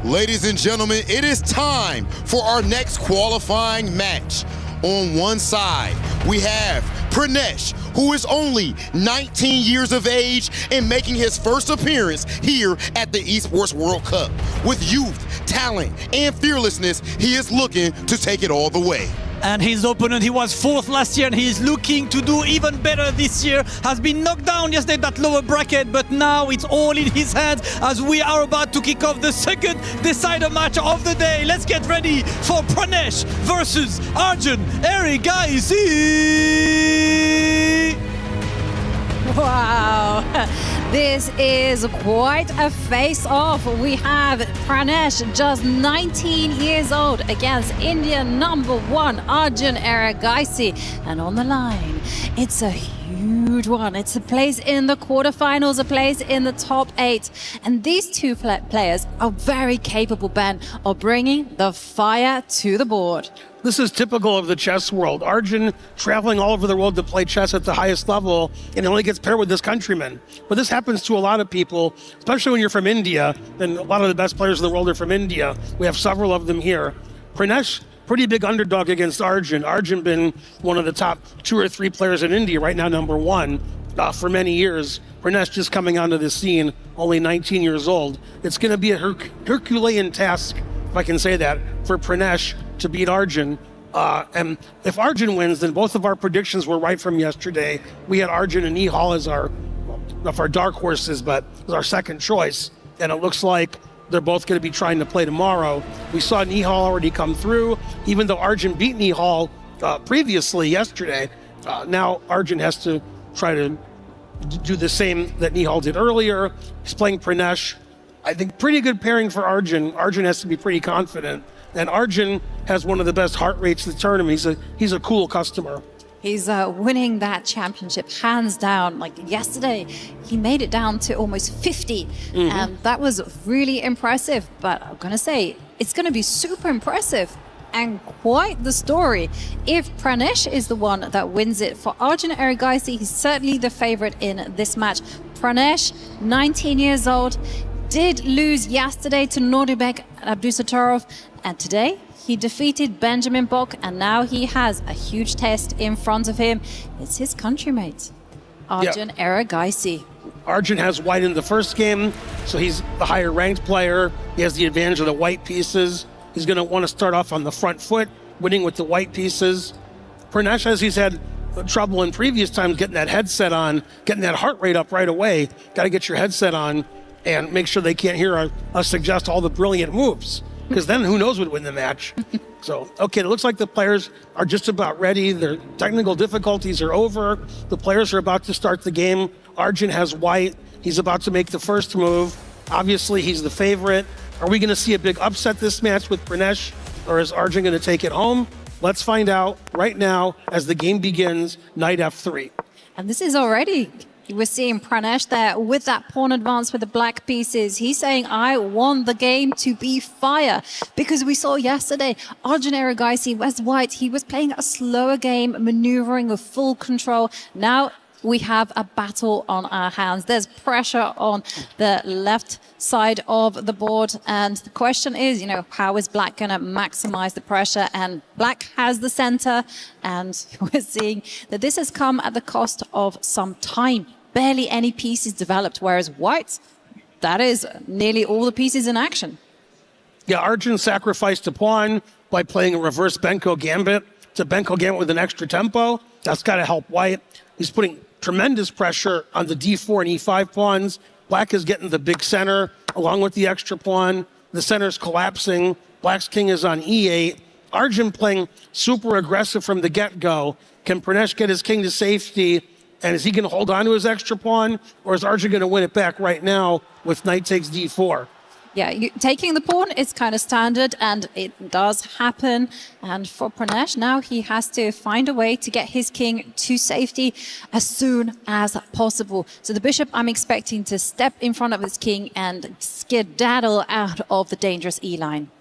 Ladies and gentlemen, it is time for our next qualifying match. On one side, we have Pranesh, who is only 19 years of age and making his first appearance here at the Esports World Cup. With youth, talent, and fearlessness, he is looking to take it all the way. And his opponent, he was 4th last year, and he is looking to do even better this year. Has been knocked down yesterday, that lower bracket, but now it's all in his hands as we are about to kick off the second decider match of the day. Let's get ready for Pranesh versus Arjun Erigaisi. Wow, this is quite a face-off. We have Pranesh, just 19 years old, against Indian #1 Arjun Erigaisi. And on the line, it's a huge one. It's a place in the quarterfinals, a place in the top 8. And these 2 players are very capable, Ben, of bringing the fire to the board. This is typical of the chess world. Arjun traveling all over the world to play chess at the highest level, and only gets paired with his countrymen. But this happens to a lot of people, especially when you're from India, and a lot of the best players in the world are from India. We have several of them here. Pranesh, pretty big underdog against Arjun. Arjun been one of the top 2 or 3 players in India, right now #1, for many years. Pranesh just coming onto the scene, only 19 years old. It's going to be a Herculean task, if I can say that, for Pranesh to beat Arjun. And if Arjun wins, then both of our predictions were right from yesterday. We had Arjun and Nihal as our dark horses, but as our second choice. And it looks like they're both going to be trying to play tomorrow. We saw Nihal already come through, even though Arjun beat Nihal previously yesterday. Now Arjun has to try to do the same that Nihal did earlier. He's playing Pranesh. I think pretty good pairing for Arjun. Arjun has to be pretty confident. And Arjun has one of the best heart rates in the tournament. He's a cool customer. He's winning that championship hands down. Like yesterday, he made it down to almost 50. And that was really impressive. But I'm going to say, it's going to be super impressive and quite the story if Pranesh is the one that wins it. For Arjun Erigaisi, he's certainly the favorite in this match. Pranesh, 19 years old, did lose yesterday to Nordibek Abdusattorov, and today he defeated Benjamin Bock, and now he has a huge test in front of him. It's his countrymate, Arjun Erigaisi. Arjun has white in the first game, so he's the higher ranked player. He has the advantage of the white pieces. He's going to want to start off on the front foot, winning with the white pieces. Pranesh, as he's had trouble in previous times getting that headset on, getting that heart rate up right away. Got to get your headset on and make sure they can't hear us suggest all the brilliant moves, because then who knows what would win the match. So, okay, it looks like the players are just about ready. Their technical difficulties are over. The players are about to start the game. Arjun has white. He's about to make the first move. Obviously, he's the favorite. Are we going to see a big upset this match with Pranesh, or is Arjun going to take it home? Let's find out right now as the game begins, knight f3. And this is already, we're seeing Pranesh there with that pawn advance with the black pieces. He's saying, I want the game to be fire. Because we saw yesterday, Arjun Erigaisi was white. He was playing a slower game, maneuvering with full control. Now we have a battle on our hands. There's pressure on the left side of the board. And the question is, how is Black going to maximize the pressure? And Black has the center. And we're seeing that this has come at the cost of some time. Barely any pieces developed, whereas White, that is nearly all the pieces in action. Yeah, Arjun sacrificed a pawn by playing a reverse Benko Gambit. It's a Benko Gambit with an extra tempo. That's got to help White. He's putting tremendous pressure on the d4 and e5 pawns. Black is getting the big center along with the extra pawn. The center's collapsing. Black's king is on e8. Arjun playing super aggressive from the get-go. Can Pranesh get his king to safety? And is he going to hold on to his extra pawn? Or is Arjun going to win it back right now with knight takes d4? Yeah, taking the pawn is kind of standard, and it does happen. And for Pranesh, now he has to find a way to get his king to safety as soon as possible. So the bishop, I'm expecting to step in front of his king and skedaddle out of the dangerous E-line.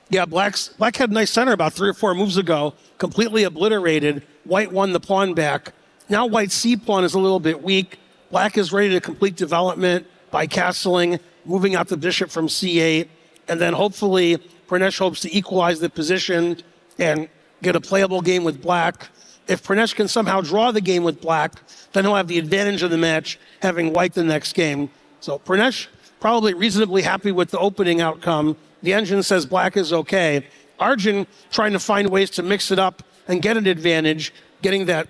Yeah, Black had a nice center about 3 or 4 moves ago, completely obliterated. White won the pawn back. Now White's C pawn is a little bit weak. Black is ready to complete development by castling, moving out the bishop from c8, and then hopefully Pranesh hopes to equalize the position and get a playable game with Black. If Pranesh can somehow draw the game with Black, then he'll have the advantage of the match, having White the next game. So Pranesh probably reasonably happy with the opening outcome. The engine says Black is okay. Arjun trying to find ways to mix it up and get an advantage, getting that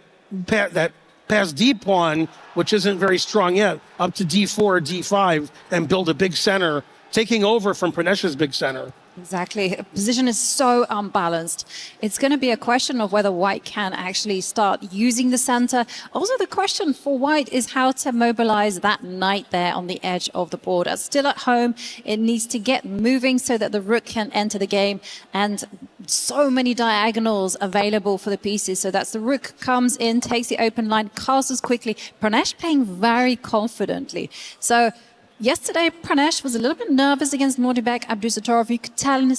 past D pawn, which isn't very strong yet, up to D4 or D5 and build a big center, taking over from Pranesh's big center. Exactly. Position is so unbalanced. It's going to be a question of whether White can actually start using the center. Also, the question for White is how to mobilize that knight there on the edge of the board. It's still at home. It needs to get moving so that the rook can enter the game. And so many diagonals available for the pieces. So that's the rook comes in, takes the open line, castles quickly. Pranesh playing very confidently. So yesterday, Pranesh was a little bit nervous against Nordibek Abdusattorov. You could tell in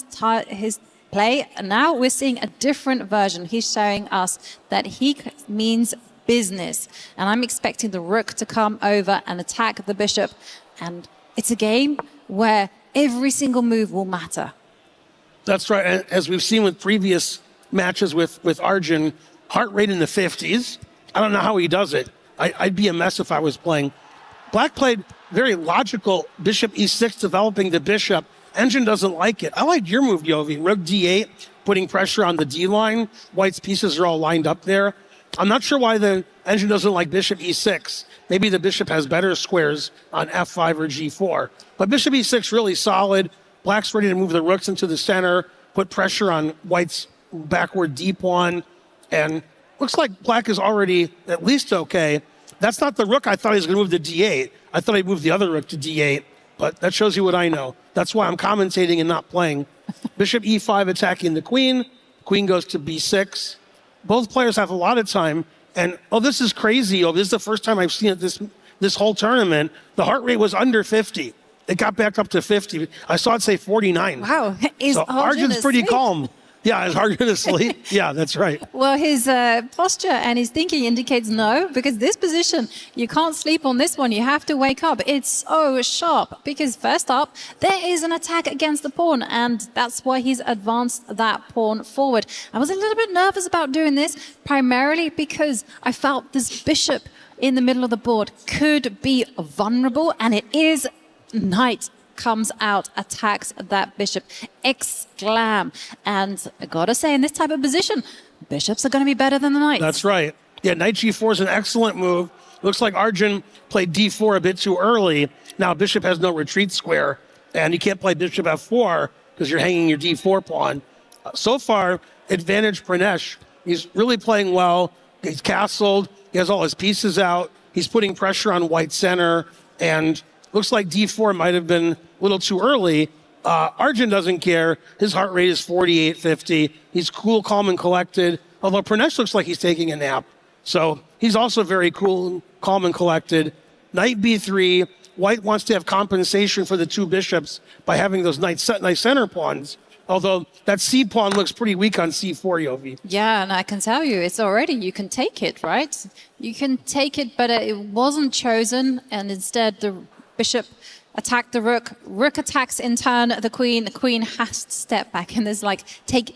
his play. And now we're seeing a different version. He's showing us that he means business. And I'm expecting the rook to come over and attack the bishop. And it's a game where every single move will matter. That's right. And as we've seen with previous matches with Arjun, heart rate in the 50s. I don't know how he does it. I'd be a mess if I was playing. Black played very logical bishop e6, developing the bishop. Engine doesn't like it. I like your move, Yovi. Rook d8, putting pressure on the D line. White's pieces are all lined up there. I'm not sure why the engine doesn't like bishop e6. Maybe the bishop has better squares on f5 or g4. But bishop e6 really solid. Black's ready to move the rooks into the center, put pressure on White's backward d pawn, and looks like Black is already at least okay. That's not the rook I thought he was going to move to d8. I thought he'd move the other rook to d8, but that shows you what I know. That's why I'm commentating and not playing. Bishop e5 attacking the queen. Queen goes to b6. Both players have a lot of time. And, oh, this is crazy. Oh, this is the first time I've seen it this whole tournament. The heart rate was under 50. It got back up to 50. I saw it say 49. Wow. So Arjun's pretty calm. Yeah, is Arjun asleep? Yeah, that's right. Well, his posture and his thinking indicates no, because this position, you can't sleep on this one. You have to wake up. It's so sharp because first up, there is an attack against the pawn, and that's why he's advanced that pawn forward. I was a little bit nervous about doing this, primarily because I felt this bishop in the middle of the board could be vulnerable, and it is. Knight comes out, attacks that bishop, exclam. And I gotta say, in this type of position, bishops are going to be better than the knights. That's right. Yeah, knight g4 is an excellent move. Looks like Arjun played d4 a bit too early. Now bishop has no retreat square, and you can't play bishop f4 because you're hanging your d4 pawn. So far, advantage Pranesh. He's really playing well. He's castled. He has all his pieces out. He's putting pressure on white center, and looks like d4 might have been a little too early. Arjun doesn't care. His heart rate is 48-50. He's cool, calm, and collected, although Pranesh looks like he's taking a nap. So he's also very cool, calm, and collected. Knight b3. White wants to have compensation for the two bishops by having those knight center pawns, although that c pawn looks pretty weak on c4, Yovi. Yeah, and I can tell you, it's already, you can take it, right? You can take it, but it wasn't chosen, and instead the bishop attacked the rook. Rook attacks in turn the queen. The queen has to step back, and there's like take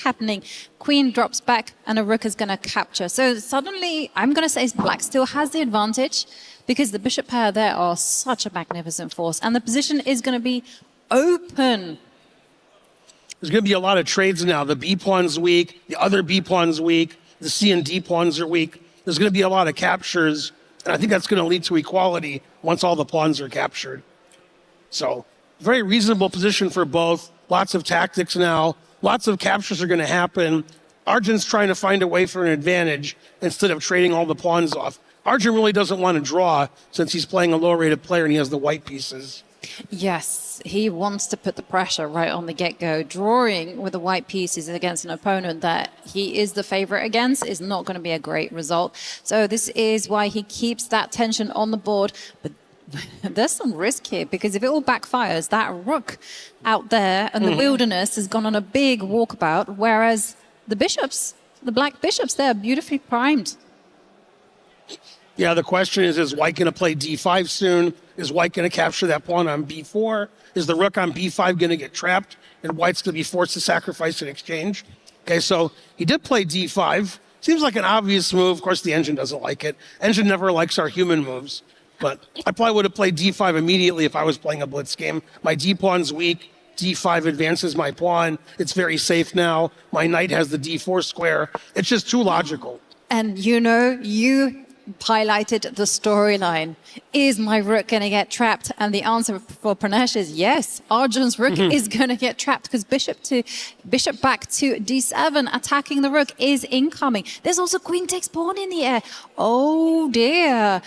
happening. Queen drops back, and a rook is going to capture. So suddenly, I'm going to say Black still has the advantage because the bishop pair there are such a magnificent force, and the position is going to be open. There's going to be a lot of trades now. The b pawn's weak. The other b pawn's weak. The c and d pawns are weak. There's going to be a lot of captures. And I think that's going to lead to equality once all the pawns are captured. So, very reasonable position for both. Lots of tactics now. Lots of captures are going to happen. Arjun's trying to find a way for an advantage instead of trading all the pawns off. Arjun really doesn't want to draw since he's playing a low-rated player and he has the white pieces. Yes, he wants to put the pressure right on the get-go. Drawing with the white pieces against an opponent that he is the favorite against is not going to be a great result. So this is why he keeps that tension on the board. But there's some risk here, because if it all backfires, that rook out there in the wilderness has gone on a big walkabout, whereas the bishops, the black bishops, they're beautifully primed. Yeah, the question is White going to play d5 soon? Is White going to capture that pawn on b4? Is the rook on b5 going to get trapped and White's going to be forced to sacrifice in exchange? Okay, so he did play d5. Seems like an obvious move. Of course, the engine doesn't like it. Engine never likes our human moves. But I probably would have played d5 immediately if I was playing a blitz game. My d-pawn's weak. d5 advances my pawn. It's very safe now. My knight has the d4 square. It's just too logical. And you know, you highlighted the storyline. Is my rook going to get trapped? And the answer for Pranesh is yes. Arjun's rook is going to get trapped because bishop back to d7, attacking the rook is incoming. There's also queen takes pawn in the air. Oh dear.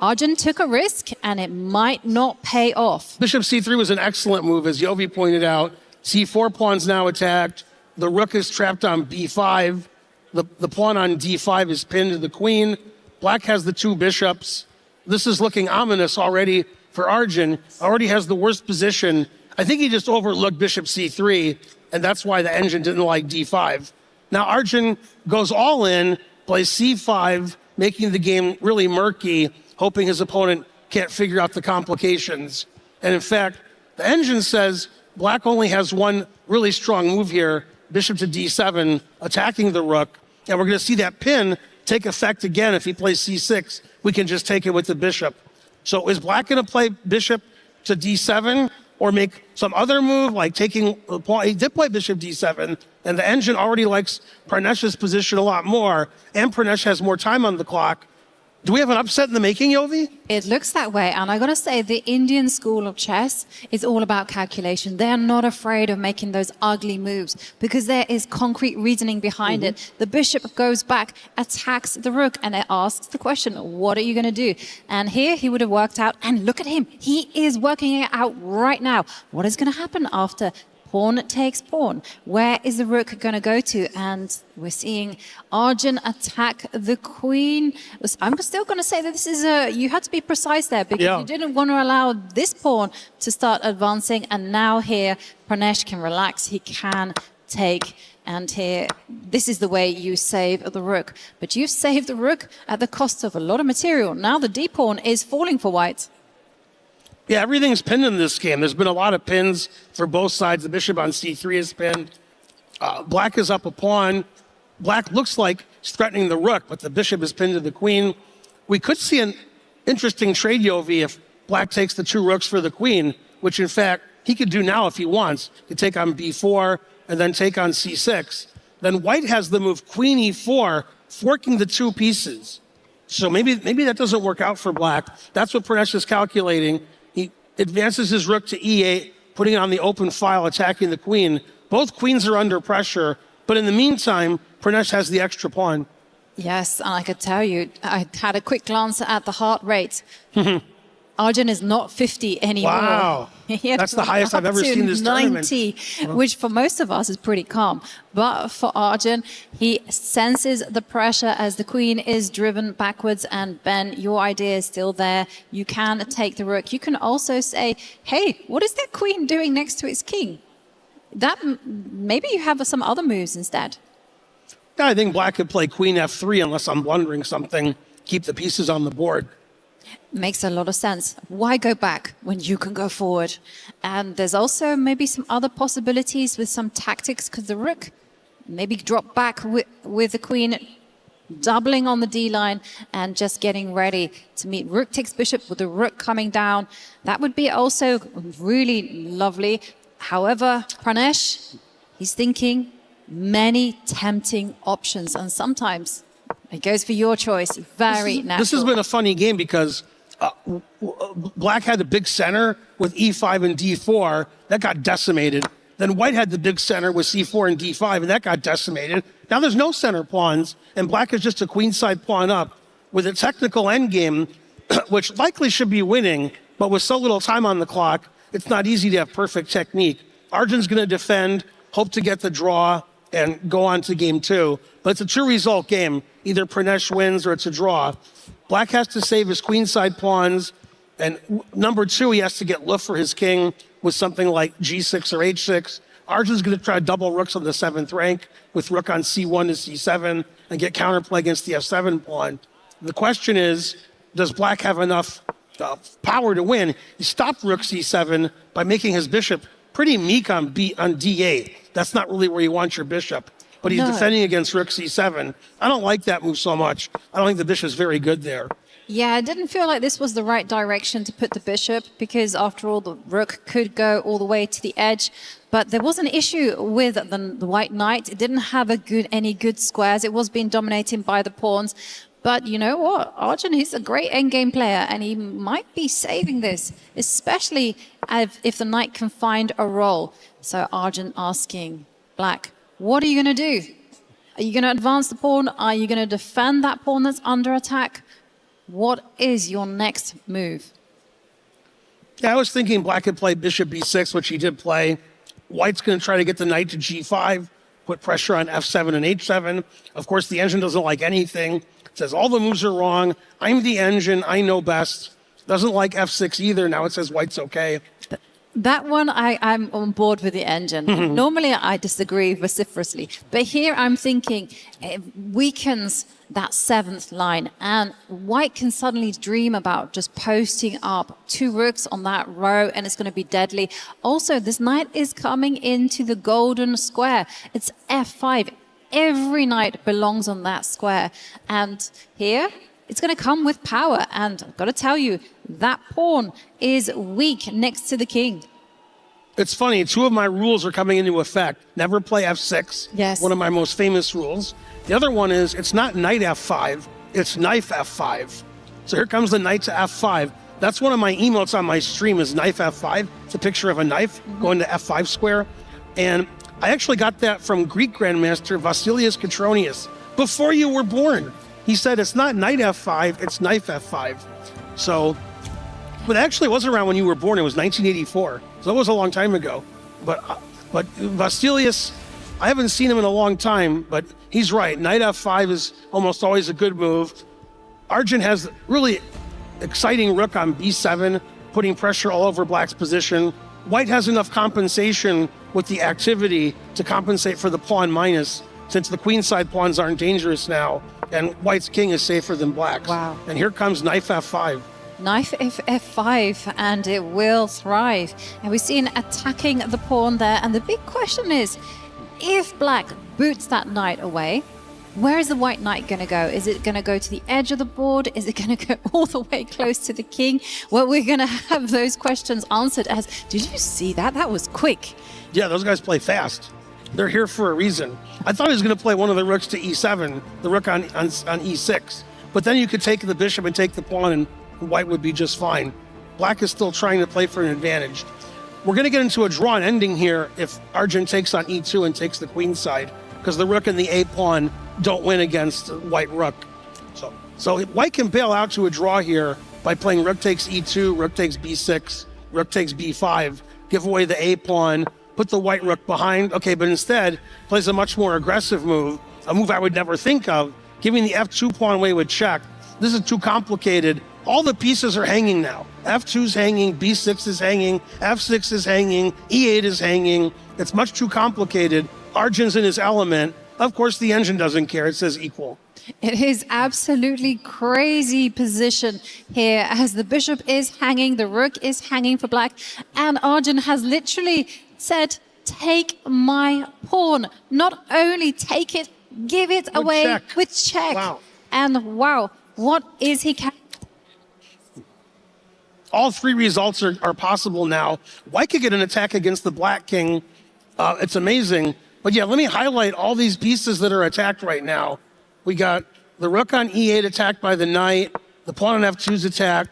Arjun took a risk and it might not pay off. Bishop c3 was an excellent move, as Yovi pointed out. c4 pawn's now attacked. The rook is trapped on b5. The pawn on d5 is pinned to the queen. Black has the two bishops. This is looking ominous already for Arjun. Already has the worst position. I think he just overlooked bishop c3, and that's why the engine didn't like d5. Now Arjun goes all in, plays c5, making the game really murky, hoping his opponent can't figure out the complications. And in fact, the engine says Black only has one really strong move here, bishop to d7, attacking the rook. And we're going to see that pin take effect again. If he plays c6, we can just take it with the bishop. So is Black going to play bishop to d7? or make some other move like taking the pawn. He did play bishop d7, and the engine already likes Pranesh's position a lot more, and Pranesh has more time on the clock. Do we have an upset in the making, Yovi? It looks that way. And I got to say, the Indian school of chess is all about calculation. They're not afraid of making those ugly moves because there is concrete reasoning behind it. The bishop goes back, attacks the rook, and it asks the question, what are you going to do? And here he would have worked out, and look at him. He is working it out right now. What is going to happen after pawn takes pawn? Where is the rook going to go to? And we're seeing Arjun attack the queen. I'm still going to say that this is you had to be precise there because you didn't want to allow this pawn to start advancing. And now here, Pranesh can relax. He can take. And here, this is the way you save the rook. But you've saved the rook at the cost of a lot of material. Now the d pawn is falling for white. Yeah, everything's pinned in this game. There's been a lot of pins for both sides. The bishop on c3 is pinned. Black is up a pawn. Black looks like he's threatening the rook, but the bishop is pinned to the queen. We could see an interesting trade, Yovi, if Black takes the 2 rooks for the queen, which in fact he could do now if he wants. He could take on b4 and then take on c6. Then White has the move queen e4, forking the 2 pieces. So maybe that doesn't work out for Black. That's what Pranesh is calculating. He advances his rook to e8, putting it on the open file, attacking the queen. Both queens are under pressure, but in the meantime, Pranesh has the extra pawn. Yes, and I could tell you, I had a quick glance at the heart rate. Arjun is not 50 anymore. Wow. That's the highest I've ever seen this 90, tournament. which for most of us is pretty calm. But for Arjun, he senses the pressure as the queen is driven backwards. And Ben, your idea is still there. You can take the rook. You can also say, hey, what is that queen doing next to its king? That maybe you have some other moves instead. Yeah, I think Black could play queen f3 unless I'm blundering something, keep the pieces on the board. Makes a lot of sense. Why go back when you can go forward? And there's also maybe some other possibilities with some tactics, because the rook maybe drop back with the queen, doubling on the D line and just getting ready to meet rook takes bishop with the rook coming down. That would be also really lovely. However, Pranesh, he's thinking many tempting options, and sometimes it goes for your choice. Very natural. This has been a funny game because Black had the big center with e5 and d4. That got decimated. Then White had the big center with c4 and d5, and that got decimated. Now there's no center pawns, and Black is just a queenside pawn up with a technical endgame, which likely should be winning, but with so little time on the clock, it's not easy to have perfect technique. Arjun's going to defend, hope to get the draw, and go on to game 2. But it's a true result game. Either Pranesh wins or it's a draw. Black has to save his queenside pawns. And number 2, he has to get loof for his king with something like g6 or h6. Arjun's going to try to double rooks on the 7th rank with rook on c1 to c7 and get counterplay against the f7 pawn. The question is, does Black have enough power to win? He stopped rook c7 by making his bishop pretty meek on d8. That's not really where you want your bishop. But he's defending against rook c7. I don't like that move so much. I don't think the bishop's very good there. Yeah, I didn't feel like this was the right direction to put the bishop because, after all, the rook could go all the way to the edge. But there was an issue with the white knight. It didn't have any good squares. It was being dominated by the pawns. But you know what? Arjun, he's a great endgame player, and he might be saving this, especially if the knight can find a role. So Arjun asking Black, what are you going to do? Are you going to advance the pawn? Are you going to defend that pawn that's under attack? What is your next move? Yeah, I was thinking Black could play bishop b6, which he did play. White's going to try to get the knight to g5, put pressure on f7 and h7. Of course, the engine doesn't like anything. It says all the moves are wrong. I'm the engine. I know best. Doesn't like f6 either. Now it says White's okay. That one, I'm on board with the engine. Normally, I disagree vociferously. But here I'm thinking it weakens that 7th line. And White can suddenly dream about just posting up 2 rooks on that row, and it's going to be deadly. Also, this knight is coming into the golden square. It's f5. Every knight belongs on that square. And here, it's going to come with power. And I've got to tell you, that pawn is weak next to the king. It's funny, two of my rules are coming into effect. Never play f6. Yes. One of my most famous rules. The other one is it's not knight f5, it's knife f5. So here comes the knight to f5. That's one of my emotes on my stream is knife f5. It's a picture of a knife going to f5 square. And I actually got that from Greek Grandmaster Vasilios Katronius before you were born. He said it's not knight f5, it's knife f5. So, but actually it wasn't around when you were born. It was 1984. So that was a long time ago. But Vasilios, I haven't seen him in a long time, but he's right. Knight f5 is almost always a good move. Arjun has really exciting rook on b7, putting pressure all over black's position. White has enough compensation with the activity to compensate for the pawn minus, since the queenside pawns aren't dangerous now, and white's king is safer than black's. Wow. And here comes knife f5. Knife f5, and it will thrive. And we've seen attacking the pawn there. And the big question is, if black boots that knight away, where is the white knight going to go? Is it going to go to the edge of the board? Is it going to go all the way close to the king? Well, we're going to have those questions answered as, did you see that? That was quick. Yeah, those guys play fast. They're here for a reason. I thought he was going to play one of the rooks to e7, the rook on e6. But then you could take the bishop and take the pawn, and white would be just fine. Black is still trying to play for an advantage. We're going to get into a drawn ending here if Arjun takes on e2 and takes the queen side, because the rook and the a pawn don't win against white rook. So white can bail out to a draw here by playing rook takes e2, rook takes b6, rook takes b5, give away the a pawn, put the white rook behind. Okay, but instead plays a much more aggressive move, a move I would never think of, giving the f2 pawn away with check. This is too complicated. All the pieces are hanging now. f2's hanging, b6 is hanging, f6 is hanging, e8 is hanging. It's much too complicated. Arjun's in his element. Of course, the engine doesn't care. It says equal. It is absolutely crazy position here as the bishop is hanging, the rook is hanging for black, and Arjun has literally said, take my pawn. Not only take it, give it away with check. Wow. And wow, what is he? All three results are possible now. White could get an attack against the black king. It's amazing. But yeah, let me highlight all these pieces that are attacked right now. We got the rook on e8 attacked by the knight. The pawn on f2 is attacked.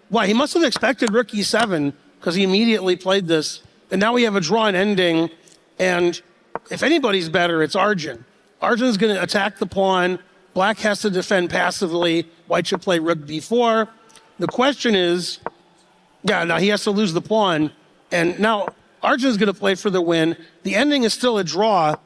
Wow, he must have expected rook e7 because he immediately played this. And now we have a drawn ending. And if anybody's better, it's Arjun. Arjun's going to attack the pawn. Black has to defend passively. White should play rook b4. The question is, yeah, now he has to lose the pawn. And now Arjun's going to play for the win. The ending is still a draw,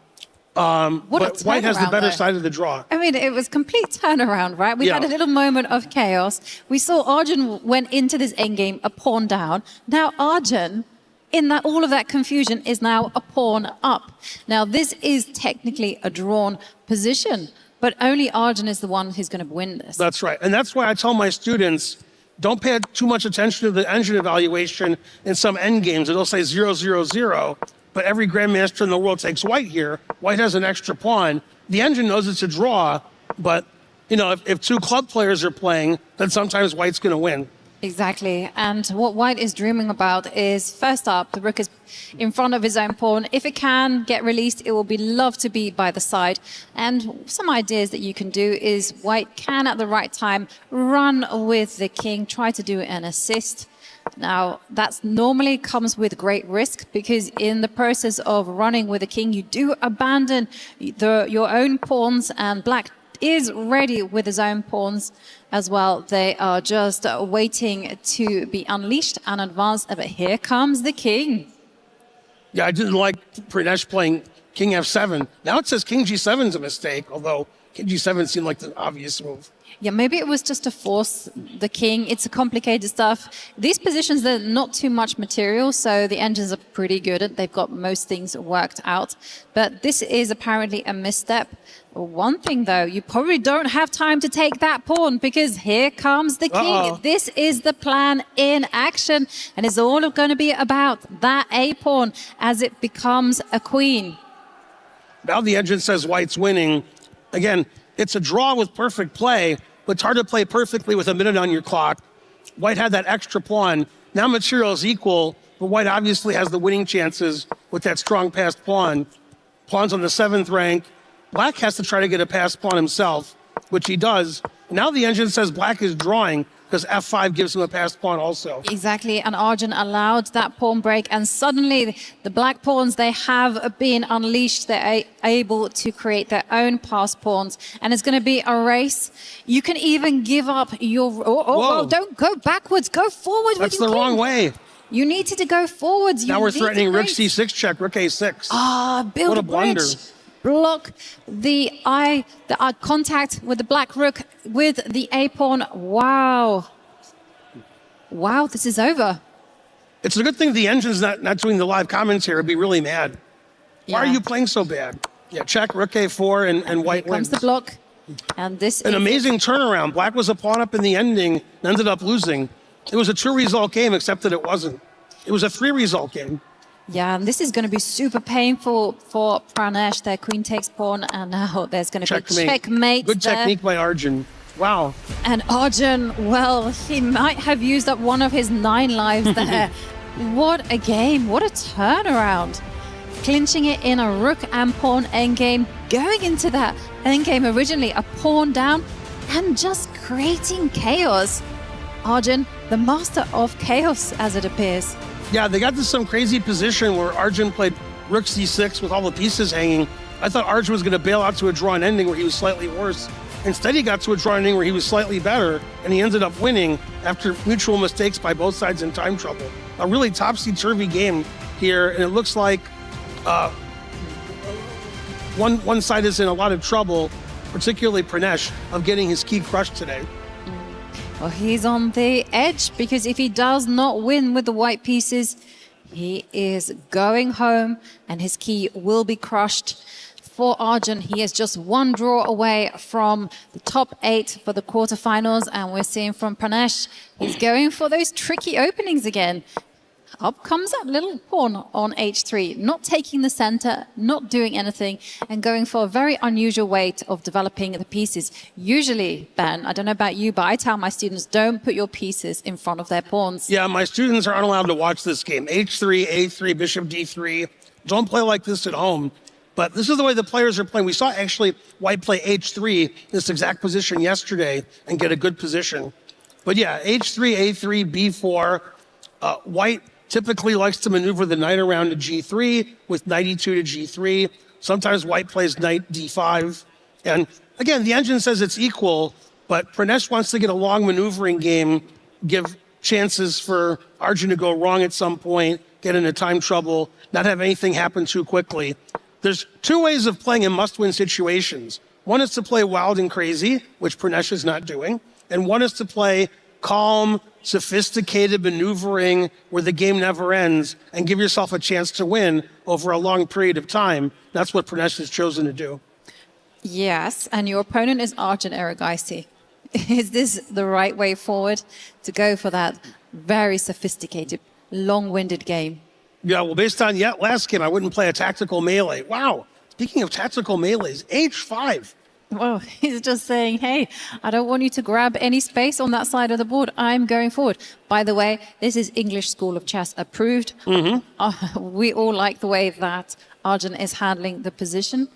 but white has the better side of the draw. I mean, it was complete turnaround, right? We had a little moment of chaos. We saw Arjun went into this endgame a pawn down. Now Arjun, in that all of that confusion, is now a pawn up. Now this is technically a drawn position, but only Arjun is the one who's going to win this. That's right. And that's why I tell my students, don't pay too much attention to the engine evaluation in some end games. It'll say 0-0-0, but every grandmaster in the world takes white here. White has an extra pawn. The engine knows it's a draw, but you know, if two club players are playing, then sometimes white's going to win. Exactly. And what white is dreaming about is, first up, the rook is in front of his own pawn. If it can get released, it will be loved to be by the side. And some ideas that you can do is white can, at the right time, run with the king, try to do an assist. Now, that normally comes with great risk, because in the process of running with the king, you do abandon your own pawns, and black is ready with his own pawns as well. They are just waiting to be unleashed and advanced. But here comes the king. Yeah, I didn't like Pradesh playing king f7. Now it says king g7 is a mistake, although king g7 seemed like the obvious move. Yeah, maybe it was just to force the king. It's a complicated stuff. These positions, they're not too much material, so the engines are pretty good. They've got most things worked out. But this is apparently a misstep. One thing, though, you probably don't have time to take that pawn, because here comes the king. This is the plan in action, and it's all going to be about that a-pawn as it becomes a queen. Now the engine says white's winning. Again, it's a draw with perfect play, but it's hard to play perfectly with a minute on your clock. White had that extra pawn. Now material is equal. but white obviously has the winning chances with that strong passed pawn. Pawn's on the 7th rank. Black has to try to get a passed pawn himself, which he does. Now the engine says black is drawing because f5 gives him a passed pawn also. Exactly, and Arjun allowed that pawn break, and suddenly the black pawns, they have been unleashed. They're able to create their own passed pawns, and it's going to be a race. You can even give up your... Oh, don't go backwards, go forward. That's the wrong way. You needed to go forwards. Now we're threatening rook c6 check, rook a6. Build what a a blunder. bridge. Block the eye contact with the black rook with the a pawn. Wow, this is over. It's a good thing the engine's not doing the live commentary. I'd be really mad. Why are you playing so bad? Yeah, check rook a4 and white wins. Comes the block, and this an amazing turnaround. Black was a pawn up in the ending and ended up losing. It was a 2-result game, except that it wasn't. It was a 3-result game. Yeah, and this is going to be super painful for Pranesh. Their queen takes pawn, and now there's going to be checkmate. Good technique by Arjun. Wow. And Arjun, well, he might have used up one of his 9 lives there. What a game. What a turnaround. Clinching it in a rook and pawn endgame, going into that endgame originally a pawn down, and just creating chaos. Arjun, the master of chaos, as it appears. Yeah, they got to some crazy position where Arjun played rook c6 with all the pieces hanging. I thought Arjun was going to bail out to a drawn ending where he was slightly worse. Instead, he got to a drawn ending where he was slightly better, and he ended up winning after mutual mistakes by both sides in time trouble. A really topsy-turvy game here, and it looks like one side is in a lot of trouble, particularly Pranesh, of getting his key crushed today. Well, he's on the edge, because if he does not win with the white pieces, he is going home and his key will be crushed. For Arjun, he is just 1 draw away from the top 8 for the quarterfinals, and we're seeing from Pranesh, he's going for those tricky openings again. Up comes that little pawn on h3, not taking the center, not doing anything, and going for a very unusual way of developing the pieces. Usually, Ben, I don't know about you, but I tell my students, don't put your pieces in front of their pawns. Yeah, my students aren't allowed to watch this game. h3, a3, bishop d3. Don't play like this at home. But this is the way the players are playing. We saw actually white play h3, this exact position yesterday, and get a good position. But yeah, h3, a3, b4, white typically likes to maneuver the knight around to g3 with knight e2 to g3. Sometimes white plays knight d5. And again, the engine says it's equal, but Pranesh wants to get a long maneuvering game, give chances for Arjun to go wrong at some point, get into time trouble, not have anything happen too quickly. There's 2 ways of playing in must-win situations. One is to play wild and crazy, which Pranesh is not doing, and one is to play calm, sophisticated maneuvering where the game never ends and give yourself a chance to win over a long period of time. That's what Pranesh has chosen to do. Yes, and your opponent is Arjun Erigaisi. Is this the right way forward to go for that very sophisticated, long-winded game? Yeah, well, based on last game, I wouldn't play a tactical melee. Wow. Speaking of tactical melees, h5. Well, he's just saying, hey, I don't want you to grab any space on that side of the board. I'm going forward. By the way, this is English School of Chess approved. We all like the way that Arjun is handling the position.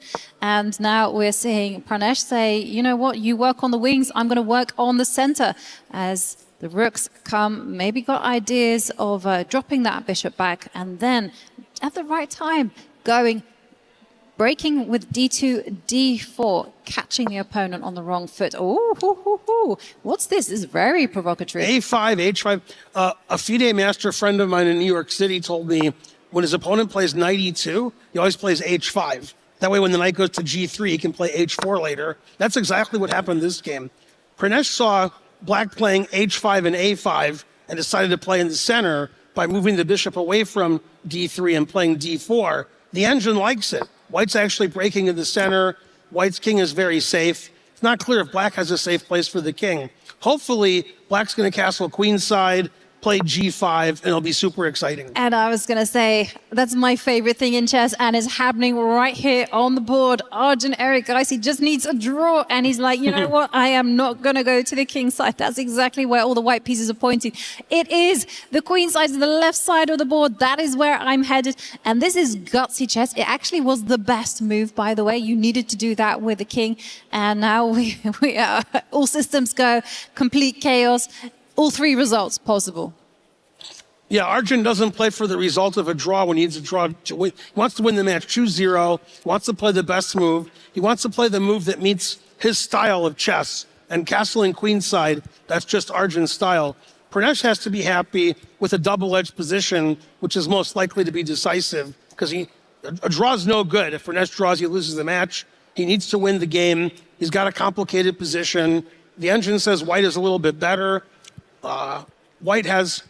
And now we're seeing Pranesh say, you know what, you work on the wings, I'm going to work on the center. As the rooks come, maybe got ideas of dropping that bishop back, and then at the right time, breaking with d2, d4, catching the opponent on the wrong foot. Oh, what's this? This is very provocative. a5, h5. A FIDE master friend of mine in New York City told me when his opponent plays knight e2, he always plays h5. That way when the knight goes to g3, he can play h4 later. That's exactly what happened this game. Pranesh saw black playing h5 and a5 and decided to play in the center by moving the bishop away from d3 and playing d4. The engine likes it. White's actually breaking in the center. White's king is very safe. It's not clear if black has a safe place for the king. Hopefully, black's going to castle queenside, play G5, and it'll be super exciting. And I was going to say, that's my favorite thing in chess, and it's happening right here on the board. Arjun Eric, guys, he just needs a draw, and he's like, you know what? I am not going to go to the king side. That's exactly where all the white pieces are pointing. It is the queen side, the left side of the board. That is where I'm headed. And this is gutsy chess. It actually was the best move, by the way. You needed to do that with the king. And now we are all systems go, complete chaos. All three results possible. Yeah, Arjun doesn't play for the result of a draw when he needs a draw to win. He wants to win the match, choose 0, wants to play the best move. He wants to play the move that meets his style of chess. And castle and queen side, that's just Arjun's style. Pranesh has to be happy with a double-edged position, which is most likely to be decisive, because a draw is no good. If Pranesh draws, he loses the match. He needs to win the game. He's got a complicated position. The engine says white is a little bit better. White has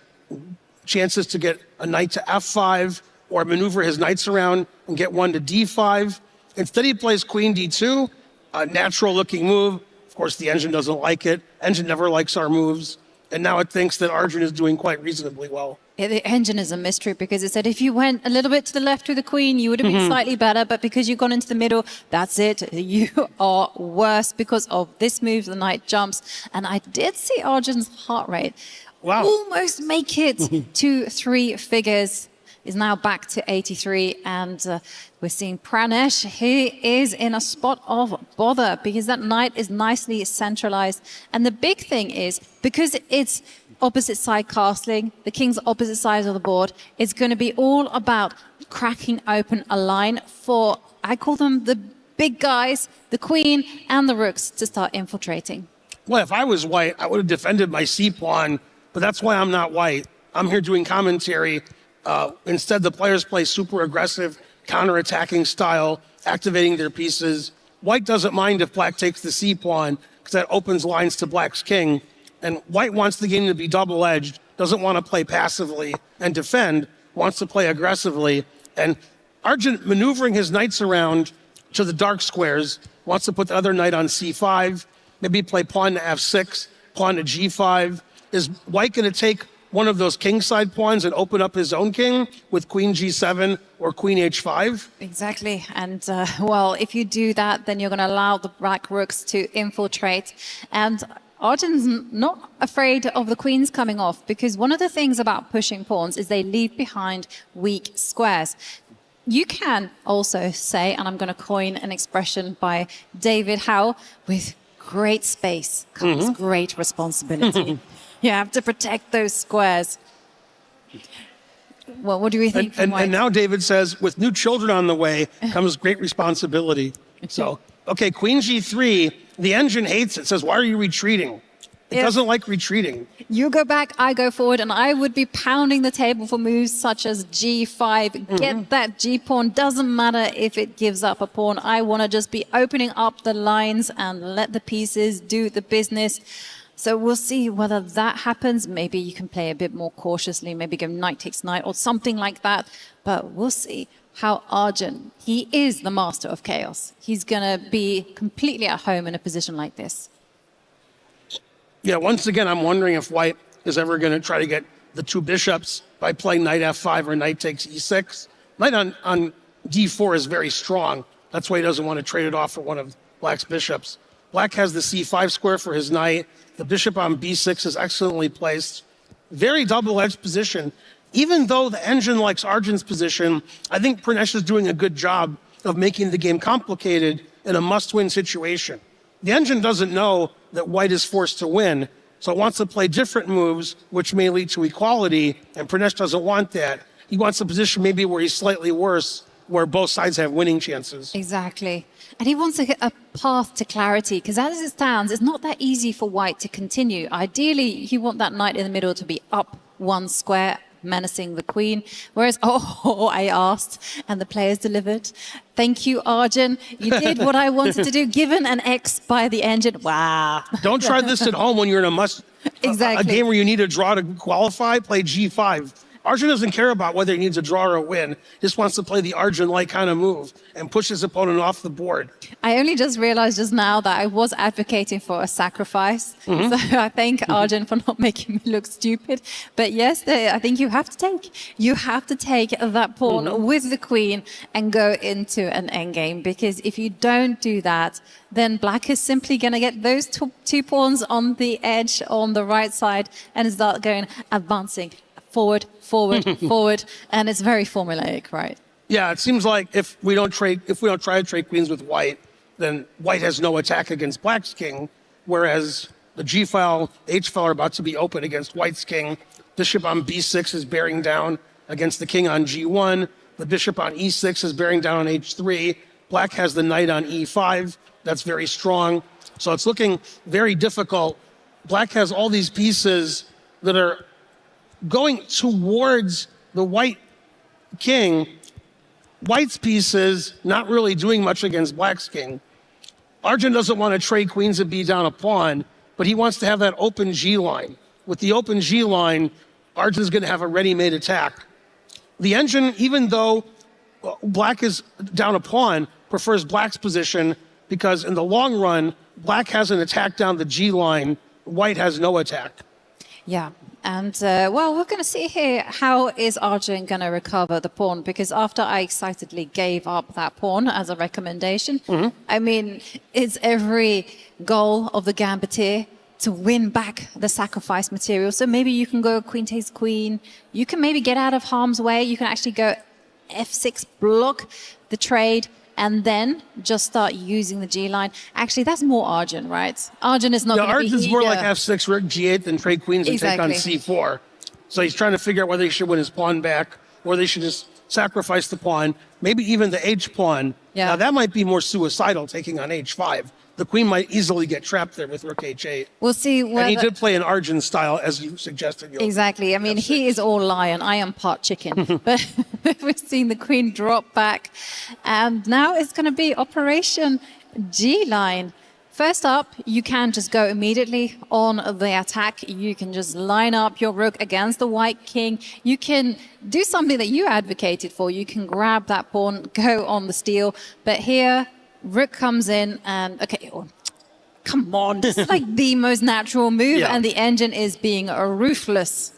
chances to get a knight to f5 or maneuver his knights around and get one to d5. Instead, he plays queen d2, a natural-looking move. Of course, the engine doesn't like it. Engine never likes our moves. And now it thinks that Arjun is doing quite reasonably well. Yeah, the engine is a mystery because it said if you went a little bit to the left with the queen, you would have been slightly better. But because you've gone into the middle, that's it. You are worse because of this move, the knight jumps. And I did see Arjun's heart rate almost make it to 3 figures. Is now back to 83, and we're seeing Pranesh. He is in a spot of bother because that knight is nicely centralized. And the big thing is, because it's opposite side castling, the king's opposite sides of the board, it's going to be all about cracking open a line for, I call them the big guys, the queen and the rooks, to start infiltrating. Well, if I was white, I would have defended my c-pawn, but that's why I'm not white. I'm here doing commentary. Instead, the players play super aggressive, counter-attacking style, activating their pieces. White doesn't mind if black takes the c-pawn, because that opens lines to black's king. And white wants the game to be double-edged, doesn't want to play passively and defend, wants to play aggressively. And Arjun, maneuvering his knights around to the dark squares, wants to put the other knight on c5, maybe play pawn to f6, pawn to g5. Is white going to take one of those kingside pawns and open up his own king with queen g7 or queen h5? Exactly. And, well, if you do that, then you're going to allow the black rooks to infiltrate. And Arjun's not afraid of the queens coming off, because one of the things about pushing pawns is they leave behind weak squares. You can also say, and I'm going to coin an expression by David Howe, with great space comes great responsibility. You have to protect those squares. Well, what do we think? And now David says, with new children on the way comes great responsibility. So, okay, queen g3, the engine hates it, says, why are you retreating? It doesn't like retreating. You go back, I go forward, and I would be pounding the table for moves such as g5. Get that g-pawn. Doesn't matter if it gives up a pawn. I want to just be opening up the lines and let the pieces do the business. So we'll see whether that happens. Maybe you can play a bit more cautiously, maybe go knight takes knight or something like that. But we'll see how Arjun, he is the master of chaos. He's going to be completely at home in a position like this. Yeah, once again, I'm wondering if white is ever going to try to get the 2 bishops by playing knight f5 or knight takes e6. Knight on d4 is very strong. That's why he doesn't want to trade it off for one of black's bishops. Black has the c5 square for his knight. The bishop on b6 is excellently placed. Very double-edged position. Even though the engine likes Arjun's position, I think Pranesh is doing a good job of making the game complicated in a must-win situation. The engine doesn't know that white is forced to win, so it wants to play different moves, which may lead to equality, and Pranesh doesn't want that. He wants a position maybe where he's slightly worse, where both sides have winning chances. Exactly. And he wants a path to clarity, because as it stands, it's not that easy for white to continue. Ideally, you want that knight in the middle to be up 1 square, menacing the queen. Whereas, I asked, and the players delivered. Thank you, Arjun. You did what I wanted to do, given an X by the engine. Wow. Don't try this at home when you're in a game where you need a draw to qualify. Play g5. Arjun doesn't care about whether he needs a draw or a win. He just wants to play the Arjun-like kind of move and push his opponent off the board. I only just realized just now that I was advocating for a sacrifice. So I thank Arjun for not making me look stupid. But yes, I think you have to take that pawn with the queen and go into an endgame, because if you don't do that, then black is simply going to get those two pawns on the edge on the right side and start advancing forward, forward, and it's very formulaic, right? Yeah, it seems like if we don't try to trade queens with white, then white has no attack against black's king, whereas the G file, H file are about to be open against white's king. Bishop on B6 is bearing down against the king on G1. The bishop on E6 is bearing down on H3. Black has the knight on E5. That's very strong. So it's looking very difficult. Black has all these pieces that are going towards the white king. White's pieces not really doing much against black's king. Arjun doesn't want to trade queens and be down a pawn, but he wants to have that open G line. With the open G line, Arjun's going to have a ready-made attack. The engine, even though black is down a pawn, prefers black's position because in the long run, black has an attack down the G line, white has no attack. Yeah. And, well, we're going to see here how is Arjun going to recover the pawn, because after I excitedly gave up that pawn as a recommendation, I mean, it's every goal of the gambiteer to win back the sacrifice material. So maybe you can go queen takes queen. You can maybe get out of harm's way. You can actually go F6, block the trade, and then just start using the G line. Actually, that's more Arjun, right? Arjun is not going to be Arjun's more like F6, rook G8 than trade queens and take on C4. So he's trying to figure out whether he should win his pawn back or they should just sacrifice the pawn, maybe even the H pawn. Yeah. Now that might be more suicidal, taking on H5. The queen might easily get trapped there with rook H8. We'll see whether... And he did play an Arjun style, as you suggested. Exactly. I mean, he is all lion. I am part chicken. But we've seen the queen drop back. And now it's going to be Operation G-line. First up, you can just go immediately on the attack. You can just line up your rook against the white king. You can do something that you advocated for. You can grab that pawn, go on the steal. But here... rook comes in and, okay, come on, this is like the most natural move, and the engine is being ruthless.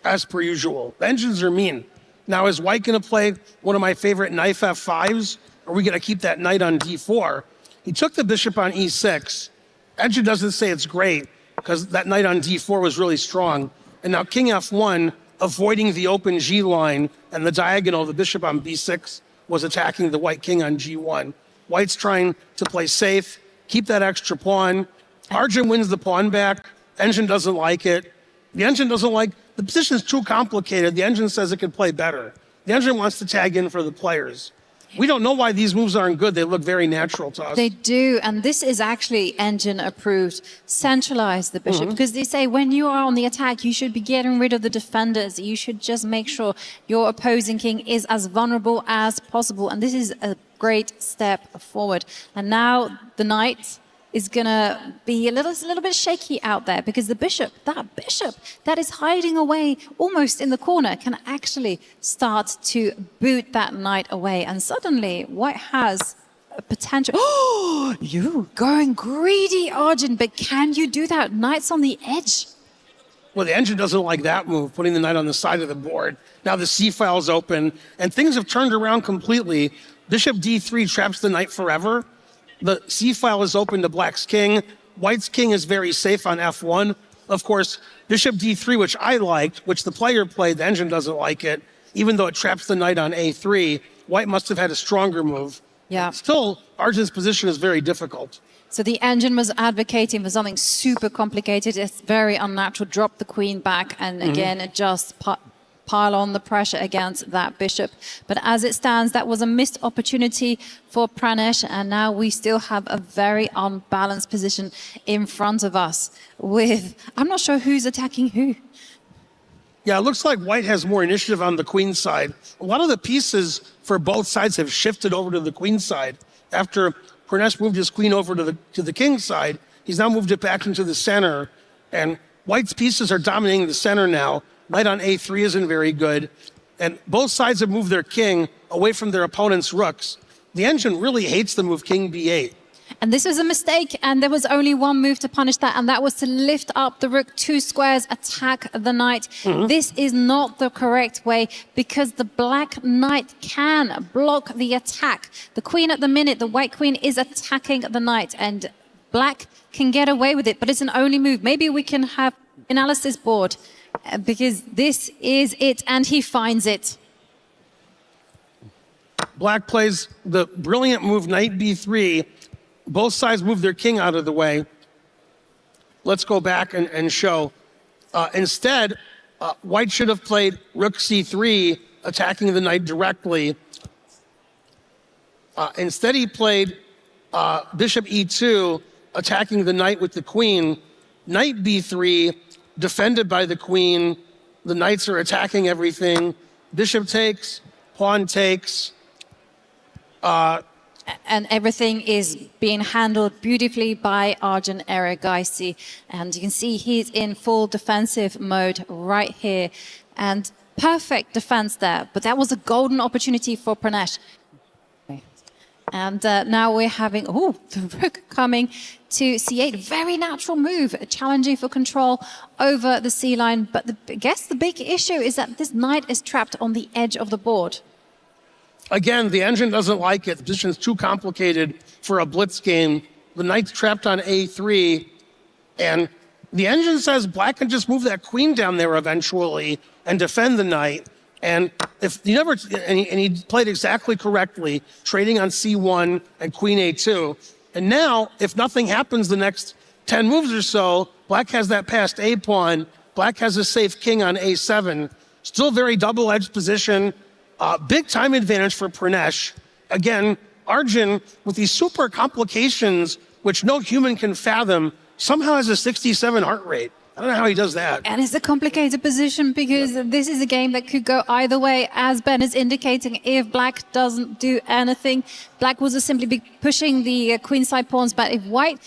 As per usual. The engines are mean. Now, is white going to play one of my favorite knife F5s? Or are we going to keep that knight on D4? He took the bishop on E6. Engine doesn't say it's great because that knight on D4 was really strong. And now king F1, avoiding the open G line and the diagonal, the bishop on B6, was attacking the white king on G1. White's trying to play safe, keep that extra pawn. Arjun wins the pawn back. Engine doesn't like it. The engine doesn't like, the position is too complicated. The engine says it could play better. The engine wants to tag in for the players. We don't know why these moves aren't good. They look very natural to us. They do, and this is actually engine approved. Centralize the bishop, because they say when you are on the attack, you should be getting rid of the defenders. You should just make sure your opposing king is as vulnerable as possible, and this is a great step forward. And now the knight is going to be a little bit shaky out there, because the bishop that is hiding away almost in the corner can actually start to boot that knight away. And suddenly white has a potential. Oh, you going greedy, Arjun, but can you do that? Knight's on the edge. Well, the engine doesn't like that move, putting the knight on the side of the board. Now the C file's open, and things have turned around completely. Bishop D3 traps the knight forever. The C file is open to black's king. White's king is very safe on F1. Of course, bishop D3, which I liked, which the player played, the engine doesn't like it, even though it traps the knight on A3. White must have had a stronger move. Yeah. Still, Arjun's position is very difficult. So the engine was advocating for something super complicated. It's very unnatural. Drop the queen back, and again, just pile on the pressure against that bishop. But as it stands, that was a missed opportunity for Pranesh, and now we still have a very unbalanced position in front of us with, I'm not sure who's attacking who. Yeah, it looks like white has more initiative on the queen side. A lot of the pieces for both sides have shifted over to the queen side. After Pranesh moved his queen over to the king side, he's now moved it back into the center, and white's pieces are dominating the center now. Knight on A3 isn't very good. And both sides have moved their king away from their opponent's rooks. The engine really hates the move king B8. And this was a mistake, and there was only one move to punish that, and that was to lift up the rook 2 squares, attack the knight. This is not the correct way, because the black knight can block the attack. The queen at the minute, the white queen, is attacking the knight, and black can get away with it, but it's an only move. Maybe we can have analysis board, because this is it, and he finds it. Black plays the brilliant move knight B3. Both sides move their king out of the way. Let's go back and show. Instead, white should have played rook C3, attacking the knight directly. Instead, he played bishop E2, attacking the knight with the queen. Knight B3, defended by the queen. The knights are attacking everything. Bishop takes, pawn takes. And everything is being handled beautifully by Arjun Erigaisi. And you can see he's in full defensive mode right here. And perfect defense there. But that was a golden opportunity for Pranesh. And now we're having, the rook coming to C8. Very natural move, challenging for control over the C line. But I guess the big issue is that this knight is trapped on the edge of the board. Again, the engine doesn't like it. The position is too complicated for a blitz game. The knight's trapped on A3, and the engine says black can just move that queen down there eventually and defend the knight. And if you never, and he played exactly correctly, trading on C1 and queen A2. And now, if nothing happens the next 10 moves or so, black has that passed A pawn. Black has a safe king on A7. Still very double-edged position. Big time advantage for Pranesh. Again, Arjun, with these super complications, which no human can fathom, somehow has a 67 heart rate. I don't know how he does that. And it's a complicated position because this is a game that could go either way, as Ben is indicating. If black doesn't do anything, black will just simply be pushing the queenside pawns. But if white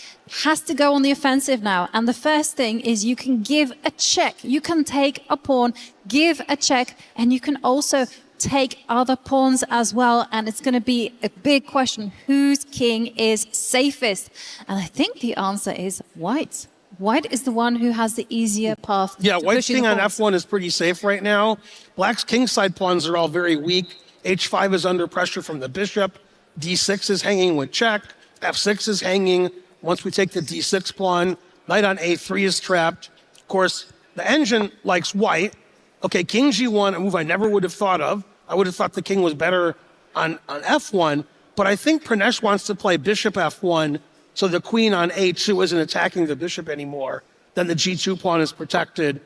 has to go on the offensive now, and the first thing is you can give a check. You can take a pawn, give a check, and you can also take other pawns as well. And it's going to be a big question. Whose king is safest? And I think the answer is white. White is the one who has the easier path. Yeah, white's king on F1 is pretty safe right now. Black's kingside pawns are all very weak. H5 is under pressure from the bishop. D6 is hanging with check. F6 is hanging. Once we take the D6 pawn, knight on A3 is trapped. Of course, the engine likes white. Okay, king G1, a move I never would have thought of. I would have thought the king was better on F1. But I think Pranesh wants to play bishop F1, so the queen on A2 isn't attacking the bishop anymore. Then the G2 pawn is protected.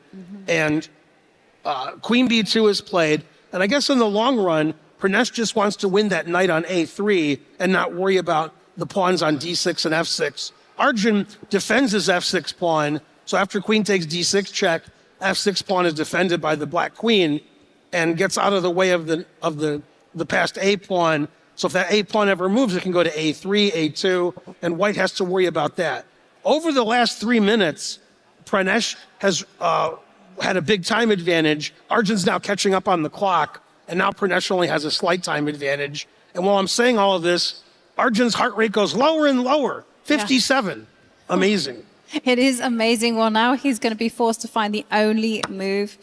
And queen B2 is played. And I guess in the long run, Pranesh just wants to win that knight on A3 and not worry about the pawns on D6 and F6. Arjun defends his F6 pawn. So after queen takes D6 check, F6 pawn is defended by the black queen and gets out of the way of the passed A pawn. So if that A pawn ever moves, it can go to A3, A2, and white has to worry about that. Over the last 3 minutes, Pranesh has had a big time advantage. Arjun's now catching up on the clock, and now Pranesh only has a slight time advantage. And while I'm saying all of this, Arjun's heart rate goes lower and lower, 57. Yeah. Amazing. It is amazing. Well, now he's going to be forced to find the only move.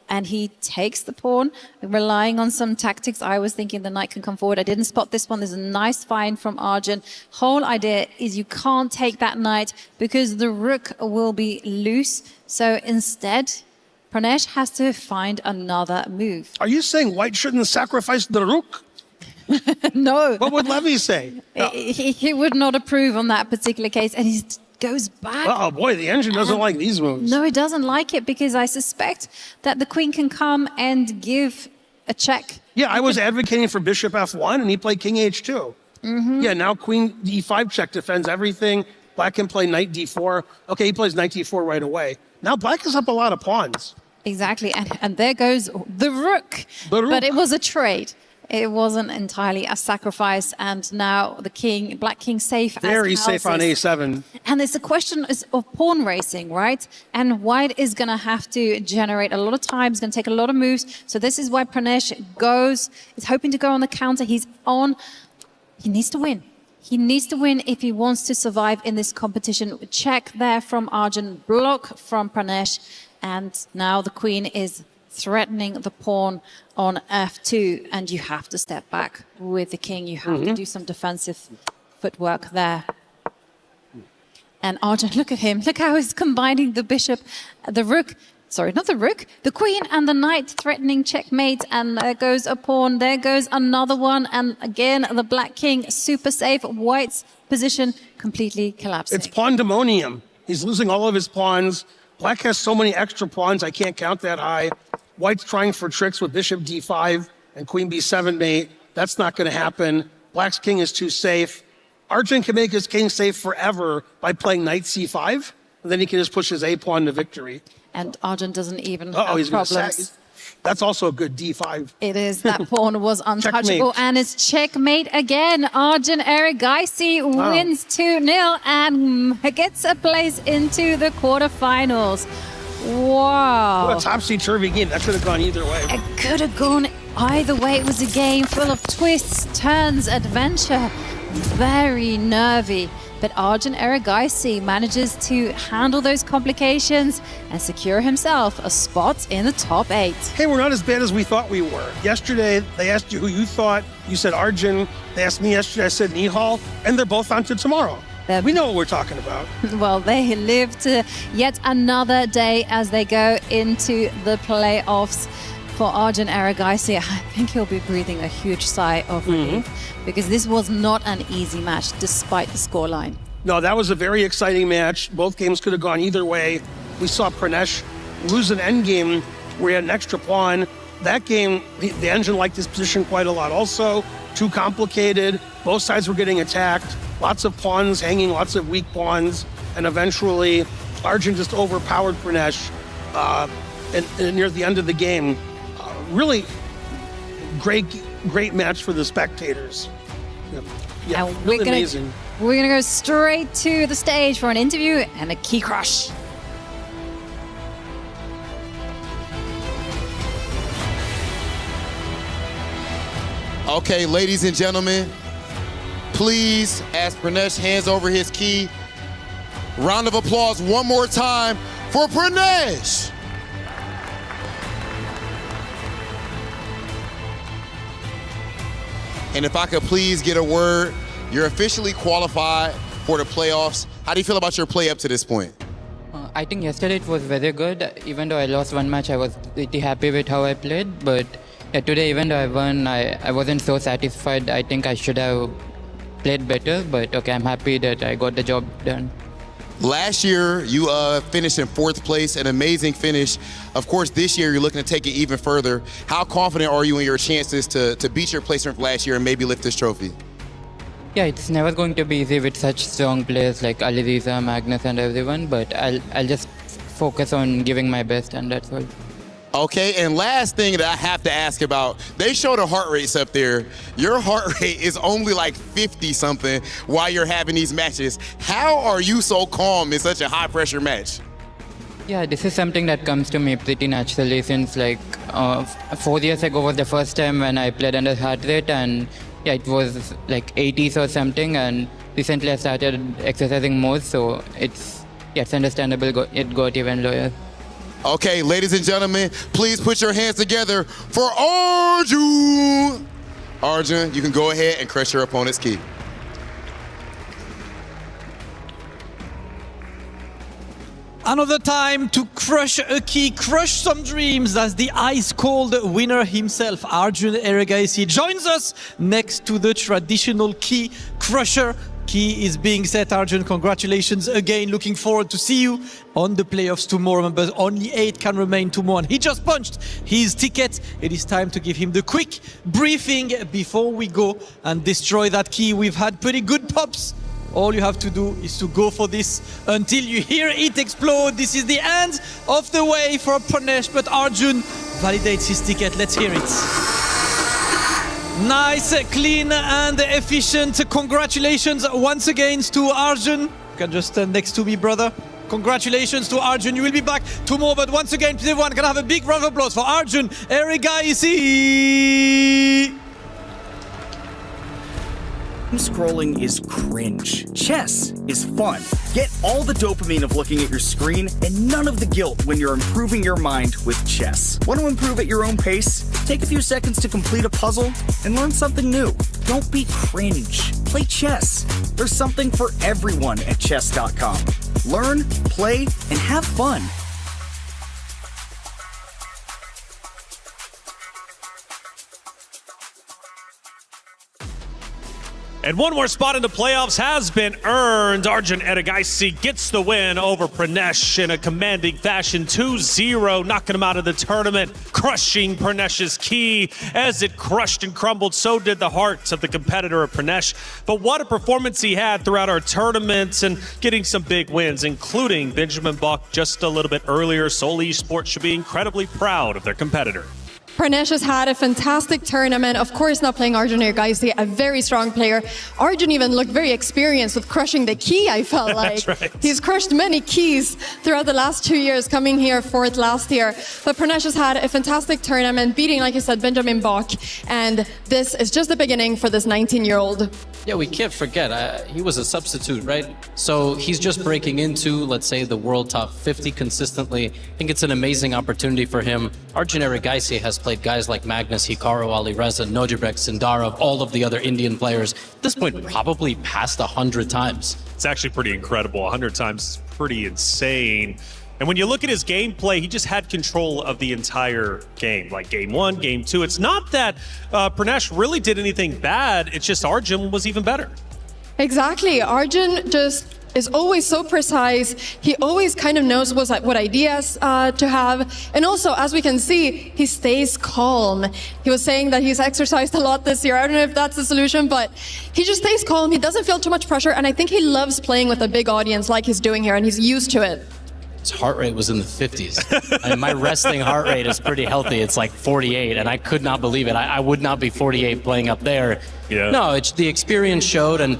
And he takes the pawn, relying on some tactics. I was thinking the knight can come forward. I didn't spot this one. There's a nice find from Arjun. Whole idea is you can't take that knight because the rook will be loose. So instead, Pranesh has to find another move. Are you saying white shouldn't sacrifice the rook? No. What would Levy say? He would not approve on that particular case. And he goes back. Oh boy, the engine doesn't like these moves. No, it doesn't like it because I suspect that the queen can come and give a check. Yeah, I was advocating for bishop F1 and he played king H2. Yeah, now queen D5 check defends everything. Black can play knight D4. Okay, he plays knight D4 right away. Now black is up a lot of pawns. Exactly, and there goes the rook. But it was a trade. it wasn't entirely a sacrifice, and now the king, Black King, safe as Very houses. safe on A7. And it's a question of pawn racing, right? And White is going to have to generate a lot of time. It's going to take a lot of moves. So this is why Pranesh is hoping to go on the counter. He needs to win. He needs to win if he wants to survive in this competition. Check there from Arjun, block from Pranesh. And now the queen is threatening the pawn on f2, and you have to step back with the king. You have to do some defensive footwork there. And Arjun, look at him. Look how he's combining the bishop, the rook. Sorry, not the rook. The queen and the knight threatening checkmate. And there goes a pawn. There goes another one. And again, the Black King, super safe. White's position completely collapsing. It's pandemonium. He's losing all of his pawns. Black has so many extra pawns, I can't count that high. White's trying for tricks with bishop d5 and queen b7 mate. That's not going to happen. Black's king is too safe. Arjun can make his king safe forever by playing knight c5, and then he can just push his a-pawn to victory. And Arjun doesn't even Uh-oh, have he's going to problems. sack. That's also a good d5. It is. That pawn was untouchable. Checkmate. And it's checkmate again. Arjun Erigaisi wins 2-0 and gets a place into the quarterfinals. Wow. What a topsy-turvy game. That could have gone either way. It could have gone either way. It was a game full of twists, turns, adventure. Very nervy. But Arjun Erigaisi manages to handle those complications and secure himself a spot in the top 8. Hey, we're not as bad as we thought we were. Yesterday, they asked you who you thought. You said Arjun. They asked me yesterday. I said Nihal. And they're both on to tomorrow. We know what we're talking about. Well, they lived yet another day as they go into the playoffs. For Arjun Erigaisi, I think he'll be breathing a huge sigh of relief because this was not an easy match despite the scoreline. No, that was a very exciting match. Both games could have gone either way. We saw Pranesh lose an endgame where he had an extra pawn. That game, the engine liked his position quite a lot also. Too complicated. Both sides were getting attacked. Lots of pawns hanging, lots of weak pawns. And eventually, Arjun just overpowered Pranesh and near the end of the game. Really great match for the spectators. Yeah, And really amazing. We're gonna go straight to the stage for an interview and a key crush. Okay, ladies and gentlemen, please, as Pranesh hands over his key, round of applause one more time for Pranesh. And if I could please get a word, you're officially qualified for the playoffs. How do you feel about your play up to this point? I think yesterday it was very good. Even though I lost one match, I was pretty happy with how I played. But today, even though I won, I wasn't so satisfied. I think I should have played better. But okay, I'm happy that I got the job done. Last year, you finished in 4th place, an amazing finish. Of course, this year, you're looking to take it even further. How confident are you in your chances to beat your placement from last year and maybe lift this trophy? Yeah, it's never going to be easy with such strong players like Alireza, Magnus and everyone, but I'll just focus on giving my best and that's all. Okay, and last thing that I have to ask about, they show the heart rates up there. Your heart rate is only like 50 something while you're having these matches. How are you so calm in such a high pressure match? Yeah, this is something that comes to me pretty naturally since like 4 years ago was the first time when I played under heart rate and yeah, it was like 80s or something and recently I started exercising more so it's understandable it got even lower. Okay, ladies and gentlemen, please put your hands together for Arjun. Arjun, you can go ahead and crush your opponent's key. Another time to crush a key, crush some dreams as the ice-cold winner himself, Arjun Erigaisi, joins us next to the traditional key crusher. Key is being set, Arjun. Congratulations again. Looking forward to see you on the playoffs tomorrow. Remember, only 8 can remain to 1. He just punched his ticket. It is time to give him the quick briefing before we go and destroy that key. We've had pretty good pops. All you have to do is to go for this until you hear it explode. This is the end of the way for Pranesh, but Arjun validates his ticket. Let's hear it. Nice, clean and efficient. Congratulations once again to Arjun. You can just stand next to me, brother. Congratulations to Arjun. You will be back tomorrow, but once again, please everyone can have a big round of applause for Arjun Erigaisi. Scrolling is cringe. Chess is fun. Get all the dopamine of looking at your screen and none of the guilt when you're improving your mind with chess. Want to improve at your own pace? Take a few seconds to complete a puzzle and learn something new. Don't be cringe. Play chess. There's something for everyone at chess.com. Learn, play, and have fun. And one more spot in the playoffs has been earned. Arjun Erigaisi gets the win over Pranesh in a commanding fashion, 2-0, knocking him out of the tournament, crushing Pranesh's key. As it crushed and crumbled, so did the heart of the competitor of Pranesh. But what a performance he had throughout our tournaments and getting some big wins, including Benjamin Buck just a little bit earlier. Seoul Esports should be incredibly proud of their competitor. Pranesh has had a fantastic tournament. Of course, not playing Arjun Erigaisi, a very strong player. Arjun even looked very experienced with crushing the key, I felt like. That's right. He's crushed many keys throughout the last 2 years, coming here fourth last year. But Pranesh has had a fantastic tournament, beating, like you said, Benjamin Buck. And this is just the beginning for this 19-year-old. Yeah, we can't forget, he was a substitute, right? So he's just breaking into, let's say, the world top 50 consistently. I think it's an amazing opportunity for him. Arjun Erigaisi has played guys like Magnus, Hikaru, Alireza, Nojibek, Sindarov, all of the other Indian players. At this point, probably past 100 times. It's actually pretty incredible. 100 times is pretty insane. And when you look at his gameplay, he just had control of the entire game, like game 1, game 2. It's not that Pranesh really did anything bad. It's just Arjun was even better. Exactly. Arjun just is always so precise. He always kind of knows what ideas to have. And also, as we can see, he stays calm. He was saying that he's exercised a lot this year. I don't know if that's the solution, but he just stays calm. He doesn't feel too much pressure. And I think he loves playing with a big audience like he's doing here, and he's used to it. His heart rate was in the 50s. I mean, my resting heart rate is pretty healthy. It's like 48, and I could not believe it. I would not be 48 playing up there. Yeah. No, the experience showed, and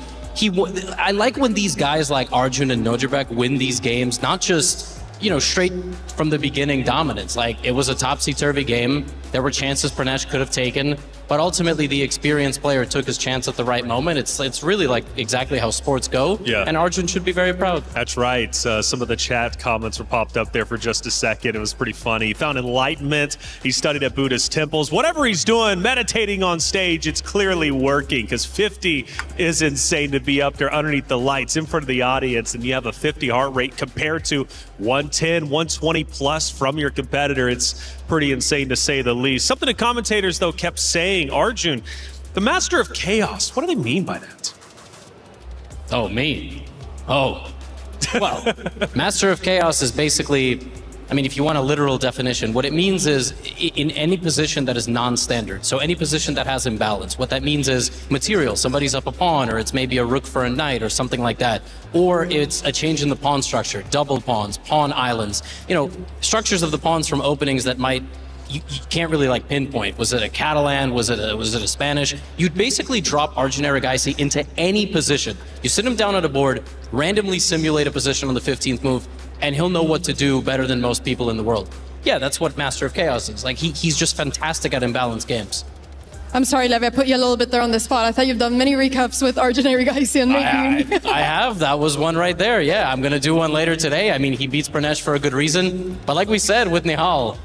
I like when these guys like Arjun and Nojibek win these games, not just, straight from the beginning dominance. Like, it was a topsy-turvy game. There were chances Pranesh could have taken, but ultimately the experienced player took his chance at the right moment. It's really like exactly how sports go. Yeah. And Arjun should be very proud. That's right. Some of the chat comments were popped up there for just a second. It was pretty funny. He found enlightenment. He studied at Buddhist temples. Whatever he's doing, meditating on stage, it's clearly working, because 50 is insane to be up there underneath the lights in front of the audience, and you have a 50 heart rate compared to 110, 120 plus from your competitor. It's pretty insane to say the least. Something the commentators, though, kept saying, Arjun, the master of chaos. What do they mean by that? Oh, me? Oh. Well, master of chaos is basically, if you want a literal definition, what it means is in any position that is non-standard. So any position that has imbalance. What that means is material. Somebody's up a pawn, or it's maybe a rook for a knight or something like that. Or it's a change in the pawn structure, double pawns, pawn islands. Structures of the pawns from openings that you can't really pinpoint. Was it a Catalan? Was it a Spanish? You'd basically drop Arjun Erigaisi into any position. You sit him down at a board, randomly simulate a position on the 15th move, and he'll know what to do better than most people in the world. Yeah, that's what Master of Chaos is. He's just fantastic at imbalanced games. I'm sorry, Levi, I put you a little bit there on the spot. I thought you've done many recaps with Arjun Erigaisi and I have. That was one right there. Yeah, I'm going to do one later today. He beats Pranesh for a good reason. But like we said with Nihal,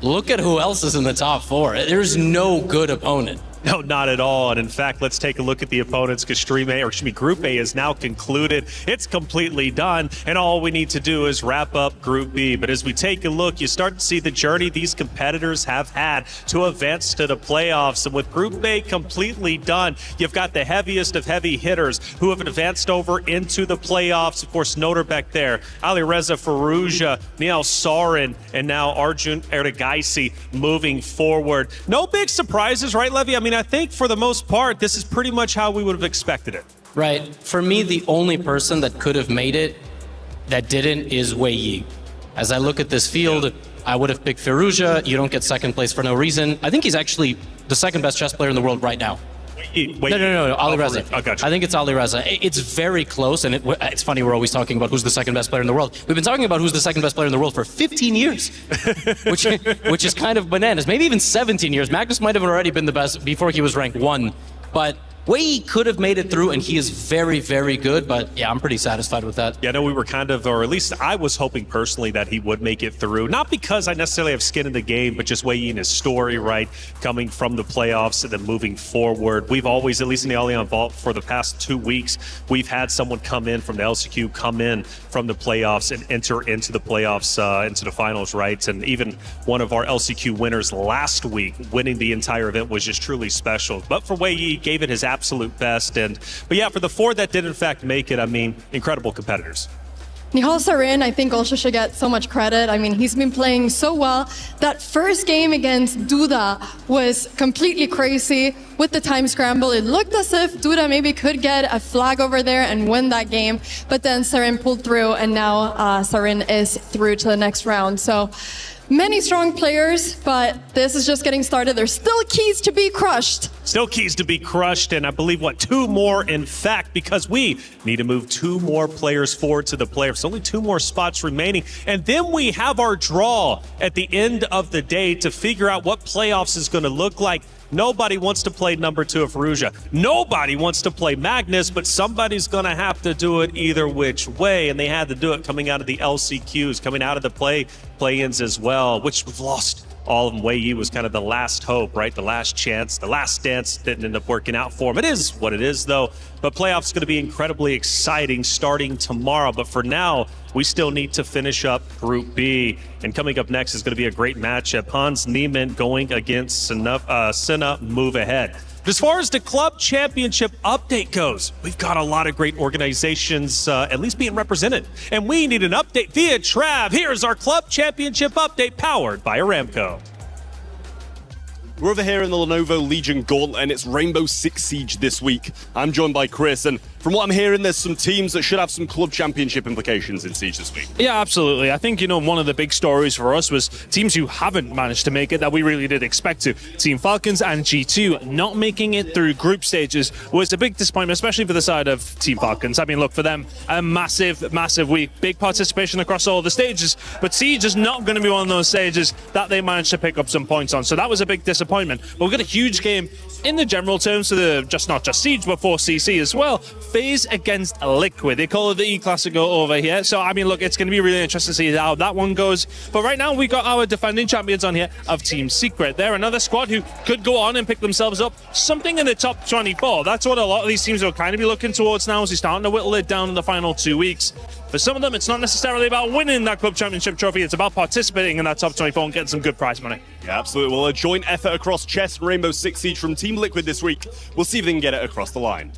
look at who else is in the top 4. There's no good opponent. No, not at all. And in fact, let's take a look at the opponents, because Group A is now concluded. It's completely done, and all we need to do is wrap up Group B. But as we take a look, you start to see the journey these competitors have had to advance to the playoffs. And with Group A completely done, you've got the heaviest of heavy hitters who have advanced over into the playoffs. Of course, Nojibek there, Alireza Firouzja, Niall Sorin, and now Arjun Erigaisi moving forward. No big surprises, right, Levy? I think for the most part, this is pretty much how we would have expected it. Right. For me, the only person that could have made it that didn't is Wei Yi. As I look at this field, I would have picked Firouzja. You don't get second place for no reason. I think he's actually the second best chess player in the world right now. No, Ali Reza. Oh, gotcha. I think it's Ali Reza. It's very close, and it's funny we're always talking about who's the second best player in the world. We've been talking about who's the second best player in the world for 15 years, which is kind of bananas. Maybe even 17 years. Magnus might have already been the best before he was ranked 1, but Wei could have made it through, and he is very, very good, but yeah, I'm pretty satisfied with that. Yeah, I know we were kind of, or at least I was hoping personally that he would make it through. Not because I necessarily have skin in the game, but just Wei in his story, right? Coming from the playoffs and then moving forward. We've always, at least in the Allianz Vault for the past 2 weeks, we've had someone come in from the LCQ, come in from the playoffs and enter into the playoffs, into the finals, right? And even one of our LCQ winners last week, winning the entire event was just truly special. But for Wei, he gave it his absolute best. But yeah, for the 4 that did in fact make it, I mean, incredible competitors. Nihal Sarin, I think, also should get so much credit. I mean, he's been playing so well. That first game against Duda was completely crazy with the time scramble. It looked as if Duda maybe could get a flag over there and win that game, but then Sarin pulled through, and now Sarin is through to the next round. So many strong players, but this is just getting started. There's still keys to be crushed. Still keys to be crushed, and I believe, 2 more, in fact, because we need to move 2 more players forward to the playoffs. Only 2 more spots remaining, and then we have our draw at the end of the day to figure out what playoffs is going to look like. Nobody wants to play number 2 of Firouzja. Nobody wants to play Magnus, but somebody's going to have to do it either which way, and they had to do it coming out of the LCQs, coming out of the play-ins as well, which we've lost all of them. Wei Yi was kind of the last hope, right? The last chance, the last dance didn't end up working out for him. It is what it is, though. But playoffs going to be incredibly exciting starting tomorrow. But for now, we still need to finish up Group B. And coming up next is going to be a great matchup. Hans Niemann going against Senna Move Ahead. But as far as the club championship update goes, we've got a lot of great organizations at least being represented. And we need an update via Trav. Here's our club championship update powered by Aramco. We're over here in the Lenovo Legion Gauntlet, and it's Rainbow Six Siege this week. I'm joined by Chris, and from what I'm hearing, there's some teams that should have some club championship implications in Siege this week. Yeah, absolutely. I think, one of the big stories for us was teams who haven't managed to make it that we really did expect to. Team Falcons and G2 not making it through group stages was a big disappointment, especially for the side of Team Falcons. I mean, look, for them, a massive week. Big participation across all the stages, but Siege is not going to be one of those stages that they managed to pick up some points on. So that was a big disappointment. But we've got a huge game in the general terms for not just Siege, but for CC as well. FaZe against Liquid. They call it the E-Classico over here. So, I mean, look, it's going to be really interesting to see how that one goes. But right now, we've got our defending champions on here of Team Secret. They're another squad who could go on and pick themselves up something in the top 24. That's what a lot of these teams will kind of be looking towards now as they're starting to whittle it down in the final 2 weeks. For some of them, it's not necessarily about winning that club championship trophy. It's about participating in that top 24 and getting some good prize money. Yeah, absolutely. Well, a joint effort across chess and Rainbow Six Siege from Team Liquid this week. We'll see if they can get it across the line.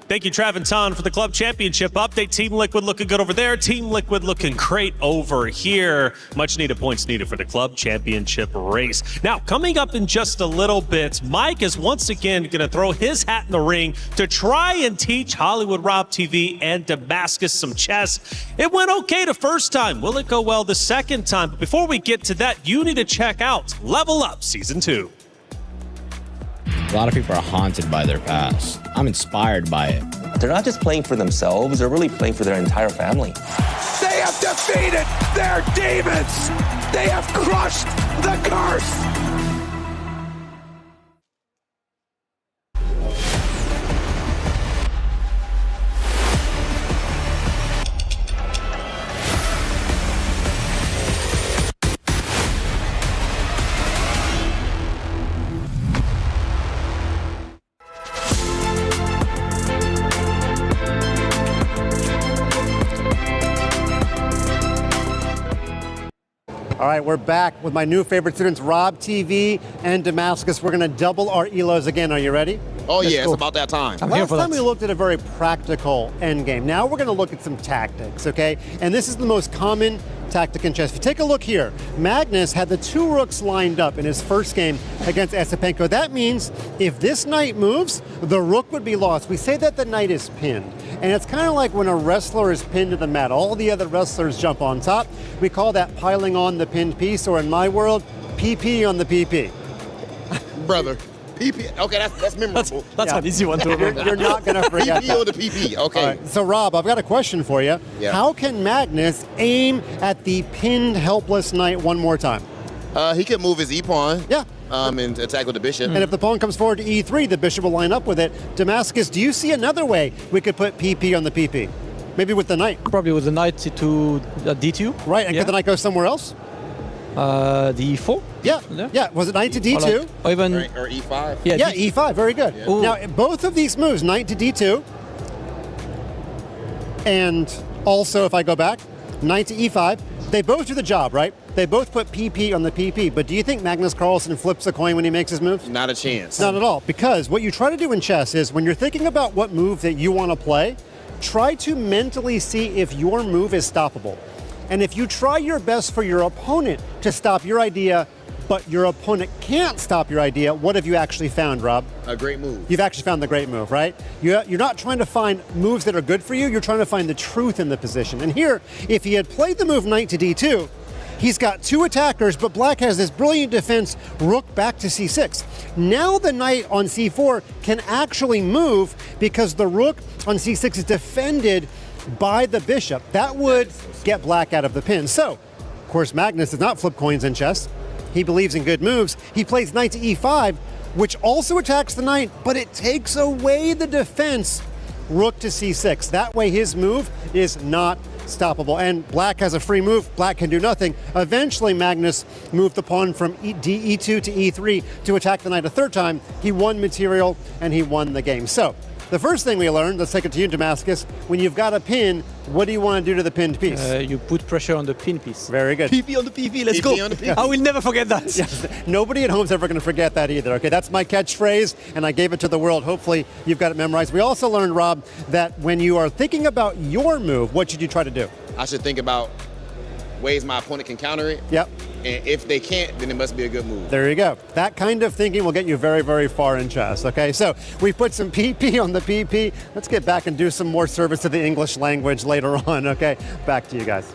Thank you, Trav and Ton, for the club championship update. Team Liquid looking good over there. Team Liquid looking great over here. Much needed points needed for the club championship race. Now, coming up in just a little bit, Mike is once again going to throw his hat in the ring to try and teach Hollywood Rob TV and Damascus some chess. It went okay the first time. Will it go well the second time? But before we get to that, you need to check out Level Up Season 2. A lot of people are haunted by their past. I'm inspired by it. They're not just playing for themselves, they're really playing for their entire family. They have defeated their demons! They have crushed the curse! All right, we're back with my new favorite students, Rob TV and Damascus. We're going to double our ELOs again. Are you ready? Oh, Let's yeah, it's go. about that time. I'm here Last for time that. we looked at a very practical end game. Now we're going to look at some tactics, okay? And this is the most common tactic in chess. If you take a look here, Magnus had the 2 rooks lined up in his first game against Esipenko. That means if this knight moves, the rook would be lost. We say that the knight is pinned. And it's kind of like when a wrestler is pinned to the mat. All the other wrestlers jump on top. We call that piling on the pinned piece, or in my world, PP on the PP. Brother. PP. Okay, that's memorable. That's an easy one to remember. You're not going to forget PP that. or the PP. Okay. All right, so Rob, I've got a question for you. Yeah. How can Magnus aim at the pinned helpless knight one more time? He could move his e-pawn. Yeah. And attack with the bishop. And if the pawn comes forward to e3, the bishop will line up with it. Damascus, do you see another way we could put PP on the PP? Maybe with the knight. Probably with the knight to d2. Right, and could the knight go somewhere else? The e4? Yeah. Was it knight to d2? Or even or e5. Yeah, e5, very good. Yeah. Now, both of these moves, knight to d2, and also, if I go back, knight to e5, they both do the job, right? They both put PP on the PP, but do you think Magnus Carlsen flips a coin when he makes his moves? Not a chance. Not at all, because what you try to do in chess is when you're thinking about what move that you want to play, try to mentally see if your move is stoppable. And if you try your best for your opponent to stop your idea, but your opponent can't stop your idea, what have you actually found, Rob? A great move. You've actually found the great move, right? You're not trying to find moves that are good for you, you're trying to find the truth in the position. And here, if he had played the move knight to d2, he's got 2 attackers, but black has this brilliant defense, rook back to c6. Now the knight on c4 can actually move because the rook on c6 is defended by the bishop. That would get black out of the pin. So, of course, Magnus does not flip coins in chess. He believes in good moves. He plays knight to e5, which also attacks the knight, but it takes away the defense, rook to c6. That way his move is not stoppable. And black has a free move. Black can do nothing. Eventually, Magnus moved the pawn from e2 to e3 to attack the knight a third time. He won material, and he won the game. So, the first thing we learned, let's take it to you, Damascus, when you've got a pin, what do you want to do to the pinned piece? You put pressure on the pin piece. Very good. PP on the PP, let's PP go. on the PP. I will never forget that. Yes, nobody at home's ever going to forget that either, okay? That's my catchphrase, and I gave it to the world. Hopefully, you've got it memorized. We also learned, Rob, that when you are thinking about your move, what should you try to do? I should think about ways my opponent can counter it. Yep. And if they can't, then it must be a good move. There you go. That kind of thinking will get you very, very far in chess, okay? So we put some PP on the PP. Let's get back and do some more service to the English language later on, okay? Back to you guys.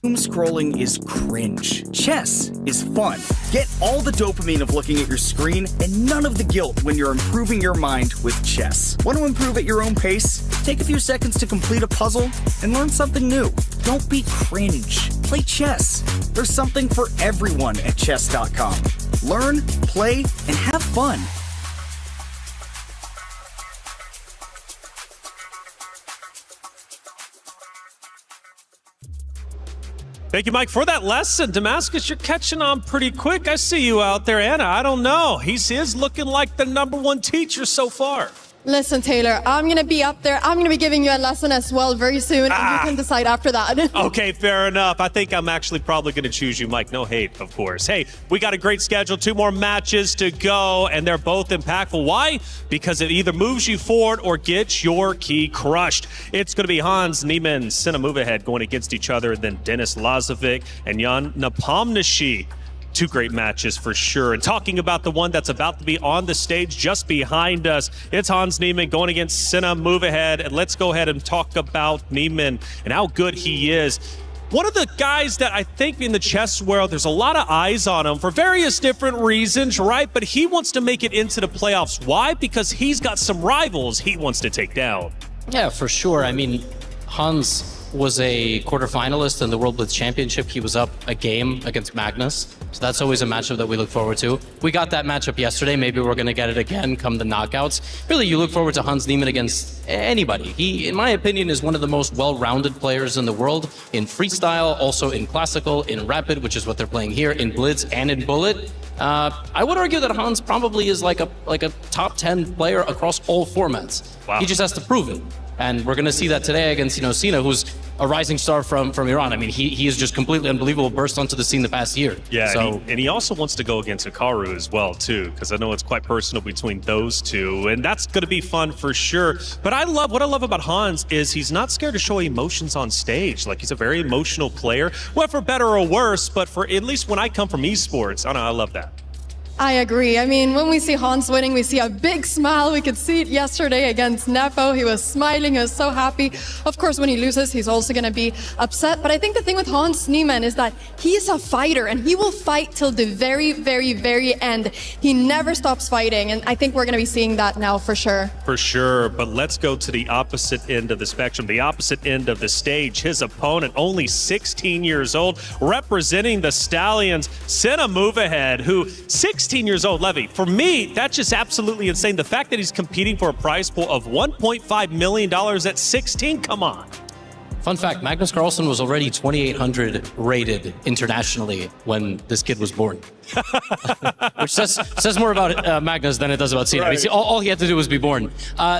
Doom scrolling is cringe. Chess is fun. Get all the dopamine of looking at your screen and none of the guilt when you're improving your mind with chess. Want to improve at your own pace? Take a few seconds to complete a puzzle and learn something new. Don't be cringe. Play chess. There's something for everyone at chess.com. Learn, play, and have fun. Thank you, Mike, for that lesson. Damascus, you're catching on pretty quick. I see you out there. Anna, I don't know. He is looking like the #1 teacher so far. Listen, Taylor, I'm going to be up there. I'm going to be giving you a lesson as well very soon, and you can decide after that. Okay, fair enough. I think I'm actually probably going to choose you, Mike. No hate, of course. Hey, we got a great schedule. 2 more matches to go, and they're both impactful. Why? Because it either moves you forward or gets your key crushed. It's going to be Hans Niemann, Senna move ahead going against each other, then Denis Lazovic and Jan Nepomniachtchi. 2 great matches for sure. And talking about the one that's about to be on the stage just behind us, it's Hans Niemann going against Senna move ahead. And let's go ahead and talk about Niemann and how good he is. One of the guys that I think in the chess world, there's a lot of eyes on him for various different reasons, right? But he wants to make it into the playoffs. Why? Because he's got some rivals he wants to take down. Yeah, for sure. I mean, Hans was a quarterfinalist in the World Blitz Championship. He was up a game against Magnus. So that's always a matchup that we look forward to. We got that matchup yesterday. Maybe we're going to get it again come the knockouts. Really, you look forward to Hans Niemann against anybody. He, in my opinion, is one of the most well-rounded players in the world in freestyle, also in classical, in rapid, which is what they're playing here, in blitz and in bullet. I would argue that Hans probably is like a top 10 player across all formats. Wow. He just has to prove it. And we're going to see that today against, Sina, who's a rising star from Iran. I mean, he is just completely unbelievable, burst onto the scene the past year. Yeah, so and he also wants to go against Hikaru as well, too, because I know it's quite personal between those two, and that's going to be fun for sure. But what I love about Hans is he's not scared to show emotions on stage. Like, he's a very emotional player, well, for better or worse, but for at least when I come from esports, I love that. I agree. I mean, when we see Hans winning, we see a big smile. We could see it yesterday against Nepo. He was smiling. He was so happy. Of course, when he loses, he's also going to be upset. But I think the thing with Hans Niemann is that he's a fighter, and he will fight till the very, very, very end. He never stops fighting, and I think we're going to be seeing that now for sure. For sure, but let's go to the opposite end of the spectrum, the opposite end of the stage. His opponent, only 16 years old, representing the Stallions, Senna Move Ahead, who 16 years old, Levy. For me, that's just absolutely insane. The fact that he's competing for a prize pool of $1.5 million at 16, come on. Fun fact, Magnus Carlsen was already 2,800 rated internationally when this kid was born. Which says more about Magnus than it does about Cena. Right. All he had to do was be born.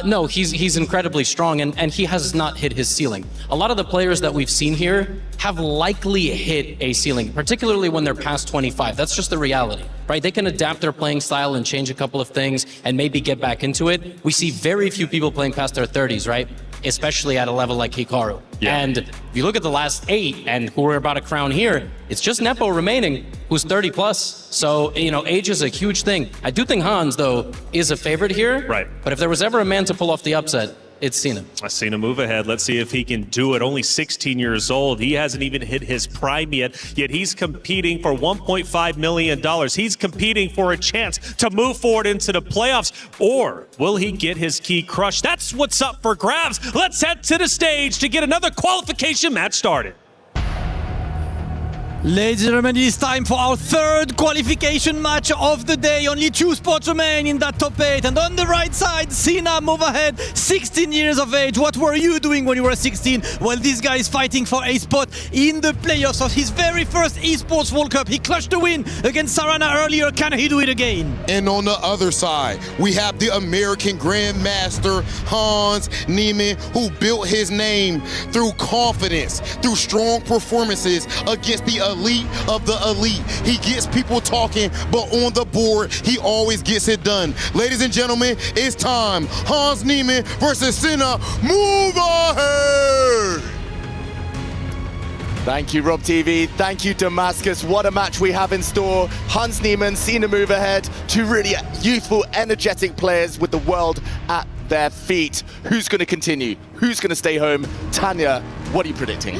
No, he's incredibly strong, and he has not hit his ceiling. A lot of the players that we've seen here have likely hit a ceiling, particularly when they're past 25. That's just the reality, right? They can adapt their playing style and change a couple of things and maybe get back into it. We see very few people playing past their 30s, right? Especially at a level like Hikaru. Yeah. And if you look at the last 8 and who we're about to crown here, it's just Nepo remaining, who's 30 plus. So, age is a huge thing. I do think Hans, though, is a favorite here. Right. But if there was ever a man to pull off the upset, it's Cena. I seen a move ahead. Let's see if he can do it. Only 16 years old. He hasn't even hit his prime yet he's competing for $1.5 million. He's competing for a chance to move forward into the playoffs. Or will he get his key crushed? That's what's up for grabs. Let's head to the stage to get another qualification match started. Ladies and gentlemen, it is time for our third qualification match of the day. Only 2 spots remain in that top 8. And on the right side, Cena Move Ahead, 16 years of age. What were you doing when you were 16? Well, this guy is fighting for a spot in the playoffs of his very first Esports World Cup. He clutched the win against Sarana earlier. Can he do it again? And on the other side, we have the American Grandmaster, Hans Niemann, who built his name through confidence, through strong performances against the elite of the elite. He gets people talking, but on the board, he always gets it done. Ladies and gentlemen, it's time. Hans Niemann versus Senna Move Ahead! Thank you, Rob TV. Thank you, Damascus. What a match we have in store. Hans Niemann, Cena Move Ahead, 2 really youthful, energetic players with the world at their feet. Who's going to continue? Who's going to stay home? Tanya, what are you predicting?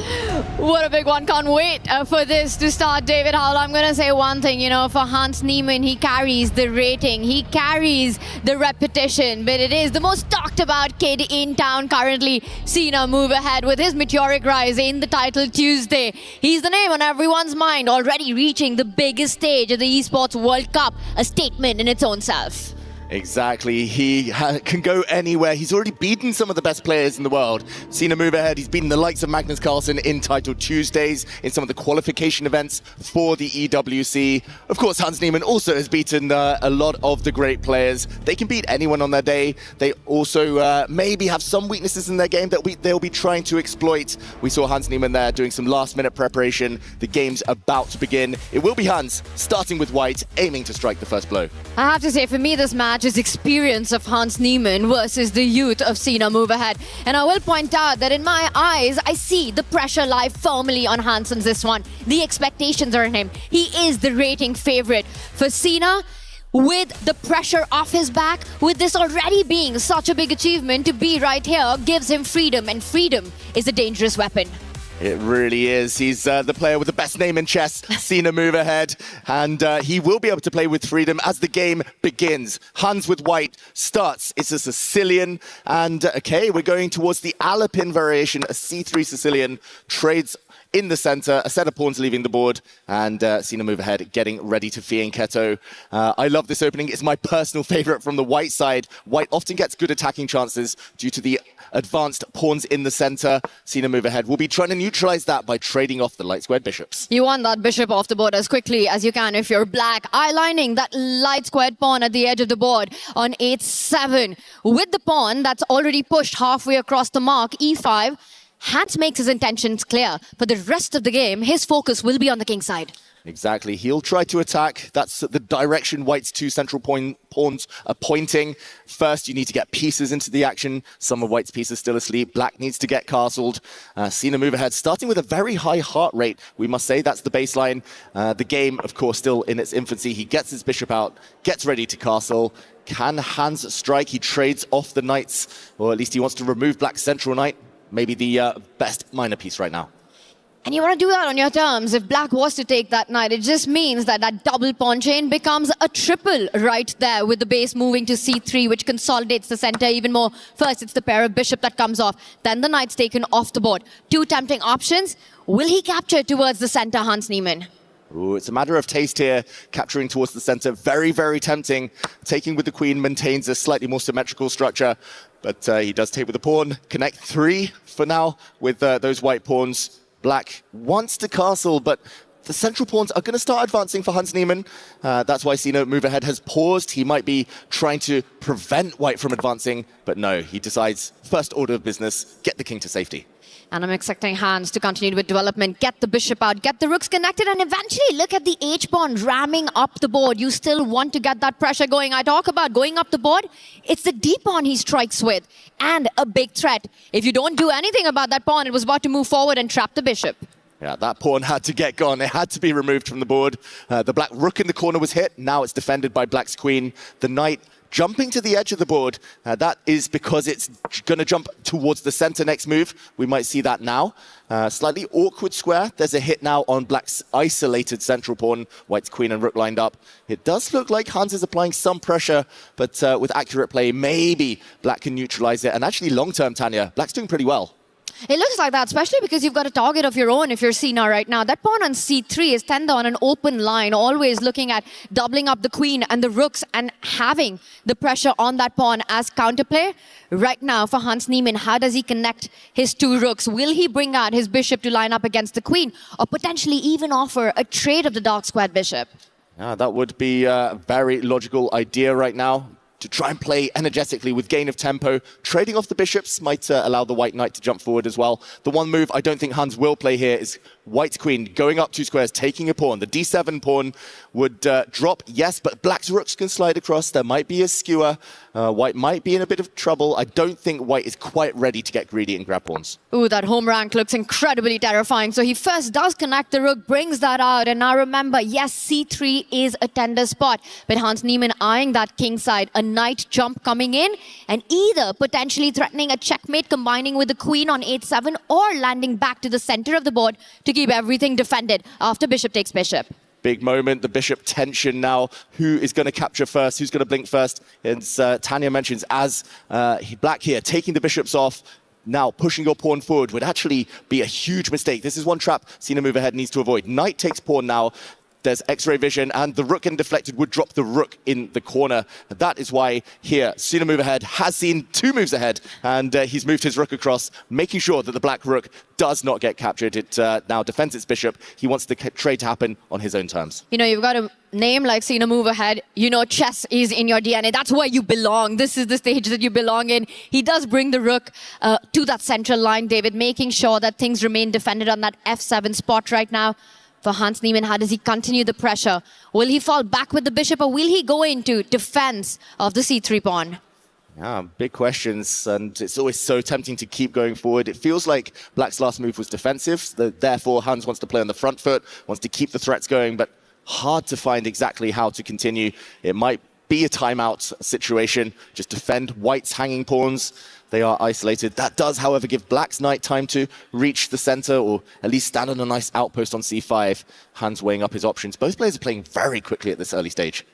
What a big one. Can't wait for this to start, David Howell. I'm going to say one thing, for Hans Niemann, he carries the rating. He carries the repetition, but it is the most talked about kid in town currently. Cena Move Ahead with his meteoric rise in the title Tuesday. He's the name on everyone's mind, already reaching the biggest stage of the Esports World Cup, a statement in its own self. Exactly. He can go anywhere. He's already beaten some of the best players in the world. Cena Move Ahead, he's beaten the likes of Magnus Carlsen in Title Tuesdays, in some of the qualification events for the EWC. Of course, Hans Niemann also has beaten a lot of the great players. They can beat anyone on their day. They also maybe have some weaknesses in their game that they'll be trying to exploit. We saw Hans Niemann there doing some last-minute preparation. The game's about to begin. It will be Hans, starting with white, aiming to strike the first blow. I have to say, for me, this match is experience of Hans Niemann versus the youth of Cena Move Ahead. And I will point out that in my eyes, I see the pressure lie firmly on Hans in this one. The expectations are on him. He is the rating favorite. For Cena, with the pressure off his back, with this already being such a big achievement, to be right here gives him freedom, and freedom is a dangerous weapon. It really is. He's the player with the best name in chess, Cena Move Ahead, and he will be able to play with freedom as the game begins. Hans with white starts. It's a Sicilian, and okay, we're going towards the Alapin variation, a C3 Sicilian, trades in the center, a set of pawns leaving the board, and Cena Move Ahead getting ready to Fianchetto. I love this opening. It's my personal favorite from the white side. White often gets good attacking chances due to the advanced pawns in the center. Cena Move Ahead will be trying to neutralize that by trading off the light squared bishops. You want that bishop off the board as quickly as you can if you're black. Eyelining that light squared pawn at the edge of the board on 8-7. With the pawn that's already pushed halfway across the mark, e5, Hans makes his intentions clear. For the rest of the game, his focus will be on the king side. Exactly. He'll try to attack. That's the direction White's two central pawns are pointing. First, you need to get pieces into the action. Some of White's pieces still asleep. Black needs to get castled. Cena move ahead, starting with a very high heart rate. We must say that's the baseline. The game, of course, still in its infancy. He gets his bishop out, gets ready to castle. Can Hans strike? He trades off the knights, or at least he wants to remove Black's central knight. Maybe the best minor piece right now. And you want to do that on your terms. If Black was to take that knight, it just means that that double pawn chain becomes a triple right there, with the base moving to c3, which consolidates the center even more. First, it's the pair of bishop that comes off. Then the knight's taken off the board. Two tempting options. Will he capture towards the center, Hans Niemann? Ooh, it's a matter of taste here, capturing towards the center. Very, very tempting. Taking with the queen maintains a slightly more symmetrical structure, but he does take with the pawn. Connect 3 for now with those white pawns. Black wants to castle, but the central pawns are going to start advancing for Hans Niemann. That's why Cena move ahead has paused. He might be trying to prevent White from advancing, but no, he decides first order of business, get the king to safety. And I'm expecting Hans to continue with development, get the bishop out, get the rooks connected, and eventually look at the h-pawn ramming up the board. You still want to get that pressure going. I talk about going up the board. It's the d pawn he strikes with, and a big threat. If you don't do anything about that pawn, it was about to move forward and trap the bishop. Yeah, that pawn had to get gone. It had to be removed from the board. The black rook in the corner was hit. Now it's defended by Black's queen. The knight jumping to the edge of the board. That is because it's going to jump towards the center next move. We might see that now. Slightly awkward square. There's a hit now on Black's isolated central pawn. White's queen and rook lined up. It does look like Hans is applying some pressure, but with accurate play, maybe Black can neutralize it. And actually, long-term, Tanya, Black's doing pretty well. It looks like that, especially because you've got a target of your own if you're Cena right now. That pawn on c3 is tender on an open line, always looking at doubling up the queen and the rooks and having the pressure on that pawn as counterplay. Right now for Hans Niemann, how does he connect his two rooks? Will he bring out his bishop to line up against the queen, or potentially even offer a trade of the dark squared bishop? That would be a very logical idea right now, to try and play energetically with gain of tempo. Trading off the bishops might allow the white knight to jump forward as well. The one move I don't think Hans will play here is White's queen going up 2 squares, taking a pawn. The d7 pawn would drop, yes, but Black's rooks can slide across. There might be a skewer. White might be in a bit of trouble. I don't think White is quite ready to get greedy and grab pawns. Ooh, that home rank looks incredibly terrifying. So he first does connect the rook, brings that out. And now remember, yes, c3 is a tender spot. But Hans Niemann eyeing that king side, a knight jump coming in, and either potentially threatening a checkmate, combining with the queen on h7, or landing back to the center of the board to keep everything defended after bishop takes bishop. Big moment, the bishop tension now. Who is going to capture first? Who's going to blink first? As Tanya mentions, as Black here taking the bishops off, now pushing your pawn forward would actually be a huge mistake. This is one trap Cena move ahead needs to avoid. Knight takes pawn now. There's X-ray vision, and the rook and deflected would drop the rook in the corner. That is why here, Cena move ahead has seen 2 moves ahead, and he's moved his rook across, making sure that the black rook does not get captured. It now defends its bishop. He wants the trade to happen on his own terms. You know, you've got a name like Cena move ahead. You know, chess is in your DNA. That's where you belong. This is the stage that you belong in. He does bring the rook to that central line, David, making sure that things remain defended on that f7 spot right now. For Hans Niemann, how does he continue the pressure? Will he fall back with the bishop, or will he go into defense of the c3 pawn? Yeah, big questions, and it's always so tempting to keep going forward. It feels like Black's last move was defensive, therefore Hans wants to play on the front foot, wants to keep the threats going, but hard to find exactly how to continue. It might be a timeout situation, just defend White's hanging pawns. They are isolated. That does, however, give Black's knight time to reach the center, or at least stand on a nice outpost on c5. Hans weighing up his options. Both players are playing very quickly at this early stage.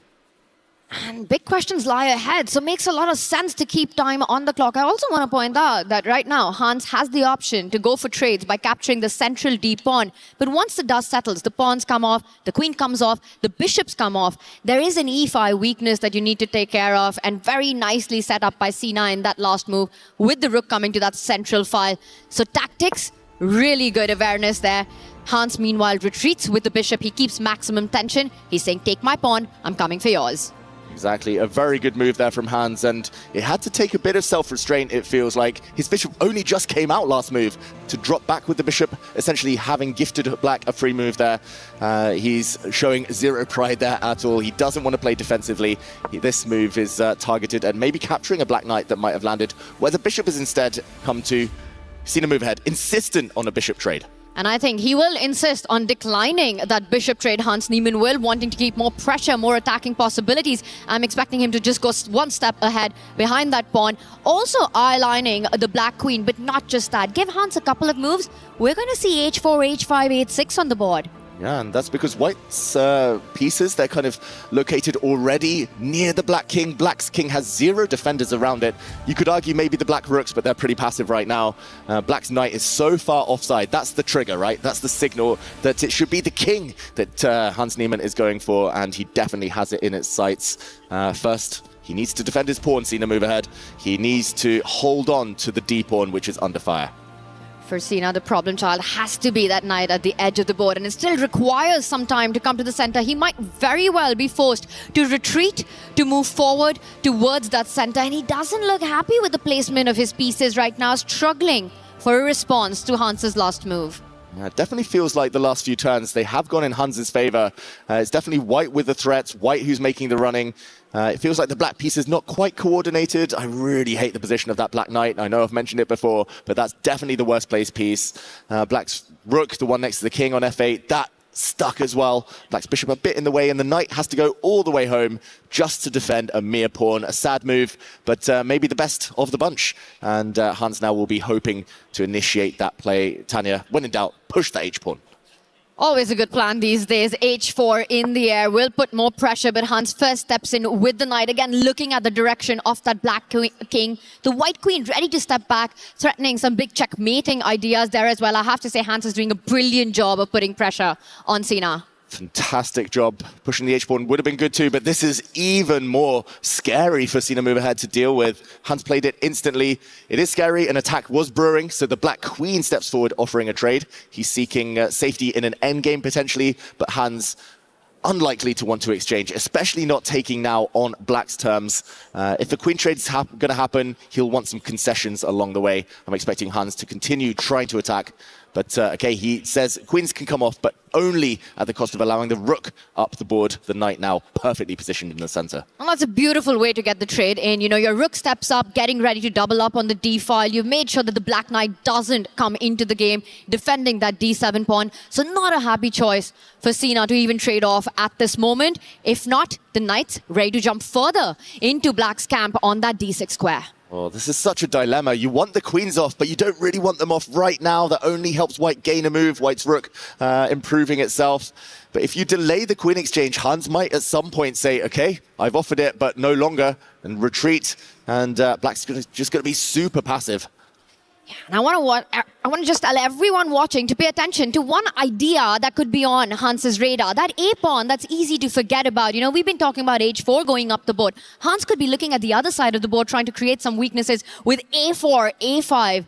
And big questions lie ahead, so it makes a lot of sense to keep time on the clock. I also want to point out that right now, Hans has the option to go for trades by capturing the central d pawn. But once the dust settles, the pawns come off, the queen comes off, the bishops come off. There is an e5 weakness that you need to take care of, and very nicely set up by c9 in that last move, with the rook coming to that central file. So tactics, really good awareness there. Hans, meanwhile, retreats with the bishop. He keeps maximum tension. He's saying, take my pawn, I'm coming for yours. Exactly, a very good move there from Hans, and it had to take a bit of self-restraint, it feels like. His bishop only just came out last move to drop back with the bishop, essentially having gifted black a free move there. He's showing zero pride there at all. He doesn't want to play defensively. This move is targeted and maybe capturing a black knight that might have landed, where the bishop has instead come to see the move ahead, insistent on a bishop trade. And I think he will insist on declining that bishop trade. Hans Niemann will, wanting to keep more pressure, more attacking possibilities. I'm expecting him to just go one step ahead behind that pawn. Also eye-lining the black queen, but not just that. Give Hans a couple of moves. We're going to see h4, h5, h6 on the board. Yeah, and that's because White's pieces, they're kind of located already near the Black King. Black's King has 0 defenders around it. You could argue maybe the Black Rooks, but they're pretty passive right now. Black's Knight is so far offside. That's the trigger, right? That's the signal that it should be the King that Hans Niemann is going for, and he definitely has it in its sights. First, he needs to defend his pawn, Sina move ahead. He needs to hold on to the D pawn, which is under fire. For Sina, the problem child has to be that knight at the edge of the board, and it still requires some time to come to the center. He might very well be forced to retreat, to move forward towards that center, and he doesn't look happy with the placement of his pieces right now, struggling for a response to Hans's last move. Yeah, it definitely feels like the last few turns, they have gone in Hans's favor. It's definitely White with the threats, White who's making the running. It feels like the black piece is not quite coordinated. I really hate the position of that black knight. I know I've mentioned it before, but that's definitely the worst placed piece. Black's rook, the one next to the king on f8, that stuck as well. Black's bishop a bit in the way, and the knight has to go all the way home just to defend a mere pawn. A sad move, but maybe the best of the bunch. And Hans now will be hoping to initiate that play. Tanya, when in doubt, push the h-pawn. Always a good plan these days. h4 in the air will put more pressure, but Hans first steps in with the knight, again looking at the direction of that black king. The white queen ready to step back, threatening some big checkmating ideas there as well. I have to say Hans is doing a brilliant job of putting pressure on Sina. Fantastic job. Pushing the h-pawn would have been good too, but this is even more scary for Sina move ahead to deal with. Hans played it instantly. It is scary. An attack was brewing, so the black queen steps forward, offering a trade. He's seeking safety in an endgame potentially, but Hans unlikely to want to exchange, especially not taking now on black's terms. If the queen trade's going to happen, he'll want some concessions along the way. I'm expecting Hans to continue trying to attack. But okay, he says queens can come off, but only at the cost of allowing the rook up the board. The knight now perfectly positioned in the center. Well, that's a beautiful way to get the trade in. You know, your rook steps up, getting ready to double up on the d file. You've made sure that the black knight doesn't come into the game, defending that d7 pawn. So not a happy choice for Sina to even trade off at this moment. If not, the knight's ready to jump further into black's camp on that d6 square. Oh, this is such a dilemma. You want the queens off, but you don't really want them off right now. That only helps White gain a move. White's rook improving itself. But if you delay the queen exchange, Hans might at some point say, okay, I've offered it, but no longer, and retreat. And Black's just going to be super passive. And I want to just tell everyone watching to pay attention to one idea that could be on Hans's radar. That a-pawn that's easy to forget about. You know, we've been talking about h4 going up the board. Hans could be looking at the other side of the board, trying to create some weaknesses with a4, a5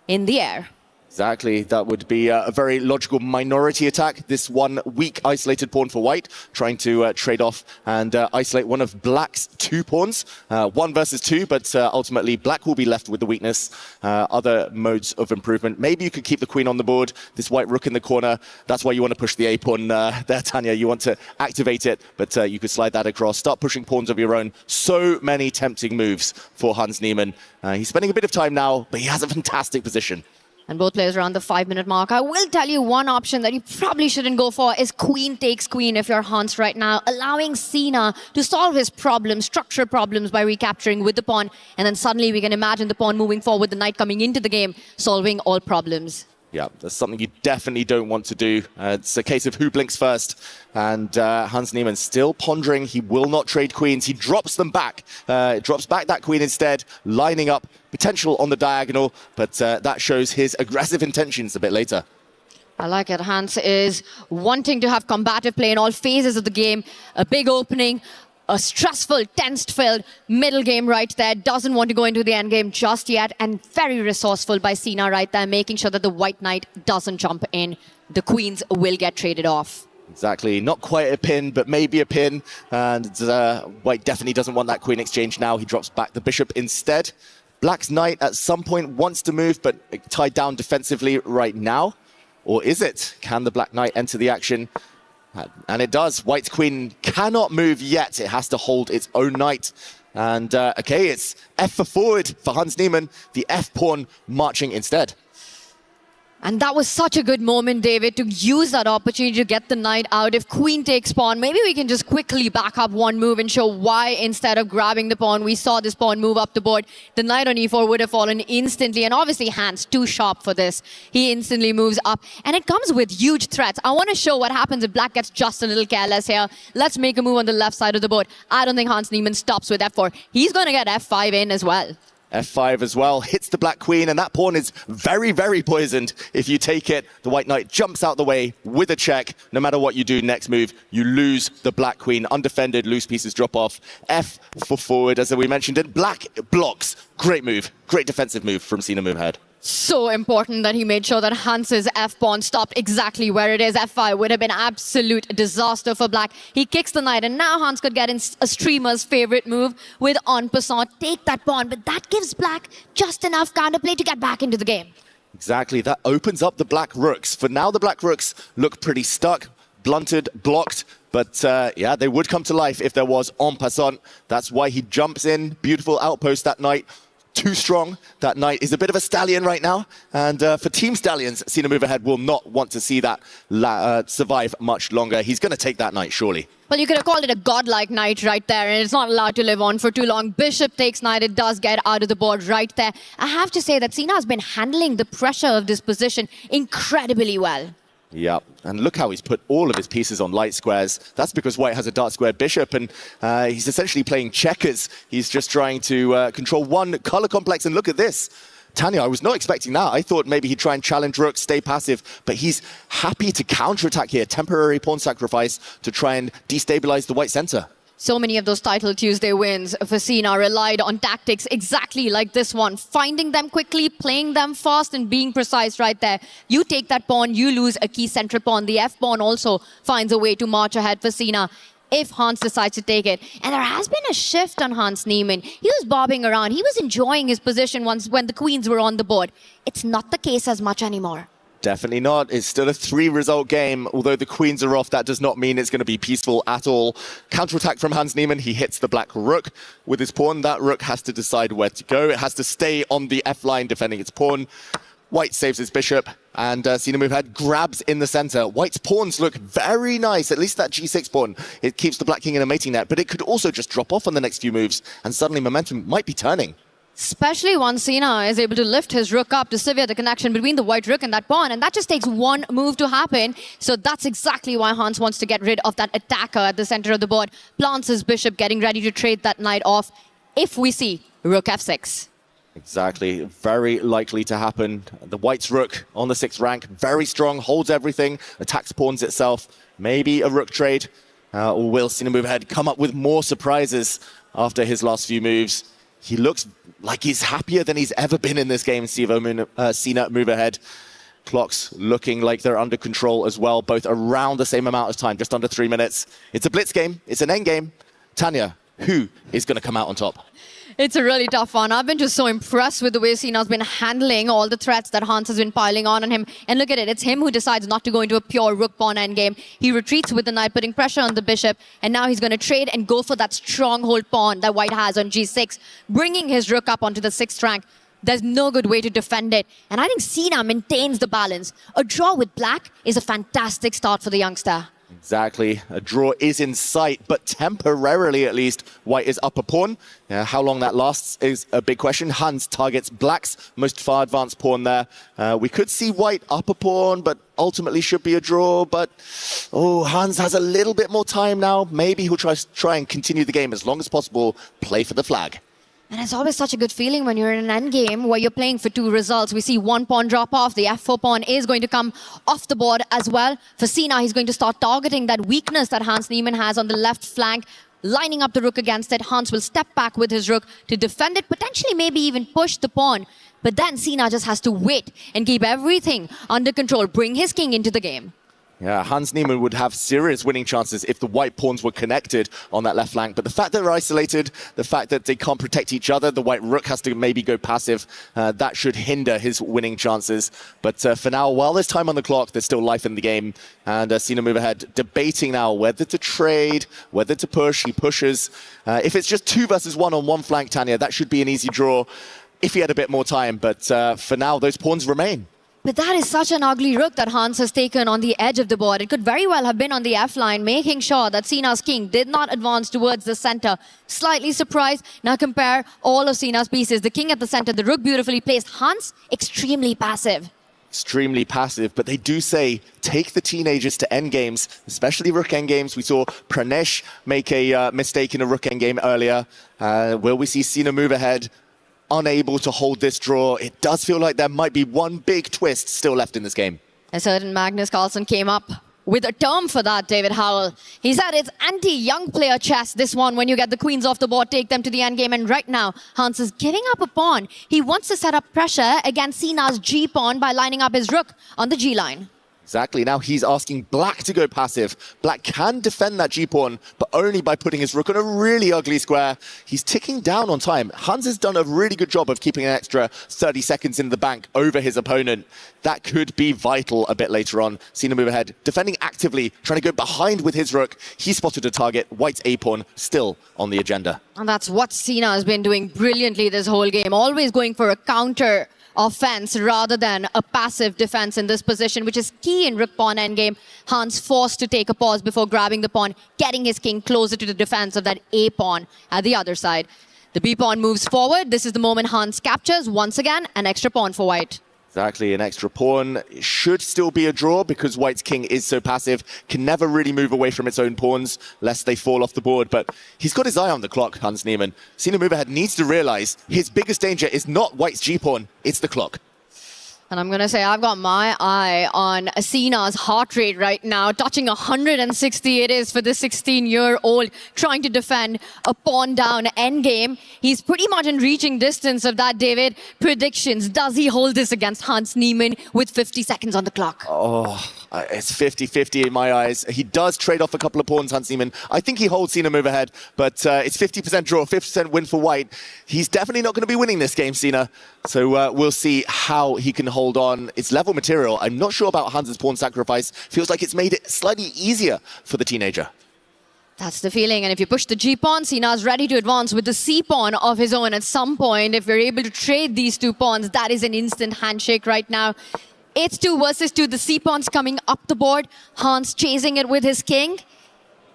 in the air. Exactly, that would be a very logical minority attack. This one weak isolated pawn for White, trying to trade off and isolate one of Black's 2 pawns. 1 versus 2, but ultimately Black will be left with the weakness. Other modes of improvement. Maybe you could keep the queen on the board. This white rook in the corner, that's why you want to push the a-pawn there, Tanya. You want to activate it, but you could slide that across. Start pushing pawns of your own. So many tempting moves for Hans Niemann. He's spending a bit of time now, but he has a fantastic position. And both players are on the 5-minute mark. I will tell you one option that you probably shouldn't go for is queen takes queen if you're Hans right now, allowing Sina to solve his problems, structural problems by recapturing with the pawn. And then suddenly we can imagine the pawn moving forward, the knight coming into the game, solving all problems. Yeah, that's something you definitely don't want to do. It's a case of who blinks first. And Hans Niemann still pondering. He will not trade queens. He drops them back. Drops back that queen instead, lining up potential on the diagonal. But that shows his aggressive intentions a bit later. I like it. Hans is wanting to have combative play in all phases of the game. A big opening. A stressful, tense-filled middle game right there. Doesn't want to go into the end game just yet. And very resourceful by Sina right there, making sure that the white knight doesn't jump in. The queens will get traded off. Exactly. Not quite a pin, but maybe a pin. And White definitely doesn't want that queen exchange now. He drops back the bishop instead. Black's knight at some point wants to move, but tied down defensively right now. Or is it? Can the black knight enter the action? And it does. White's queen cannot move yet. It has to hold its own knight. And okay, it's F for forward for Hans Niemann. The F pawn marching instead. And that was such a good moment, David, to use that opportunity to get the knight out. If queen takes pawn, maybe we can just quickly back up one move and show why instead of grabbing the pawn, we saw this pawn move up the board. The knight on e4 would have fallen instantly. And obviously, Hans, too sharp for this. He instantly moves up. And it comes with huge threats. I want to show what happens if black gets just a little careless here. Let's make a move on the left side of the board. I don't think Hans Niemann stops with f4. He's going to get f5 in as well. F5 as well, hits the black queen, and that pawn is very, very poisoned. If you take it, the white knight jumps out the way with a check. No matter what you do next move, you lose the black queen. Undefended, loose pieces drop off. F for forward, as we mentioned, and black blocks. Great move, great defensive move from Sina Movehead. So important that he made sure that Hans's f-pawn stopped exactly where it is. f5 would have been absolute disaster for black. He kicks the knight, and now Hans could get in a streamer's favorite move with en passant, take that pawn, but that gives black just enough counterplay to get back into the game. Exactly, that opens up the black rooks. For now, the black rooks look pretty stuck, blunted, blocked, but yeah, they would come to life if there was en passant. That's why he jumps in, beautiful outpost that knight. Too strong. That knight is a bit of a stallion right now. And for Team Stallions, Sina Movehead will not want to see that survive much longer. He's going to take that knight, surely. Well, you could have called it a godlike knight right there, and it's not allowed to live on for too long. Bishop takes knight. It does get out of the board right there. I have to say that Sina has been handling the pressure of this position incredibly well. Yeah, and look how he's put all of his pieces on light squares. That's because White has a dark square bishop, and he's essentially playing checkers. He's just trying to control one color complex, and look at this. Tanya, I was not expecting that. I thought maybe he'd try and challenge rook, stay passive, but he's happy to counterattack here. Temporary pawn sacrifice to try and destabilize the white center. So many of those Title Tuesday wins for Sina relied on tactics exactly like this one. Finding them quickly, playing them fast, and being precise right there. You take that pawn, you lose a key central pawn. The F-pawn also finds a way to march ahead for Sina if Hans decides to take it. And there has been a shift on Hans Niemann. He was bobbing around. He was enjoying his position once when the queens were on the board. It's not the case as much anymore. Definitely not. It's still a 3-result game. Although the queens are off, that does not mean it's going to be peaceful at all. Counterattack from Hans Niemann. He hits the black rook with his pawn. That rook has to decide where to go. It has to stay on the F line defending its pawn. White saves his bishop, and Sina Movehead grabs in the center. White's pawns look very nice, at least that G6 pawn. It keeps the black king in a mating net, but it could also just drop off on the next few moves, and suddenly momentum might be turning. Especially once Sina is able to lift his rook up to sever the connection between the white rook and that pawn. And that just takes one move to happen. So that's exactly why Hans wants to get rid of that attacker at the center of the board. Plants his bishop, getting ready to trade that knight off if we see rook f6. Exactly. Very likely to happen. The white's rook on the 6th rank. Very strong, holds everything, attacks pawns itself. Maybe a rook trade. Or will Sina Movehead come up with more surprises after his last few moves? He looks like he's happier than he's ever been in this game, Sina Movehead. Clocks looking like they're under control as well, both around the same amount of time, just under 3 minutes. It's a blitz game. It's an end game. Tanya, who is going to come out on top? It's a really tough one. I've been just so impressed with the way Sina's been handling all the threats that Hans has been piling on him. And look at it. It's him who decides not to go into a pure rook-pawn endgame. He retreats with the knight, putting pressure on the bishop. And now he's going to trade and go for that stronghold pawn that White has on G6, bringing his rook up onto the 6th rank. There's no good way to defend it. And I think Sina maintains the balance. A draw with black is a fantastic start for the youngster. Exactly. A draw is in sight, but temporarily at least, White is up a pawn. How long that lasts is a big question. Hans targets black's most far advanced pawn there. We could see White up a pawn, but ultimately should be a draw. But Hans has a little bit more time now. Maybe he'll try and continue the game as long as possible. Play for the flag. And it's always such a good feeling when you're in an endgame where you're playing for 2 results. We see one pawn drop off. The f4 pawn is going to come off the board as well. For Sina, he's going to start targeting that weakness that Hans Niemann has on the left flank, lining up the rook against it. Hans will step back with his rook to defend it, potentially maybe even push the pawn. But then Sina just has to wait and keep everything under control, bring his king into the game. Yeah, Hans Niemann would have serious winning chances if the white pawns were connected on that left flank. But the fact that they're isolated, the fact that they can't protect each other, the white rook has to maybe go passive, that should hinder his winning chances. But for now, while there's time on the clock, there's still life in the game. And Cena move ahead, debating now whether to trade, whether to push. He pushes. If it's just 2 versus 1 on one flank, Tanya, that should be an easy draw if he had a bit more time. But for now, those pawns remain. But that is such an ugly rook that Hans has taken on the edge of the board. It could very well have been on the F line, making sure that Cena's king did not advance towards the center. Slightly surprised. Now compare all of Cena's pieces. The king at the center, the rook beautifully placed. Hans, extremely passive. Extremely passive, but they do say take the teenagers to endgames, especially rook endgames. We saw Pranesh make a mistake in a rook endgame earlier. Will we see Cena move ahead? Unable to hold this draw. It does feel like there might be one big twist still left in this game. A certain Magnus Carlsen came up with a term for that, David Howell. He said it's anti-young player chess, this one. When you get the queens off the board, take them to the endgame. And right now, Hans is giving up a pawn. He wants to set up pressure against Cena's G pawn by lining up his rook on the G line. Exactly. Now he's asking Black to go passive. Black can defend that G-pawn, but only by putting his rook on a really ugly square. He's ticking down on time. Hans has done a really good job of keeping an extra 30 seconds in the bank over his opponent. That could be vital a bit later on. Cena move ahead, defending actively, trying to go behind with his rook. He spotted a target. White's A-pawn still on the agenda. And that's what Cena has been doing brilliantly this whole game. Always going for a counter offense rather than a passive defense in this position, which is key in rook pawn endgame. Hans forced to take a pause before grabbing the pawn, getting his king closer to the defense of that A pawn at the other side. The B pawn moves forward. This is the moment Hans captures once again an extra pawn for white. Exactly, an extra pawn should still be a draw because White's king is so passive, can never really move away from its own pawns lest they fall off the board. But he's got his eye on the clock, Hans Niemann. Cena move ahead needs to realize his biggest danger is not White's G-pawn, it's the clock. And I'm going to say I've got my eye on Cena's heart rate right now. Touching 160 it is for the 16-year-old trying to defend a pawn down endgame. He's pretty much in reaching distance of that, David. Predictions. Does he hold this against Hans Niemann with 50 seconds on the clock? Oh, it's 50-50 in my eyes. He does trade off a couple of pawns, Hans Niemann. I think he holds Cena move ahead, but it's 50% draw, 50% win for White. He's definitely not going to be winning this game, Cena. So we'll see how he can hold on. It's level material. I'm not sure about Hans's pawn sacrifice. Feels like it's made it slightly easier for the teenager. That's the feeling. And if you push the G-pawn, Cena's ready to advance with the C-pawn of his own. At some point, if we're able to trade these two pawns, that is an instant handshake right now. It's 2 versus 2. The C-pawn's coming up the board. Hans chasing it with his king.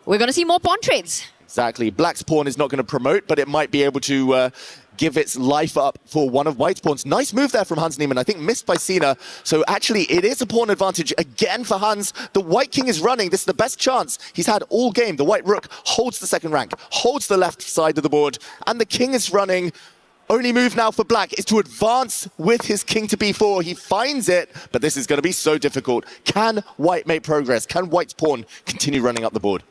We're going to see more pawn trades. Exactly. Black's pawn is not going to promote, but it might be able to give its life up for one of White's pawns. Nice move there from Hans Niemann. I think missed by Cena. So actually, it is a pawn advantage again for Hans. The White king is running. This is the best chance he's had all game. The White rook holds the second rank, holds the left side of the board, and the king is running. Only move now for Black is to advance with his king to b4. He finds it, but this is going to be so difficult. Can White make progress? Can White's pawn continue running up the board?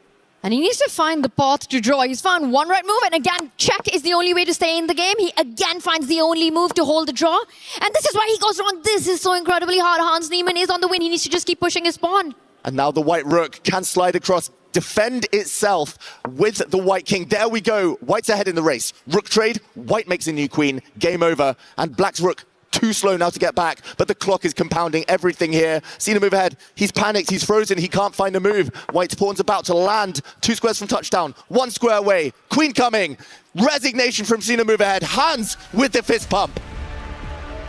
And he needs to find the path to draw. He's found one right move, and again, check is the only way to stay in the game. He again finds the only move to hold the draw. And this is why he goes wrong. This is so incredibly hard. Hans Niemann is on the win. He needs to just keep pushing his pawn. And now the White rook can slide across, defend itself with the White king. There we go. White's ahead in the race. Rook trade. White makes a new queen. Game over. And Black's rook too slow now to get back, but the clock is compounding everything here. Cena move ahead. He's panicked. He's frozen. He can't find a move. White's pawn's about to land. 2 squares from touchdown. 1 square away. Queen coming. Resignation from Cena move ahead. Hans with the fist pump.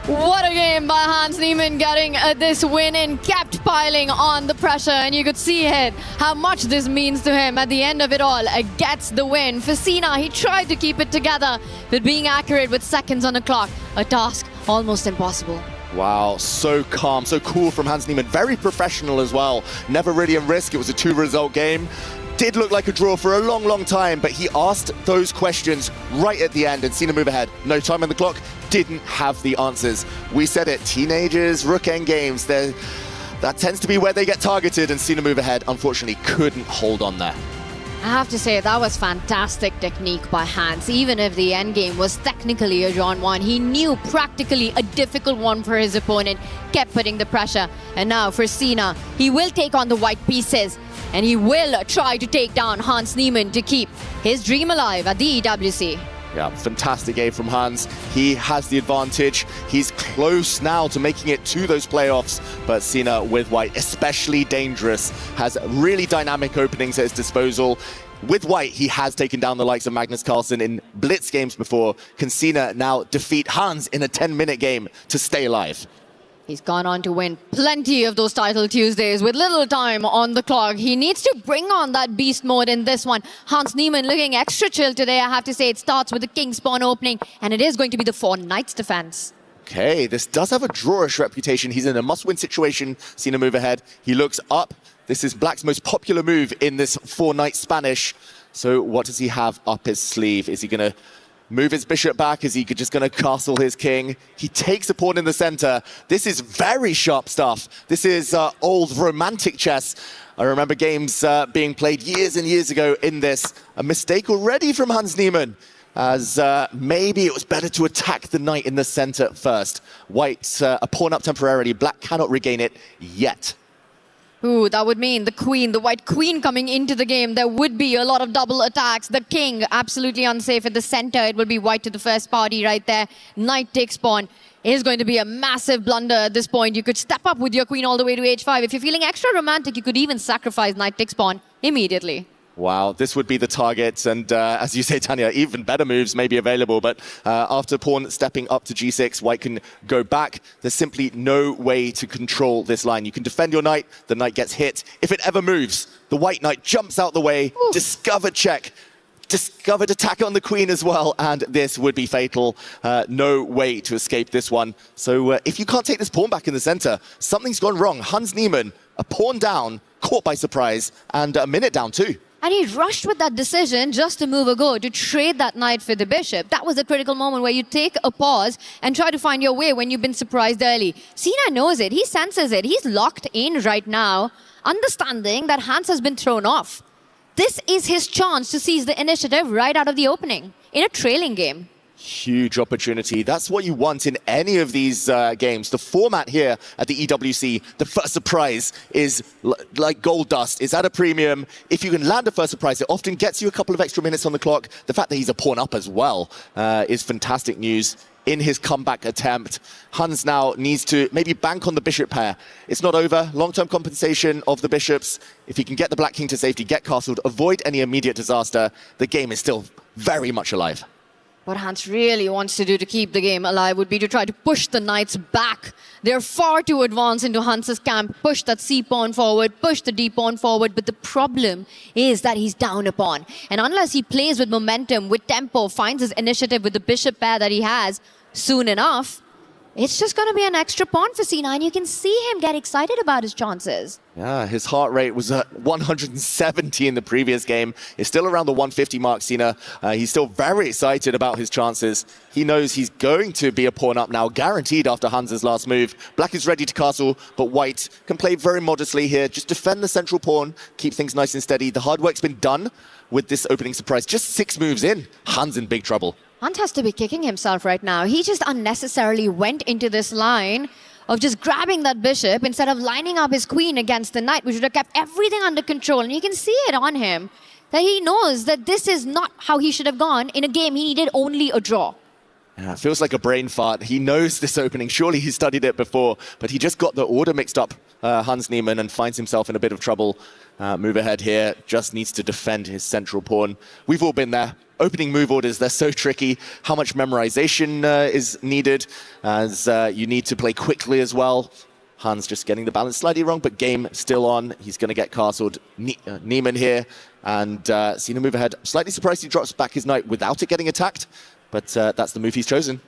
What a game by Hans Niemann, getting this win and kept piling on the pressure. And you could see it, how much this means to him at the end of it all. Gets the win. For Cena, he tried to keep it together, but being accurate with seconds on the clock, a task almost impossible. Wow, so calm, so cool from Hans Niemann. Very professional as well. Never really in risk. It was a 2-result game. Did look like a draw for a long, long time, but he asked those questions right at the end, and Cena move ahead. No time on the clock, didn't have the answers. We said it, teenagers, rook end games, that tends to be where they get targeted, and Cena move ahead, unfortunately, couldn't hold on there. I have to say, that was fantastic technique by Hans. Even if the endgame was technically a John 1, he knew practically a difficult one for his opponent, kept putting the pressure. And now for Cena, he will take on the white pieces, and he will try to take down Hans Niemann to keep his dream alive at the EWC. Yeah, fantastic game from Hans. He has the advantage. He's close now to making it to those playoffs, but Cena with white, especially dangerous, has really dynamic openings at his disposal. With white, he has taken down the likes of Magnus Carlsen in blitz games before. Can Cena now defeat Hans in a 10-minute game to stay alive? He's gone on to win plenty of those title Tuesdays with little time on the clock. He needs to bring on that beast mode in this one. Hans Niemann looking extra chill today. I have to say, it starts with the King's Pawn opening, and it is going to be the 4 Knights defense. Okay, this does have a drawish reputation. He's in a must-win situation. Cena move ahead. He looks up. This is Black's most popular move in this 4 Knight Spanish. So what does he have up his sleeve? Is he going to move his bishop back? Is he just going to castle his king? He takes a pawn in the center. This is very sharp stuff. This is old romantic chess. I remember games being played years and years ago in this. A mistake already from Hans Niemann, as maybe it was better to attack the knight in the center first. White a pawn up temporarily. Black cannot regain it yet. Ooh, that would mean the queen, the white queen coming into the game. There would be a lot of double attacks. The king, absolutely unsafe at the center. It would be white to the first party right there. Knight takes pawn. It is going to be a massive blunder at this point. You could step up with your queen all the way to h5. If you're feeling extra romantic, you could even sacrifice knight takes pawn immediately. Wow, this would be the target, and as you say, Tanya, even better moves may be available, but after pawn stepping up to g6, white can go back. There's simply no way to control this line. You can defend your knight, the knight gets hit. If it ever moves, the white knight jumps out the way, discovered check, discovered attack on the queen as well, and this would be fatal. No way to escape this one. So if you can't take this pawn back in the center, something's gone wrong. Hans Niemann, a pawn down, caught by surprise, and a minute down too. And he rushed with that decision just a move ago to trade that knight for the bishop. That was a critical moment where you take a pause and try to find your way when you've been surprised early. Cena knows it. He senses it. He's locked in right now, understanding that Hans has been thrown off. This is his chance to seize the initiative right out of the opening in a trailing game. Huge opportunity. That's what you want in any of these games. The format here at the EWC, the first surprise is like gold dust. It's at a premium. If you can land a first surprise, it often gets you a couple of extra minutes on the clock. The fact that he's a pawn up as well is fantastic news in his comeback attempt. Hans now needs to maybe bank on the bishop pair. It's not over. Long-term compensation of the bishops. If he can get the black king to safety, get castled, avoid any immediate disaster, the game is still very much alive. What Hans really wants to do to keep the game alive would be to try to push the knights back. They're far too advanced into Hans's camp. Push that c-pawn forward, push the d-pawn forward. But the problem is that he's down a pawn. And unless he plays with momentum, with tempo, finds his initiative with the bishop pair that he has soon enough, it's just going to be an extra pawn for Cena, and you can see him get excited about his chances. Yeah, his heart rate was at 170 in the previous game. It's still around the 150 mark, Cena. He's still very excited about his chances. He knows he's going to be a pawn up now, guaranteed after Hans's last move. Black is ready to castle, but white can play very modestly here. Just defend the central pawn, keep things nice and steady. The hard work's been done with this opening surprise. Just 6 moves in, Hans in big trouble. Hans has to be kicking himself right now. He just unnecessarily went into this line of just grabbing that bishop instead of lining up his queen against the knight, which would have kept everything under control. And you can see it on him that he knows that this is not how he should have gone. In a game, he needed only a draw. Yeah, it feels like a brain fart. He knows this opening. Surely he studied it before, but he just got the order mixed up, Hans Niemann, and finds himself in a bit of trouble. Move ahead here, just needs to defend his central pawn. We've all been there. Opening move orders, they're so tricky. How much memorization is needed, as you need to play quickly as well. Hans just getting the balance slightly wrong, but game still on. He's going to get castled. Niemann here, and Cena move ahead. Slightly surprised he drops back his knight without it getting attacked, but that's the move he's chosen.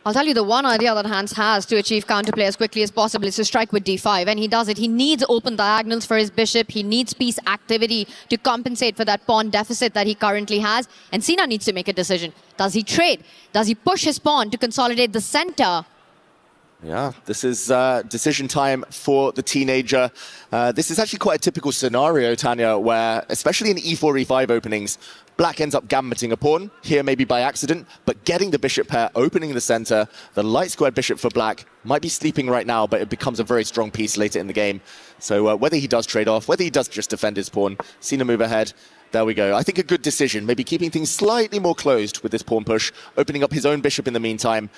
I'll tell you the one idea that Hans has to achieve counterplay as quickly as possible is to strike with d5, and he does it. He needs open diagonals for his bishop. He needs piece activity to compensate for that pawn deficit that he currently has, and Cena needs to make a decision. Does he trade? Does he push his pawn to consolidate the center? Yeah, this is decision time for the teenager. This is actually quite a typical scenario, Tanya, where, especially in E4, E5 openings, Black ends up gambiting a pawn, here maybe by accident, but getting the bishop pair, opening the center. The light squared bishop for Black might be sleeping right now, but it becomes a very strong piece later in the game. So whether he does trade off, whether he does just defend his pawn, Cena move ahead. There we go. I think a good decision, maybe keeping things slightly more closed with this pawn push, opening up his own bishop in the meantime.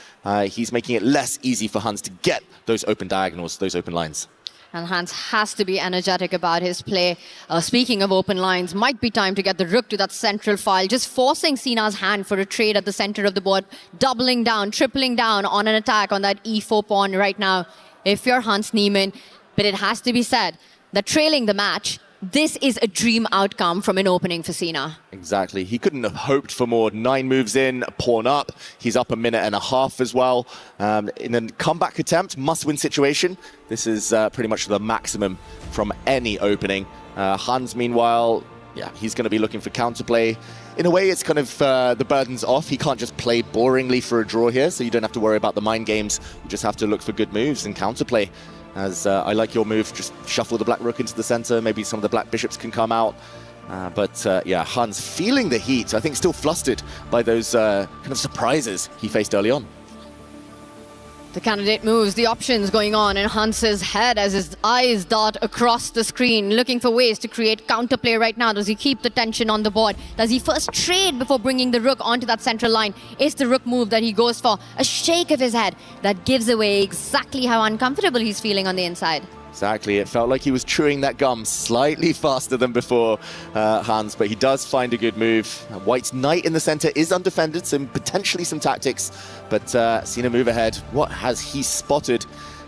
He's making it less easy for Hans to get those open diagonals, those open lines. And Hans has to be energetic about his play. Speaking of open lines, might be time to get the rook to that central file, just forcing Cena's hand for a trade at the center of the board, doubling down, tripling down on an attack on that E4 pawn right now, if you're Hans Niemann. But it has to be said that trailing the match, this is a dream outcome from an opening for Cena. Exactly. He couldn't have hoped for more. 9 moves in, pawn up. He's up a minute and a half as well. In a comeback attempt, must-win situation, this is pretty much the maximum from any opening. Hans, meanwhile, yeah, he's going to be looking for counterplay. In a way, it's kind of the burden's off. He can't just play boringly for a draw here, so you don't have to worry about the mind games. You just have to look for good moves and counterplay. As I like your move, just shuffle the black rook into the center. Maybe some of the black bishops can come out. But yeah, Hans feeling the heat. I think still flustered by those kind of surprises he faced early on. The candidate moves, the options going on in Hans's head as his eyes dart across the screen, looking for ways to create counterplay right now. Does he keep the tension on the board? Does he first trade before bringing the rook onto that central line? Is the rook move that he goes for a shake of his head that gives away exactly how uncomfortable he's feeling on the inside? Exactly. It felt like he was chewing that gum slightly faster than before, Hans, but he does find a good move. White's knight in the center is undefended, so potentially some tactics, but Cena move ahead. What has he spotted?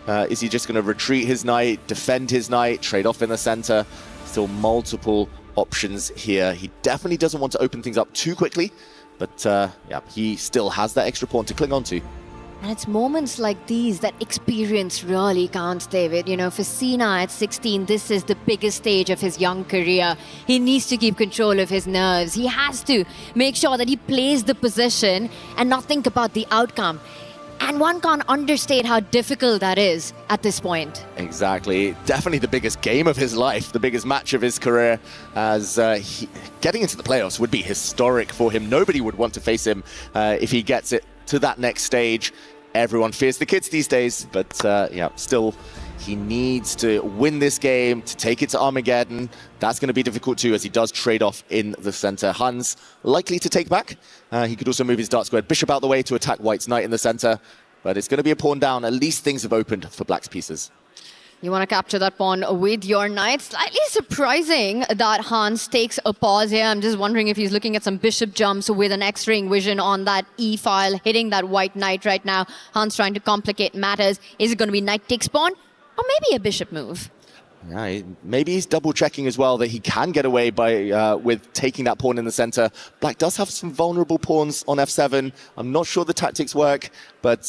Is he just going to retreat his knight, defend his knight, trade off in the center? Still multiple options here. He definitely doesn't want to open things up too quickly, but yeah, he still has that extra pawn to cling on to. And it's moments like these that experience really counts, David. You know, for Cena at 16, this is the biggest stage of his young career. He needs to keep control of his nerves. He has to make sure that he plays the position and not think about the outcome. And one can't understate how difficult that is at this point. Exactly. Definitely the biggest game of his life, the biggest match of his career, as getting into the playoffs would be historic for him. Nobody would want to face him if he gets it to that next stage. Everyone fears the kids these days, but yeah, still, he needs to win this game to take it to Armageddon. That's going to be difficult too, as he does trade off in the center. Hans likely to take back. He could also move his dark squared bishop out the way to attack White's knight in the center, but it's going to be a pawn down. At least things have opened for Black's pieces. You want to capture that pawn with your knight. Slightly surprising that Hans takes a pause here. I'm just wondering if he's looking at some bishop jumps with an X-ring vision on that E-file, hitting that white knight right now. Hans trying to complicate matters. Is it going to be knight takes pawn? Or maybe a bishop move? Yeah, maybe he's double checking as well that he can get away by with taking that pawn in the center. Black does have some vulnerable pawns on f7. I'm not sure the tactics work, but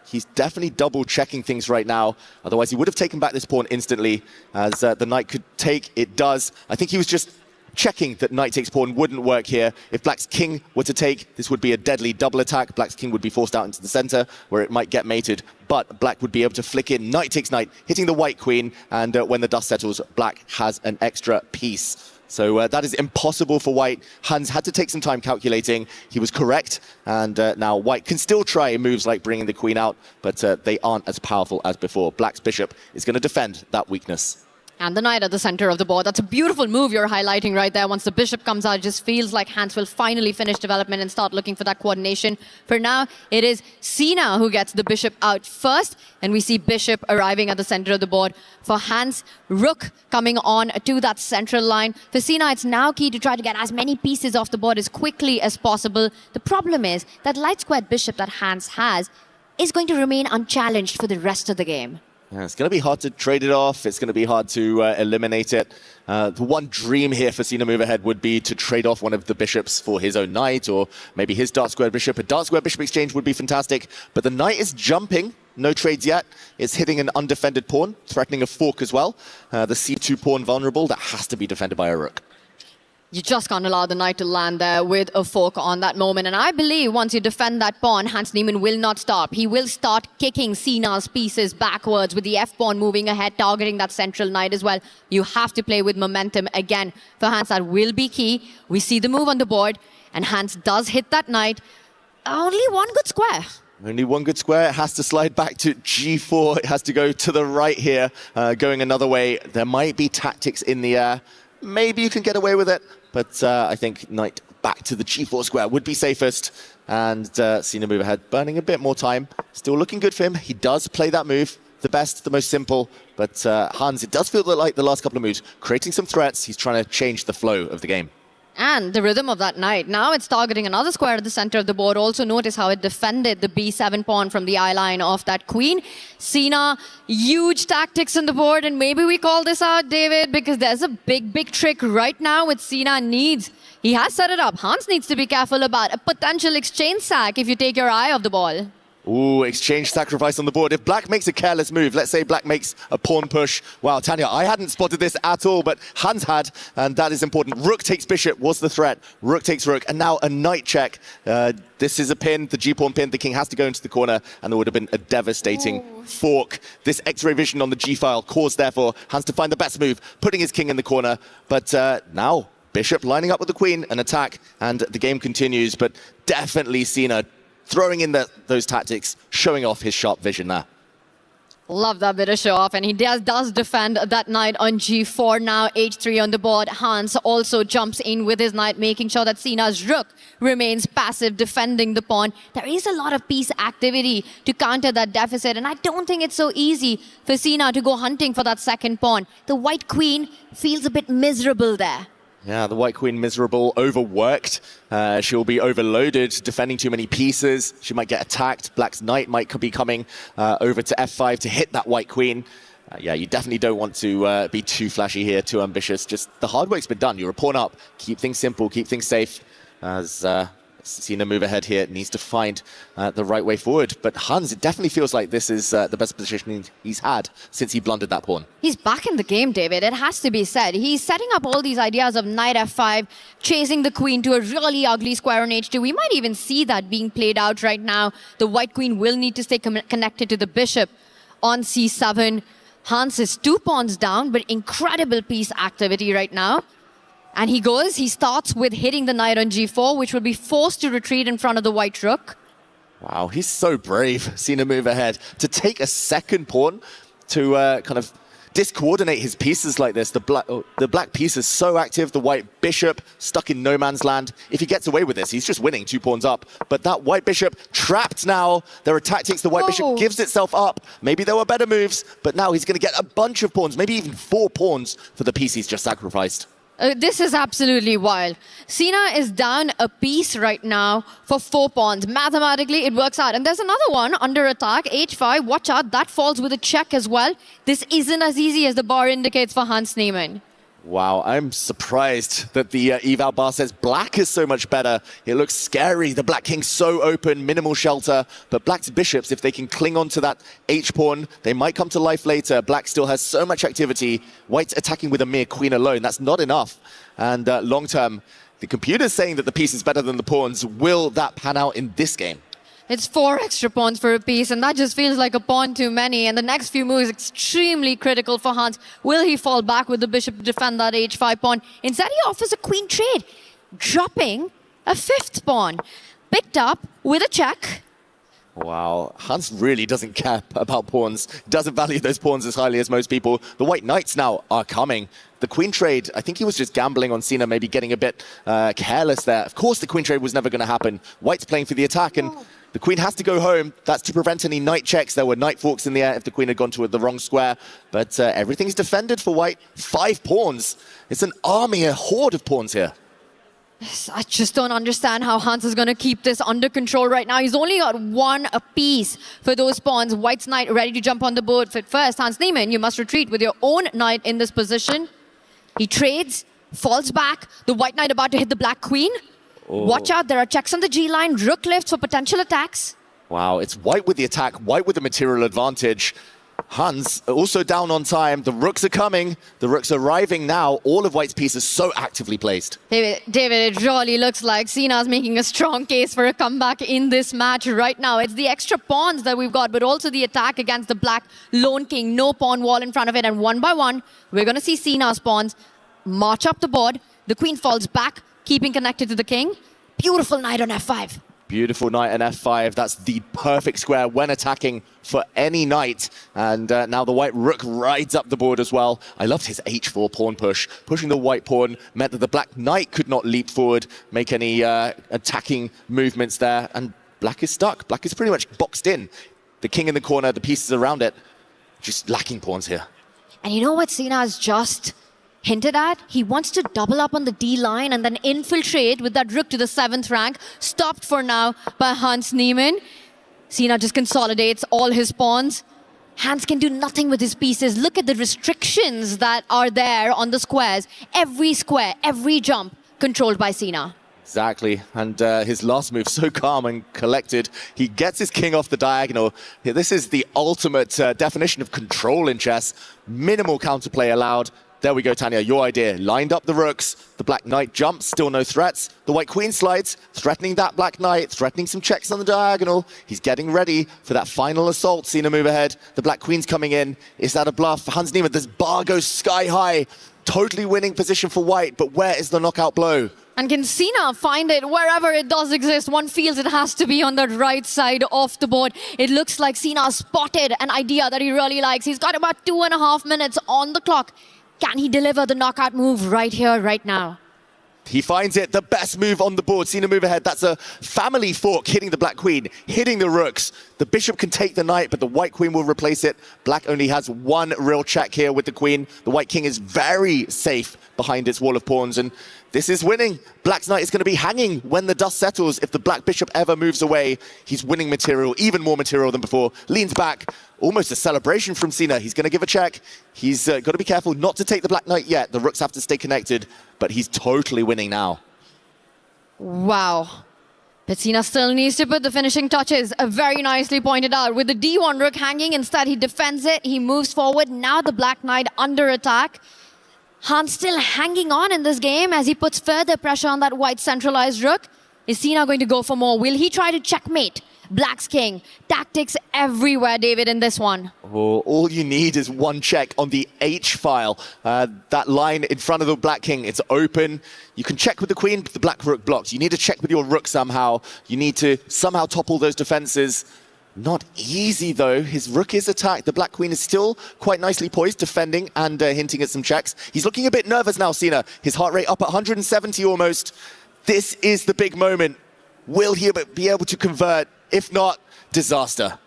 he's definitely double checking things right now. Otherwise, he would have taken back this pawn instantly, as the knight could take. It does. I think he was just checking that knight takes pawn wouldn't work here. If Black's king were to take, this would be a deadly double attack. Black's king would be forced out into the center, where it might get mated, but Black would be able to flick in knight takes knight, hitting the white queen, and when the dust settles, Black has an extra piece. So that is impossible for White. Hans had to take some time calculating. He was correct, and now White can still try moves like bringing the queen out, but they aren't as powerful as before. Black's bishop is going to defend that weakness. And the knight at the center of the board. That's a beautiful move you're highlighting right there. Once the bishop comes out, it just feels like Hans will finally finish development and start looking for that coordination. For now, it is Cena who gets the bishop out first. And we see bishop arriving at the center of the board. For Hans, rook coming on to that central line. For Cena, it's now key to try to get as many pieces off the board as quickly as possible. The problem is that light squared bishop that Hans has is going to remain unchallenged for the rest of the game. Yeah, it's going to be hard to trade it off. It's going to be hard to eliminate it. The one dream here for Cena move ahead would be to trade off one of the bishops for his own knight, or maybe his dark square bishop. A dark square bishop exchange would be fantastic, but the knight is jumping. No trades yet. It's hitting an undefended pawn, threatening a fork as well. The c2 pawn vulnerable, that has to be defended by a rook. You just can't allow the knight to land there with a fork on that moment. And I believe once you defend that pawn, Hans Niemann will not stop. He will start kicking Sina's pieces backwards with the f-pawn moving ahead, targeting that central knight as well. You have to play with momentum again. For Hans, that will be key. We see the move on the board, and Hans does hit that knight. Only one good square. Only one good square. It has to slide back to g4. It has to go to the right here, going another way. There might be tactics in the air. Maybe you can get away with it. But I think knight back to the g4 square would be safest. And Sina move ahead, burning a bit more time. Still looking good for him. He does play that move. The best, the most simple. But Hans, it does feel like the last couple of moves, creating some threats. He's trying to change the flow of the game. And the rhythm of that knight. Now it's targeting another square at the center of the board. Also notice how it defended the b7 pawn from the eye line of that queen. Sina, huge tactics on the board. And maybe we call this out, David, because there's a big trick right now with Sina needs. He has set it up. Hans needs to be careful about a potential exchange sack if you take your eye off the ball. Ooh, exchange sacrifice on the board. If Black makes a careless move, let's say Black makes a pawn push. Wow, Tanya, I hadn't spotted this at all, but Hans had, and that is important. Rook takes bishop was the threat. Rook takes rook, and now a knight check. This is a pin, the g-pawn pin. The king has to go into the corner, and there would have been a devastating fork. This X-ray vision on the g-file caused, therefore, Hans to find the best move, putting his king in the corner. But now, bishop lining up with the queen, an attack, and the game continues. But definitely Sina throwing in those tactics, showing off his sharp vision there. Love that bit of show off, and he does defend that knight on g4 now, h3 on the board. Hans also jumps in with his knight, making sure that Sina's rook remains passive, defending the pawn. There is a lot of piece activity to counter that deficit, and I don't think it's so easy for Sina to go hunting for that second pawn. The white queen feels a bit miserable there. Yeah, the white queen miserable, overworked. She'll be overloaded, defending too many pieces. She might get attacked. Black's knight might be coming over to f5 to hit that white queen. Yeah, you definitely don't want to be too flashy here, too ambitious. Just the hard work's been done. You're a pawn up. Keep things simple, keep things safe. As Sina move ahead here, needs to find the right way forward. But Hans, it definitely feels like this is the best positioning he's had since he blundered that pawn. He's back in the game, David. It has to be said. He's setting up all these ideas of knight f5, chasing the queen to a really ugly square on h2. We might even see that being played out right now. The white queen will need to stay connected to the bishop on c7. Hans is 2 pawns down, but incredible piece activity right now. And he starts with hitting the knight on g4, which will be forced to retreat in front of the white rook. Wow, he's so brave, Sina move ahead. To take a second pawn to kind of discoordinate his pieces like this. The black piece is so active, the white bishop stuck in no man's land. If he gets away with this, he's just winning 2 pawns up. But that white bishop trapped now. There are tactics, the white bishop gives itself up. Maybe there were better moves, but now he's going to get a bunch of pawns, maybe even 4 pawns for the piece he's just sacrificed. This is absolutely wild. Sina is down a piece right now for 4 pawns. Mathematically, it works out. And there's another one under attack, h5. Watch out, that falls with a check as well. This isn't as easy as the bar indicates for Hans Niemann. Wow, I'm surprised that the eval bar says black is so much better. It looks scary. The black king's so open, minimal shelter. But black's bishops, if they can cling on to that h-pawn, they might come to life later. Black still has so much activity. White's attacking with a mere queen alone. That's not enough. And long term, the computer's saying that the piece is better than the pawns. Will that pan out in this game? It's 4 extra pawns for a piece, and that just feels like a pawn too many. And the next few moves extremely critical for Hans. Will he fall back with the bishop to defend that h5 pawn? Instead, he offers a queen trade, dropping a 5th pawn. Picked up with a check. Wow, Hans really doesn't care about pawns. Doesn't value those pawns as highly as most people. The white knights now are coming. The queen trade, I think he was just gambling on Sina, maybe getting a bit careless there. Of course, the queen trade was never going to happen. White's playing for the attack, and the queen has to go home. That's to prevent any knight checks. There were knight forks in the air if the queen had gone to the wrong square. But everything's defended for white. 5 pawns. It's an army, a horde of pawns here. I just don't understand how Hans is going to keep this under control right now. He's only got 1 apiece for those pawns. White's knight ready to jump on the board. But first, Hans Niemann, you must retreat with your own knight in this position. He trades, falls back. The white knight about to hit the black queen. Watch out, there are checks on the G-line. Rook lifts for potential attacks. Wow, it's white with the attack, white with the material advantage. Hans also down on time. The rooks are coming. The rooks are arriving now. All of White's pieces so actively placed. David, it really looks like Sina's making a strong case for a comeback in this match right now. It's the extra pawns that we've got, but also the attack against the black Lone King. No pawn wall in front of it, and one by one, we're going to see Sina's pawns march up the board. The queen falls back, keeping connected to the king. Beautiful knight on f5. Beautiful knight on f5. That's the perfect square when attacking for any knight. And now the white rook rides up the board as well. I loved his h4 pawn push. Pushing the white pawn meant that the black knight could not leap forward, make any attacking movements there. And black is stuck. Black is pretty much boxed in. The king in the corner, the pieces around it, just lacking pawns here. And you know what Sina's just hinted at? He wants to double up on the D line and then infiltrate with that rook to the 7th rank. Stopped for now by Hans Niemann. Sina just consolidates all his pawns. Hans can do nothing with his pieces. Look at the restrictions that are there on the squares. Every square, every jump controlled by Sina. Exactly, and his last move, so calm and collected. He gets his king off the diagonal. This is the ultimate definition of control in chess. Minimal counterplay allowed. There we go, Tanya, your idea. Lined up the rooks, the black knight jumps, still no threats. The white queen slides, threatening that black knight, threatening some checks on the diagonal. He's getting ready for that final assault. Sina move ahead. The black queen's coming in. Is that a bluff? Hans Niemann, this bar goes sky high. Totally winning position for white, but where is the knockout blow? And can Sina find it wherever it does exist? One feels it has to be on the right side of the board. It looks like Sina spotted an idea that he really likes. He's got about 2.5 minutes on the clock. Can he deliver the knockout move right here, right now? He finds it, the best move on the board. Sina move ahead. That's a family fork hitting the black queen, hitting the rooks. The bishop can take the knight, but the white queen will replace it. Black only has one real check here with the queen. The white king is very safe behind its wall of pawns, and this is winning. Black's knight is going to be hanging when the dust settles. If the black bishop ever moves away, he's winning material, even more material than before. Leans back, almost a celebration from Sina. He's going to give a check. He's got to be careful not to take the black knight yet. The rooks have to stay connected, but he's totally winning now. Wow. But Sina still needs to put the finishing touches. Very nicely pointed out. With the D1 rook hanging, instead he defends it. He moves forward. Now the black knight under attack. Hans still hanging on in this game as he puts further pressure on that white centralized rook. Is Sina going to go for more? Will he try to checkmate Black's king? Tactics everywhere, David, in this one. Oh, all you need is one check on the H file. That line in front of the black king, it's open. You can check with the queen, but the black rook blocks. You need to check with your rook somehow. You need to somehow topple those defenses. Not easy, though. His rook is attacked. The black queen is still quite nicely poised, defending and hinting at some checks. He's looking a bit nervous now, Sina. His heart rate up at 170 almost. This is the big moment. Will he be able to convert? If not, disaster.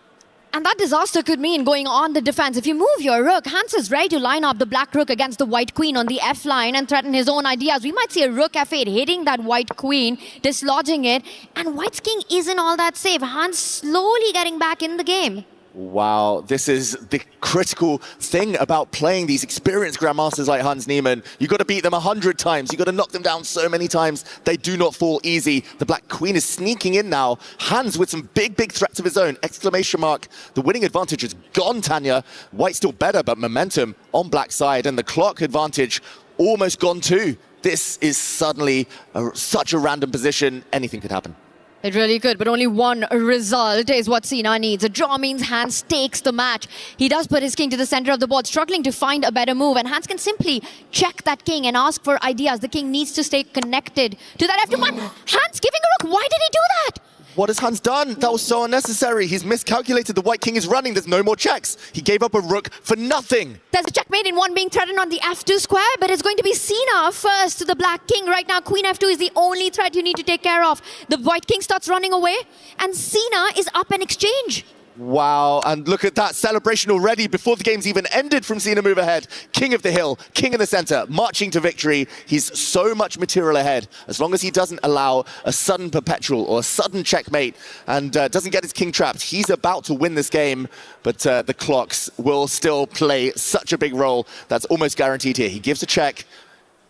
And that disaster could mean going on the defense. If you move your rook, Hans is ready to line up the black rook against the white queen on the F line and threaten his own ideas. We might see a rook F8 hitting that white queen, dislodging it. And white's king isn't all that safe. Hans slowly getting back in the game. Wow, this is the critical thing about playing these experienced grandmasters like Hans Niemann. You've got to beat them 100 times. You've got to knock them down so many times. They do not fall easy. The black queen is sneaking in now. Hans with some big, big threats of his own. Exclamation mark. The winning advantage is gone, Tanya. White's still better, but momentum on black's side. And the clock advantage almost gone too. This is suddenly such a random position. Anything could happen. It really could, but only one result is what Sina needs. A draw means Hans takes the match. He does put his king to the center of the board, struggling to find a better move, and Hans can simply check that king and ask for ideas. The king needs to stay connected to that F1. Hans giving a rook. Why did he do that? What has Hans done? That was so unnecessary. He's miscalculated. The white king is running. There's no more checks. He gave up a rook for nothing. There's a checkmate in one being threatened on the F2 square, but it's going to be Sina first to the black king. Right now, queen F2 is the only threat you need to take care of. The white king starts running away, and Sina is up in exchange. Wow, and look at that celebration already before the game's even ended from Sina move ahead. King of the hill, king in the center, marching to victory. He's so much material ahead. As long as he doesn't allow a sudden perpetual or a sudden checkmate and doesn't get his king trapped, he's about to win this game. But the clocks will still play such a big role. That's almost guaranteed here. He gives a check.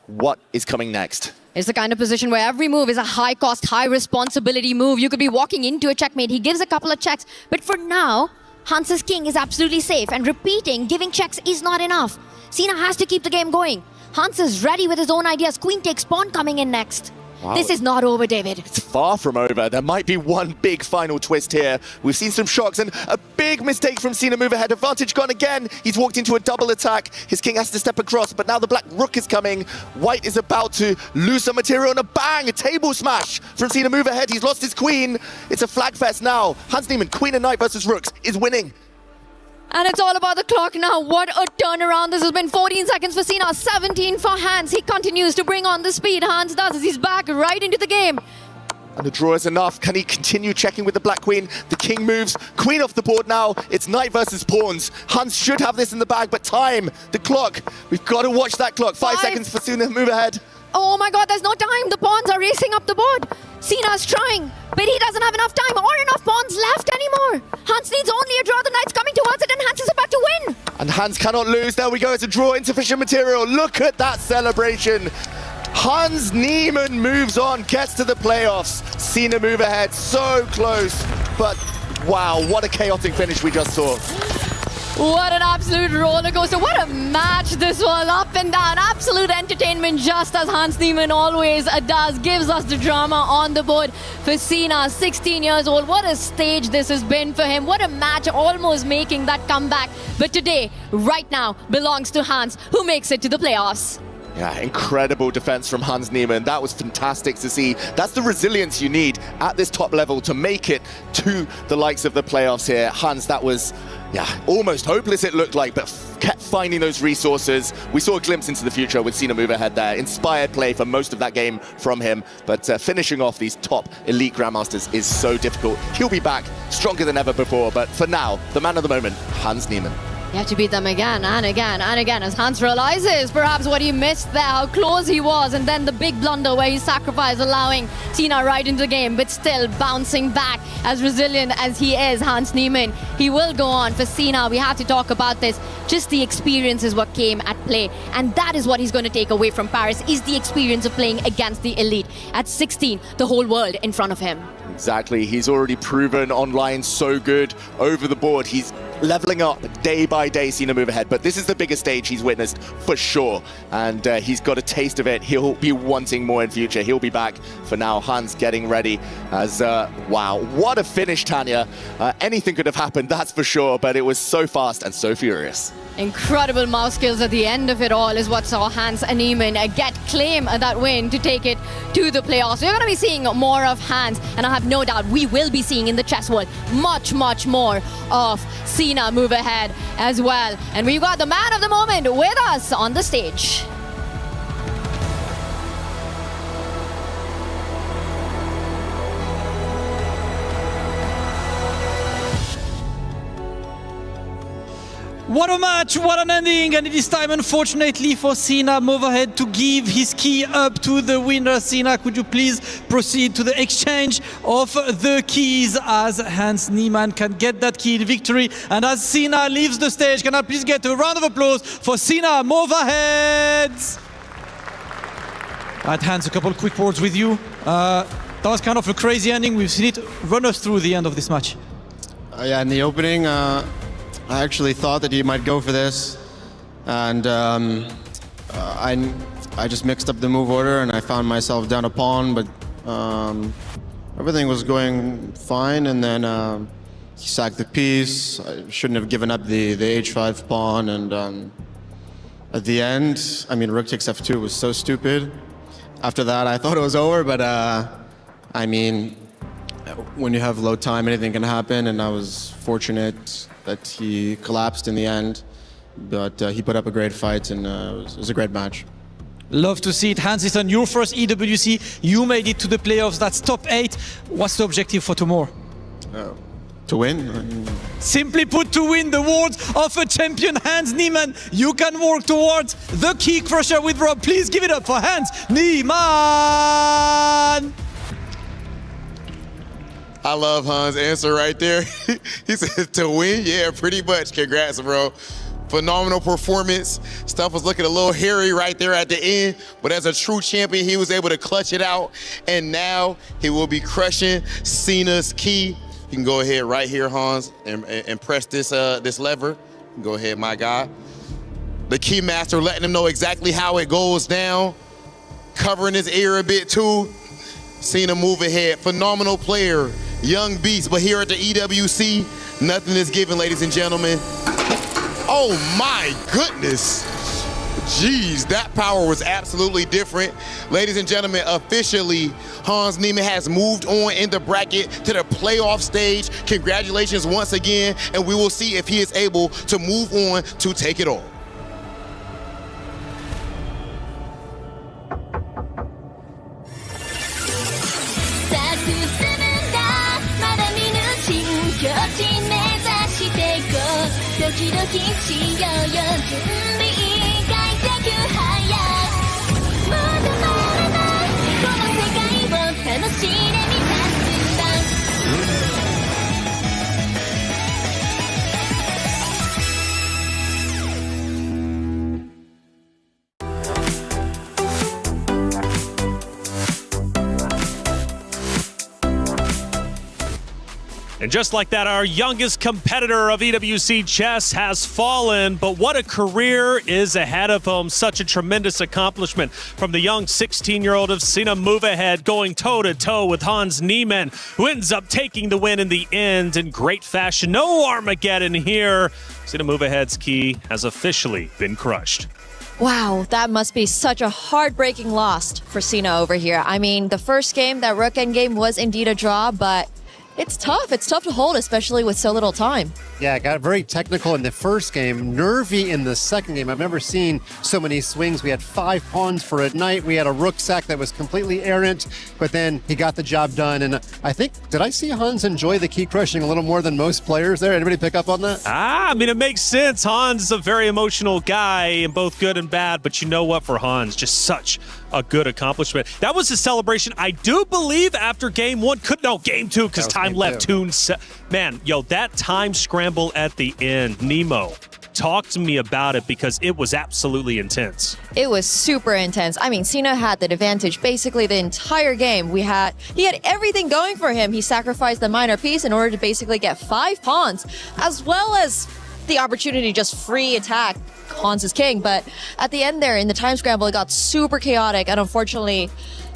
What is coming next? It's the kind of position where every move is a high-cost, high-responsibility move. You could be walking into a checkmate. He gives a couple of checks. But for now, Hans's king is absolutely safe, and repeating, giving checks is not enough. Cena has to keep the game going. Hans is ready with his own ideas. Queen takes pawn coming in next. Wow. This is not over, David. It's far from over. There might be one big final twist here. We've seen some shocks and a big mistake from Cena move ahead. Advantage gone again. He's walked into a double attack. His king has to step across, but now the black rook is coming. White is about to lose some material, and a bang, a table smash from Cena move ahead. He's lost his queen. It's a flag fest now. Hans Niemann, queen and knight versus rooks, is winning. And it's all about the clock now. What a turnaround. This has been 14 seconds for Cena, 17 for Hans. He continues to bring on the speed. Hans does as he's back right into the game. And the draw is enough. Can he continue checking with the black queen? The king moves. Queen off the board now. It's knight versus pawns. Hans should have this in the bag, but time, the clock. We've got to watch that clock. 5 seconds for Cena move ahead. Oh my god, there's no time. The pawns are racing up the board. Cena's trying, but he doesn't have enough time or enough pawns left anymore. Hans needs only a draw. The knight's coming towards it, and Hans is about to win. And Hans cannot lose. There we go. It's a draw. Insufficient material. Look at that celebration. Hans Niemann moves on, gets to the playoffs. Cena move ahead. So close. But wow, what a chaotic finish we just saw. What an absolute roller coaster. What a match this was. Up and down. Absolute entertainment, just as Hans Niemann always does. Gives us the drama on the board for Cena, 16 years old. What a stage this has been for him. What a match, almost making that comeback. But today, right now, belongs to Hans, who makes it to the playoffs. Yeah, incredible defense from Hans Niemann. That was fantastic to see. That's the resilience you need at this top level to make it to the likes of the playoffs here. Hans, that was, yeah, almost hopeless it looked like, but kept finding those resources. We saw a glimpse into the future with Cena move ahead there. Inspired play for most of that game from him, but finishing off these top elite Grandmasters is so difficult. He'll be back stronger than ever before, but for now, the man of the moment, Hans Niemann. You have to beat them again and again and again as Hans realizes perhaps what he missed there, how close he was, and then the big blunder where he sacrificed, allowing Cena right into the game, but still bouncing back as resilient as he is, Hans Niemann. He will go on. For Cena, we have to talk about this. Just the experience is what came at play, and that is what he's going to take away from Paris, is the experience of playing against the elite. At 16, the whole world in front of him. Exactly. He's already proven online so good over the board. He's leveling up day by day, Cena move ahead, but this is the biggest stage he's witnessed for sure, and he's got a taste of it. He'll be wanting more in future. He'll be back. For now, Hans getting ready as wow, what a finish, Tanya. Anything could have happened, that's for sure, but it was so fast and so furious. Incredible mouse skills at the end of it all is what saw Hans Niemann claim that win to take it to the playoffs. We're going to be seeing more of Hans, and I have no doubt we will be seeing in the chess world much more of Cena move ahead as well. And we've got the man of the moment with us on the stage. What a match, what an ending, and it is time, unfortunately, for Cena move ahead to give his key up to the winner. Cena, could you please proceed to the exchange of the keys as Hans Niemann can get that key in victory, and as Cena leaves the stage, can I please get a round of applause for Cena move ahead? Right, Hans, a couple of quick words with you. That was kind of a crazy ending. We've seen it. Run us through the end of this match. Yeah, in the opening, I actually thought that he might go for this, and I just mixed up the move order and I found myself down a pawn, but everything was going fine, and then he sacked the piece. I shouldn't have given up the h5 pawn, and at the end, I mean, rook takes f2 was so stupid. After that, I thought it was over, but I mean, when you have low time, anything can happen, and I was fortunate that he collapsed in the end, but he put up a great fight, and it was a great match. Love to see it. Hans, it's on your first EWC. You made it to the playoffs. That's top 8. What's the objective for tomorrow? To win. Simply put, to win the world of a champion, Hans Niemann. You can work towards the key crusher with Rob. Please give it up for Hans Niemann. I love Hans' answer right there. He said, to win? Yeah, pretty much. Congrats, bro. Phenomenal performance. Stuff was looking a little hairy right there at the end, but as a true champion, he was able to clutch it out, and now he will be crushing Cena's key You can go ahead right here, Hans, and press this this lever. Go ahead, my guy. The key master letting him know exactly how it goes down, covering his ear a bit too. Cena move ahead, phenomenal player, young beast, but here at the EWC, nothing is given, ladies and gentlemen. Oh my goodness. Jeez, that power was absolutely different. Ladies and gentlemen, officially, Hans Niemann has moved on in the bracket to the playoff stage. Congratulations once again, and we will see if he is able to move on to take it all. And just like that, our youngest competitor of EWC chess has fallen, but what a career is ahead of him. Such a tremendous accomplishment from the young 16-year-old of Cena Move Ahead, going toe-to-toe with Hans Niemann, who ends up taking the win in the end in great fashion. No Armageddon here. Cena Move Ahead's key has officially been crushed. Wow, that must be such a heartbreaking loss for Cena over here. I mean, the first game, that Rook endgame, was indeed a draw, but it's tough. It's tough to hold, especially with so little time. Yeah, it got very technical in the first game, nervy in the second game. I've never seen so many swings. We had 5 pawns for a knight. We had a rook sack that was completely errant, but then he got the job done. And I think, did I see Hans enjoy the key crushing a little more than most players there? Anybody pick up on that? I mean, it makes sense. Hans is a very emotional guy, in both good and bad, but you know what, for Hans, just such a good accomplishment. That was his celebration, I do believe, after game 1. Game 2, because time left. Man, yo, that time scramble at the end, Nemo, talk to me about it, because it was absolutely intense. It was super intense. I mean, Cena had the advantage basically the entire game. He had everything going for him. He sacrificed the minor piece in order to basically get 5 pawns, as well as the opportunity to just free attack Hans's king. But at the end there, in the time scramble, it got super chaotic, and unfortunately,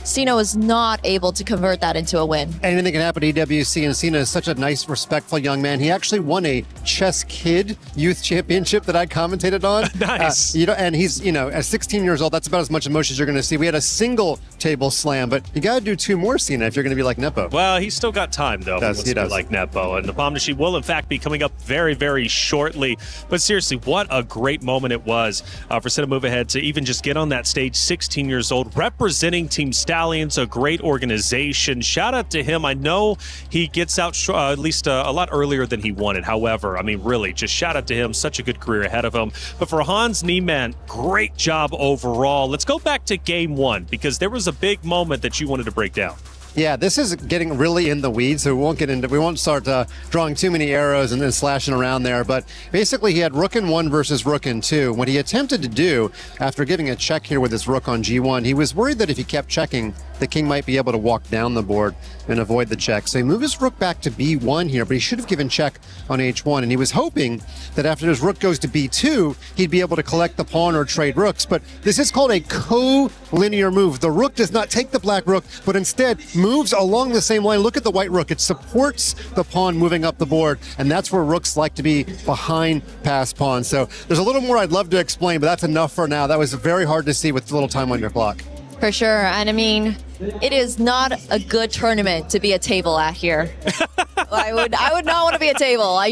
Cena was not able to convert that into a win. Anything can happen to EWC, and Cena is such a nice, respectful young man. He actually won a Chess Kid Youth Championship that I commentated on. Nice. And he's, at 16 years old, that's about as much emotion as you're going to see. We had a single table slam, but you got to do 2 more, Cena, if you're going to be like Nepo. Well, he's still got time, though. He does. Like Nepo. And the Pomnishi will, in fact, be coming up very, very shortly. But seriously, what a great moment it was for Cena Move Ahead to even just get on that stage, 16 years old, representing Team Stallions, a great organization. Shout out to him. I know he gets out at least a lot earlier than he wanted. However, I mean, really, just shout out to him. Such a good career ahead of him. But for Hans Niemann, great job overall. Let's go back to game 1, because there was a big moment that you wanted to break down. Yeah, this is getting really in the weeds, so we won't start drawing too many arrows and then slashing around there. But basically, he had rook in 1 versus rook in 2. What he attempted to do after giving a check here with his rook on g1, he was worried that if he kept checking, the king might be able to walk down the board and avoid the check. So he moved his rook back to b1 here, but he should have given check on h1. And he was hoping that after his rook goes to b2, he'd be able to collect the pawn or trade rooks. But this is called a co-linear move. The rook does not take the black rook, but instead moves along the same line. Look at the white rook. It supports the pawn moving up the board, and that's where rooks like to be, behind passed pawns. So there's a little more I'd love to explain, but that's enough for now. That was very hard to see with little time on your clock. For sure. And I mean, it is not a good tournament to be a table at here. I would not want to be a table, I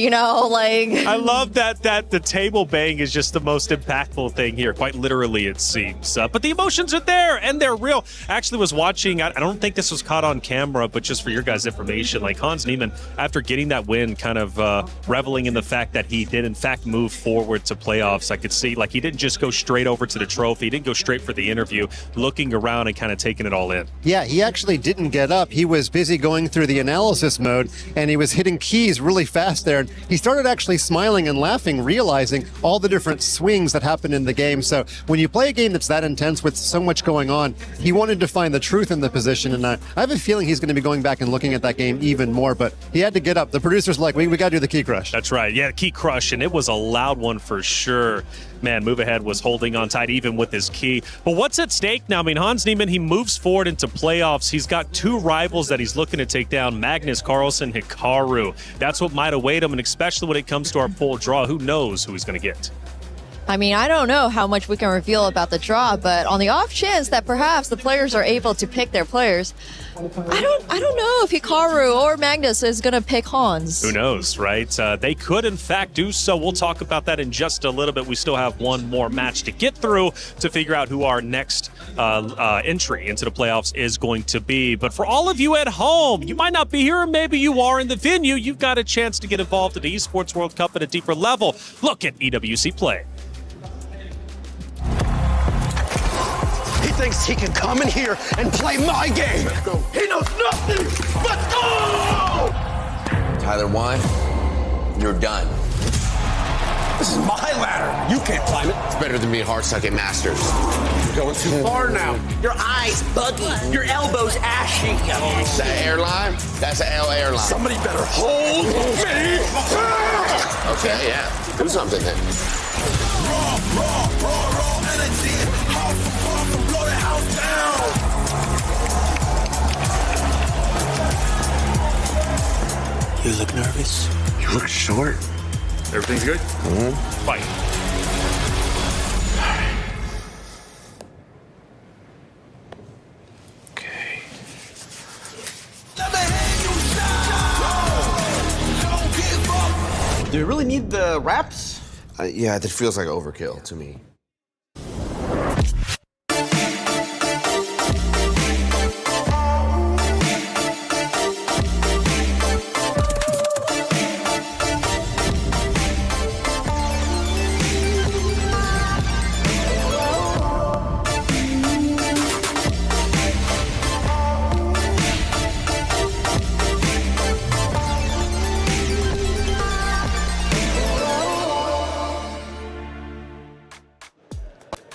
love that the table bang is just the most impactful thing here, quite literally, it seems. But the emotions are there, and they're real. Actually was watching, I don't think this was caught on camera, but just for your guys' information, like Hans Niemann, after getting that win, kind of reveling in the fact that he did in fact move forward to playoffs. I could see, like, he didn't just go straight over to the trophy. He didn't go straight for the interview, looking around and kind of taking it all in. Yeah, he actually didn't get up. He was busy going through the analysis mode, and and he was hitting keys really fast there. And he started actually smiling and laughing, realizing all the different swings that happen in the game. So when you play a game that's that intense with so much going on, he wanted to find the truth in the position. And I have a feeling he's going to be going back and looking at that game even more, but he had to get up. The producer's like, we got to do the key crush. That's right. Yeah, key crush, and it was a loud one for sure. Man, Move Ahead was holding on tight even with his key. But what's at stake now? I mean, Hans Niemann, he moves forward into playoffs. He's got two rivals that he's looking to take down, Magnus Carlsen, Hikaru. That's what might await him, and especially when it comes to our pool draw, who knows who he's going to get. I mean, I don't know how much we can reveal about the draw, but on the off chance that perhaps the players are able to pick their players, I don't know if Hikaru or Magnus is going to pick Hans. Who knows, right? They could, in fact, do so. We'll talk about that in just a little bit. We still have one more match to get through to figure out who our next entry into the playoffs is going to be. But for all of you at home, you might not be here, or maybe you are in the venue. You've got a chance to get involved in the Esports World Cup at a deeper level. Look at EWC Play. He thinks he can come in here and play my game. He knows nothing. Let's go! Tyler 1, you're done. This is my ladder. You can't climb it. It's better than being hard stuck at Masters. You're going too far now. Your eyes buggy. Your elbows ashy. That airline? That's an L airline. Somebody better hold me. Okay, yeah. Do something then. Raw energy. Blow the house down. You look nervous. You look short. Everything's good? Mm-hmm. Fight. Okay. Do you really need the wraps? Yeah, this feels like overkill to me.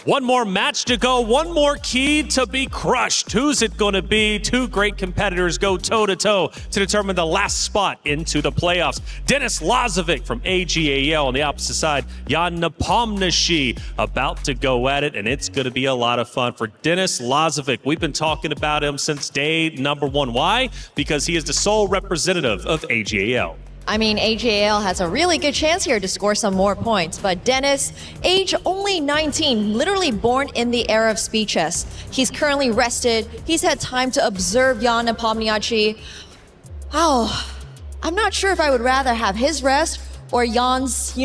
One more match to go, one more key to be crushed. Who's it going to be? Two great competitors go toe-to-toe to determine the last spot into the playoffs. Denis Lazovic from AGAL on the opposite side. Jan Nepomniachtchi about to go at it, and it's going to be a lot of fun for Denis Lazovic. We've been talking about him since day number one. Why? Because he is the sole representative of AGAL. I mean, AGAL has a really good chance here to score some more points, but Denis, age only 19, literally born in the era of speed chess. He's currently rested. He's had time to observe Jan Nepomniachtchi. Oh, I'm not sure if I would rather have his rest or Jan's,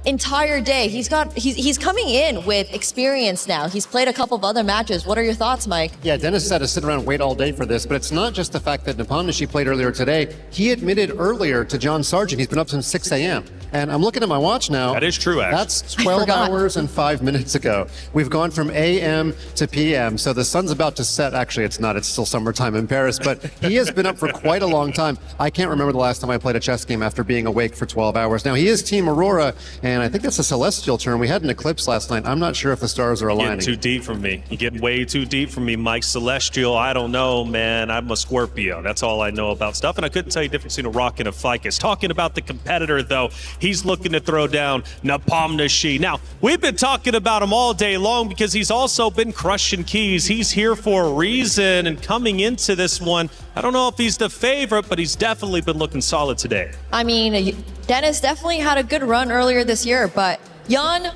entire day. He's coming in with experience now. He's played a couple of other matches. What are your thoughts, Mike? Yeah, Denis had to sit around and wait all day for this, but it's not just the fact that Nepomniachtchi played earlier today. He admitted earlier to John Sargent he's been up since 6 a.m. And I'm looking at my watch now. That is true, actually. That's 12 hours and 5 minutes ago. We've gone from AM to PM, so the sun's about to set. Actually, it's not. It's still summertime in Paris, but he has been up for quite a long time. I can't remember the last time I played a chess game after being awake for 12 hours. Now, he is Team Aurora, and I think that's a celestial term. We had an eclipse last night. I'm not sure if the stars are aligning. You're getting too deep for me. You're getting way too deep for me, Mike. Celestial, I don't know, man. I'm a Scorpio. That's all I know about stuff, and I couldn't tell you the difference between a rock and a ficus. Talking about the competitor, though, he's looking to throw down Nepomniachtchi. Now, we've been talking about him all day long because he's also been crushing keys. He's here for a reason, and coming into this one, I don't know if he's the favorite, but he's definitely been looking solid today. I mean, Denis definitely had a good run earlier this year, but Jan,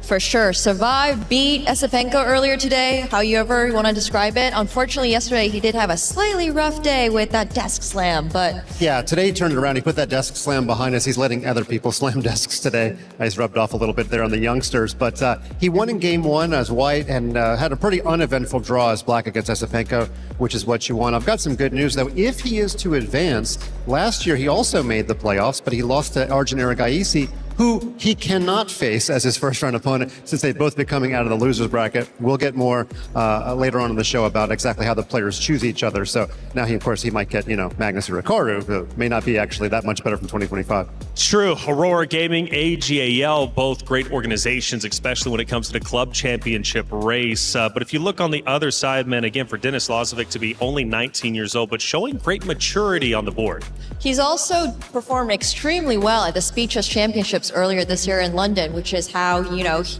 for sure, survived, beat Esipenko earlier today, however you want to describe it. Unfortunately, yesterday he did have a slightly rough day with that desk slam, but... Yeah, today he turned it around. He put that desk slam behind us. He's letting other people slam desks today. He's rubbed off a little bit there on the youngsters, but he won in game one as white and had a pretty uneventful draw as black against Esipenko, which is what you want. I've got some good news, though. If he is to advance, last year he also made the playoffs, but he lost to Arjun Erigaisi who he cannot face as his first round opponent since they've both been coming out of the losers bracket. We'll get more later on in the show about exactly how the players choose each other. So now he might get, Magnus or Hikaru, who may not be actually that much better from 2025. True. Aurora Gaming, AGAL, both great organizations, especially when it comes to the club championship race. But if you look on the other side, man, again, for Denis Lazovic to be only 19 years old, but showing great maturity on the board. He's also performed extremely well at the Speechless Championships earlier this year in London, which is how,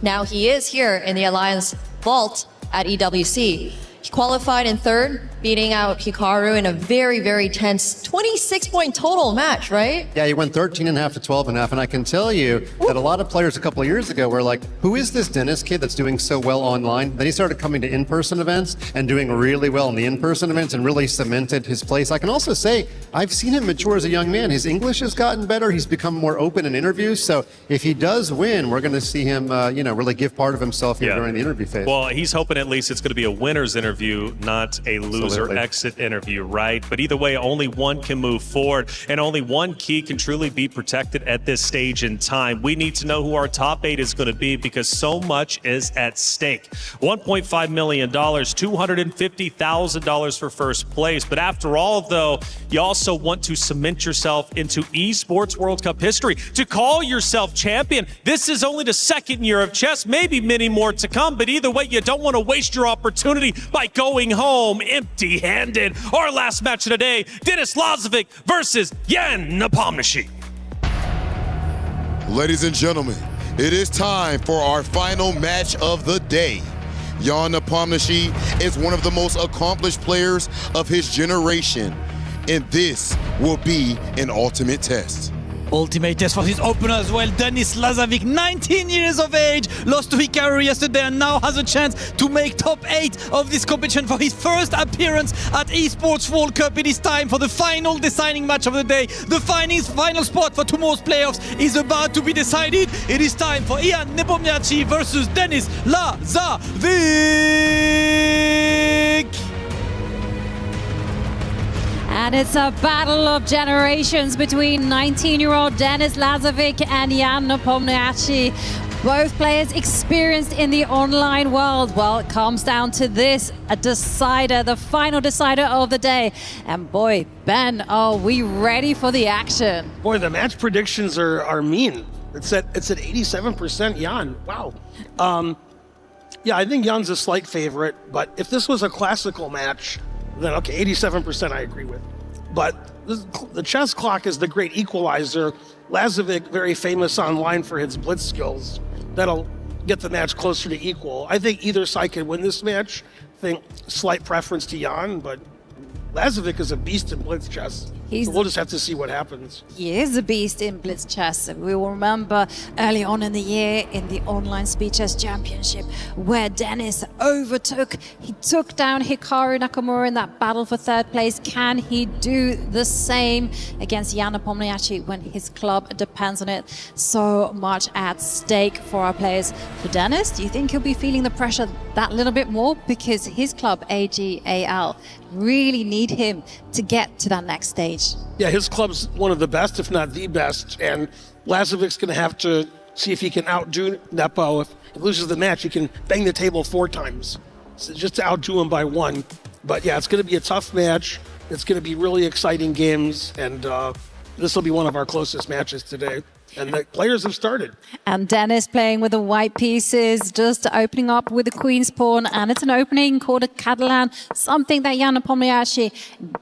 now he is here in the Alliance Vault at EWC. He qualified in third, beating out Hikaru in a very, very tense 26-point total match, right? Yeah, he went 13.5 to 12.5, and I can tell you that a lot of players a couple of years ago were like, who is this Denis kid that's doing so well online? Then he started coming to in-person events and doing really well in the in-person events and really cemented his place. I can also say, I've seen him mature as a young man. His English has gotten better. He's become more open in interviews. So if he does win, we're going to see him, really give part of himself here during the interview phase. Well, he's hoping at least it's going to be a winner's interview, not a loser exit interview, right? But either way, only one can move forward, and only one key can truly be protected at this stage in time. We need to know who our top 8 is going to be because so much is at stake. $1.5 million, $250,000 for first place. But after all, though, you also want to cement yourself into Esports World Cup history, to call yourself champion. This is only the second year of chess, maybe many more to come, but either way, you don't want to waste your opportunity by going home empty-handed. Our last match of the day, Denis Lazovic versus Jan Nepomniachtchi. Ladies and gentlemen, it is time for our final match of the day. Jan Nepomniachtchi is one of the most accomplished players of his generation, and this will be an ultimate test. Ultimate test for his opener as well. Denis Lazovic, 19 years of age, lost to Hikaru yesterday and now has a chance to make top 8 of this competition for his first appearance at Esports World Cup. It is time for the final deciding match of the day. The final spot for tomorrow's playoffs is about to be decided. It is time for Jan Nepomniachtchi versus Denis Lazovic. And it's a battle of generations between 19-year-old Denis Lazovic and Jan Nepomniachtchi. Both players experienced in the online world. Well, it comes down to this, a decider, the final decider of the day. And boy, Ben, are we ready for the action? Boy, the match predictions are mean. It's at 87% Jan. Wow. Yeah, I think Jan's a slight favorite, but if this was a classical match, then okay, 87% I agree with. But the chess clock is the great equalizer. Lazovic, very famous online for his blitz skills. That'll get the match closer to equal. I think either side could win this match. I think slight preference to Jan, but Lazovic is a beast in blitz chess. So we'll just have to see what happens. He is a beast in blitz chess. We will remember early on in the year in the online speed chess championship where Denis he took down Hikaru Nakamura in that battle for third place. Can he do the same against Jan Nepomniachtchi when his club depends on it? So much at stake for our players. For Denis, do you think he'll be feeling the pressure that little bit more? Because his club, AGAL, really need him to get to that next stage. Yeah, his club's one of the best, if not the best, and Lazovic's going to have to see if he can outdo Nepo. If he loses the match, he can bang the table 4 times, so just to outdo him by 1. But yeah, it's going to be a tough match. It's going to be really exciting games, and this will be one of our closest matches today. And the players have started. And Denis playing with the white pieces, just opening up with the queen's pawn. And it's an opening called a Catalan, something that Jan Nepomniachtchi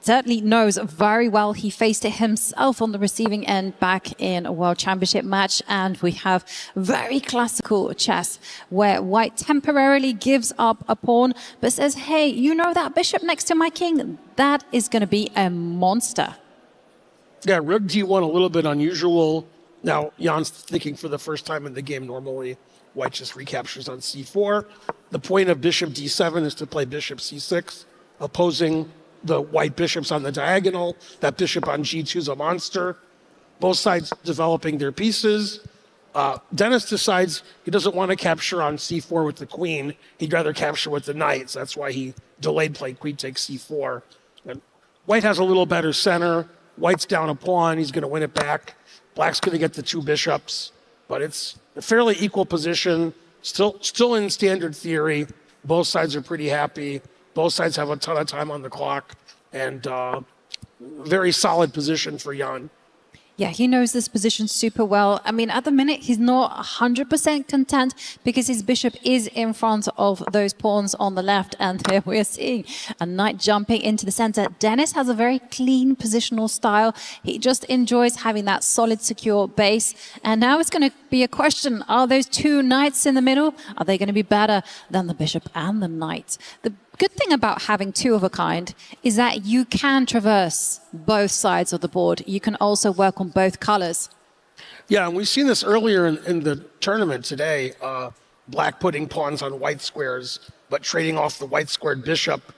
certainly knows very well. He faced it himself on the receiving end back in a World Championship match. And we have very classical chess where white temporarily gives up a pawn, but says, hey, you know that bishop next to my king? That is going to be a monster. Yeah, rook d1 a little bit unusual. Now, Jan's thinking for the first time in the game. Normally, white just recaptures on c4. The point of bishop d7 is to play bishop c6, opposing the white bishops on the diagonal. That bishop on g2 is a monster. Both sides developing their pieces. Denis decides he doesn't want to capture on c4 with the queen. He'd rather capture with the knight. So that's why he delayed play queen takes c4. And white has a little better center. White's down a pawn. He's going to win it back. Black's going to get the 2 bishops. but it's a fairly equal position, still in standard theory. Both sides are pretty happy. Both sides have a ton of time on the clock, and very solid position for Jan. Yeah, he knows this position super well. I mean, at the minute, he's not 100% content because his bishop is in front of those pawns on the left. And here we're seeing a knight jumping into the center. Dennis has a very clean positional style. He just enjoys having that solid, secure base. And now it's going to be a question. Are those two knights in the middle, are they going to be better than the bishop and the knight? The good thing about having two of a kind is that you can traverse both sides of the board. You can also work on both colors. Yeah, and we've seen this earlier in the tournament today. Black putting pawns on white squares, but trading off the white squared bishop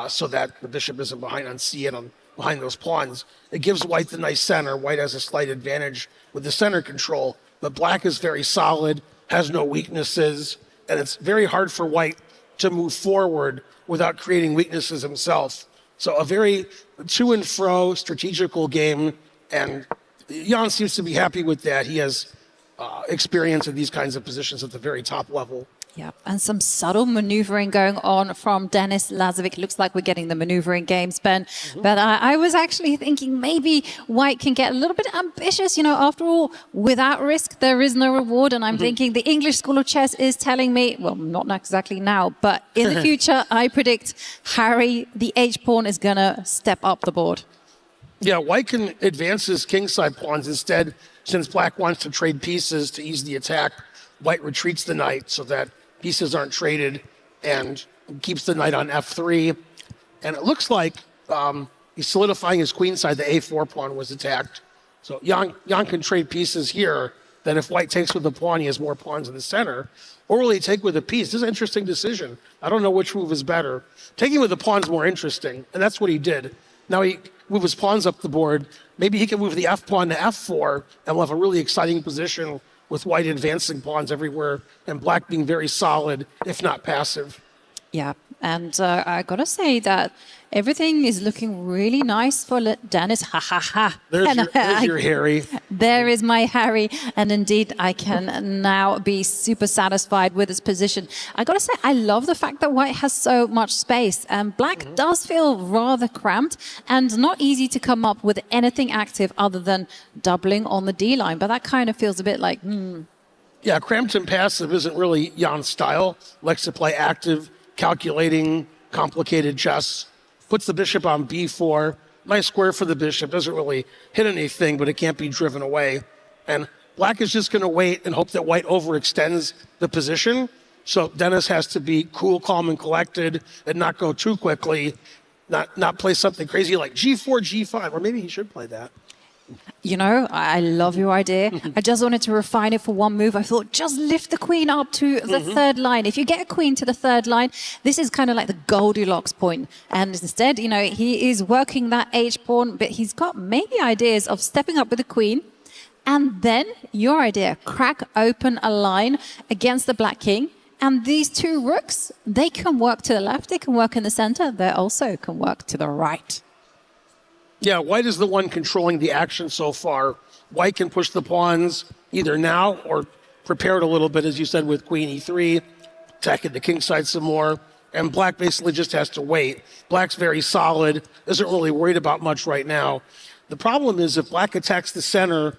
so that the bishop isn't behind on C and behind those pawns. It gives white the nice center. White has a slight advantage with the center control, but black is very solid, has no weaknesses, and it's very hard for white to move forward without creating weaknesses himself. So a very to and fro strategical game, and Jan seems to be happy with that. He has experience in these kinds of positions at the very top level. Yeah, and some subtle maneuvering going on from Denis Lazovic. Looks like we're getting the maneuvering games, Ben. But I was actually thinking maybe white can get a little bit ambitious. You know, after all, without risk, there is no reward. And I'm thinking the English School of Chess is telling me, well, not exactly now, but in the future, I predict Harry, the H-pawn, is going to step up the board. Yeah, white can advance his kingside pawns instead. Since black wants to trade pieces to ease the attack, white retreats the knight so that pieces aren't traded and keeps the knight on f3. And it looks like he's solidifying his queenside. The a4 pawn was attacked. So Jan can trade pieces here. Then if white takes with the pawn, he has more pawns in the center. Or will he take with a piece? This is an interesting decision. I don't know which move is better. Taking with the pawn is more interesting, and that's what he did. Now he move his pawns up the board. Maybe he can move the f pawn to f4, and we'll have a really exciting position with white advancing pawns everywhere and black being very solid, if not passive. Yeah, and I gotta say that everything is looking really nice for Denis. Ha ha ha. There's your Harry. There is my Harry, and indeed I can now be super satisfied with his position. I gotta say, I love the fact that white has so much space, and black does feel rather cramped and not easy to come up with anything active other than doubling on the D line, but that kind of feels a bit like, Yeah, cramped and passive isn't really Jan's style. Likes to play active, calculating, complicated chess. Puts the bishop on b4. Nice square for the bishop. Doesn't really hit anything, but it can't be driven away. And black is just going to wait and hope that white overextends the position. So Denis has to be cool, calm, and collected and not go too quickly. Not play something crazy like g4, g5, or maybe he should play that. You know, I love your idea. I just wanted to refine it for one move. I thought, just lift the queen up to the third line. If you get a queen to the third line, this is kind of like the Goldilocks point. And instead, you know, he is working that H-pawn, but he's got maybe ideas of stepping up with the queen. And then your idea, crack open a line against the black king. And these two rooks, they can work to the left, they can work in the center, they also can work to the right. Yeah, white is the one controlling the action so far. White can push the pawns either now or prepare it a little bit, as you said, with queen e3, attacking the king side some more, and black basically just has to wait. Black's very solid, isn't really worried about much right now. The problem is if black attacks the center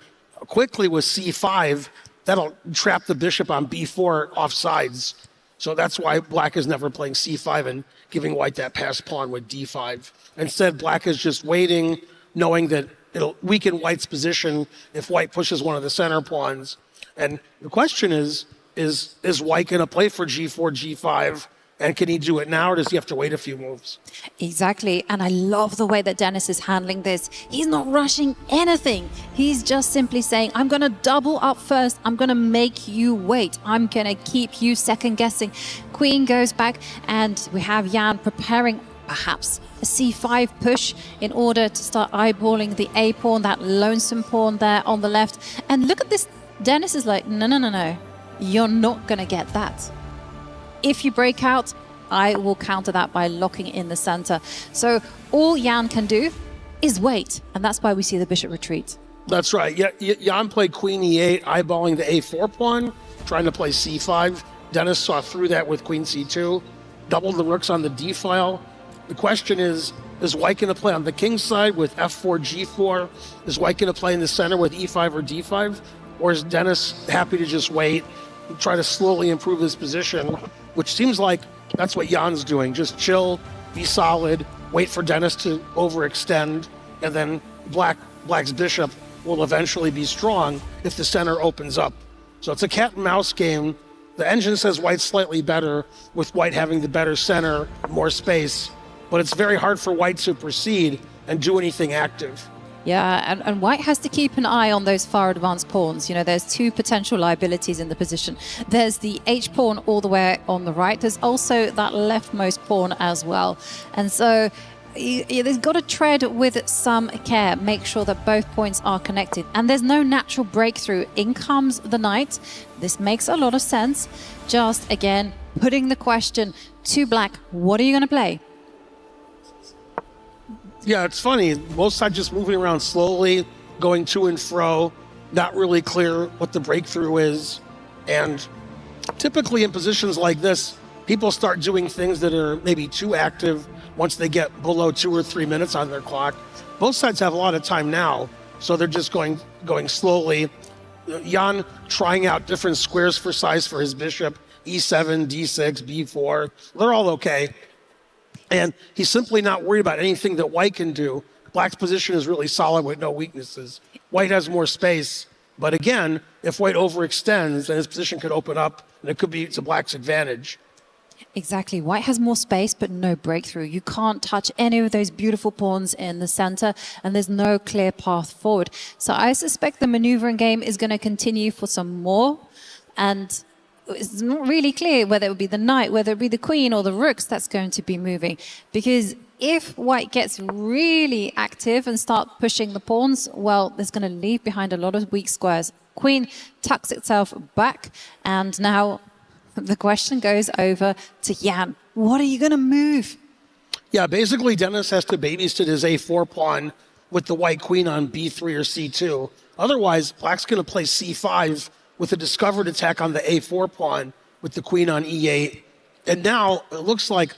quickly with c5, that'll trap the bishop on b4 off sides. So that's why black is never playing c5 and giving white that passed pawn with d5. Instead, black is just waiting, knowing that it'll weaken white's position if white pushes one of the center pawns. And the question is white going to play for g4, g5? And can he do it now, or does he have to wait a few moves? Exactly. And I love the way that Denis is handling this. He's not rushing anything. He's just simply saying, I'm going to double up first. I'm going to make you wait. I'm going to keep you second guessing. Queen goes back, and we have Jan preparing perhaps a c5 push in order to start eyeballing the a pawn, that lonesome pawn there on the left. And look at this. Denis is like, no. You're not going to get that. If you break out, I will counter that by locking in the center. So all Jan can do is wait. And that's why we see the bishop retreat. That's right. Yeah, Jan played queen e8, eyeballing the a4 pawn, trying to play c5. Dennis saw through that with queen c2, doubled the rooks on the d file. The question is White going to play on the king side with f4, g4? Is White going to play in the center with e5 or d5? Or is Dennis happy to just wait and try to slowly improve his position, which seems like that's what Jan's doing. Just chill, be solid, wait for Dennis to overextend, and then Black's bishop will eventually be strong if the center opens up. So it's a cat and mouse game. The engine says White's slightly better, with White having the better center, more space, but it's very hard for White to proceed and do anything active. Yeah, and White has to keep an eye on those far advanced pawns. You know, there's two potential liabilities in the position. There's the H pawn all the way on the right. There's also that leftmost pawn as well. And so they've got to tread with some care, make sure that both points are connected. And there's no natural breakthrough. In comes the knight. This makes a lot of sense. Just, again, putting the question to Black, what are you going to play? Yeah, it's funny. Both sides just moving around slowly, going to and fro, not really clear what the breakthrough is. And typically in positions like this, people start doing things that are maybe too active once they get below 2 or 3 minutes on their clock. Both sides have a lot of time now, so they're just going slowly. Jan trying out different squares for size for his bishop, e7, d6, b4. They're all okay. And he's simply not worried about anything that White can do. Black's position is really solid with no weaknesses. White has more space. But again, if White overextends, then his position could open up, and it could be to Black's advantage. Exactly. White has more space, but no breakthrough. You can't touch any of those beautiful pawns in the center, and there's no clear path forward. So I suspect the maneuvering game is going to continue for some more. And it's not really clear whether it would be the knight, whether it be the queen or the rooks that's going to be moving. Because if White gets really active and start pushing the pawns, well, there's going to leave behind a lot of weak squares. Queen tucks itself back, and now the question goes over to Jan. What are you going to move? Yeah, basically Dennis has to babysit his a4 pawn with the White queen on b3 or c2. Otherwise, Black's going to play c5 with a discovered attack on the a4 pawn with the queen on e8. And now it looks like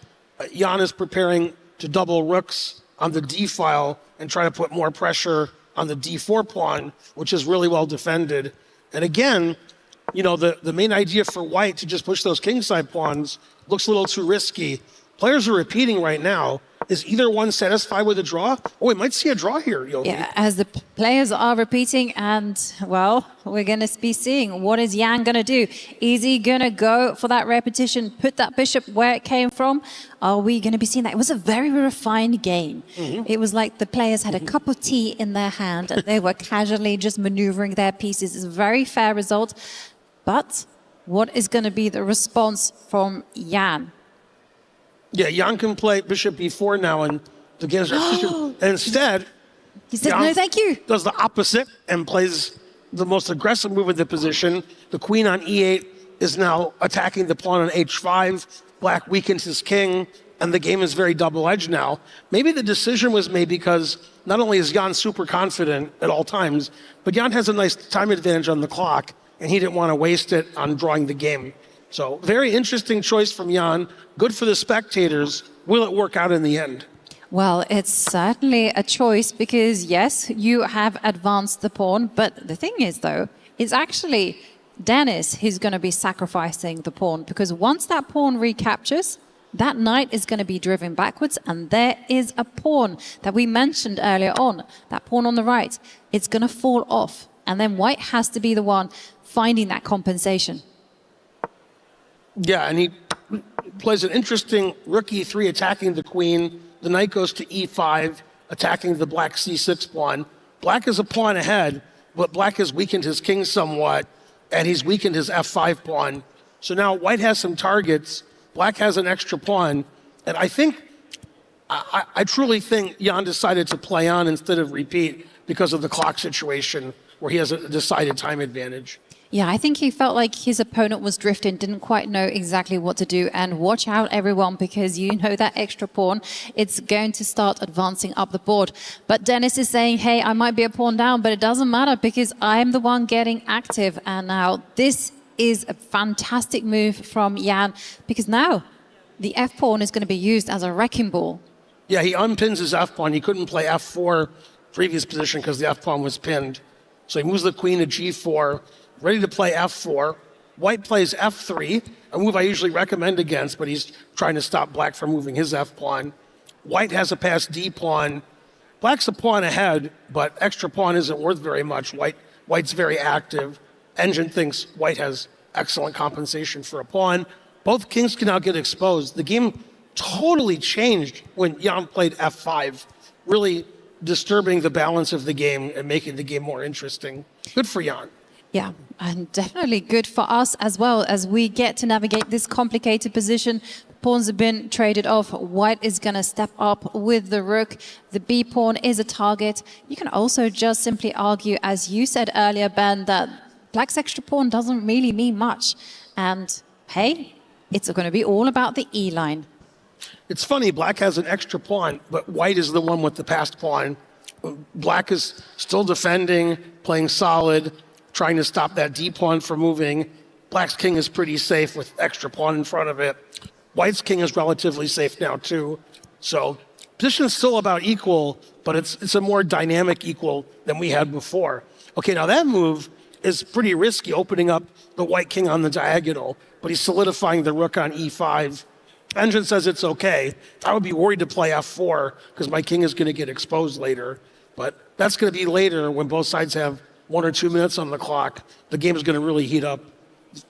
Jan is preparing to double rooks on the d file and try to put more pressure on the d4 pawn, which is really well defended. And again, you know, the main idea for White to just push those kingside pawns looks a little too risky. Players are repeating right now. Is either one satisfied with a draw? Oh, we might see a draw here, Yogi. Yeah, as the players are repeating, and, well, we're going to be seeing what is Jan going to do. Is he going to go for that repetition, put that bishop where it came from? Are we going to be seeing that? It was a very refined game. It was like the players had a cup of tea in their hand, and they were casually just maneuvering their pieces. It's a very fair result. But what is going to be the response from Jan? Yeah, Jan can play bishop b4 now and against and instead he said Jan no thank you. Does the opposite and plays the most aggressive move in the position. The queen on e8 is now attacking the pawn on h5. Black weakens his king, and the game is very double-edged now. Maybe the decision was made because not only is Jan super confident at all times, but Jan has a nice time advantage on the clock, and he didn't want to waste it on drawing the game. So very interesting choice from Jan. Good for the spectators. Will it work out in the end? Well, it's certainly a choice because, yes, you have advanced the pawn. But the thing is, though, it's actually Dennis who's going to be sacrificing the pawn because once that pawn recaptures, that knight is going to be driven backwards. And there is a pawn that we mentioned earlier on, that pawn on the right. It's going to fall off. And then White has to be the one finding that compensation. Yeah, and he plays an interesting rook e3 attacking the queen. The knight goes to e5, attacking the black c6 pawn. Black is a pawn ahead, but Black has weakened his king somewhat, and he's weakened his f5 pawn. So now White has some targets. Black has an extra pawn, and I truly think Jan decided to play on instead of repeat because of the clock situation where he has a decided time advantage. Yeah, I think he felt like his opponent was drifting, didn't quite know exactly what to do. And watch out, everyone, because you know that extra pawn, it's going to start advancing up the board. But Dennis is saying, hey, I might be a pawn down, but it doesn't matter because I'm the one getting active. And now this is a fantastic move from Jan, because now the f-pawn is going to be used as a wrecking ball. Yeah, he unpins his f-pawn. He couldn't play f4 previous position because the f-pawn was pinned. So he moves the queen to g4, ready to play f4. White plays f3, a move I usually recommend against, but he's trying to stop black from moving his f-pawn. White has a passed d-pawn. Black's a pawn ahead, but extra pawn isn't worth very much. White's very active. Engine thinks white has excellent compensation for a pawn. Both kings can now get exposed. The game totally changed when Jan played f5, really disturbing the balance of the game and making the game more interesting. Good for Jan. Yeah, and definitely good for us as well as we get to navigate this complicated position. Pawns have been traded off. White is going to step up with the rook. The B pawn is a target. You can also just simply argue, as you said earlier, Ben, that black's extra pawn doesn't really mean much. And hey, it's going to be all about the E line. It's funny, black has an extra pawn, but white is the one with the passed pawn. Black is still defending, playing solid, trying to stop that D pawn from moving. Black's king is pretty safe with extra pawn in front of it. White's king is relatively safe now too. So position's still about equal, but it's a more dynamic equal than we had before. Okay, now that move is pretty risky, opening up the white king on the diagonal, but he's solidifying the rook on e5. Engine says it's okay. I would be worried to play f4 because my king is going to get exposed later. But that's going to be later when both sides have 1 or 2 minutes on the clock. The game is going to really heat up.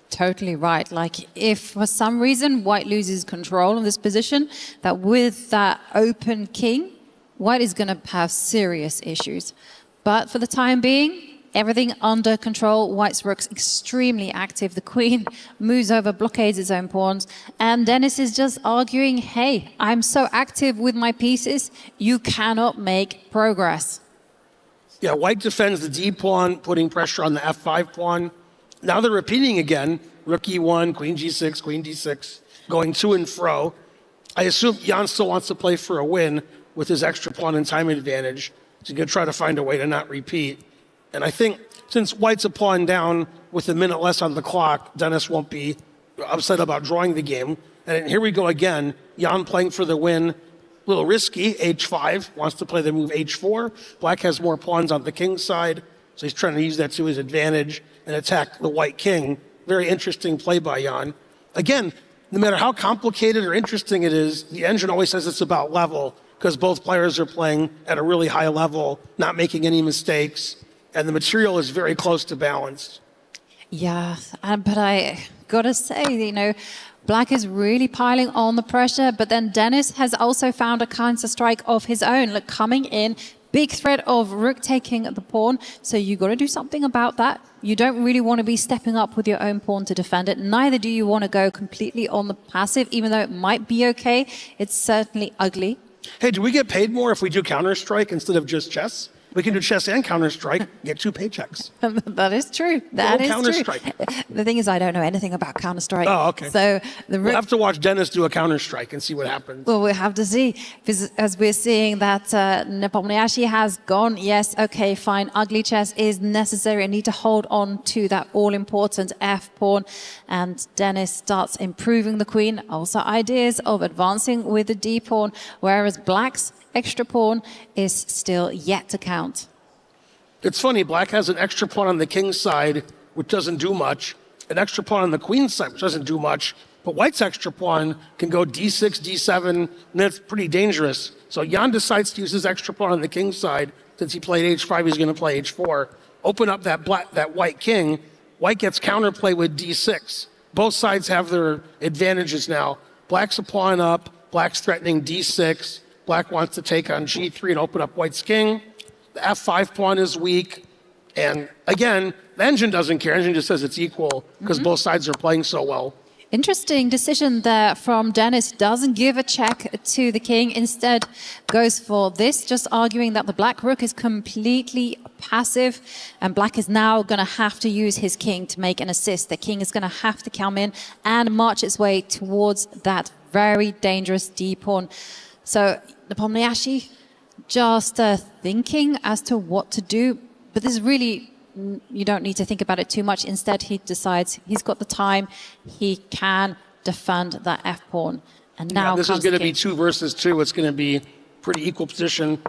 Totally right. Like if for some reason white loses control of this position, that with that open king, white is going to have serious issues. But for the time being, everything under control. White's rook's extremely active. The queen moves over, blockades its own pawns. And Dennis is just arguing, hey, I'm so active with my pieces, you cannot make progress. Yeah, white defends the D pawn, putting pressure on the F5 pawn. Now they're repeating again. Rook E1, Queen G6, Queen D6, going to and fro. I assume Jan still wants to play for a win with his extra pawn and time advantage. So he's going to try to find a way to not repeat. And I think since white's a pawn down with a minute less on the clock, Dennis won't be upset about drawing the game. And here we go again. Jan playing for the win. A little risky, h5, wants to play the move h4. Black has more pawns on the king's side, so he's trying to use that to his advantage and attack the white king. Very interesting play by Jan. Again, no matter how complicated or interesting it is, the engine always says it's about level because both players are playing at a really high level, not making any mistakes, and the material is very close to balanced. Yeah, but I gotta say, Black is really piling on the pressure, but then Dennis has also found a counter strike of his own, like coming in, big threat of rook taking the pawn. So you got to do something about that. You don't really want to be stepping up with your own pawn to defend it. Neither do you want to go completely on the passive, even though it might be okay. It's certainly ugly. Hey, do we get paid more if we do Counter-Strike instead of just chess? We can do chess and Counter-Strike, get 2 paychecks. That is true. That is Counter-Strike. true. The thing is, I don't know anything about Counter-Strike. Oh, okay. So we'll have to watch Dennis do a Counter-Strike and see what happens. Well, we'll have to see. Because as we're seeing that Nepomniachtchi has gone, yes, okay, fine, ugly chess is necessary. I need to hold on to that all-important F-pawn. And Dennis starts improving the queen. Also ideas of advancing with the D-pawn, whereas Black's extra pawn is still yet to count. It's funny, Black has an extra pawn on the king's side, which doesn't do much, an extra pawn on the queen's side, which doesn't do much, but White's extra pawn can go d6, d7, and that's pretty dangerous. So Jan decides to use his extra pawn on the king's side. Since he played h5, he's going to play h4. Open up that white king. White gets counterplay with d6. Both sides have their advantages now. Black's a pawn up, Black's threatening d6. Black wants to take on g3 and open up White's king. The f5 pawn is weak. And again, the engine doesn't care. The engine just says it's equal because both sides are playing so well. Interesting decision there from Dennis. Doesn't give a check to the king. Instead goes for this, just arguing that the black rook is completely passive. And black is now going to have to use his king to make an assist. The king is going to have to come in and march its way towards that very dangerous d-pawn. So Nepomniachtchi just thinking as to what to do. But this is really... You don't need to think about it too much. Instead, he decides he's got the time. He can defend that f-pawn. And now this is going to be 2 versus 2. It's going to be pretty equal position.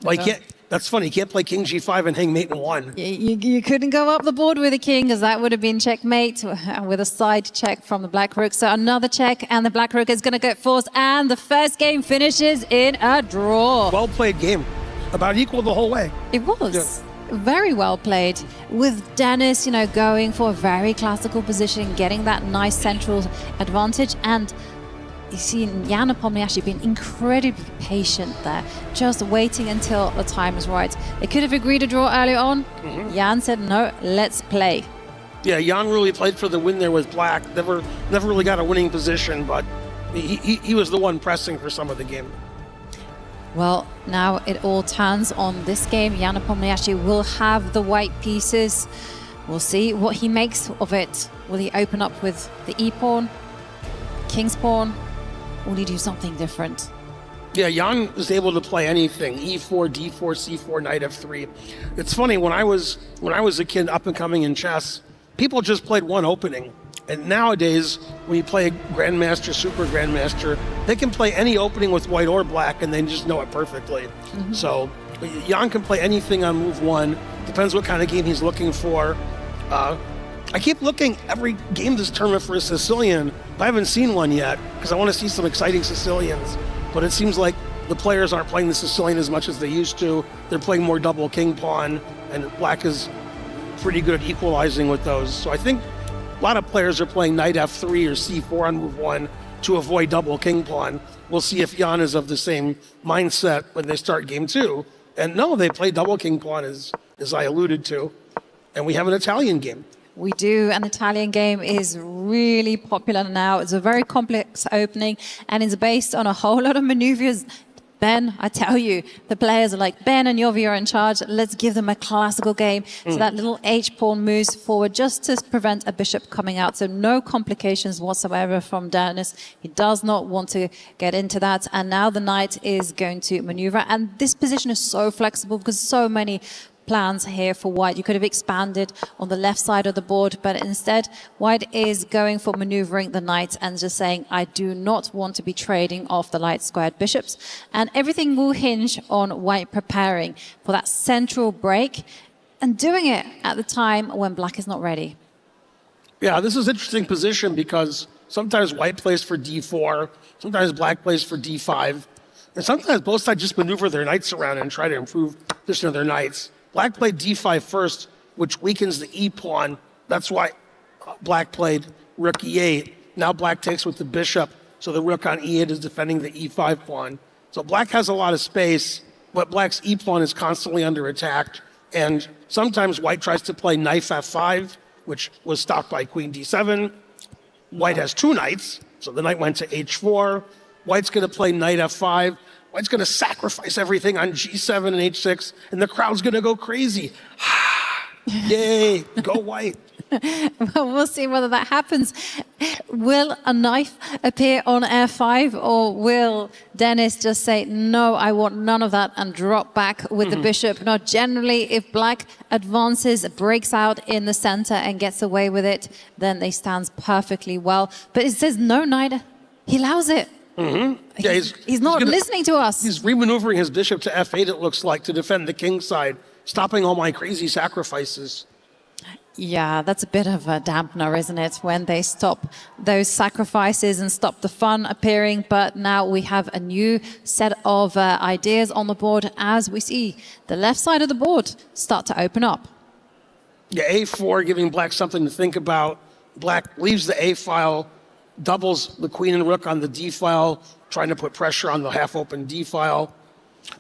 Like, yeah, that's funny. You can't play king g5 and hang mate in 1. You couldn't go up the board with a king, because that would have been checkmate with a side check from the black rook. So another check, and the black rook is going to get forced. And the first game finishes in a draw. Well played game. About equal the whole way. It was. Yeah. Very well played, with Dennis, going for a very classical position, getting that nice central advantage. And you see Jan Nepomniachtchi being incredibly patient there, just waiting until the time is right. They could have agreed a draw earlier on. Jan said, no, let's play. Yeah, Jan really played for the win there with black. Never really got a winning position, but he was the one pressing for some of the game. Well, now it all turns on this game. Jan Nepomniachtchi will have the white pieces. We'll see what he makes of it. Will he open up with the e-pawn, king's pawn? Will he do something different? Yeah, Jan was able to play anything: e4, d4, c4, knight f3. It's funny, when I was a kid up and coming in chess, people just played one opening. And nowadays, when you play a grandmaster, super grandmaster, they can play any opening with white or black, and they just know it perfectly. So Jan can play anything on move 1. Depends what kind of game he's looking for. I keep looking every game this tournament for a Sicilian, but I haven't seen one yet, because I want to see some exciting Sicilians. But it seems like the players aren't playing the Sicilian as much as they used to. They're playing more double king pawn, and black is pretty good at equalizing with those. So I think a lot of players are playing knight f3 or c4 on move 1 to avoid double king pawn. We'll see if Jan is of the same mindset when they start game 2. And no, they play double king pawn, as I alluded to. And we have an Italian game. We do. An Italian game is really popular now. It's a very complex opening, and it's based on a whole lot of maneuvers. Ben, I tell you, the players are like, Ben and Jovi are in charge. Let's give them a classical game. So that little h-pawn moves forward just to prevent a bishop coming out. So no complications whatsoever from Dennis. He does not want to get into that. And now the knight is going to maneuver. And this position is so flexible because so many plans here for white. You could have expanded on the left side of the board, but instead white is going for maneuvering the knight and just saying, I do not want to be trading off the light squared bishops. And everything will hinge on white preparing for that central break and doing it at the time when black is not ready. Yeah, this is an interesting position because sometimes white plays for d4, sometimes black plays for d5, and sometimes both sides just maneuver their knights around and try to improve the position of their knights. Black played d5 first, which weakens the e-pawn. That's why black played rook e8. Now black takes with the bishop, so the rook on e8 is defending the e5 pawn. So black has a lot of space, but black's e-pawn is constantly under attack. And sometimes white tries to play knight f5, which was stopped by queen d7. White has 2 knights, so the knight went to h4. White's going to play knight f5. White's going to sacrifice everything on g7 and h6, and the crowd's going to go crazy. Yay, go white. Well, we'll see whether that happens. Will a knight appear on f5, or will Dennis just say, no, I want none of that, and drop back with the bishop? Now, generally, if black advances, breaks out in the center and gets away with it, then they stand perfectly well. But it says no knight. He allows it. Yeah, he's not listening to us. He's remaneuvering his bishop to f8, it looks like, to defend the king side, stopping all my crazy sacrifices. Yeah, that's a bit of a dampener, isn't it, when they stop those sacrifices and stop the fun appearing. But now we have a new set of ideas on the board as we see the left side of the board start to open up. Yeah, a4, giving black something to think about. Black leaves the a file, doubles the queen and rook on the d file, trying to put pressure on the half-open d file.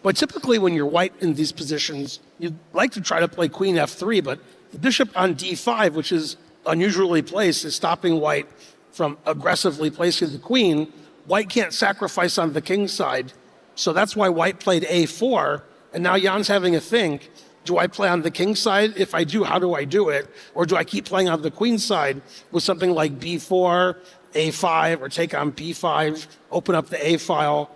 But typically when you're white in these positions, you'd like to try to play queen f3, but the bishop on d5, which is unusually placed, is stopping white from aggressively placing the queen, white can't sacrifice on the king side. So that's why white played a4, and now Jan's having a think. Do I play on the king side? If I do, how do I do it? Or do I keep playing on the queen side with something like b4, a5, or take on b5, open up the a file?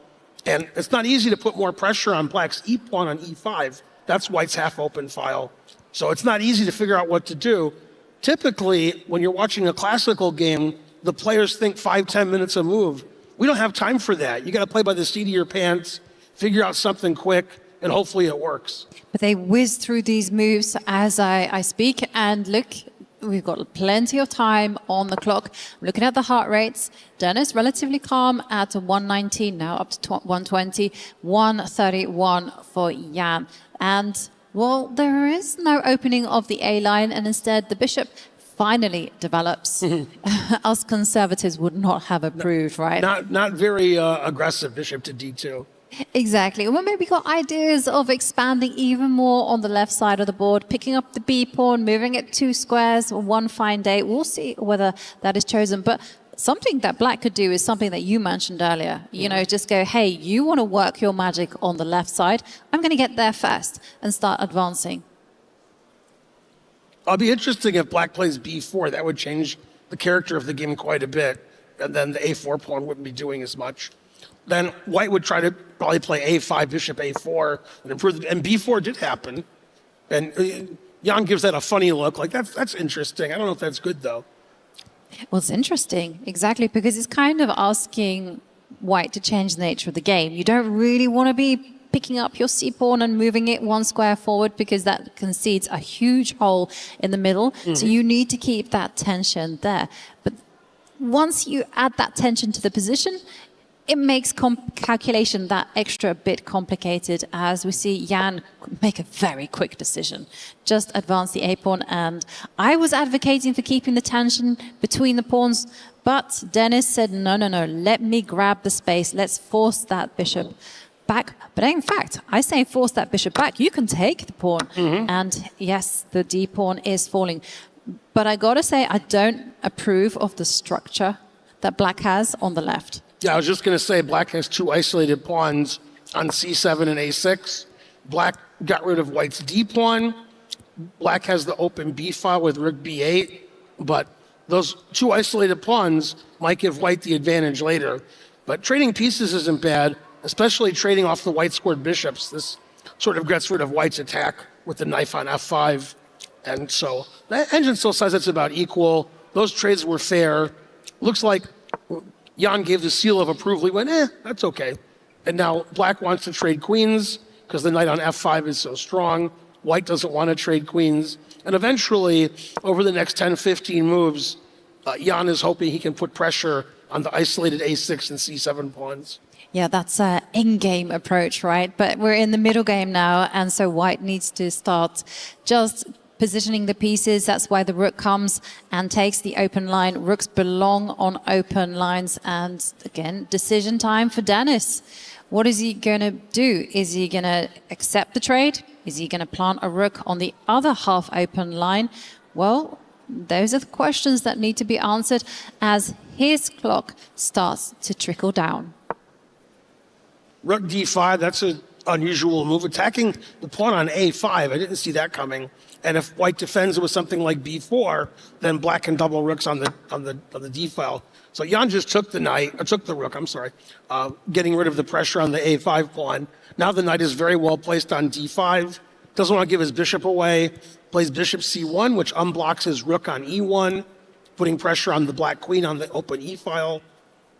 And it's not easy to put more pressure on black's e pawn on e5. That's white's half open file. So it's not easy to figure out what to do. Typically, when you're watching a classical game, the players think 5-10 minutes a move. We don't have time for that. You got to play by the seat of your pants, figure out something quick, and hopefully it works. But they whiz through these moves as I speak, and look, we've got plenty of time on the clock. I'm looking at the heart rates. Dennis relatively calm at 119, now up to 120, 131 for Jan. And, well, there is no opening of the A line, and instead the bishop finally develops. Us conservatives would not have approved, right? Not very aggressive bishop to d2. Exactly. Well, maybe got ideas of expanding even more on the left side of the board, picking up the B pawn, moving it 2 squares one fine day. We'll see whether that is chosen. But something that black could do is something that you mentioned earlier. You know, just go, hey, you want to work your magic on the left side. I'm going to get there first and start advancing. It'll be interesting if black plays b4. That would change the character of the game quite a bit. And then the a4 pawn wouldn't be doing as much. Then white would try to probably play a5, bishop a4, and improve it. And b4 did happen. And Jan gives that a funny look. Like, that's interesting. I don't know if that's good, though. Well, it's interesting, exactly, because it's kind of asking white to change the nature of the game. You don't really want to be picking up your c-pawn and moving it 1 square forward, because that concedes a huge hole in the middle. So you need to keep that tension there. But once you add that tension to the position, it makes calculation that extra bit complicated, as we see Jan make a very quick decision. Just advance the a-pawn, and I was advocating for keeping the tension between the pawns, but Dennis said, no, let me grab the space. Let's force that bishop back. But in fact, I say force that bishop back. You can take the pawn. And yes, the d-pawn is falling. But I gotta say, I don't approve of the structure that black has on the left. Yeah, I was just going to say black has 2 isolated pawns on c7 and a6. Black got rid of white's d pawn. Black has the open b file with rook b8. But those 2 isolated pawns might give white the advantage later. But trading pieces isn't bad, especially trading off the white squared bishops. This sort of gets rid of white's attack with the knife on f5. And so that engine still says it's about equal. Those trades were fair. Looks like Jan gave the seal of approval. He went, that's okay. And now black wants to trade queens because the knight on f5 is so strong. White doesn't want to trade queens. And eventually, over the next 10, 15 moves, Jan is hoping he can put pressure on the isolated a6 and c7 pawns. Yeah, that's an in-game approach, right? But we're in the middle game now, and so white needs to start just positioning the pieces. That's why the rook comes and takes the open line. Rooks belong on open lines. And again, decision time for Dennis. What is he going to do? Is he going to accept the trade? Is he going to plant a rook on the other half open line? Well, those are the questions that need to be answered as his clock starts to trickle down. Rook d5, that's an unusual move. Attacking the pawn on a5, I didn't see that coming. And if white defends it with something like b4, then black can double rooks on the d file. So Jan just took the rook, getting rid of the pressure on the a5 pawn. Now the knight is very well placed on d5. Doesn't want to give his bishop away. Plays bishop c1, which unblocks his rook on e1, putting pressure on the black queen on the open e file.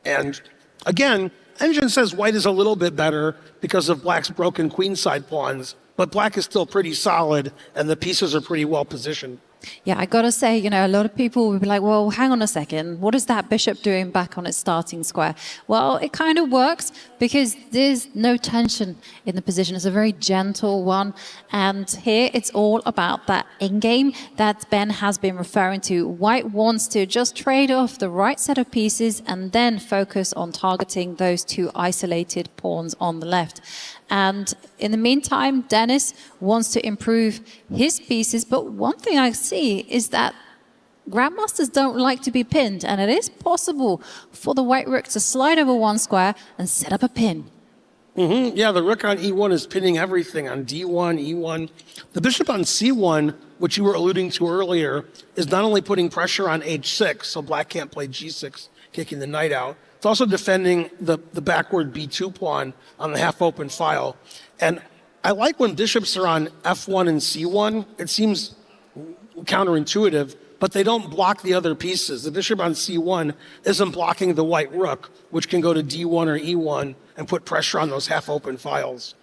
And again, engine says white is a little bit better because of black's broken queenside pawns. But black is still pretty solid, and the pieces are pretty well positioned. Yeah, I got to say, a lot of people will be like, well, hang on a second. What is that bishop doing back on its starting square? Well, it kind of works because there's no tension in the position. It's a very gentle one. And here it's all about that in-game that Ben has been referring to. White wants to just trade off the right set of pieces and then focus on targeting those 2 isolated pawns on the left. And in the meantime, Dennis wants to improve his pieces. But one thing I see is that Grandmasters don't like to be pinned, and it is possible for the white rook to slide over one square and set up a pin. Yeah, the rook on e1 is pinning everything on d1, e1. The bishop on c1, which you were alluding to earlier, is not only putting pressure on h6, so black can't play g6, kicking the knight out. It's also defending the backward b2 pawn on the half-open file. And I like when bishops are on f1 and c1. It seems counterintuitive, but they don't block the other pieces. The bishop on c1 isn't blocking the white rook, which can go to d1 or e1 and put pressure on those half-open files.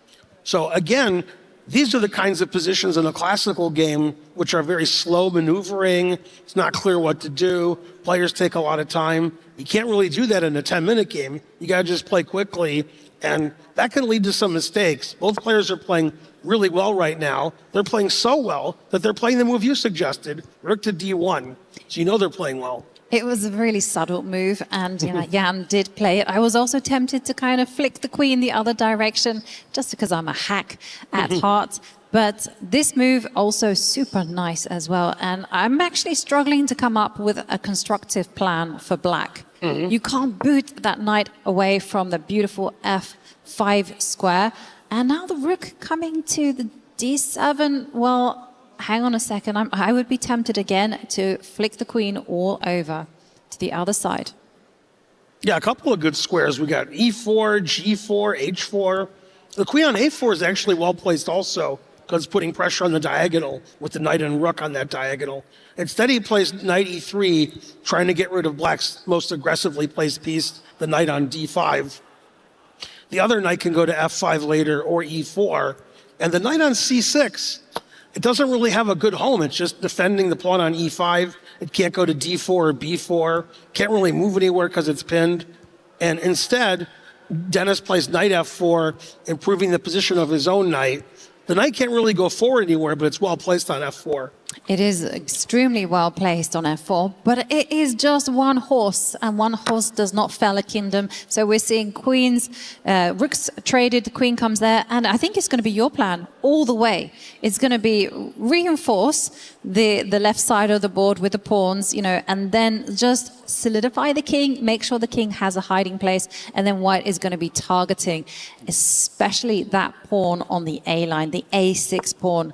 So again, these are the kinds of positions in a classical game which are very slow maneuvering. It's not clear what to do. Players take a lot of time. You can't really do that in a 10-minute game. You got to just play quickly, and that can lead to some mistakes. Both players are playing really well right now. They're playing so well that they're playing the move you suggested, rook to d1. So you know they're playing well. It was a really subtle move, and Jan did play it. I was also tempted to kind of flick the queen the other direction, just because I'm a hack at heart. But this move also super nice as well. And I'm actually struggling to come up with a constructive plan for black. You can't boot that knight away from the beautiful f5 square. And now the rook coming to the d7, well, hang on a second. I would be tempted again to flick the queen all over to the other side. Yeah, a couple of good squares. We got e4, g4, h4. The queen on a4 is actually well placed also, because putting pressure on the diagonal with the knight and rook on that diagonal. Instead, he plays knight e3, trying to get rid of black's most aggressively placed piece, the knight on d5. The other knight can go to f5 later or e4. And the knight on c6, it doesn't really have a good home. It's just defending the pawn on e5. It can't go to d4 or b4. Can't really move anywhere because it's pinned. And instead, Dennis plays knight f4, improving the position of his own knight. The knight can't really go forward anywhere, but it's well placed on f4. It is extremely well placed on f4, but it is just one horse, and one horse does not fell a kingdom. So we're seeing queens, rooks traded, the queen comes there, and I think it's going to be your plan all the way. It's going to be reinforce the left side of the board with the pawns, and then just solidify the king, make sure the king has a hiding place, and then white is going to be targeting, especially that pawn on the A line, the A6 pawn.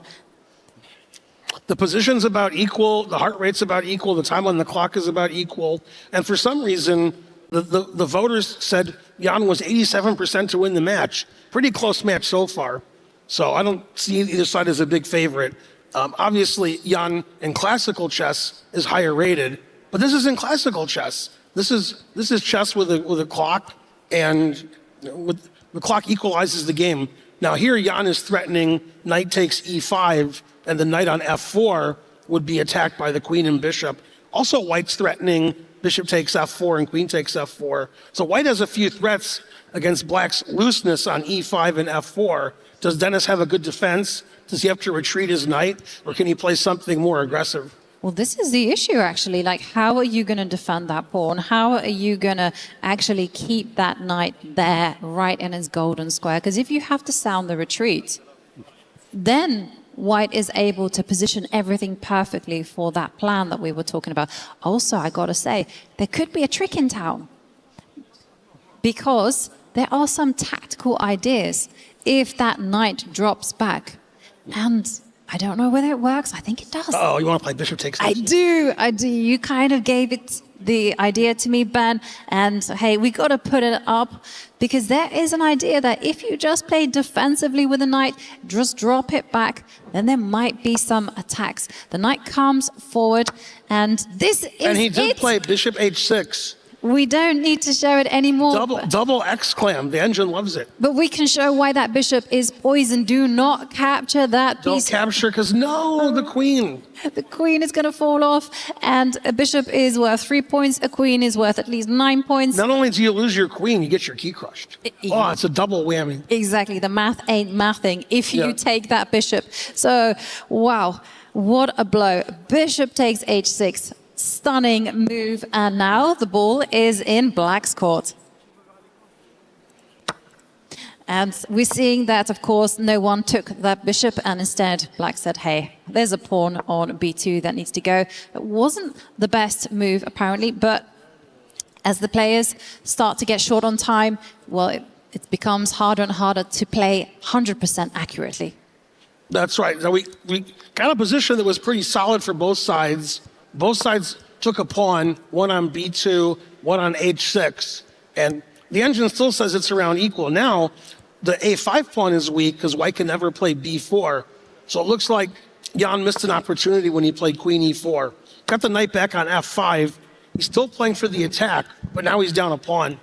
The position's about equal, the heart rate's about equal, the time on the clock is about equal. And for some reason, the voters said Jan was 87% to win the match. Pretty close match so far. So I don't see either side as a big favorite. Obviously, Jan in classical chess is higher rated, but this isn't classical chess. This is chess with a clock, and the clock equalizes the game. Now here, Jan is threatening knight takes e5, and the knight on f4 would be attacked by the queen and bishop. Also, white's threatening bishop takes f4 and queen takes f4. So white has a few threats against black's looseness on e5 and f4. Does Dennis have a good defense? Does he have to retreat his knight, or can he play something more aggressive? Well, this is the issue, actually. Like, how are you going to defend that pawn? How are you going to actually keep that knight there, right in his golden square? Because if you have to sound the retreat, then white is able to position everything perfectly for that plan that we were talking about. Also, I got to say, there could be a trick in town, because there are some tactical ideas if that knight drops back. And I don't know whether it works. I think it does. Oh, you want to play bishop takes? I do. You kind of gave it the idea to me, Ben. And hey, we got to put it up, because there is an idea that if you just play defensively with the knight, just drop it back, then there might be some attacks. The knight comes forward, and this is And he did play bishop h6. We don't need to show it anymore. Double exclam. The engine loves it. But we can show why that bishop is poisoned. Do not capture that piece. Don't capture, because no, the queen. The queen is going to fall off, and a bishop is worth 3 points. A queen is worth at least 9 points. Not only do you lose your queen, you get your key crushed. Oh, it's a double whammy. Exactly. The math ain't mathing if you take that bishop. So, wow, what a blow. Bishop takes h6. Stunning move, and now the ball is in black's court. And we're seeing that, of course, no one took that bishop, and instead Black said, hey, there's a pawn on b2 that needs to go. It wasn't the best move, apparently, but as the players start to get short on time, well, it becomes harder and harder to play 100% accurately. That's right. So we got a position that was pretty solid for both sides. Both sides took a pawn, one on b2, one on h6, and the engine still says it's around equal. Now, the a5 pawn is weak because white can never play b4. So it looks like Jan missed an opportunity when he played queen e4. Got the knight back on f5. He's still playing for the attack, but now he's down a pawn.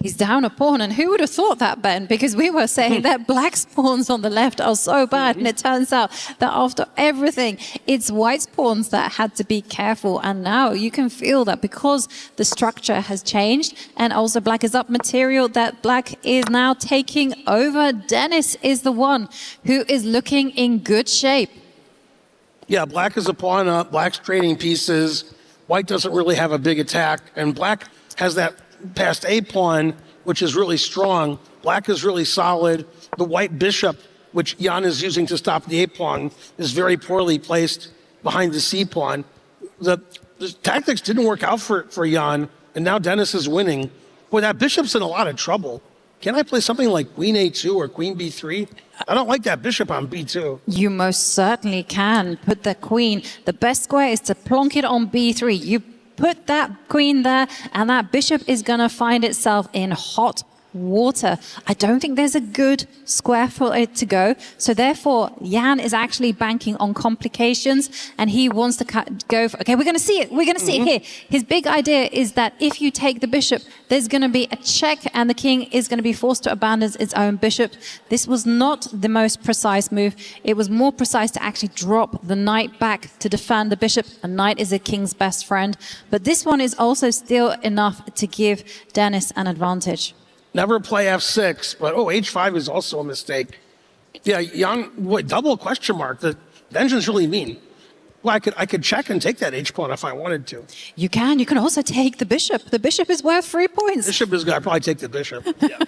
He's down a pawn, and who would have thought that, Ben? Because we were saying that Black's pawns on the left are so bad, and it turns out that after everything, it's White's pawns that had to be careful. And now you can feel that because the structure has changed, and also Black is up material, that Black is now taking over. Dennis is the one who is looking in good shape. Yeah, Black is a pawn up. Black's trading pieces. White doesn't really have a big attack, and Black has that past a pawn, which is really strong. Black is really solid. The white bishop, which Jan is using to stop the a pawn, is very poorly placed behind the c pawn. The tactics didn't work out for Jan, and now Dennis is winning. Boy, that bishop's in a lot of trouble. Can I play something like queen a2 or queen b3? I don't like that bishop on b2. You most certainly can put the queen. The best square is to plonk it on b3. You put that queen there, and that bishop is going to find itself in hot water. I don't think there's a good square for it to go. So therefore, Jan is actually banking on complications, and he wants to go for, okay, we're going to see it. We're going to see it here. His big idea is that if you take the bishop, there's going to be a check, and the king is going to be forced to abandon its own bishop. This was not the most precise move. It was more precise to actually drop the knight back to defend the bishop. A knight is a king's best friend. But this one is also still enough to give Dennis an advantage. Never play f6, but h5 is also a mistake. Yeah, Jan, double question mark. The engine's really mean. Well, I could check and take that h pawn if I wanted to. You can. You can also take the bishop. The bishop is worth 3 points. Bishop is good. I'd probably take the bishop. Yeah.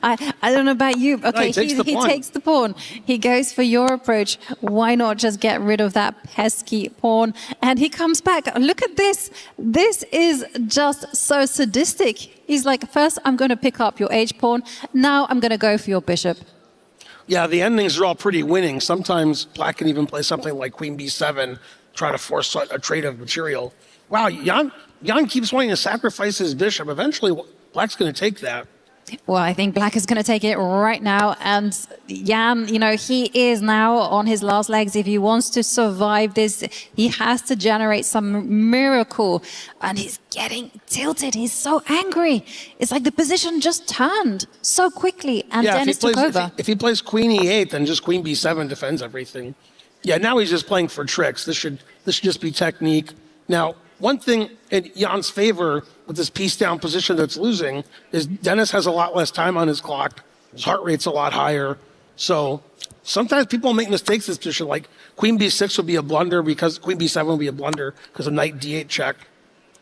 I don't know about you. Okay, no, he takes the pawn. He goes for your approach. Why not just get rid of that pesky pawn? And he comes back. Look at this. This is just so sadistic. He's like, first I'm going to pick up your h pawn. Now I'm going to go for your bishop. Yeah, the endings are all pretty winning. Sometimes Black can even play something like queen b7, try to force a trade of material. Wow, Jan keeps wanting to sacrifice his bishop. Eventually, Black's going to take that. Well, I think Black is going to take it right now. And Jan, he is now on his last legs. If he wants to survive this, he has to generate some miracle. And he's getting tilted. He's so angry. It's like the position just turned so quickly, and Dennis took over. If he plays queen e8, then just queen b7 defends everything. Yeah, now he's just playing for tricks. This should just be technique. Now, one thing in Jan's favor with this piece down position that's losing is Dennis has a lot less time on his clock. His heart rate's a lot higher. So sometimes people make mistakes in this position, like queen b6 would be a blunder because queen b7 would be a blunder because of knight d8 check.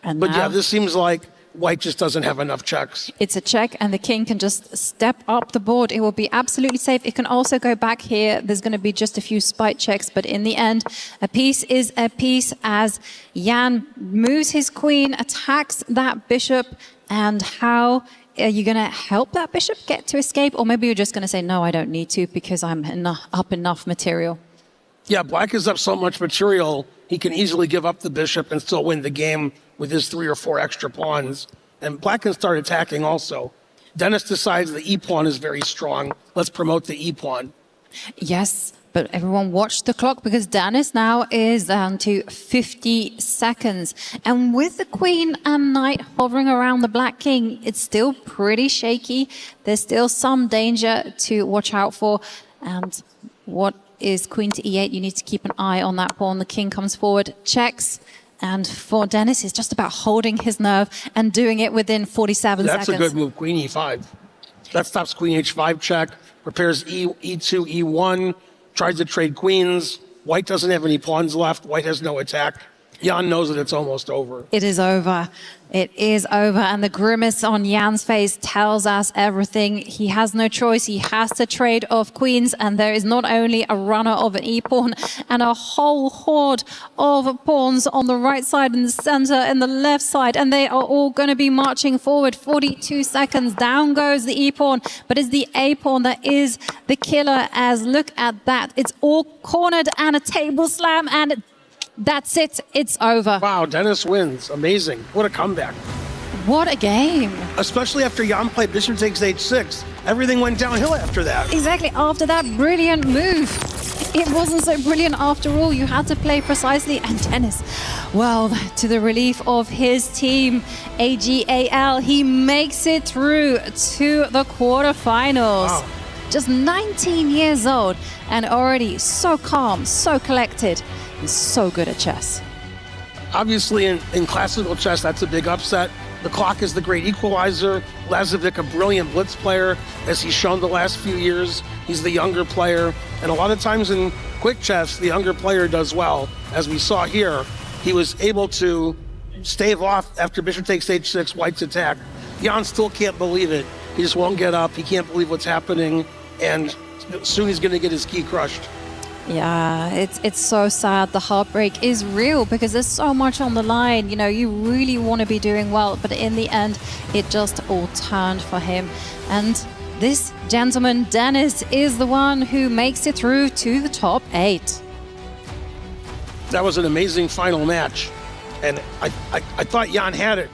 But yeah, this seems like White just doesn't have enough checks. It's a check, and the king can just step up the board. It will be absolutely safe. It can also go back here. There's going to be just a few spite checks, but in the end, a piece is a piece as Jan moves his queen, attacks that bishop. And how are you going to help that bishop get to escape? Or maybe you're just going to say, no, I don't need to because I'm up enough material. Yeah, Black is up so much material, he can easily give up the bishop and still win the game with his 3 or 4 extra pawns. And Black can start attacking also. Dennis decides the e-pawn is very strong. Let's promote the e-pawn. Yes, but everyone watch the clock because Dennis now is down to 50 seconds. And with the queen and knight hovering around the black king, it's still pretty shaky. There's still some danger to watch out for. And what is queen to e8? You need to keep an eye on that pawn. The king comes forward, checks. And for Dennis, it's just about holding his nerve and doing it within 47 seconds. That's a good move, queen e5. That stops queen h5 check, prepares e2, e1, tries to trade queens. White doesn't have any pawns left. White has no attack. Jan knows that it's almost over. It is over. It is over. And the grimace on Jan's face tells us everything. He has no choice. He has to trade off queens. And there is not only a runner of an e-pawn and a whole horde of pawns on the right side, in the center, and the left side. And they are all going to be marching forward. 42 seconds. Down goes the e-pawn. But it's the a-pawn that is the killer, as look at that. It's all cornered and a table slam, and that's it. It's over. Wow, Dennis wins. Amazing. What a comeback. What a game. Especially after Jan played bishop takes h6. Everything went downhill after that. Exactly. After that brilliant move. It wasn't so brilliant after all. You had to play precisely. And Dennis, well, to the relief of his team, AGAL, he makes it through to the quarterfinals. Wow. Just 19 years old and already so calm, so collected. He's so good at chess. Obviously, in classical chess, that's a big upset. The clock is the great equalizer. Lazovic, a brilliant blitz player, as he's shown the last few years. He's the younger player. And a lot of times in quick chess, the younger player does well. As we saw here, he was able to stave off after bishop takes h6, white's attack. Jan still can't believe it. He just won't get up. He can't believe what's happening. And soon he's going to get his key crushed. Yeah, it's so sad. The heartbreak is real because there's so much on the line. You know, you really want to be doing well, but in the end, it just all turned for him. And this gentleman, Dennis, is the one who makes it through to the top 8. That was an amazing final match. And I thought Jan had it.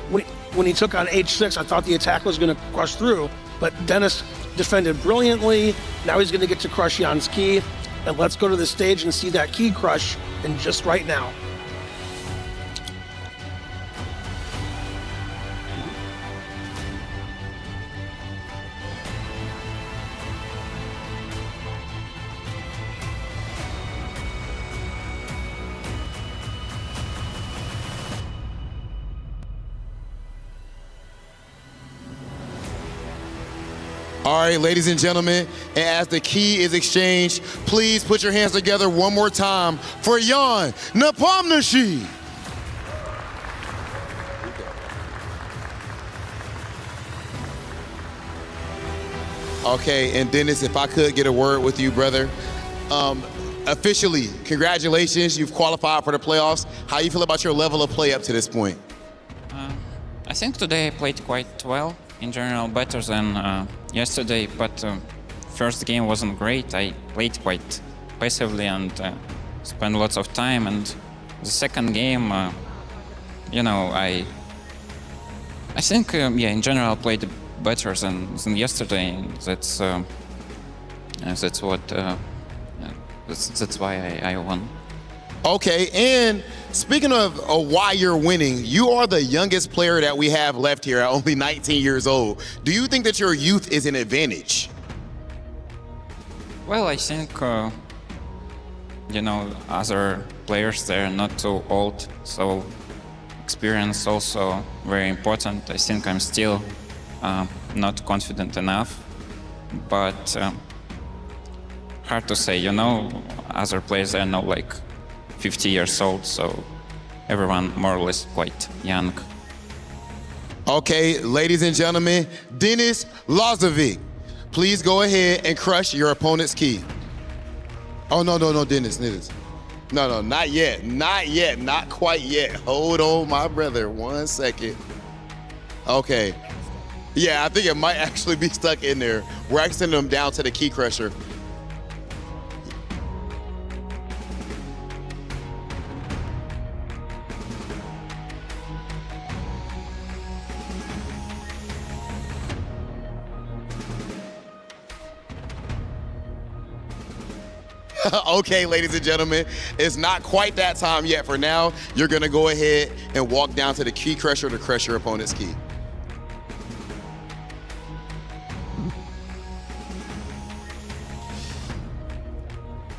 When he took on h6, I thought the attack was going to crush through, but Dennis defended brilliantly. Now he's going to get to crush Jan's key. And let's go to the stage and see that key crush in just right now. All right, ladies and gentlemen, and as the key is exchanged, please put your hands together one more time for Jan Nepomniachtchi. Okay, and Dennis, if I could get a word with you, brother. Officially, congratulations, you've qualified for the playoffs. How do you feel about your level of play up to this point? I think today I played quite well. In general, better than yesterday, but first game wasn't great. I played quite passively and spent lots of time. And the second game, you know, I think, yeah, in general, played better than yesterday. That's what. That's why I won. Okay, and speaking of why you're winning, you are the youngest player that we have left here at only 19 years old. Do you think that your youth is an advantage? Well, I think, you know, other players, they're not too old, so experience also very important. I think I'm still not confident enough, but hard to say, you know, other players are not like 50 years old, so everyone more or less quite young. Okay, ladies and gentlemen, Dennis Lazovic, please go ahead and crush your opponent's key. Oh, no, Dennis. No, not yet, not quite yet. Hold on, my brother, 1 second. Okay, yeah, I think it might actually be stuck in there. We're actually sending them down to the key crusher. Okay, ladies and gentlemen, it's not quite that time yet. For now, you're gonna go ahead and walk down to the key crusher to crush your opponent's key.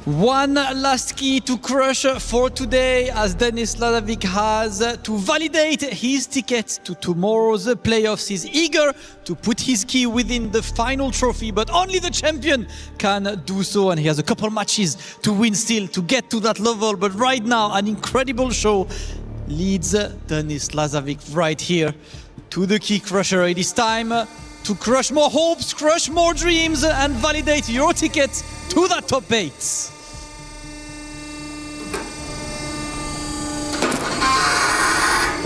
One last key to crush for today, as Denis Lazovic has to validate his ticket to tomorrow's playoffs. He's eager to put his key within the final trophy, but only the champion can do so, and he has a couple matches to win still to get to that level. But right now, an incredible show leads Denis Lazovic right here to the key crusher. It is time to crush more hopes, crush more dreams, and validate your ticket to that top 8.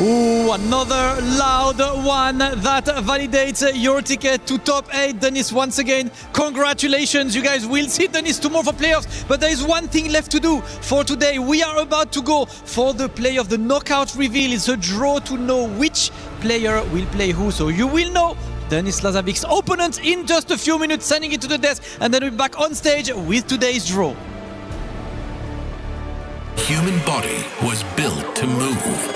Ooh, another loud one that validates your ticket to top 8. Denis, once again, congratulations. You guys will see Denis tomorrow for playoffs, but there is one thing left to do for today. We are about to go for the play of the knockout reveal. It's a draw to know which player will play who. So you will know Denis Lazovic's opponent in just a few minutes, sending it to the desk, and then we'll be back on stage with today's draw. Human body was built to move.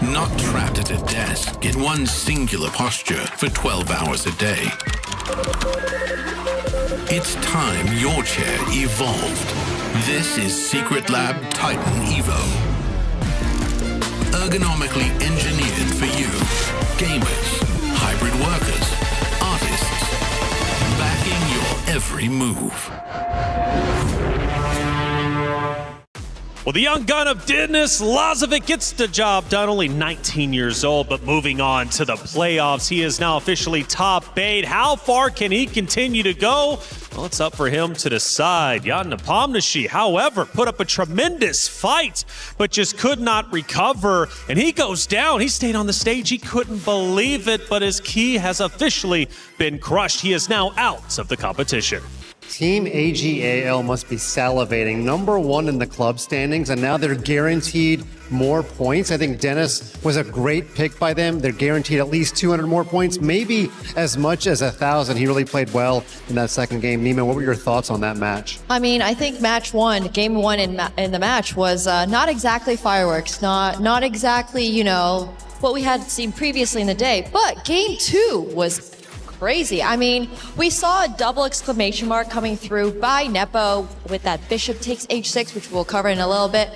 Not trapped at a desk in one singular posture for 12 hours a day. It's time your chair evolved. This is Secret Lab Titan Evo. Ergonomically engineered for you, gamers, hybrid workers, artists, backing your every move. Well, the young gun of Denis Lazovic gets the job done, only 19 years old, but moving on to the playoffs. He is now officially top 8. How far can he continue to go? Well, it's up for him to decide. Jan Nepomniachtchi, however, put up a tremendous fight, but just could not recover, and he goes down. He stayed on the stage. He couldn't believe it, but his key has officially been crushed. He is now out of the competition. Team AGAL must be salivating. #1 in the club standings, and now they're guaranteed more points. I think Denis was a great pick by them. They're guaranteed at least 200 more points, maybe as much as 1,000. He really played well in that second game. Nima, what were your thoughts on that match? I mean, I think match 1, game 1 in the match was not exactly fireworks, not exactly, you know, what we had seen previously in the day, but game 2 was crazy. I mean, we saw a double exclamation mark coming through by Nepo with that bishop takes h6, which we'll cover in a little bit.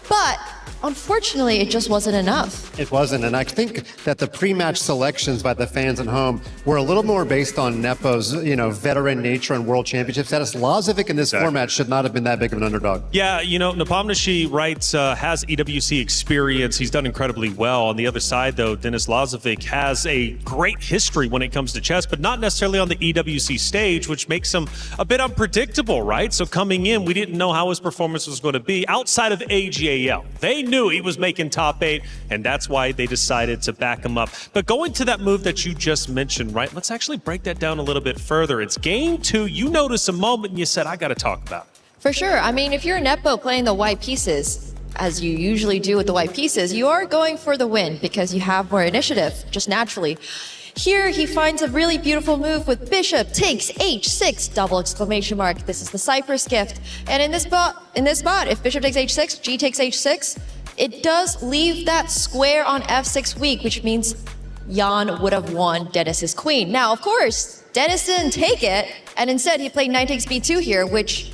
But unfortunately, it just wasn't enough. It wasn't, and I think that the pre-match selections by the fans at home were a little more based on Nepo's, you know, veteran nature and world championship status. Lazovic in this format should not have been that big of an underdog. Yeah, you know, Nepomniachtchi writes, has EWC experience. He's done incredibly well. On the other side, though, Denis Lazovic has a great history when it comes to chess, but not necessarily on the EWC stage, which makes him a bit unpredictable, right? So coming in, we didn't know how his performance was going to be outside of AGAL. They knew he was making top 8, and that's why they decided to back him up. But going to that move that you just mentioned, right? Let's actually break that down a little bit further. It's game 2. You noticed a moment and you said, I got to talk about it. For sure. I mean, if you're Nepo playing the white pieces, as you usually do with the white pieces, you are going for the win because you have more initiative, just naturally. Here, he finds a really beautiful move with bishop takes h6, double exclamation mark. This is the Cypress gift. And in this spot, if bishop takes h6, g takes h6, it does leave that square on f6 weak, which means Jan would have won Denis's queen. Now, of course, Denis didn't take it, and instead he played knight takes b2 here, which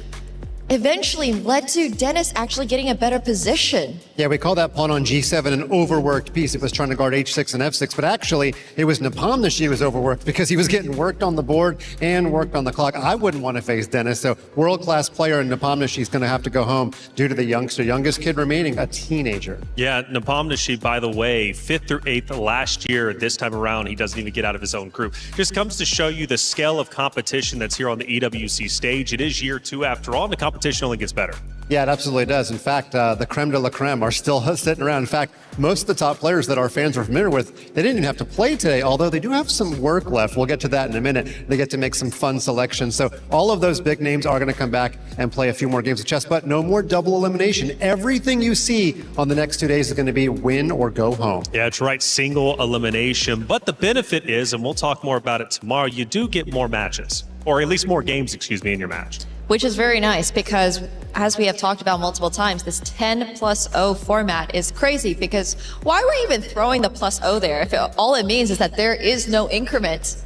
eventually led to Denis actually getting a better position. Yeah, we call that pawn on g7 an overworked piece. It was trying to guard h6 and f6, but actually it was Nepomniachtchi who was overworked because he was getting worked on the board and worked on the clock. I wouldn't want to face Denis, so world-class player, and Nepomniachtchi is going to have to go home due to the youngest kid remaining, a teenager. Yeah, Nepomniachtchi, by the way, 5th through 8th last year. This time around, he doesn't even get out of his own group. Just comes to show you the scale of competition that's here on the EWC stage. It is year 2 after all, and the competition only gets better. Yeah, it absolutely does. In fact, the creme de la creme are still sitting around. In fact, most of the top players that our fans are familiar with, they didn't even have to play today, although they do have some work left. We'll get to that in a minute. They get to make some fun selections. So all of those big names are going to come back and play a few more games of chess, but no more double elimination. Everything you see on the next 2 days is going to be win or go home. Yeah, that's right, single elimination. But the benefit is, and we'll talk more about it tomorrow, you do get more matches, or at least more games, in your match. Which is very nice because, as we have talked about multiple times, this 10+0 format is crazy because why are we even throwing the +0 there if all it means is that there is no increment?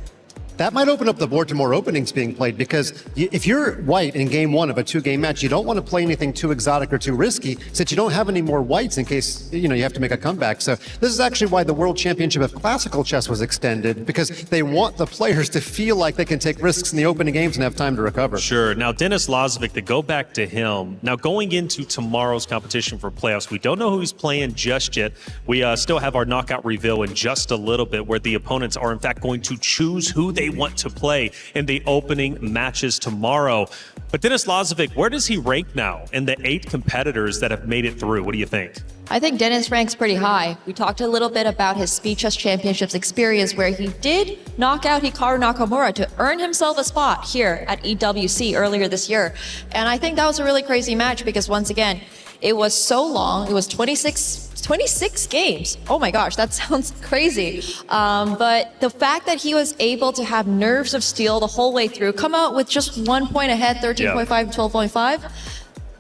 that might open up the board to more openings being played, because if you're white in game one of a 2-game match, you don't want to play anything too exotic or too risky, since you don't have any more whites in case you have to make a comeback. So this is actually why the World Championship of Classical Chess was extended, because they want the players to feel like they can take risks in the opening games and have time to recover. Sure. Now, Denis Lazovic, to go back to him, now going into tomorrow's competition for playoffs, we don't know who he's playing just yet. We still have our knockout reveal in just a little bit, where the opponents are in fact going to choose who they want to play in the opening matches tomorrow. But Denis Lazovic, where does he rank now in the 8 competitors that have made it through? What do you think? I think Denis ranks pretty high. We talked a little bit about his Speed Chess Championships experience, where he did knock out Hikaru Nakamura to earn himself a spot here at EWC earlier this year. And I think that was a really crazy match, because once again, it was so long. It was 26 games. Oh my gosh, that sounds crazy. But the fact that he was able to have nerves of steel the whole way through, come out with just 1 point ahead, 13.5, 12.5,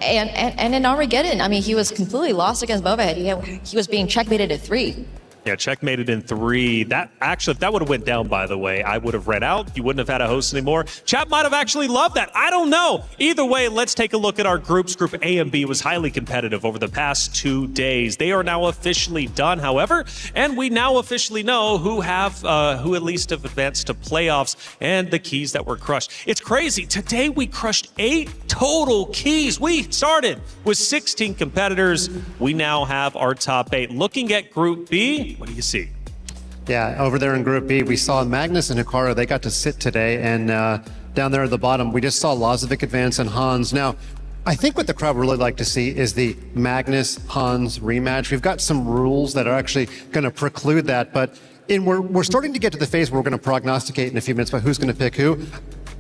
and in Armageddon, I mean, he was completely lost against Bovehead. He was being checkmated at 3. Yeah, checkmated in 3. That actually, if that would have went down, by the way, I would have read out. You wouldn't have had a host anymore. Chat might have actually loved that. I don't know. Either way, let's take a look at our groups. Group A and B was highly competitive over the past 2 days. They are now officially done, however, and we now officially know who at least have advanced to playoffs and the keys that were crushed. It's crazy. Today we crushed 8 total keys. We started with 16 competitors. We now have our top 8. Looking at Group B, what do you see? Yeah, over there in Group B, we saw Magnus and Hikaru. They got to sit today, and down there at the bottom, we just saw Lazovic advance and Hans. Now, I think what the crowd would really like to see is the Magnus-Hans rematch. We've got some rules that are actually going to preclude that, but we're starting to get to the phase where we're going to prognosticate in a few minutes about who's going to pick who.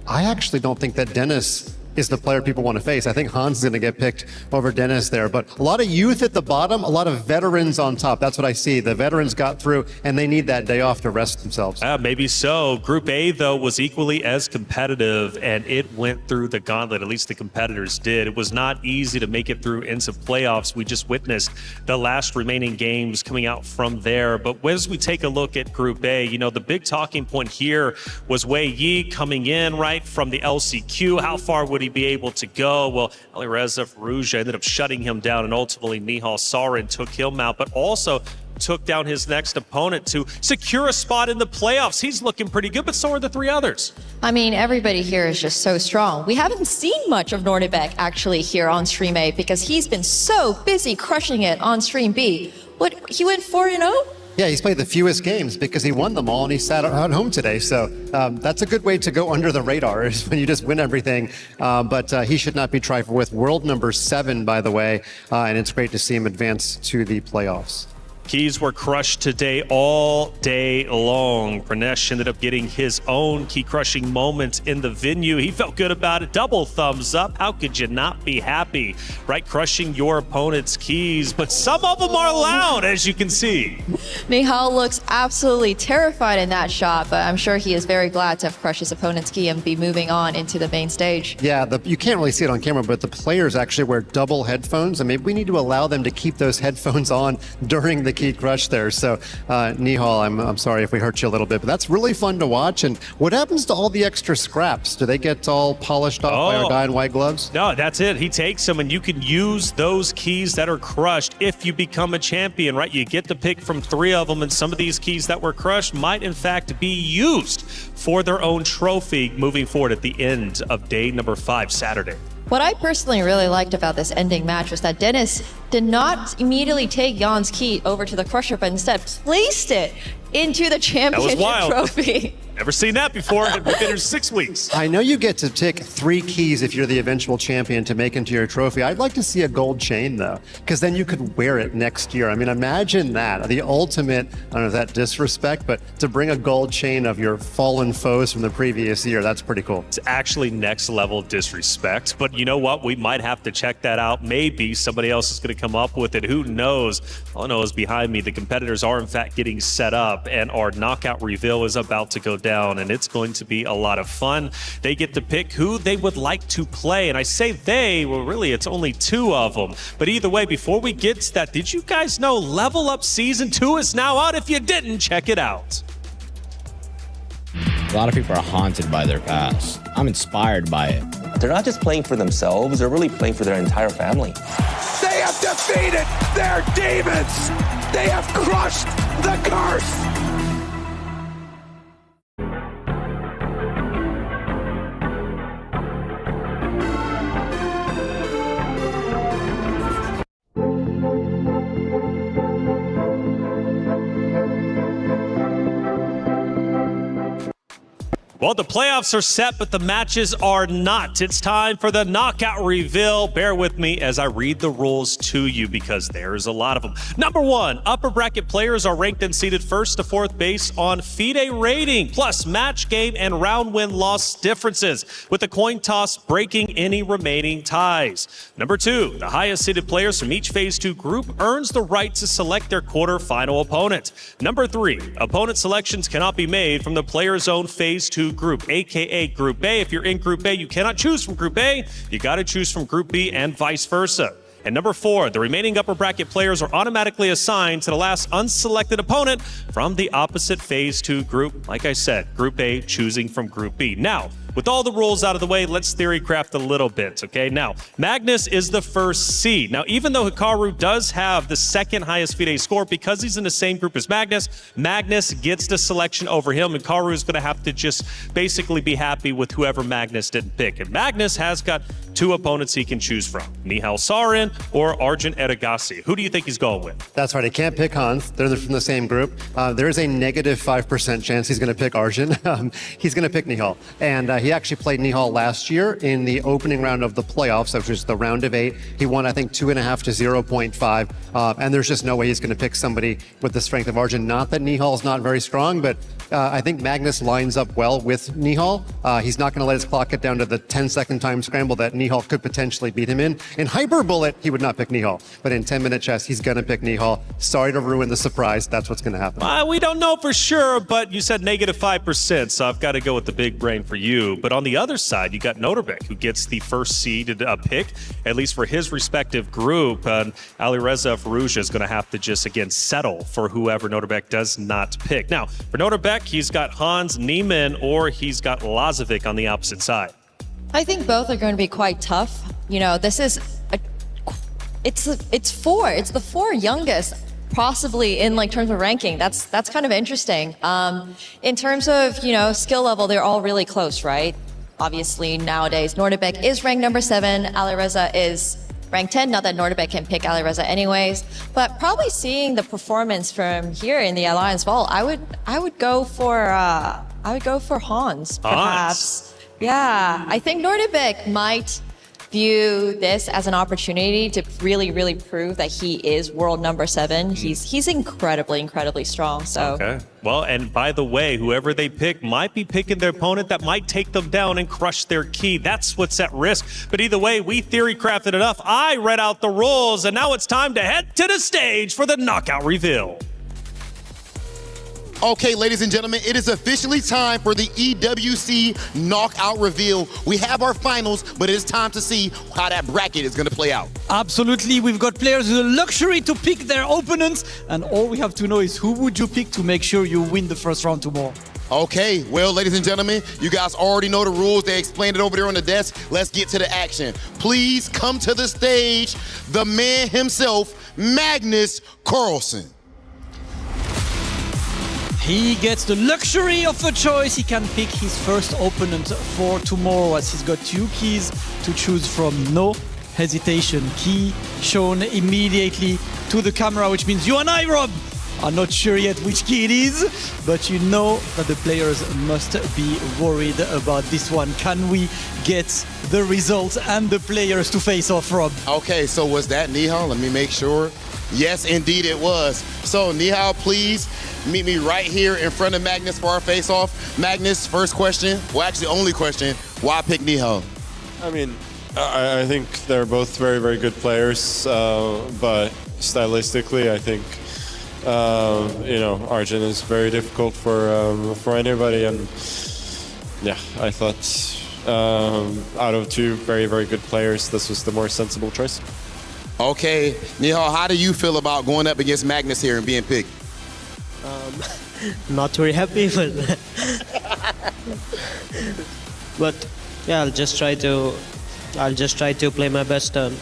I actually don't think that Denis is the player people want to face. I think Hans is going to get picked over Denis there. But a lot of youth at the bottom, a lot of veterans on top. That's what I see. The veterans got through, and they need that day off to rest themselves. Maybe so. Group A, though, was equally as competitive, and it went through the gauntlet. At least the competitors did. It was not easy to make it through into playoffs. We just witnessed the last remaining games coming out from there. But as we take a look at Group A, the big talking point here was Wei Yi coming in, right, from the LCQ. How far would he be able to go? Well, Alireza Firouzja ended up shutting him down, and ultimately Nihal Sarin took him out, but also took down his next opponent to secure a spot in the playoffs. He's looking pretty good, but so are the 3 others. I mean, everybody here is just so strong. We haven't seen much of Nordebek actually here on Stream A, because he's been so busy crushing it on Stream B. He went 4-0? Yeah, he's played the fewest games because he won them all, and he sat at home today. So that's a good way to go under the radar, is when you just win everything. But he should not be trifled with. World number 7, by the way, and it's great to see him advance to the playoffs. Keys were crushed today all day long. Pranesh ended up getting his own key crushing moment in the venue. He felt good about it. Double thumbs up. How could you not be happy, right? Crushing your opponent's keys, but some of them are loud, as you can see. Nihal looks absolutely terrified in that shot, but I'm sure he is very glad to have crushed his opponent's key and be moving on into the main stage. Yeah, you can't really see it on camera, but the players actually wear double headphones, and maybe we need to allow them to keep those headphones on during the key crush there. So Nihal, I'm sorry if we hurt you a little bit, but that's really fun to watch. And what happens to all the extra scraps? Do they get all polished off by our guy in white gloves? No, that's it. He takes them, and you can use those keys that are crushed if you become a champion, right? You get to pick from 3 of them, and some of these keys that were crushed might in fact be used for their own trophy moving forward at the end of day number 5, Saturday. What I personally really liked about this ending match was that Denis did not immediately take Jan's key over to the crusher, but instead placed it into the championship trophy. Never seen that before. It's been 6 weeks. I know you get to take 3 keys if you're the eventual champion to make into your trophy. I'd like to see a gold chain, though, because then you could wear it next year. I mean, imagine that. The ultimate, I don't know if that disrespect, but to bring a gold chain of your fallen foes from the previous year, that's pretty cool. It's actually next level disrespect, but you know what? We might have to check that out. Maybe somebody else is going to come up with it. Who knows? All I know is behind me, the competitors are in fact getting set up, and our knockout reveal is about to go down, and it's going to be a lot of fun. They get to pick who they would like to play, and I say they, well really it's only 2 of them. But either way, before we get to that, did you guys know Level Up Season 2 is now out? If you didn't, check it out. A lot of people are haunted by their past. I'm inspired by it. They're not just playing for themselves, they're really playing for their entire family. They have defeated their demons. They have crushed the curse. Well, the playoffs are set, but the matches are not. It's time for the knockout reveal. Bear with me as I read the rules to you because there's a lot of them. Number one, upper bracket players are ranked and seeded first to fourth based on FIDE rating, plus match game and round win-loss differences, with a coin toss breaking any remaining ties. Number two, the highest seeded players from each phase 2 group earns the right to select their quarterfinal opponent. Number three, opponent selections cannot be made from the player's own phase 2 group, aka Group A. If you're in Group A, you cannot choose from Group A. You got to choose from Group B and vice versa. And number four, the remaining upper bracket players are automatically assigned to the last unselected opponent from the opposite phase 2 group. Like I said, Group A choosing from Group B. Now, with all the rules out of the way, let's theory craft a little bit, okay? Now, Magnus is the first seed. Now, even though Hikaru does have the second highest FIDE score, because he's in the same group as Magnus, Magnus gets the selection over him, and Hikaru is gonna have to just basically be happy with whoever Magnus didn't pick. And Magnus has got two opponents he can choose from, Nihal Sarin or Arjun Edagasi. Who do you think he's going with? That's right, he can't pick Hans. They're from the same group. There is a negative 5% chance he's going to pick Arjun. He's going to pick Nihal. And he actually played Nihal last year in the opening round of the playoffs, which was the round of 8. He won, I think, 2.5 to 0.5. And there's just no way he's going to pick somebody with the strength of Arjun. Not that Nihal's not very strong, but I think Magnus lines up well with Nihal. He's not going to let his clock get down to the 10-second time scramble that Nihal could potentially beat him in. In Hyper Bullet, he would not pick Nihal. But in 10-minute chess, he's going to pick Nihal. Sorry to ruin the surprise. That's what's going to happen. We don't know for sure, but you said negative 5%, so I've got to go with the big brain for you. But on the other side, you got Noterbeck, who gets the first seeded pick, at least for his respective group. Alireza Farouja is going to have to just, again, settle for whoever Noterbeck does not pick. Now, for Noterbeck, he's got Hans Niemann or he's got Lazovic on the opposite side. I think both are going to be quite tough. You know, this is it's the four youngest possibly in like terms of ranking. That's kind of interesting. In terms of, you know, skill level, they're all really close, right? Obviously nowadays Noterbeck is ranked number 7, Alireza is ranked 10. Not that Noterbeck can pick Alireza anyways, but probably seeing the performance from here in the Alliance Vault, I would go for Hans, perhaps. Yeah, I think Noterbeck might view this as an opportunity to really, really prove that he is world number 7. He's incredibly strong. So. Okay. Well, and by the way, whoever they pick might be picking their opponent that might take them down and crush their key. That's what's at risk. But either way, we theory crafted enough. I read out the rules, and now it's time to head to the stage for the knockout reveal. Okay, ladies and gentlemen, it is officially time for the EWC knockout reveal. We have our finals, but it is time to see how that bracket is going to play out. Absolutely, we've got players with the luxury to pick their opponents, and all we have to know is who would you pick to make sure you win the first round tomorrow. Okay, well, ladies and gentlemen, you guys already know the rules. They explained it over there on the desk. Let's get to the action. Please come to the stage, the man himself, Magnus Carlsen. He gets the luxury of a choice. He can pick his first opponent for tomorrow, as he's got 2 keys to choose from. No hesitation. Key shown immediately to the camera, which means you and I, Rob, are not sure yet which key it is, but you know that the players must be worried about this one. Can we get the results and the players to face off, Rob? Okay, so was that Nihal? Let me make sure. Yes, indeed it was. So Nihal, please meet me right here in front of Magnus for our face-off. Magnus, first question, well actually only question, why pick Nihal? I mean, I think they're both very, very good players, but stylistically, I think, you know, Arjun is very difficult for anybody, and yeah, I thought out of 2 very, very good players, this was the more sensible choice. Okay, Nihal, how do you feel about going up against Magnus here and being picked? Not very happy, but But yeah, I'll just try to play my best and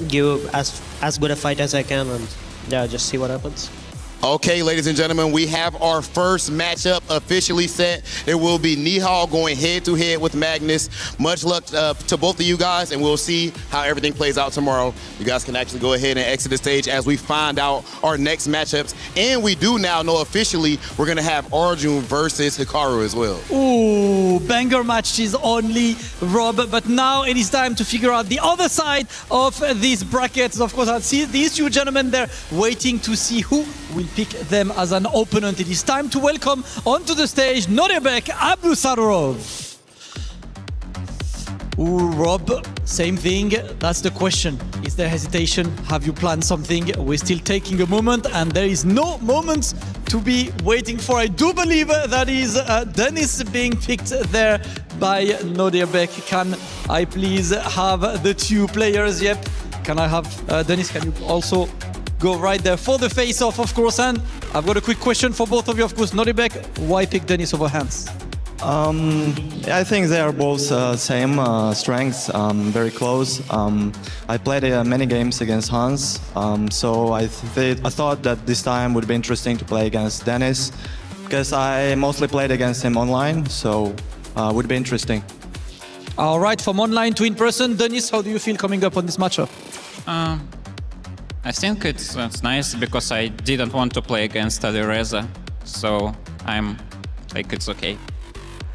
give as good a fight as I can, and yeah, just see what happens. Okay, ladies and gentlemen, we have our first matchup officially set. It will be Nihal going head-to-head with Magnus. Much luck to both of you guys, and we'll see how everything plays out tomorrow. You guys can actually go ahead and exit the stage as we find out our next matchups. And we do now know officially we're going to have Arjun versus Hikaru as well. Ooh, banger match is only Rob, but now it is time to figure out the other side of these brackets. Of course, I'll see these two gentlemen there waiting to see who will pick them as an opponent. It is time to welcome onto the stage Nodebek Abdusarov. Ooh, Rob, same thing. That's the question. Is there hesitation? Have you planned something? We're still taking a moment, and there is no moment to be waiting for. I do believe that is Dennis being picked there by Nodebek. Can I please have the two players? Yep. Can I have Dennis? Can you also go right there for the face-off, of course? And I've got a quick question for both of you, of course. Nodebek, why pick Dennis over Hans? I think they are both same strengths, very close. I played many games against Hans, so I thought that this time would be interesting to play against Dennis, because I mostly played against him online, so would be interesting. All right, from online to in-person, Dennis, how do you feel coming up on this matchup? I think it's nice because I didn't want to play against Alireza, so I'm like, it's okay.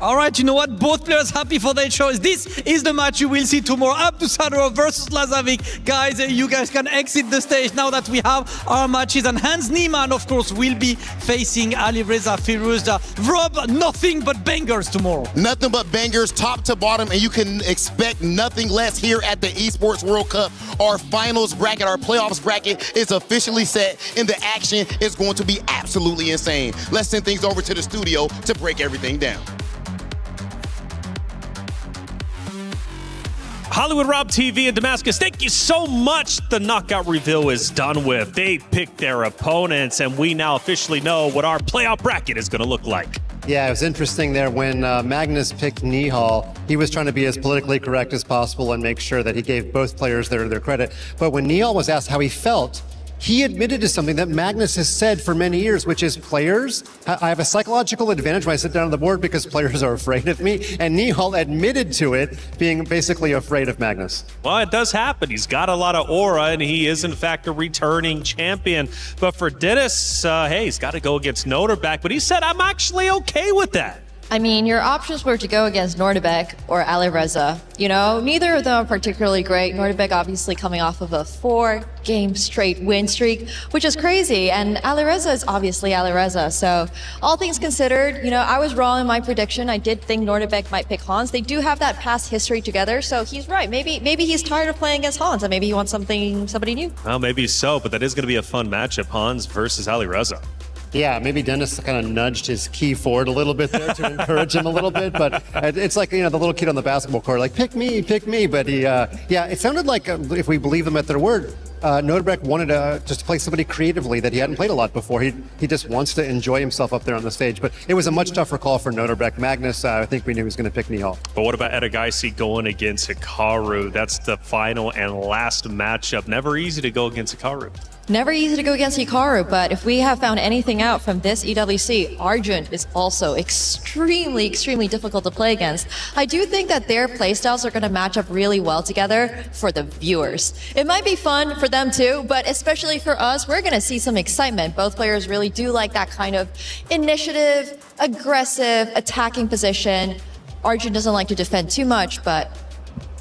All right, you know what? Both players happy for their choice. This is the match you will see tomorrow. Abdusarov versus Lazavic. Guys, you guys can exit the stage now that we have our matches. And Hans Niemann, of course, will be facing Alireza Firouzja. Rob, nothing but bangers tomorrow. Nothing but bangers, top to bottom, and you can expect nothing less here at the Esports World Cup. Our finals bracket, our playoffs bracket is officially set, and the action is going to be absolutely insane. Let's send things over to the studio to break everything down. Hollywood Rob TV in Damascus, thank you so much. The knockout reveal is done with. They picked their opponents, and we now officially know what our playoff bracket is going to look like. Yeah, it was interesting there when Magnus picked Nihal. He was trying to be as politically correct as possible and make sure that he gave both players their credit. But when Nihal was asked how he felt, he admitted to something that Magnus has said for many years, which is players, I have a psychological advantage when I sit down on the board because players are afraid of me. And Nihal admitted to it, being basically afraid of Magnus. Well, it does happen. He's got a lot of aura, and he is, in fact, a returning champion. But for Dennis, hey, he's got to go against Nodebek. But he said, I'm actually okay with that. I mean, your options were to go against Nordebek or Alireza. You know, neither of them are particularly great. Nordebek obviously coming off of a 4-game straight win streak, which is crazy. And Alireza is obviously Alireza. So all things considered, you know, I was wrong in my prediction. I did think Nordebek might pick Hans. They do have that past history together. So he's right. Maybe he's tired of playing against Hans and maybe he wants somebody new. Well, maybe so, but that is going to be a fun matchup, Hans versus Alireza. Yeah, maybe Dennis kind of nudged his key forward a little bit there to encourage him a little bit. But it's like, you know, the little kid on the basketball court, like, pick me. But he, yeah, it sounded like, if we believe them at their word, Nodebek wanted to just play somebody creatively that he hadn't played a lot before. He just wants to enjoy himself up there on the stage. But it was a much tougher call for Nodebek. Magnus, I think we knew he was going to pick Nihal. But what about Edagaisi going against Hikaru? That's the final and last matchup. Never easy to go against Hikaru. Never easy to go against Hikaru, but if we have found anything out from this EWC, Arjun is also extremely difficult to play against. I do think that their playstyles are going to match up really well together for the viewers. It might be fun for them too, but especially for us, we're going to see some excitement. Both players really do like that kind of initiative, aggressive, attacking position. Arjun doesn't like to defend too much, but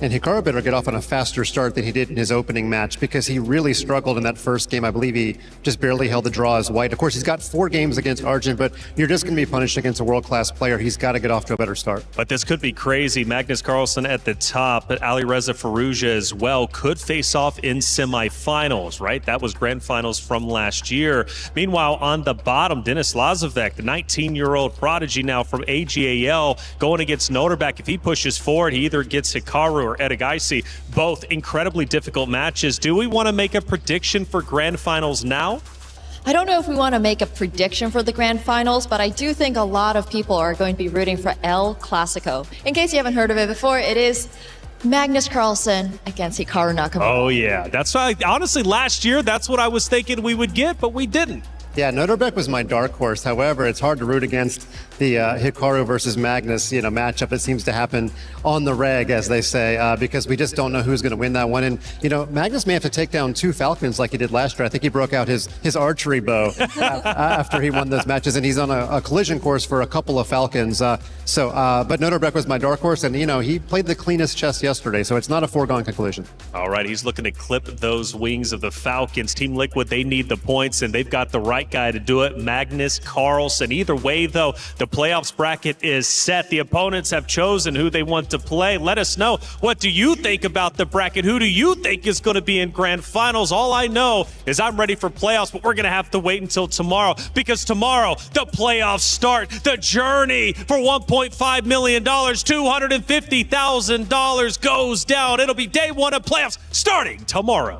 And Hikaru better get off on a faster start than he did in his opening match because he really struggled in that first game. I believe he just barely held the draw as white. Of course, he's got 4 games against Arjun, but you're just going to be punished against a world-class player. He's got to get off to a better start. But this could be crazy. Magnus Carlsen at the top, but Alireza Firouzja as well could face off in semifinals, right? That was grand finals from last year. Meanwhile, on the bottom, Denis Lazovic, the 19-year-old prodigy now from AGAL, going against Nodebek. If he pushes forward, he either gets Hikaru or Edagaisi, both incredibly difficult matches. Do we want to make a prediction for grand finals now? I don't know if we want to make a prediction for the grand finals, but I do think a lot of people are going to be rooting for El Clasico. In case you haven't heard of it before, it is Magnus Carlsen against Hikaru Nakamura. Oh, yeah. That's why, honestly, last year, that's what I was thinking we would get, but we didn't. Yeah, Noterbeck was my dark horse. However, it's hard to root against the Hikaru versus Magnus, matchup. It seems to happen on the reg, as they say, because we just don't know who's going to win that one. And Magnus may have to take down 2 Falcons like he did last year. I think he broke out his archery bow after he won those matches, and he's on a collision course for a couple of Falcons. But Noterbeck was my dark horse, and he played the cleanest chess yesterday, so it's not a foregone conclusion. All right, he's looking to clip those wings of the Falcons. Team Liquid, they need the points, and they've got the right guy to do it, Magnus Carlsen. Either way, though, the playoffs bracket is set. The opponents have chosen who they want to play. Let us know, what do you think about the bracket? Who do you think is going to be in grand finals? All I know is I'm ready for playoffs, but we're going to have to wait until tomorrow, because tomorrow the playoffs start. The journey for $1.5 million, $250,000 goes down. It'll be day 1 of playoffs starting tomorrow.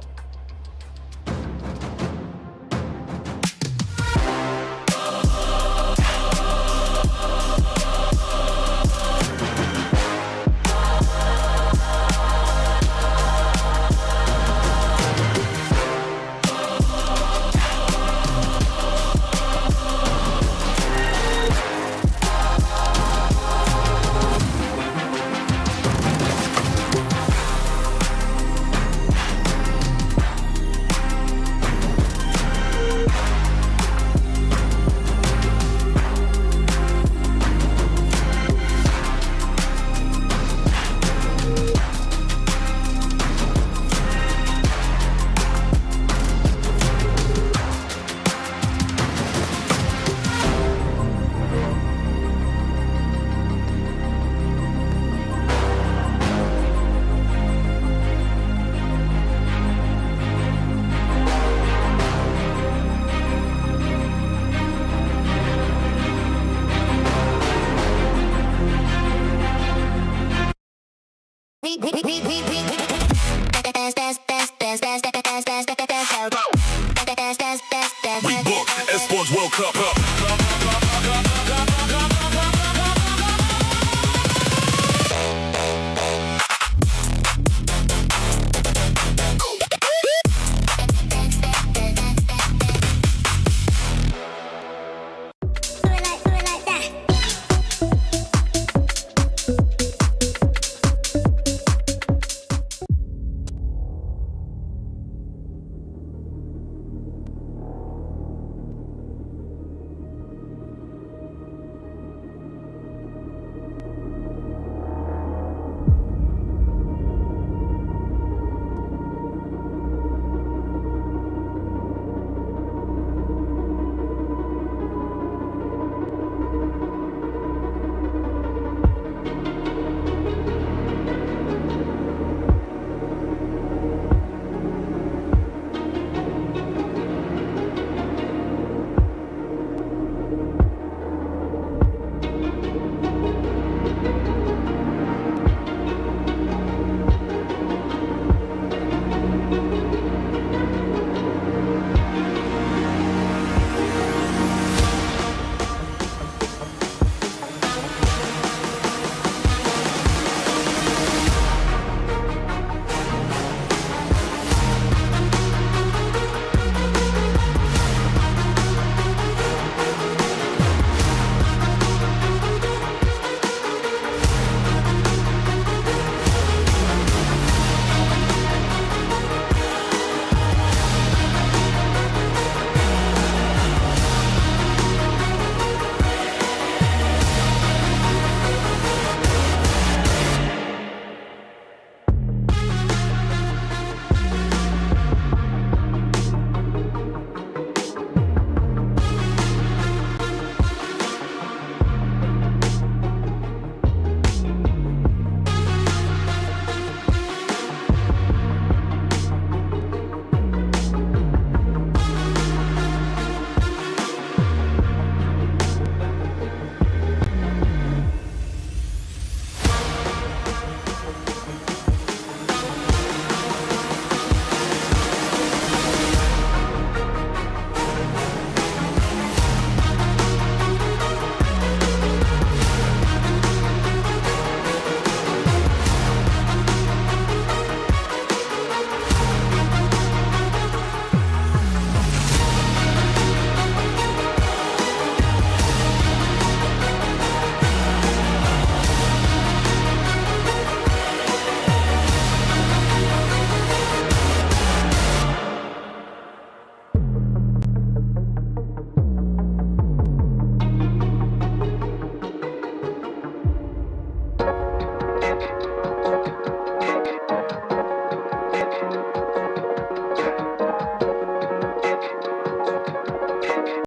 We booked Esports World Cup.